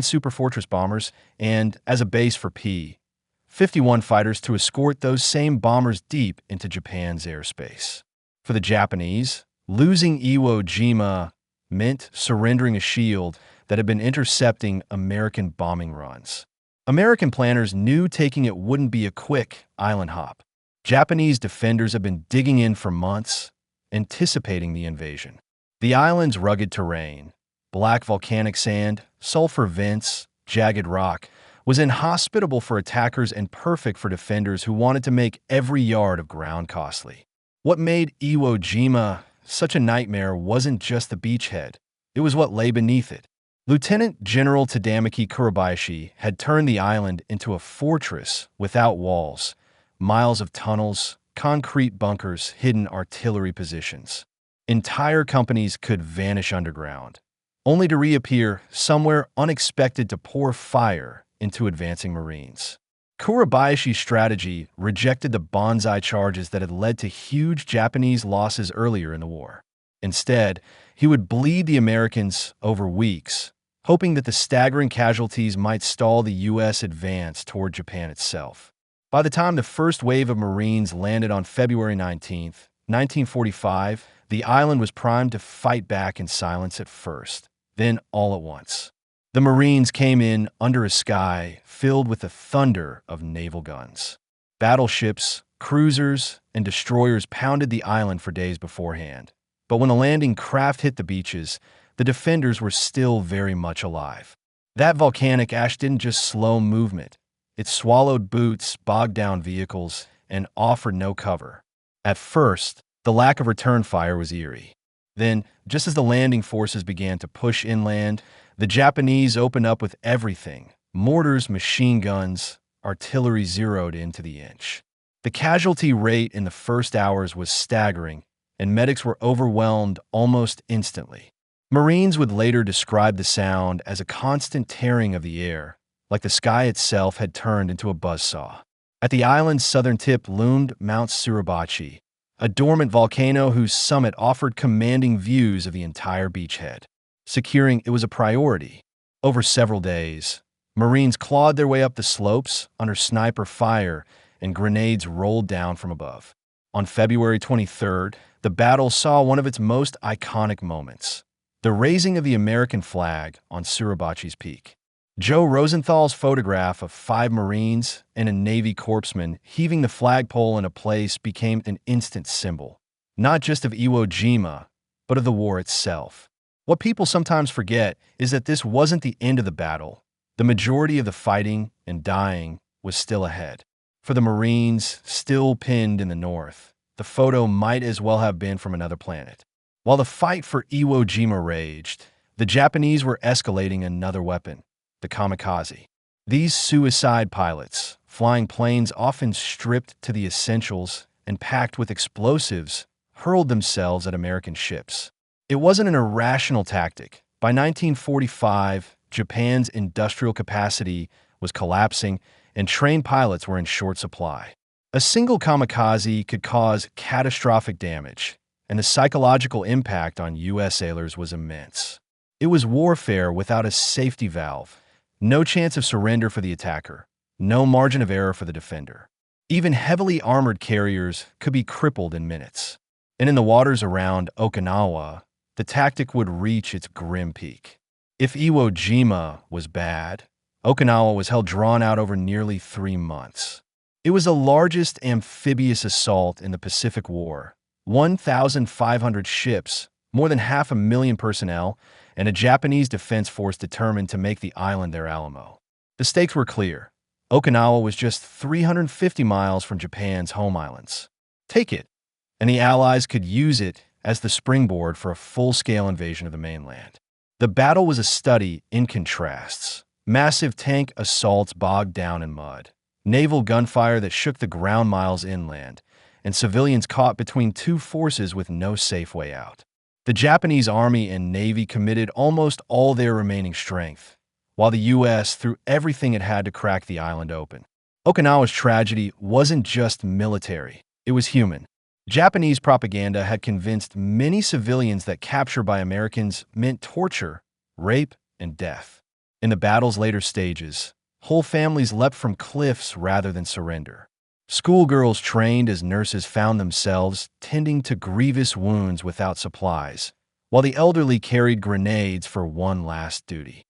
Superfortress bombers and as a base for P-51 fighters to escort those same bombers deep into Japan's airspace. For the Japanese, losing Iwo Jima meant surrendering a shield that had been intercepting American bombing runs. American planners knew taking it wouldn't be a quick island hop. Japanese defenders had been digging in for months, anticipating the invasion. The island's rugged terrain, black volcanic sand, sulfur vents, jagged rock, was inhospitable for attackers and perfect for defenders who wanted to make every yard of ground costly. What made Iwo Jima such a nightmare wasn't just the beachhead, it was what lay beneath it. Lieutenant General Tadamaki Kurabayashi had turned the island into a fortress without walls, miles of tunnels, concrete bunkers, hidden artillery positions. Entire companies could vanish underground, only to reappear somewhere unexpected to pour fire into advancing Marines. Kurabayashi's strategy rejected the banzai charges that had led to huge Japanese losses earlier in the war. Instead, he would bleed the Americans over weeks, hoping that the staggering casualties might stall the U.S. advance toward Japan itself. By the time the first wave of Marines landed on February 19, 1945, the island was primed to fight back in silence at first, then all at once. The Marines came in under a sky filled with the thunder of naval guns. Battleships, cruisers, and destroyers pounded the island for days beforehand. But when the landing craft hit the beaches, the defenders were still very much alive. That volcanic ash didn't just slow movement. It swallowed boots, bogged down vehicles, and offered no cover. At first, the lack of return fire was eerie. Then, just as the landing forces began to push inland, the Japanese opened up with everything: mortars, machine guns, artillery zeroed in to the inch. The casualty rate in the first hours was staggering, and medics were overwhelmed almost instantly. Marines would later describe the sound as a constant tearing of the air, like the sky itself had turned into a buzzsaw. At the island's southern tip loomed Mount Suribachi, a dormant volcano whose summit offered commanding views of the entire beachhead. Securing it was a priority. Over several days, Marines clawed their way up the slopes under sniper fire, and grenades rolled down from above. On February 23rd, the battle saw one of its most iconic moments: the raising of the American flag on Suribachi's peak. Joe Rosenthal's photograph of 5 Marines and a Navy corpsman heaving the flagpole into place became an instant symbol, not just of Iwo Jima, but of the war itself. What people sometimes forget is that this wasn't the end of the battle. The majority of the fighting and dying was still ahead. For the Marines, still pinned in the north, the photo might as well have been from another planet. While the fight for Iwo Jima raged, the Japanese were escalating another weapon, the kamikaze. These suicide pilots, flying planes often stripped to the essentials and packed with explosives, hurled themselves at American ships. It wasn't an irrational tactic. By 1945, Japan's industrial capacity was collapsing and trained pilots were in short supply. A single kamikaze could cause catastrophic damage, and the psychological impact on U.S. sailors was immense. It was warfare without a safety valve, no chance of surrender for the attacker, no margin of error for the defender. Even heavily armored carriers could be crippled in minutes. And in the waters around Okinawa, the tactic would reach its grim peak. If Iwo Jima was bad, Okinawa was held drawn out over nearly 3 months. It was the largest amphibious assault in the Pacific War. 1,500 ships, more than 500,000 personnel, and a Japanese defense force determined to make the island their Alamo. The stakes were clear. Okinawa was just 350 miles from Japan's home islands. Take it, and the Allies could use it as the springboard for a full-scale invasion of the mainland. The battle was a study in contrasts. Massive tank assaults bogged down in mud, naval gunfire that shook the ground miles inland, and civilians caught between two forces with no safe way out. The Japanese Army and Navy committed almost all their remaining strength, while the U.S. threw everything it had to crack the island open. Okinawa's tragedy wasn't just military, it was human. Japanese propaganda had convinced many civilians that capture by Americans meant torture, rape, and death. In the battle's later stages, whole families leapt from cliffs rather than surrender. Schoolgirls trained as nurses found themselves tending to grievous wounds without supplies, while the elderly carried grenades for one last duty.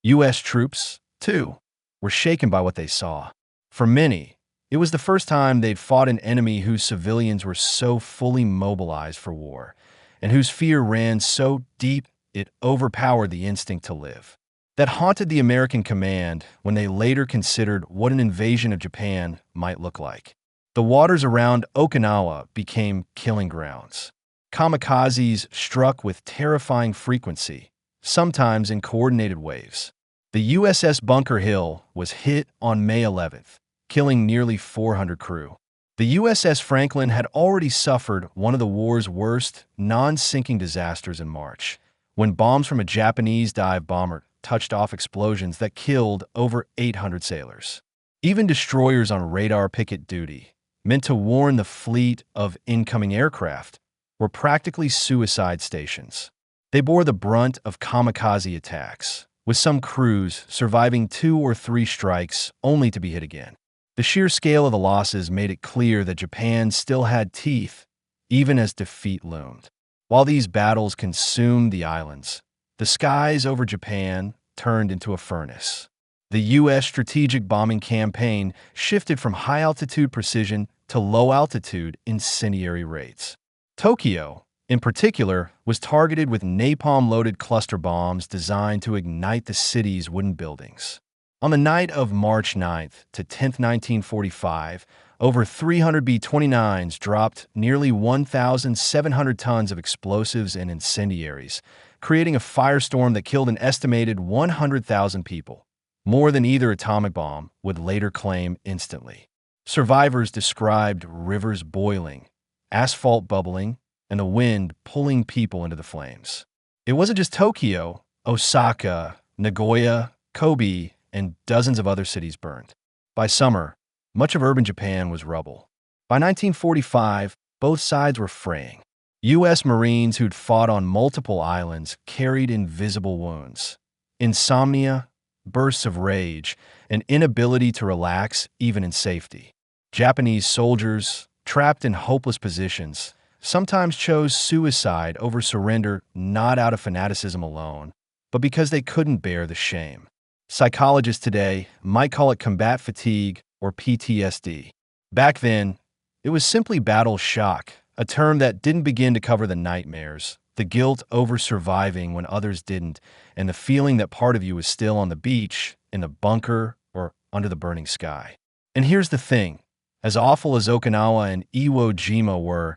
U.S. troops, too, were shaken by what they saw. For many, it was the first time they'd fought an enemy whose civilians were so fully mobilized for war, and whose fear ran so deep it overpowered the instinct to live. That haunted the American command when they later considered what an invasion of Japan might look like. The waters around Okinawa became killing grounds. Kamikazes struck with terrifying frequency, sometimes in coordinated waves. The USS Bunker Hill was hit on May 11th, killing nearly 400 crew. The USS Franklin had already suffered one of the war's worst non-sinking disasters in March, when bombs from a Japanese dive bomber touched off explosions that killed over 800 sailors. Even destroyers on radar picket duty, meant to warn the fleet of incoming aircraft, were practically suicide stations. They bore the brunt of kamikaze attacks, with some crews surviving 2 or 3 strikes only to be hit again. The sheer scale of the losses made it clear that Japan still had teeth, even as defeat loomed. While these battles consumed the islands, the skies over Japan turned into a furnace. The U.S. strategic bombing campaign shifted from high-altitude precision to low-altitude incendiary rates. Tokyo, in particular, was targeted with napalm-loaded cluster bombs designed to ignite the city's wooden buildings. On the night of March 9th to 10th, 1945, over 300 B-29s dropped nearly 1,700 tons of explosives and incendiaries, creating a firestorm that killed an estimated 100,000 people, more than either atomic bomb would later claim instantly. Survivors described rivers boiling, asphalt bubbling, and the wind pulling people into the flames. It wasn't just Tokyo. Osaka, Nagoya, Kobe, and dozens of other cities burned. By summer, much of urban Japan was rubble. By 1945, both sides were fraying. U.S. Marines who'd fought on multiple islands carried invisible wounds. Insomnia, bursts of rage, and inability to relax even in safety. Japanese soldiers, trapped in hopeless positions, sometimes chose suicide over surrender not out of fanaticism alone, but because they couldn't bear the shame. Psychologists today might call it combat fatigue or PTSD. Back then, it was simply battle shock, a term that didn't begin to cover the nightmares, The guilt over surviving when others didn't, and the feeling that part of you is still on the beach, in the bunker, or under the burning sky. And here's the thing. As awful as Okinawa and Iwo Jima were,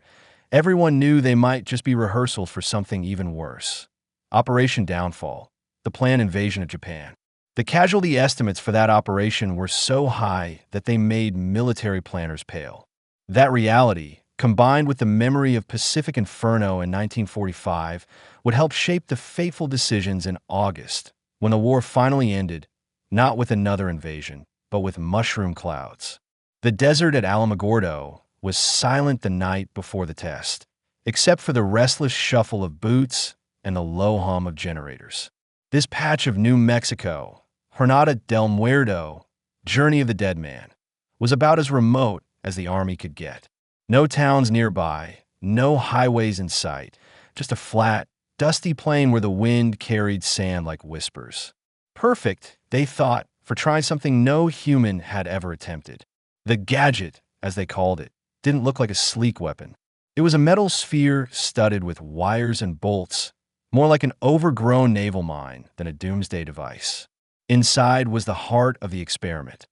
everyone knew they might just be rehearsals for something even worse. Operation Downfall, the planned invasion of Japan. The casualty estimates for that operation were so high that they made military planners pale. That reality, combined with the memory of Pacific Inferno in 1945, would help shape the fateful decisions in August, when the war finally ended, not with another invasion, but with mushroom clouds. The desert at Alamogordo was silent the night before the test, except for the restless shuffle of boots and the low hum of generators. This patch of New Mexico, Jornada del Muerto, Journey of the Dead Man, was about as remote as the Army could get. No towns nearby, no highways in sight, just a flat, dusty plain where the wind carried sand like whispers. Perfect, they thought, for trying something no human had ever attempted. The gadget, as they called it, didn't look like a sleek weapon. It was a metal sphere studded with wires and bolts, more like an overgrown naval mine than a doomsday device. Inside was the heart of the experiment,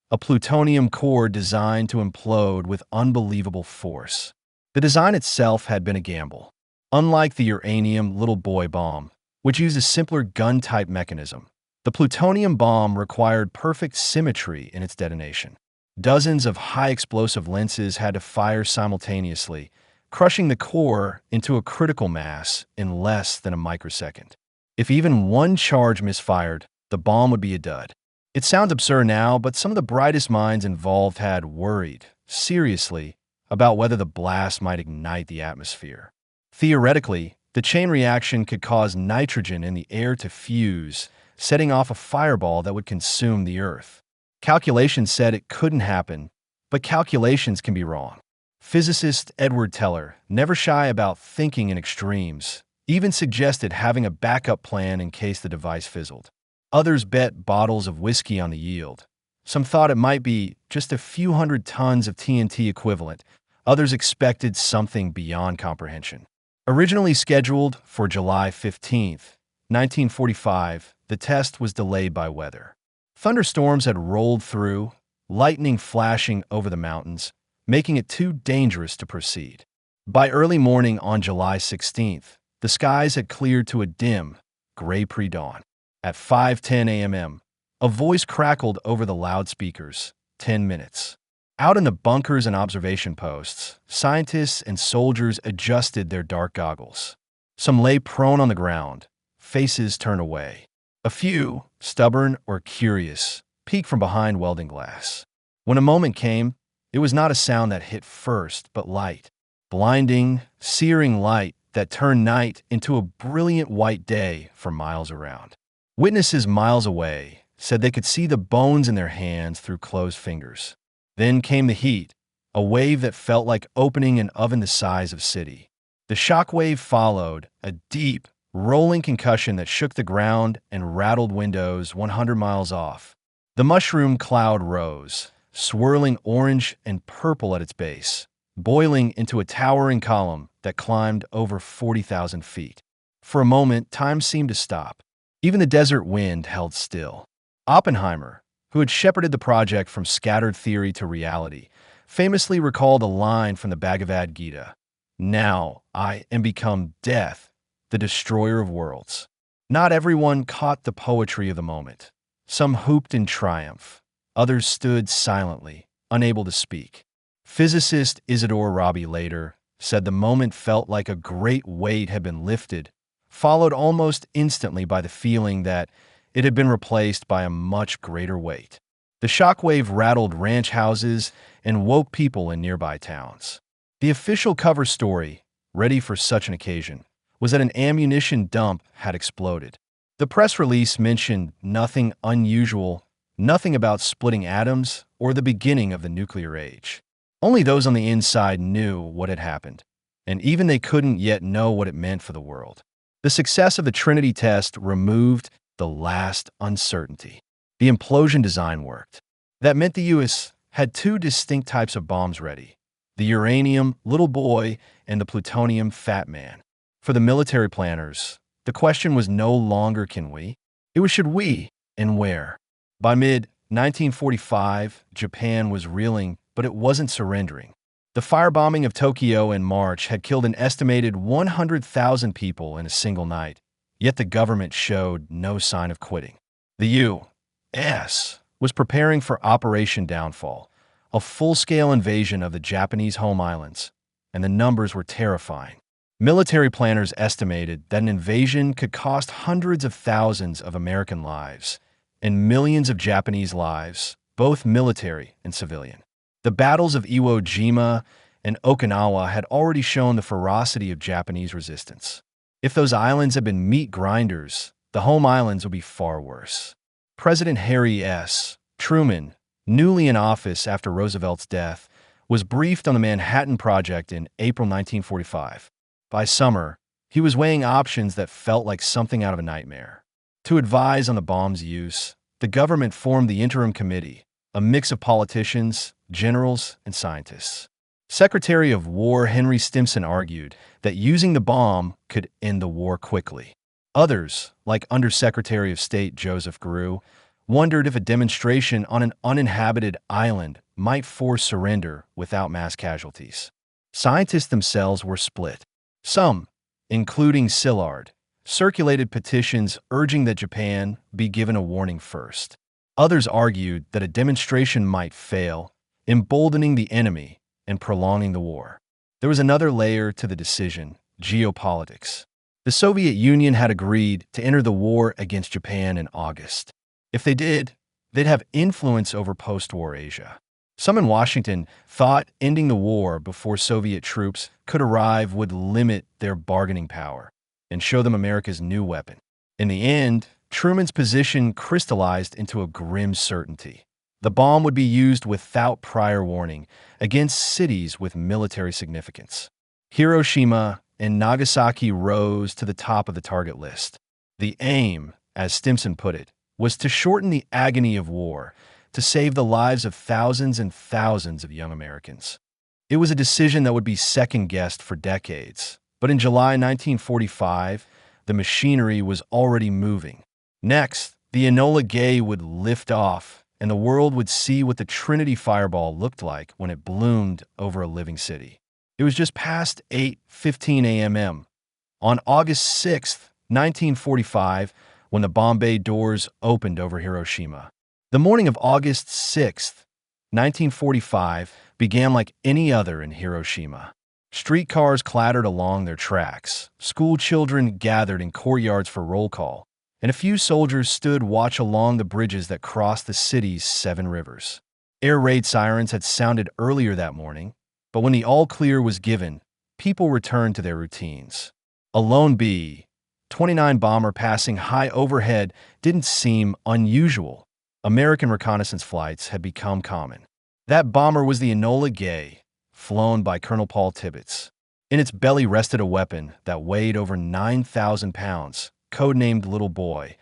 a plutonium core designed to implode with unbelievable force. The design itself had been a gamble. Unlike the uranium little boy bomb, which used a simpler gun-type mechanism, the plutonium bomb required perfect symmetry in its detonation. Dozens of high-explosive lenses had to fire simultaneously, crushing the core into a critical mass in less than a microsecond. If even one charge misfired, the bomb would be a dud. It sounds absurd now, but some of the brightest minds involved had worried, seriously, about whether the blast might ignite the atmosphere. Theoretically, the chain reaction could cause nitrogen in the air to fuse, setting off a fireball that would consume the Earth. Calculations said it couldn't happen, but calculations can be wrong. Physicist Edward Teller, never shy about thinking in extremes, even suggested having a backup plan in case the device fizzled. Others bet bottles of whiskey on the yield. Some thought it might be just a few hundred tons of TNT equivalent. Others expected something beyond comprehension. Originally scheduled for July 15th, 1945, the test was delayed by weather. Thunderstorms had rolled through, lightning flashing over the mountains, making it too dangerous to proceed. By early morning on July 16th, the skies had cleared to a dim, gray pre-dawn. At 5:10 a.m., a voice crackled over the loudspeakers, 10 minutes. Out in the bunkers and observation posts, scientists and soldiers adjusted their dark goggles. Some lay prone on the ground, faces turned away. A few, stubborn or curious, peeked from behind welding glass. When a moment came, it was not a sound that hit first, but light. Blinding, searing light that turned night into a brilliant white day for miles around. Witnesses miles away said they could see the bones in their hands through closed fingers. Then came the heat, a wave that felt like opening an oven the size of a city. The shock wave followed, a deep, rolling concussion that shook the ground and rattled windows 100 miles off. The mushroom cloud rose, swirling orange and purple at its base, boiling into a towering column that climbed over 40,000 feet. For a moment, time seemed to stop. Even the desert wind held still. Oppenheimer, who had shepherded the project from scattered theory to reality, famously recalled a line from the Bhagavad Gita, "Now I am become death, the destroyer of worlds." Not everyone caught the poetry of the moment. Some whooped in triumph. Others stood silently, unable to speak. Physicist Isidore Rabi later said the moment felt like a great weight had been lifted, followed almost instantly by the feeling that it had been replaced by a much greater weight. The shockwave rattled ranch houses and woke people in nearby towns. The official cover story, ready for such an occasion, was that an ammunition dump had exploded. The press release mentioned nothing unusual, nothing about splitting atoms or the beginning of the nuclear age. Only those on the inside knew what had happened, and even they couldn't yet know what it meant for the world. The success of the Trinity test removed the last uncertainty. The implosion design worked. That meant the U.S. had two distinct types of bombs ready: the uranium little boy and the plutonium fat man. For the military planners, the question was no longer can we, it was should we, and where. By mid-1945, Japan was reeling, but it wasn't surrendering. The firebombing of Tokyo in March had killed an estimated 100,000 people in a single night, yet the government showed no sign of quitting. The U.S. was preparing for Operation Downfall, a full-scale invasion of the Japanese home islands, and the numbers were terrifying. Military planners estimated that an invasion could cost hundreds of thousands of American lives and millions of Japanese lives, both military and civilian. The battles of Iwo Jima and Okinawa had already shown the ferocity of Japanese resistance. If those islands had been meat grinders, the home islands would be far worse. President Harry S. Truman, newly in office after Roosevelt's death, was briefed on the Manhattan Project in April 1945. By summer, he was weighing options that felt like something out of a nightmare. To advise on the bomb's use, the government formed the Interim Committee, a mix of politicians, generals, and scientists. Secretary of War Henry Stimson argued that using the bomb could end the war quickly. Others, like Undersecretary of State Joseph Grew, wondered if a demonstration on an uninhabited island might force surrender without mass casualties. Scientists themselves were split. Some, including Szilard, circulated petitions urging that Japan be given a warning first. Others argued that a demonstration might fail, emboldening the enemy and prolonging the war. There was another layer to the decision: geopolitics. The Soviet Union had agreed to enter the war against Japan in August. If they did, they'd have influence over post-war Asia. Some in Washington thought ending the war before Soviet troops could arrive would limit their bargaining power and show them America's new weapon. In the end, Truman's position crystallized into a grim certainty. The bomb would be used without prior warning against cities with military significance. Hiroshima and Nagasaki rose to the top of the target list. The aim, as Stimson put it, was to shorten the agony of war, to save the lives of thousands and thousands of young Americans. It was a decision that would be second-guessed for decades, but in July 1945, the machinery was already moving. Next, the Enola Gay would lift off, and the world would see what the Trinity Fireball looked like when it bloomed over a living city. It was just past 8:15 a.m. on August 6, 1945, when the bomb bay doors opened over Hiroshima. The morning of August 6, 1945, began like any other in Hiroshima. Streetcars clattered along their tracks, school children gathered in courtyards for roll call, and a few soldiers stood watch along the bridges that crossed the city's 7 rivers. Air raid sirens had sounded earlier that morning, but when the all-clear was given, people returned to their routines. A lone B-29 bomber passing high overhead didn't seem unusual. American reconnaissance flights had become common. That bomber was the Enola Gay, flown by Colonel Paul Tibbets. In its belly rested a weapon that weighed over 9,000 pounds, codenamed Little Boy,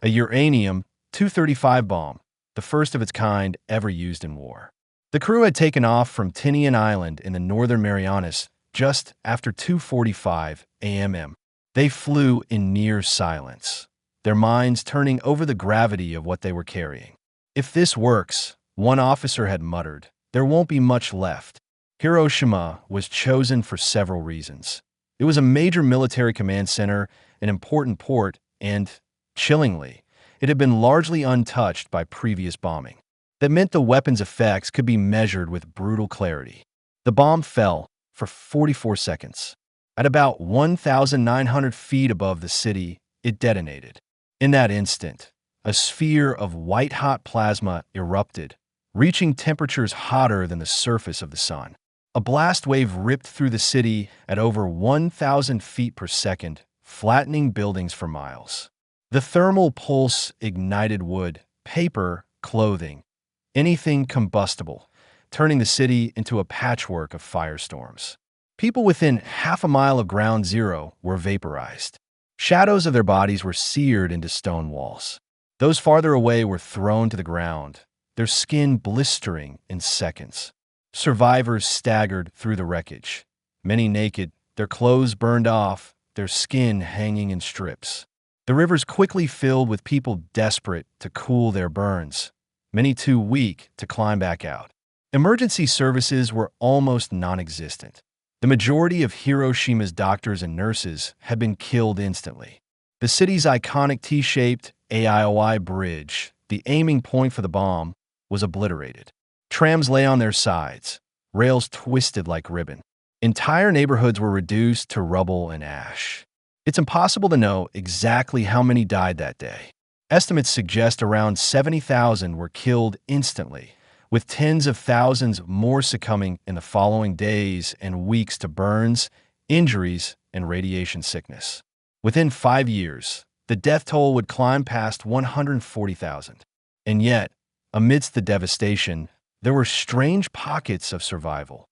a uranium-235 bomb, the first of its kind ever used in war. The crew had taken off from Tinian Island in the northern Marianas just after 2:45 a.m. They flew in near silence, their minds turning over the gravity of what they were carrying. "If this works," one officer had muttered, "there won't be much left." Hiroshima was chosen for several reasons. It was a major military command center, an important port, and, chillingly, it had been largely untouched by previous bombing. That meant the weapon's effects could be measured with brutal clarity. The bomb fell for 44 seconds. At about 1,900 feet above the city, it detonated. In that instant, a sphere of white-hot plasma erupted, reaching temperatures hotter than the surface of the sun. A blast wave ripped through the city at over 1,000 feet per second, flattening buildings for miles. The thermal pulse ignited wood, paper, clothing, anything combustible, turning the city into a patchwork of firestorms. People within half a mile of ground zero were vaporized. Shadows of their bodies were seared into stone walls. Those farther away were thrown to the ground, their skin blistering in seconds. Survivors staggered through the wreckage, many naked, their clothes burned off, their skin hanging in strips. The rivers quickly filled with people desperate to cool their burns, many too weak to climb back out. Emergency services were almost non-existent. The majority of Hiroshima's doctors and nurses had been killed instantly. The city's iconic T-shaped AIOI bridge, the aiming point for the bomb, was obliterated. Trams lay on their sides, rails twisted like ribbon. Entire neighborhoods were reduced to rubble and ash. It's impossible to know exactly how many died that day. Estimates suggest around 70,000 were killed instantly, with tens of thousands more succumbing in the following days and weeks to burns, injuries, and radiation sickness. Within 5 years, the death toll would climb past 140,000. And yet, amidst the devastation, there were strange pockets of survival.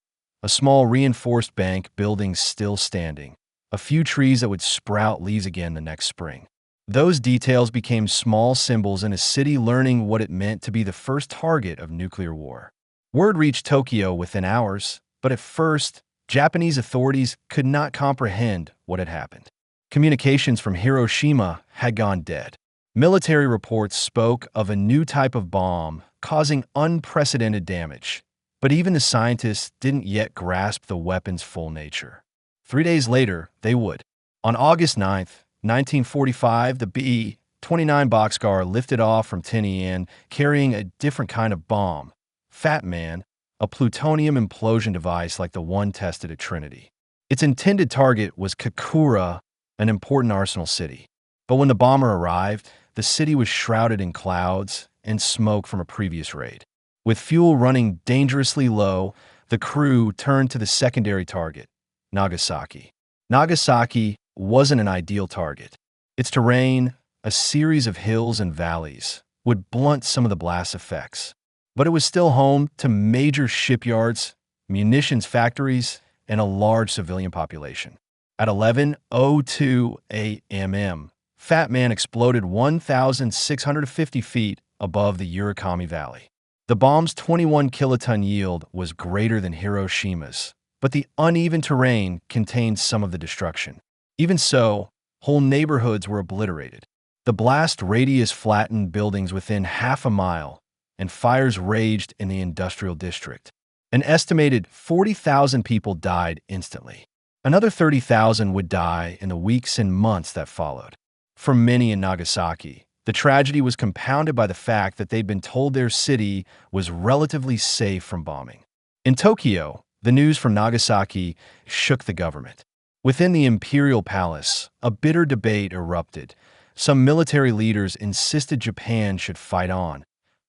A small reinforced bank building still standing, a few trees that would sprout leaves again the next spring. Those details became small symbols in a city learning what it meant to be the first target of nuclear war. Word reached Tokyo within hours, but at first, Japanese authorities could not comprehend what had happened. Communications from Hiroshima had gone dead. Military reports spoke of a new type of bomb causing unprecedented damage, but even the scientists didn't yet grasp the weapon's full nature. 3 days later, they would. On August 9th, 1945, the B-29 Boxcar lifted off from Tinian carrying a different kind of bomb, Fat Man, a plutonium implosion device like the one tested at Trinity. Its intended target was Kakura, an important arsenal city. But when the bomber arrived, the city was shrouded in clouds and smoke from a previous raid. With fuel running dangerously low, the crew turned to the secondary target, Nagasaki. Nagasaki wasn't an ideal target. Its terrain, a series of hills and valleys, would blunt some of the blast's effects. But it was still home to major shipyards, munitions factories, and a large civilian population. At 11:02 a.m., Fat Man exploded 1,650 feet above the Urakami Valley. The bomb's 21 kiloton yield was greater than Hiroshima's, but the uneven terrain contained some of the destruction. Even so, whole neighborhoods were obliterated. The blast radius flattened buildings within half a mile, and fires raged in the industrial district. An estimated 40,000 people died instantly. Another 30,000 would die in the weeks and months that followed. For many in Nagasaki, the tragedy was compounded by the fact that they'd been told their city was relatively safe from bombing. In Tokyo, the news from Nagasaki shook the government. Within the imperial palace, a bitter debate erupted. Some military leaders insisted Japan should fight on,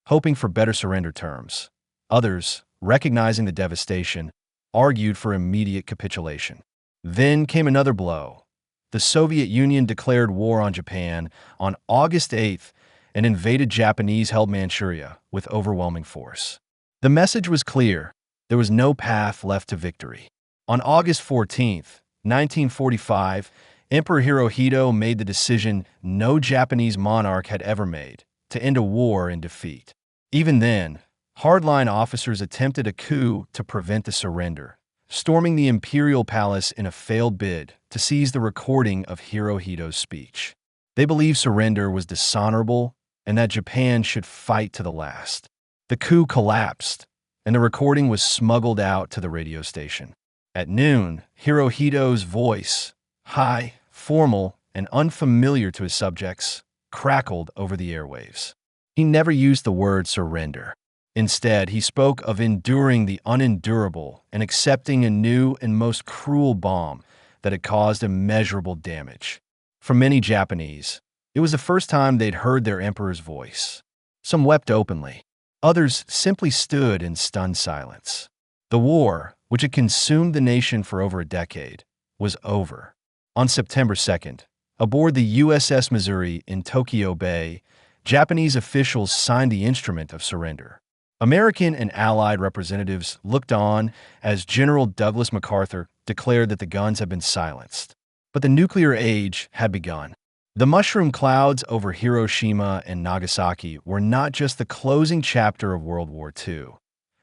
hoping for better surrender terms. Others, recognizing the devastation, argued for immediate capitulation. Then came another blow. The Soviet Union declared war on Japan on August 8th and invaded Japanese-held Manchuria with overwhelming force. The message was clear. There was no path left to victory. On August 14th, 1945, Emperor Hirohito made the decision no Japanese monarch had ever made, to end a war in defeat. Even then, hardline officers attempted a coup to prevent the surrender, storming the imperial palace in a failed bid to seize the recording of Hirohito's speech. They believed surrender was dishonorable and that Japan should fight to the last. The coup collapsed, and the recording was smuggled out to the radio station. At noon, Hirohito's voice, high, formal, and unfamiliar to his subjects, crackled over the airwaves. He never used the word surrender. Instead, he spoke of enduring the unendurable and accepting a new and most cruel bomb that had caused immeasurable damage. For many Japanese, it was the first time they'd heard their emperor's voice. Some wept openly. Others simply stood in stunned silence. The war, which had consumed the nation for over a decade, was over. On September 2nd, aboard the USS Missouri in Tokyo Bay, Japanese officials signed the instrument of surrender. American and Allied representatives looked on as General Douglas MacArthur declared that the guns had been silenced. But the nuclear age had begun. The mushroom clouds over Hiroshima and Nagasaki were not just the closing chapter of World War II.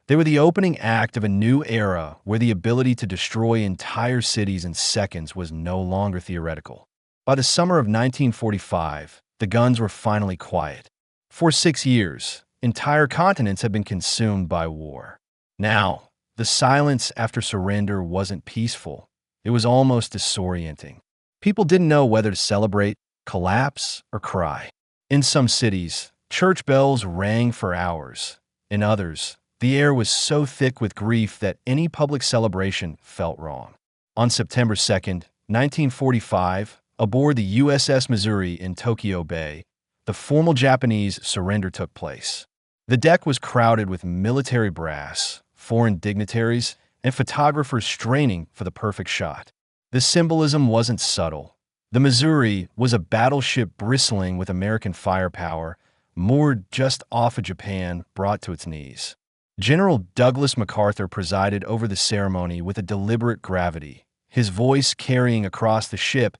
They were the opening act of a new era where the ability to destroy entire cities in seconds was no longer theoretical. By the summer of 1945, the guns were finally quiet. For 6 years, entire continents had been consumed by war. Now, the silence after surrender wasn't peaceful. It was almost disorienting. People didn't know whether to celebrate, collapse, or cry. In some cities, church bells rang for hours. In others, the air was so thick with grief that any public celebration felt wrong. On September 2nd, 1945, aboard the USS Missouri in Tokyo Bay, the formal Japanese surrender took place. The deck was crowded with military brass, foreign dignitaries, and photographers straining for the perfect shot. The symbolism wasn't subtle. The Missouri was a battleship bristling with American firepower, moored just off of Japan, brought to its knees. General Douglas MacArthur presided over the ceremony with a deliberate gravity, his voice carrying across the ship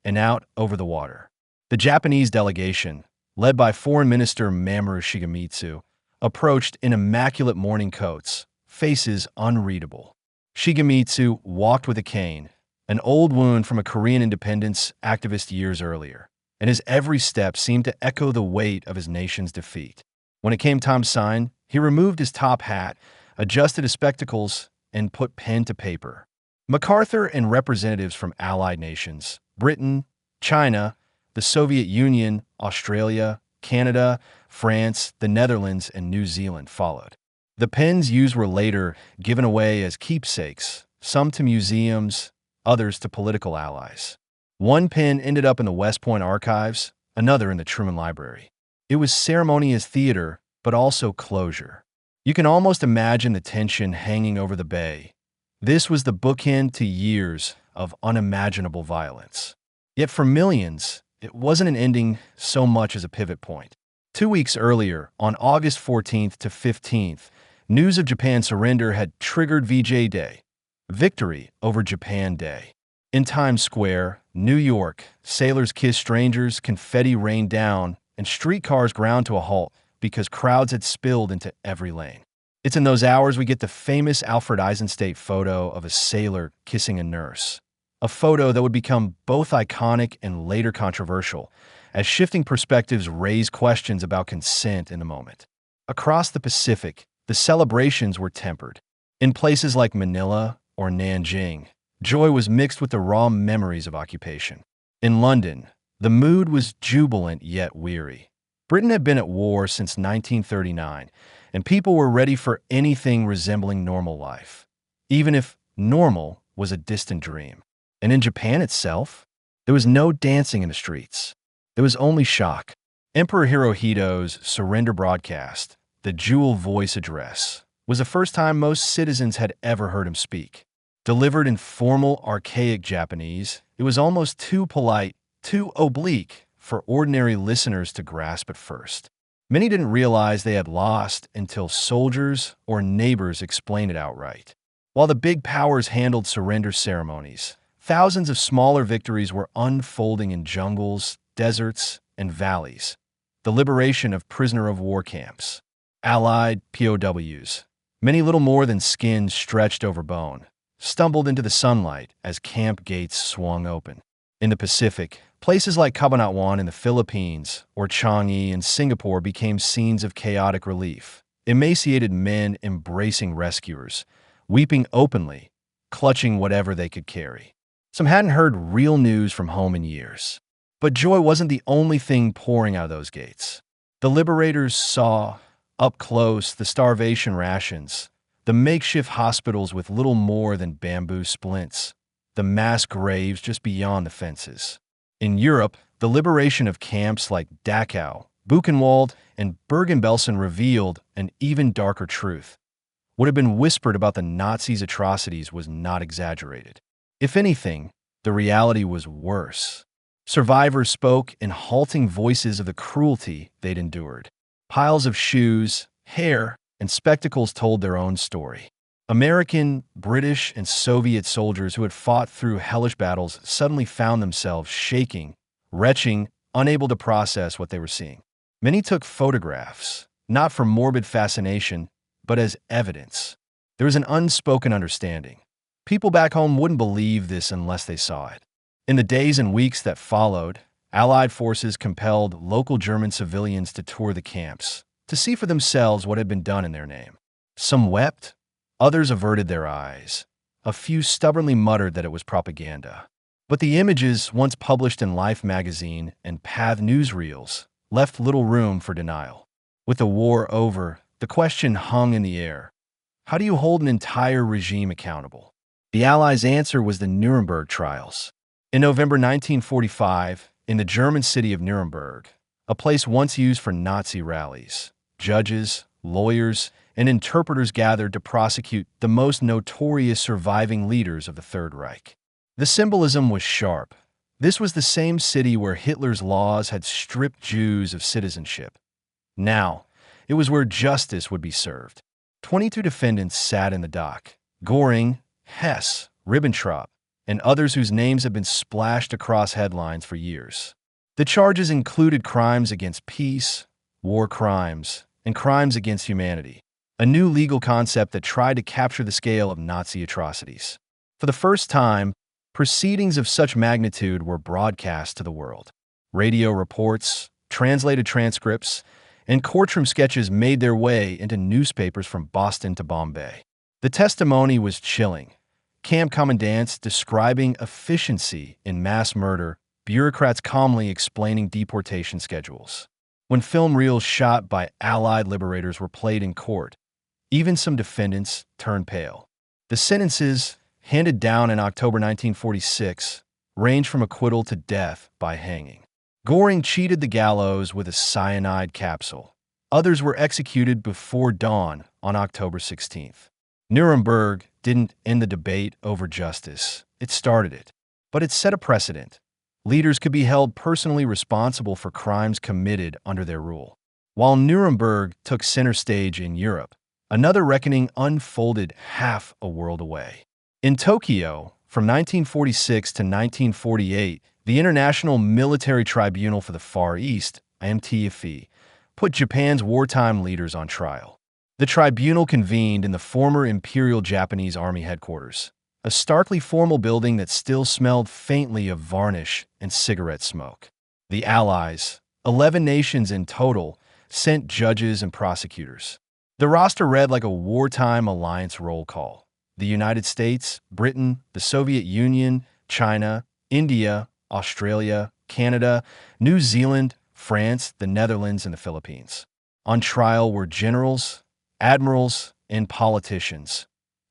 and out over the water. The Japanese delegation, led by Foreign Minister Mamoru Shigemitsu, approached in immaculate mourning coats, faces unreadable. Shigemitsu walked with a cane, an old wound from a Korean independence activist years earlier, and his every step seemed to echo the weight of his nation's defeat. When it came time to sign, he removed his top hat, adjusted his spectacles, and put pen to paper. MacArthur and representatives from allied nations, Britain, China, the Soviet Union, Australia, Canada, France, the Netherlands, and New Zealand followed. The pens used were later given away as keepsakes, some to museums, others to political allies. One pen ended up in the West Point archives, another in the Truman Library. It was ceremonious theater, but also closure. You can almost imagine the tension hanging over the bay. This was the bookend to years of unimaginable violence. Yet for millions, it wasn't an ending so much as a pivot point. 2 weeks earlier, on August 14th to 15th, news of Japan's surrender had triggered VJ Day, Victory Over Japan Day. In Times Square, New York, sailors kissed strangers, confetti rained down, and streetcars ground to a halt because crowds had spilled into every lane. It's in those hours we get the famous Alfred Eisenstaedt photo of a sailor kissing a nurse. A photo that would become both iconic and later controversial, as shifting perspectives raised questions about consent in the moment. Across the Pacific, the celebrations were tempered. In places like Manila or Nanjing, joy was mixed with the raw memories of occupation. In London, the mood was jubilant yet weary. Britain had been at war since 1939, and people were ready for anything resembling normal life, even if normal was a distant dream. And in Japan itself, there was no dancing in the streets. There was only shock. Emperor Hirohito's surrender broadcast, the Jewel Voice Address, was the first time most citizens had ever heard him speak. Delivered in formal, archaic Japanese, it was almost too polite, too oblique for ordinary listeners to grasp at first. Many didn't realize they had lost until soldiers or neighbors explained it outright. While the big powers handled surrender ceremonies, thousands of smaller victories were unfolding in jungles, deserts, and valleys. The liberation of prisoner of war camps, Allied POWs, many little more than skin stretched over bone, stumbled into the sunlight as camp gates swung open. In the Pacific, places like Cabanatuan in the Philippines or Changi in Singapore became scenes of chaotic relief. Emaciated men embracing rescuers, weeping openly, clutching whatever they could carry. Some hadn't heard real news from home in years. But joy wasn't the only thing pouring out of those gates. The liberators saw, up close, the starvation rations, the makeshift hospitals with little more than bamboo splints, the mass graves just beyond the fences. In Europe, the liberation of camps like Dachau, Buchenwald, and Bergen-Belsen revealed an even darker truth. What had been whispered about the Nazis' atrocities was not exaggerated. If anything, the reality was worse. Survivors spoke in halting voices of the cruelty they'd endured. Piles of shoes, hair, and spectacles told their own story. American, British, and Soviet soldiers who had fought through hellish battles suddenly found themselves shaking, retching, unable to process what they were seeing. Many took photographs, not for morbid fascination, but as evidence. There was an unspoken understanding. People back home wouldn't believe this unless they saw it. In the days and weeks that followed, Allied forces compelled local German civilians to tour the camps, to see for themselves what had been done in their name. Some wept, others averted their eyes. A few stubbornly muttered that it was propaganda. But the images, once published in Life magazine and Path newsreels, left little room for denial. With the war over, the question hung in the air. How do you hold an entire regime accountable? The Allies' answer was the Nuremberg trials. In November 1945, in the German city of Nuremberg, a place once used for Nazi rallies, judges, lawyers, and interpreters gathered to prosecute the most notorious surviving leaders of the Third Reich. The symbolism was sharp. This was the same city where Hitler's laws had stripped Jews of citizenship. Now, it was where justice would be served. 22 defendants sat in the dock. Göring, Hess, Ribbentrop, and others whose names have been splashed across headlines for years. The charges included crimes against peace, war crimes, and crimes against humanity, a new legal concept that tried to capture the scale of Nazi atrocities. For the first time, proceedings of such magnitude were broadcast to the world. Radio reports, translated transcripts, and courtroom sketches made their way into newspapers from Boston to Bombay. The testimony was chilling. Camp commandants describing efficiency in mass murder, bureaucrats calmly explaining deportation schedules. When film reels shot by Allied liberators were played in court, even some defendants turned pale. The sentences, handed down in October 1946, ranged from acquittal to death by hanging. Göring cheated the gallows with a cyanide capsule. Others were executed before dawn on October 16th. Nuremberg didn't end the debate over justice. It started it. But it set a precedent. Leaders could be held personally responsible for crimes committed under their rule. While Nuremberg took center stage in Europe, another reckoning unfolded half a world away. In Tokyo, from 1946 to 1948, the International Military Tribunal for the Far East, IMTFE, put Japan's wartime leaders on trial. The tribunal convened in the former Imperial Japanese Army headquarters, a starkly formal building that still smelled faintly of varnish and cigarette smoke. The Allies, 11 nations in total, sent judges and prosecutors. The roster read like a wartime alliance roll call. The United States, Britain, the Soviet Union, China, India, Australia, Canada, New Zealand, France, the Netherlands, and the Philippines. On trial were generals, admirals, and politicians,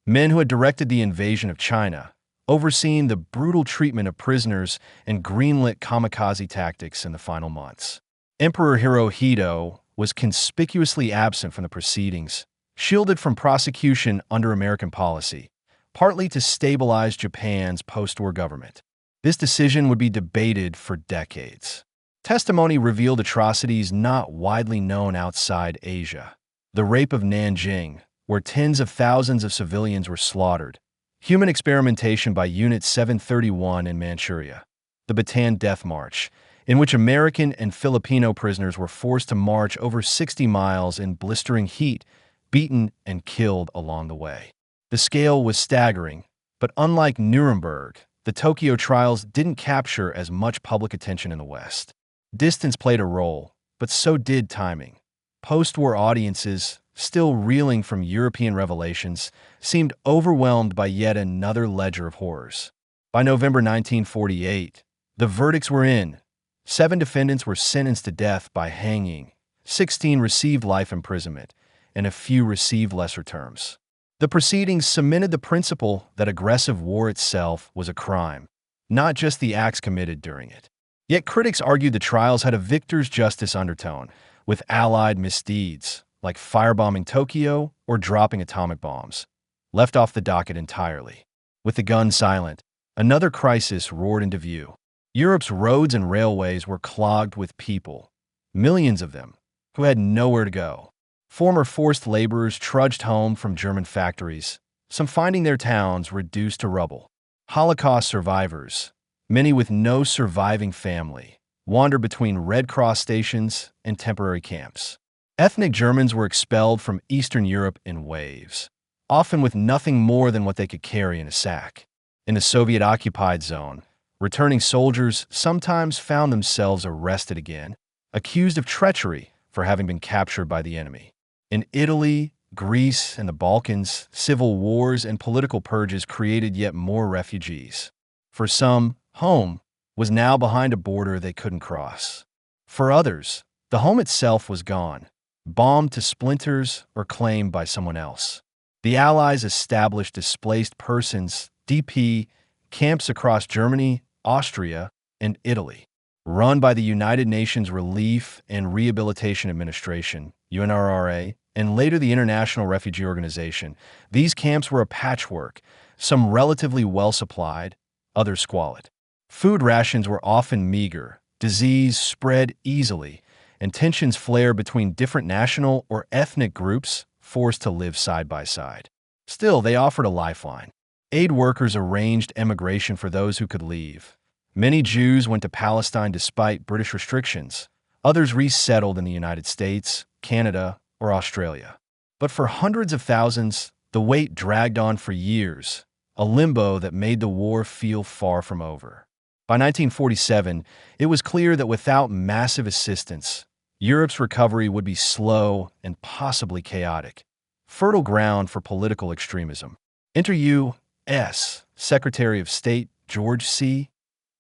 men who had directed the invasion of China, overseeing the brutal treatment of prisoners and greenlit kamikaze tactics in the final months. Emperor Hirohito was conspicuously absent from the proceedings, shielded from prosecution under American policy, partly to stabilize Japan's post-war government. This decision would be debated for decades. Testimony revealed atrocities not widely known outside Asia. The rape of Nanjing, where tens of thousands of civilians were slaughtered. Human experimentation by Unit 731 in Manchuria. The Bataan Death March, in which American and Filipino prisoners were forced to march over 60 miles in blistering heat, beaten and killed along the way. The scale was staggering, but unlike Nuremberg, the Tokyo trials didn't capture as much public attention in the West. Distance played a role, but so did timing. Post-war audiences, still reeling from European revelations, seemed overwhelmed by yet another ledger of horrors. By November 1948, the verdicts were in. 7 defendants were sentenced to death by hanging, 16 received life imprisonment, and a few received lesser terms. The proceedings cemented the principle that aggressive war itself was a crime, not just the acts committed during it. Yet critics argued the trials had a victor's justice undertone, with Allied misdeeds, like firebombing Tokyo or dropping atomic bombs, left off the docket entirely. With the gun silent, another crisis roared into view. Europe's roads and railways were clogged with people, millions of them, who had nowhere to go. Former forced laborers trudged home from German factories, some finding their towns reduced to rubble. Holocaust survivors, many with no surviving family, wandered between Red Cross stations and temporary camps. Ethnic Germans were expelled from Eastern Europe in waves, often with nothing more than what they could carry in a sack. In the Soviet-occupied zone, returning soldiers sometimes found themselves arrested again, accused of treachery for having been captured by the enemy. In Italy, Greece, and the Balkans, civil wars and political purges created yet more refugees. For some, home was now behind a border they couldn't cross. For others, the home itself was gone, bombed to splinters or claimed by someone else. The Allies established displaced persons (DP) camps across Germany, Austria, and Italy. Run by the United Nations Relief and Rehabilitation Administration, UNRRA, and later the International Refugee Organization, these camps were a patchwork, some relatively well-supplied, others squalid. Food rations were often meager, disease spread easily, and tensions flared between different national or ethnic groups forced to live side by side. Still, they offered a lifeline. Aid workers arranged emigration for those who could leave. Many Jews went to Palestine despite British restrictions. Others resettled in the United States, Canada, or Australia. But for hundreds of thousands, the wait dragged on for years, a limbo that made the war feel far from over. By 1947, it was clear that without massive assistance, Europe's recovery would be slow and possibly chaotic, fertile ground for political extremism. Enter U.S. Secretary of State George C.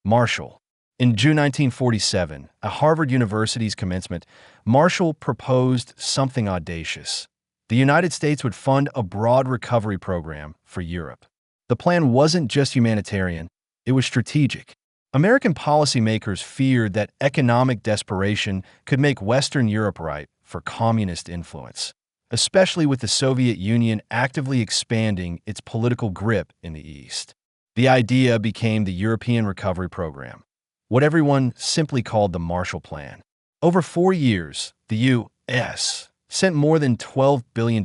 Marshall. In June 1947, at Harvard University's commencement, Marshall proposed something audacious. The United States would fund a broad recovery program for Europe. The plan wasn't just humanitarian, it was strategic. American policymakers feared that economic desperation could make Western Europe ripe for communist influence, especially with the Soviet Union actively expanding its political grip in the East. The idea became the European Recovery Program, what everyone simply called the Marshall Plan. Over 4 years, the U.S. sent more than $12 billion,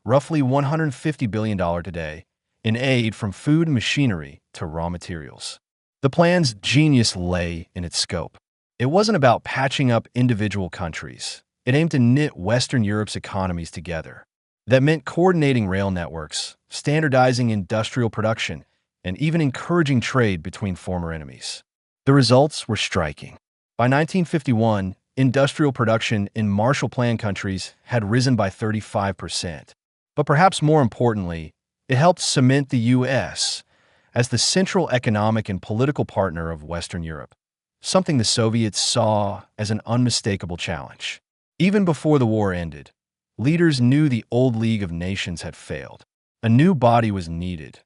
roughly $150 billion today, in aid from food and machinery to raw materials. The plan's genius lay in its scope. It wasn't about patching up individual countries. It aimed to knit Western Europe's economies together. That meant coordinating rail networks, standardizing industrial production, and even encouraging trade between former enemies. The results were striking. By 1951, industrial production in Marshall Plan countries had risen by 35%. But perhaps more importantly, it helped cement the U.S. as the central economic and political partner of Western Europe, something the Soviets saw as an unmistakable challenge. Even before the war ended, leaders knew the old League of Nations had failed. A new body was needed,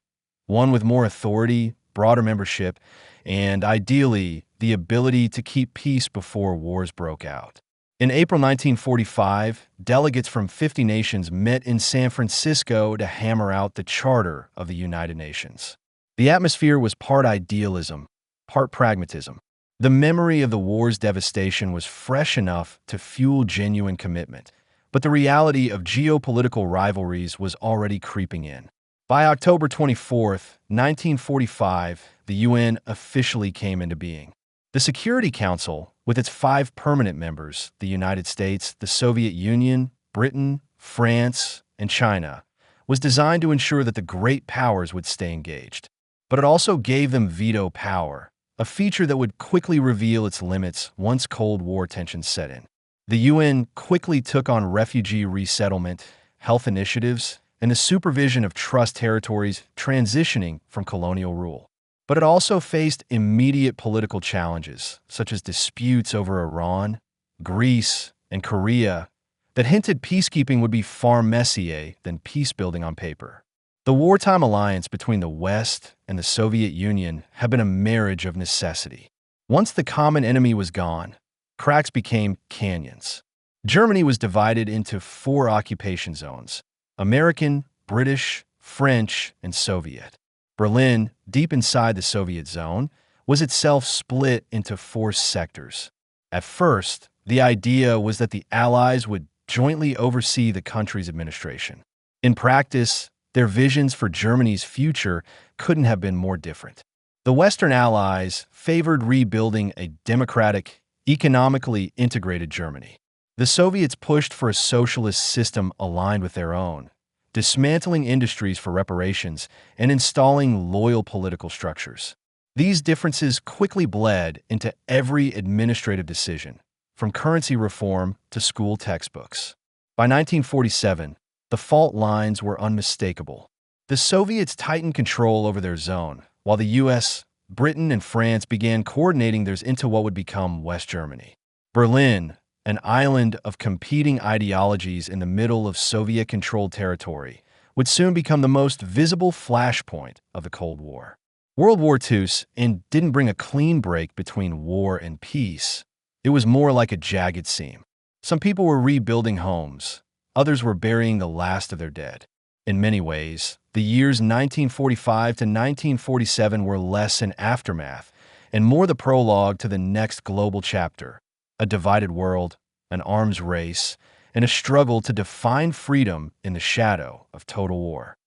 one with more authority, broader membership, and ideally, the ability to keep peace before wars broke out. In April 1945, delegates from 50 nations met in San Francisco to hammer out the Charter of the United Nations. The atmosphere was part idealism, part pragmatism. The memory of the war's devastation was fresh enough to fuel genuine commitment, but the reality of geopolitical rivalries was already creeping in. By October 24, 1945, the UN officially came into being. The Security Council, with its 5 permanent members, the United States, the Soviet Union, Britain, France, and China, was designed to ensure that the great powers would stay engaged. But it also gave them veto power, a feature that would quickly reveal its limits once Cold War tensions set in. The UN quickly took on refugee resettlement, health initiatives, and the supervision of trust territories transitioning from colonial rule. But it also faced immediate political challenges, such as disputes over Iran, Greece, and Korea, that hinted peacekeeping would be far messier than peacebuilding on paper. The wartime alliance between the West and the Soviet Union had been a marriage of necessity. Once the common enemy was gone, cracks became canyons. Germany was divided into 4 occupation zones: American, British, French, and Soviet. Berlin, deep inside the Soviet zone, was itself split into 4 sectors. At first, the idea was that the Allies would jointly oversee the country's administration. In practice, their visions for Germany's future couldn't have been more different. The Western Allies favored rebuilding a democratic, economically integrated Germany. The Soviets pushed for a socialist system aligned with their own, dismantling industries for reparations and installing loyal political structures. These differences quickly bled into every administrative decision, from currency reform to school textbooks. By 1947, the fault lines were unmistakable. The Soviets tightened control over their zone, while the US, Britain, and France began coordinating theirs into what would become West Germany. Berlin, an island of competing ideologies in the middle of Soviet-controlled territory, would soon become the most visible flashpoint of the Cold War. World War II didn't bring a clean break between war and peace. It was more like a jagged seam. Some people were rebuilding homes. Others were burying the last of their dead. In many ways, the years 1945 to 1947 were less an aftermath and more the prologue to the next global chapter: a divided world, an arms race, and a struggle to define freedom in the shadow of total war.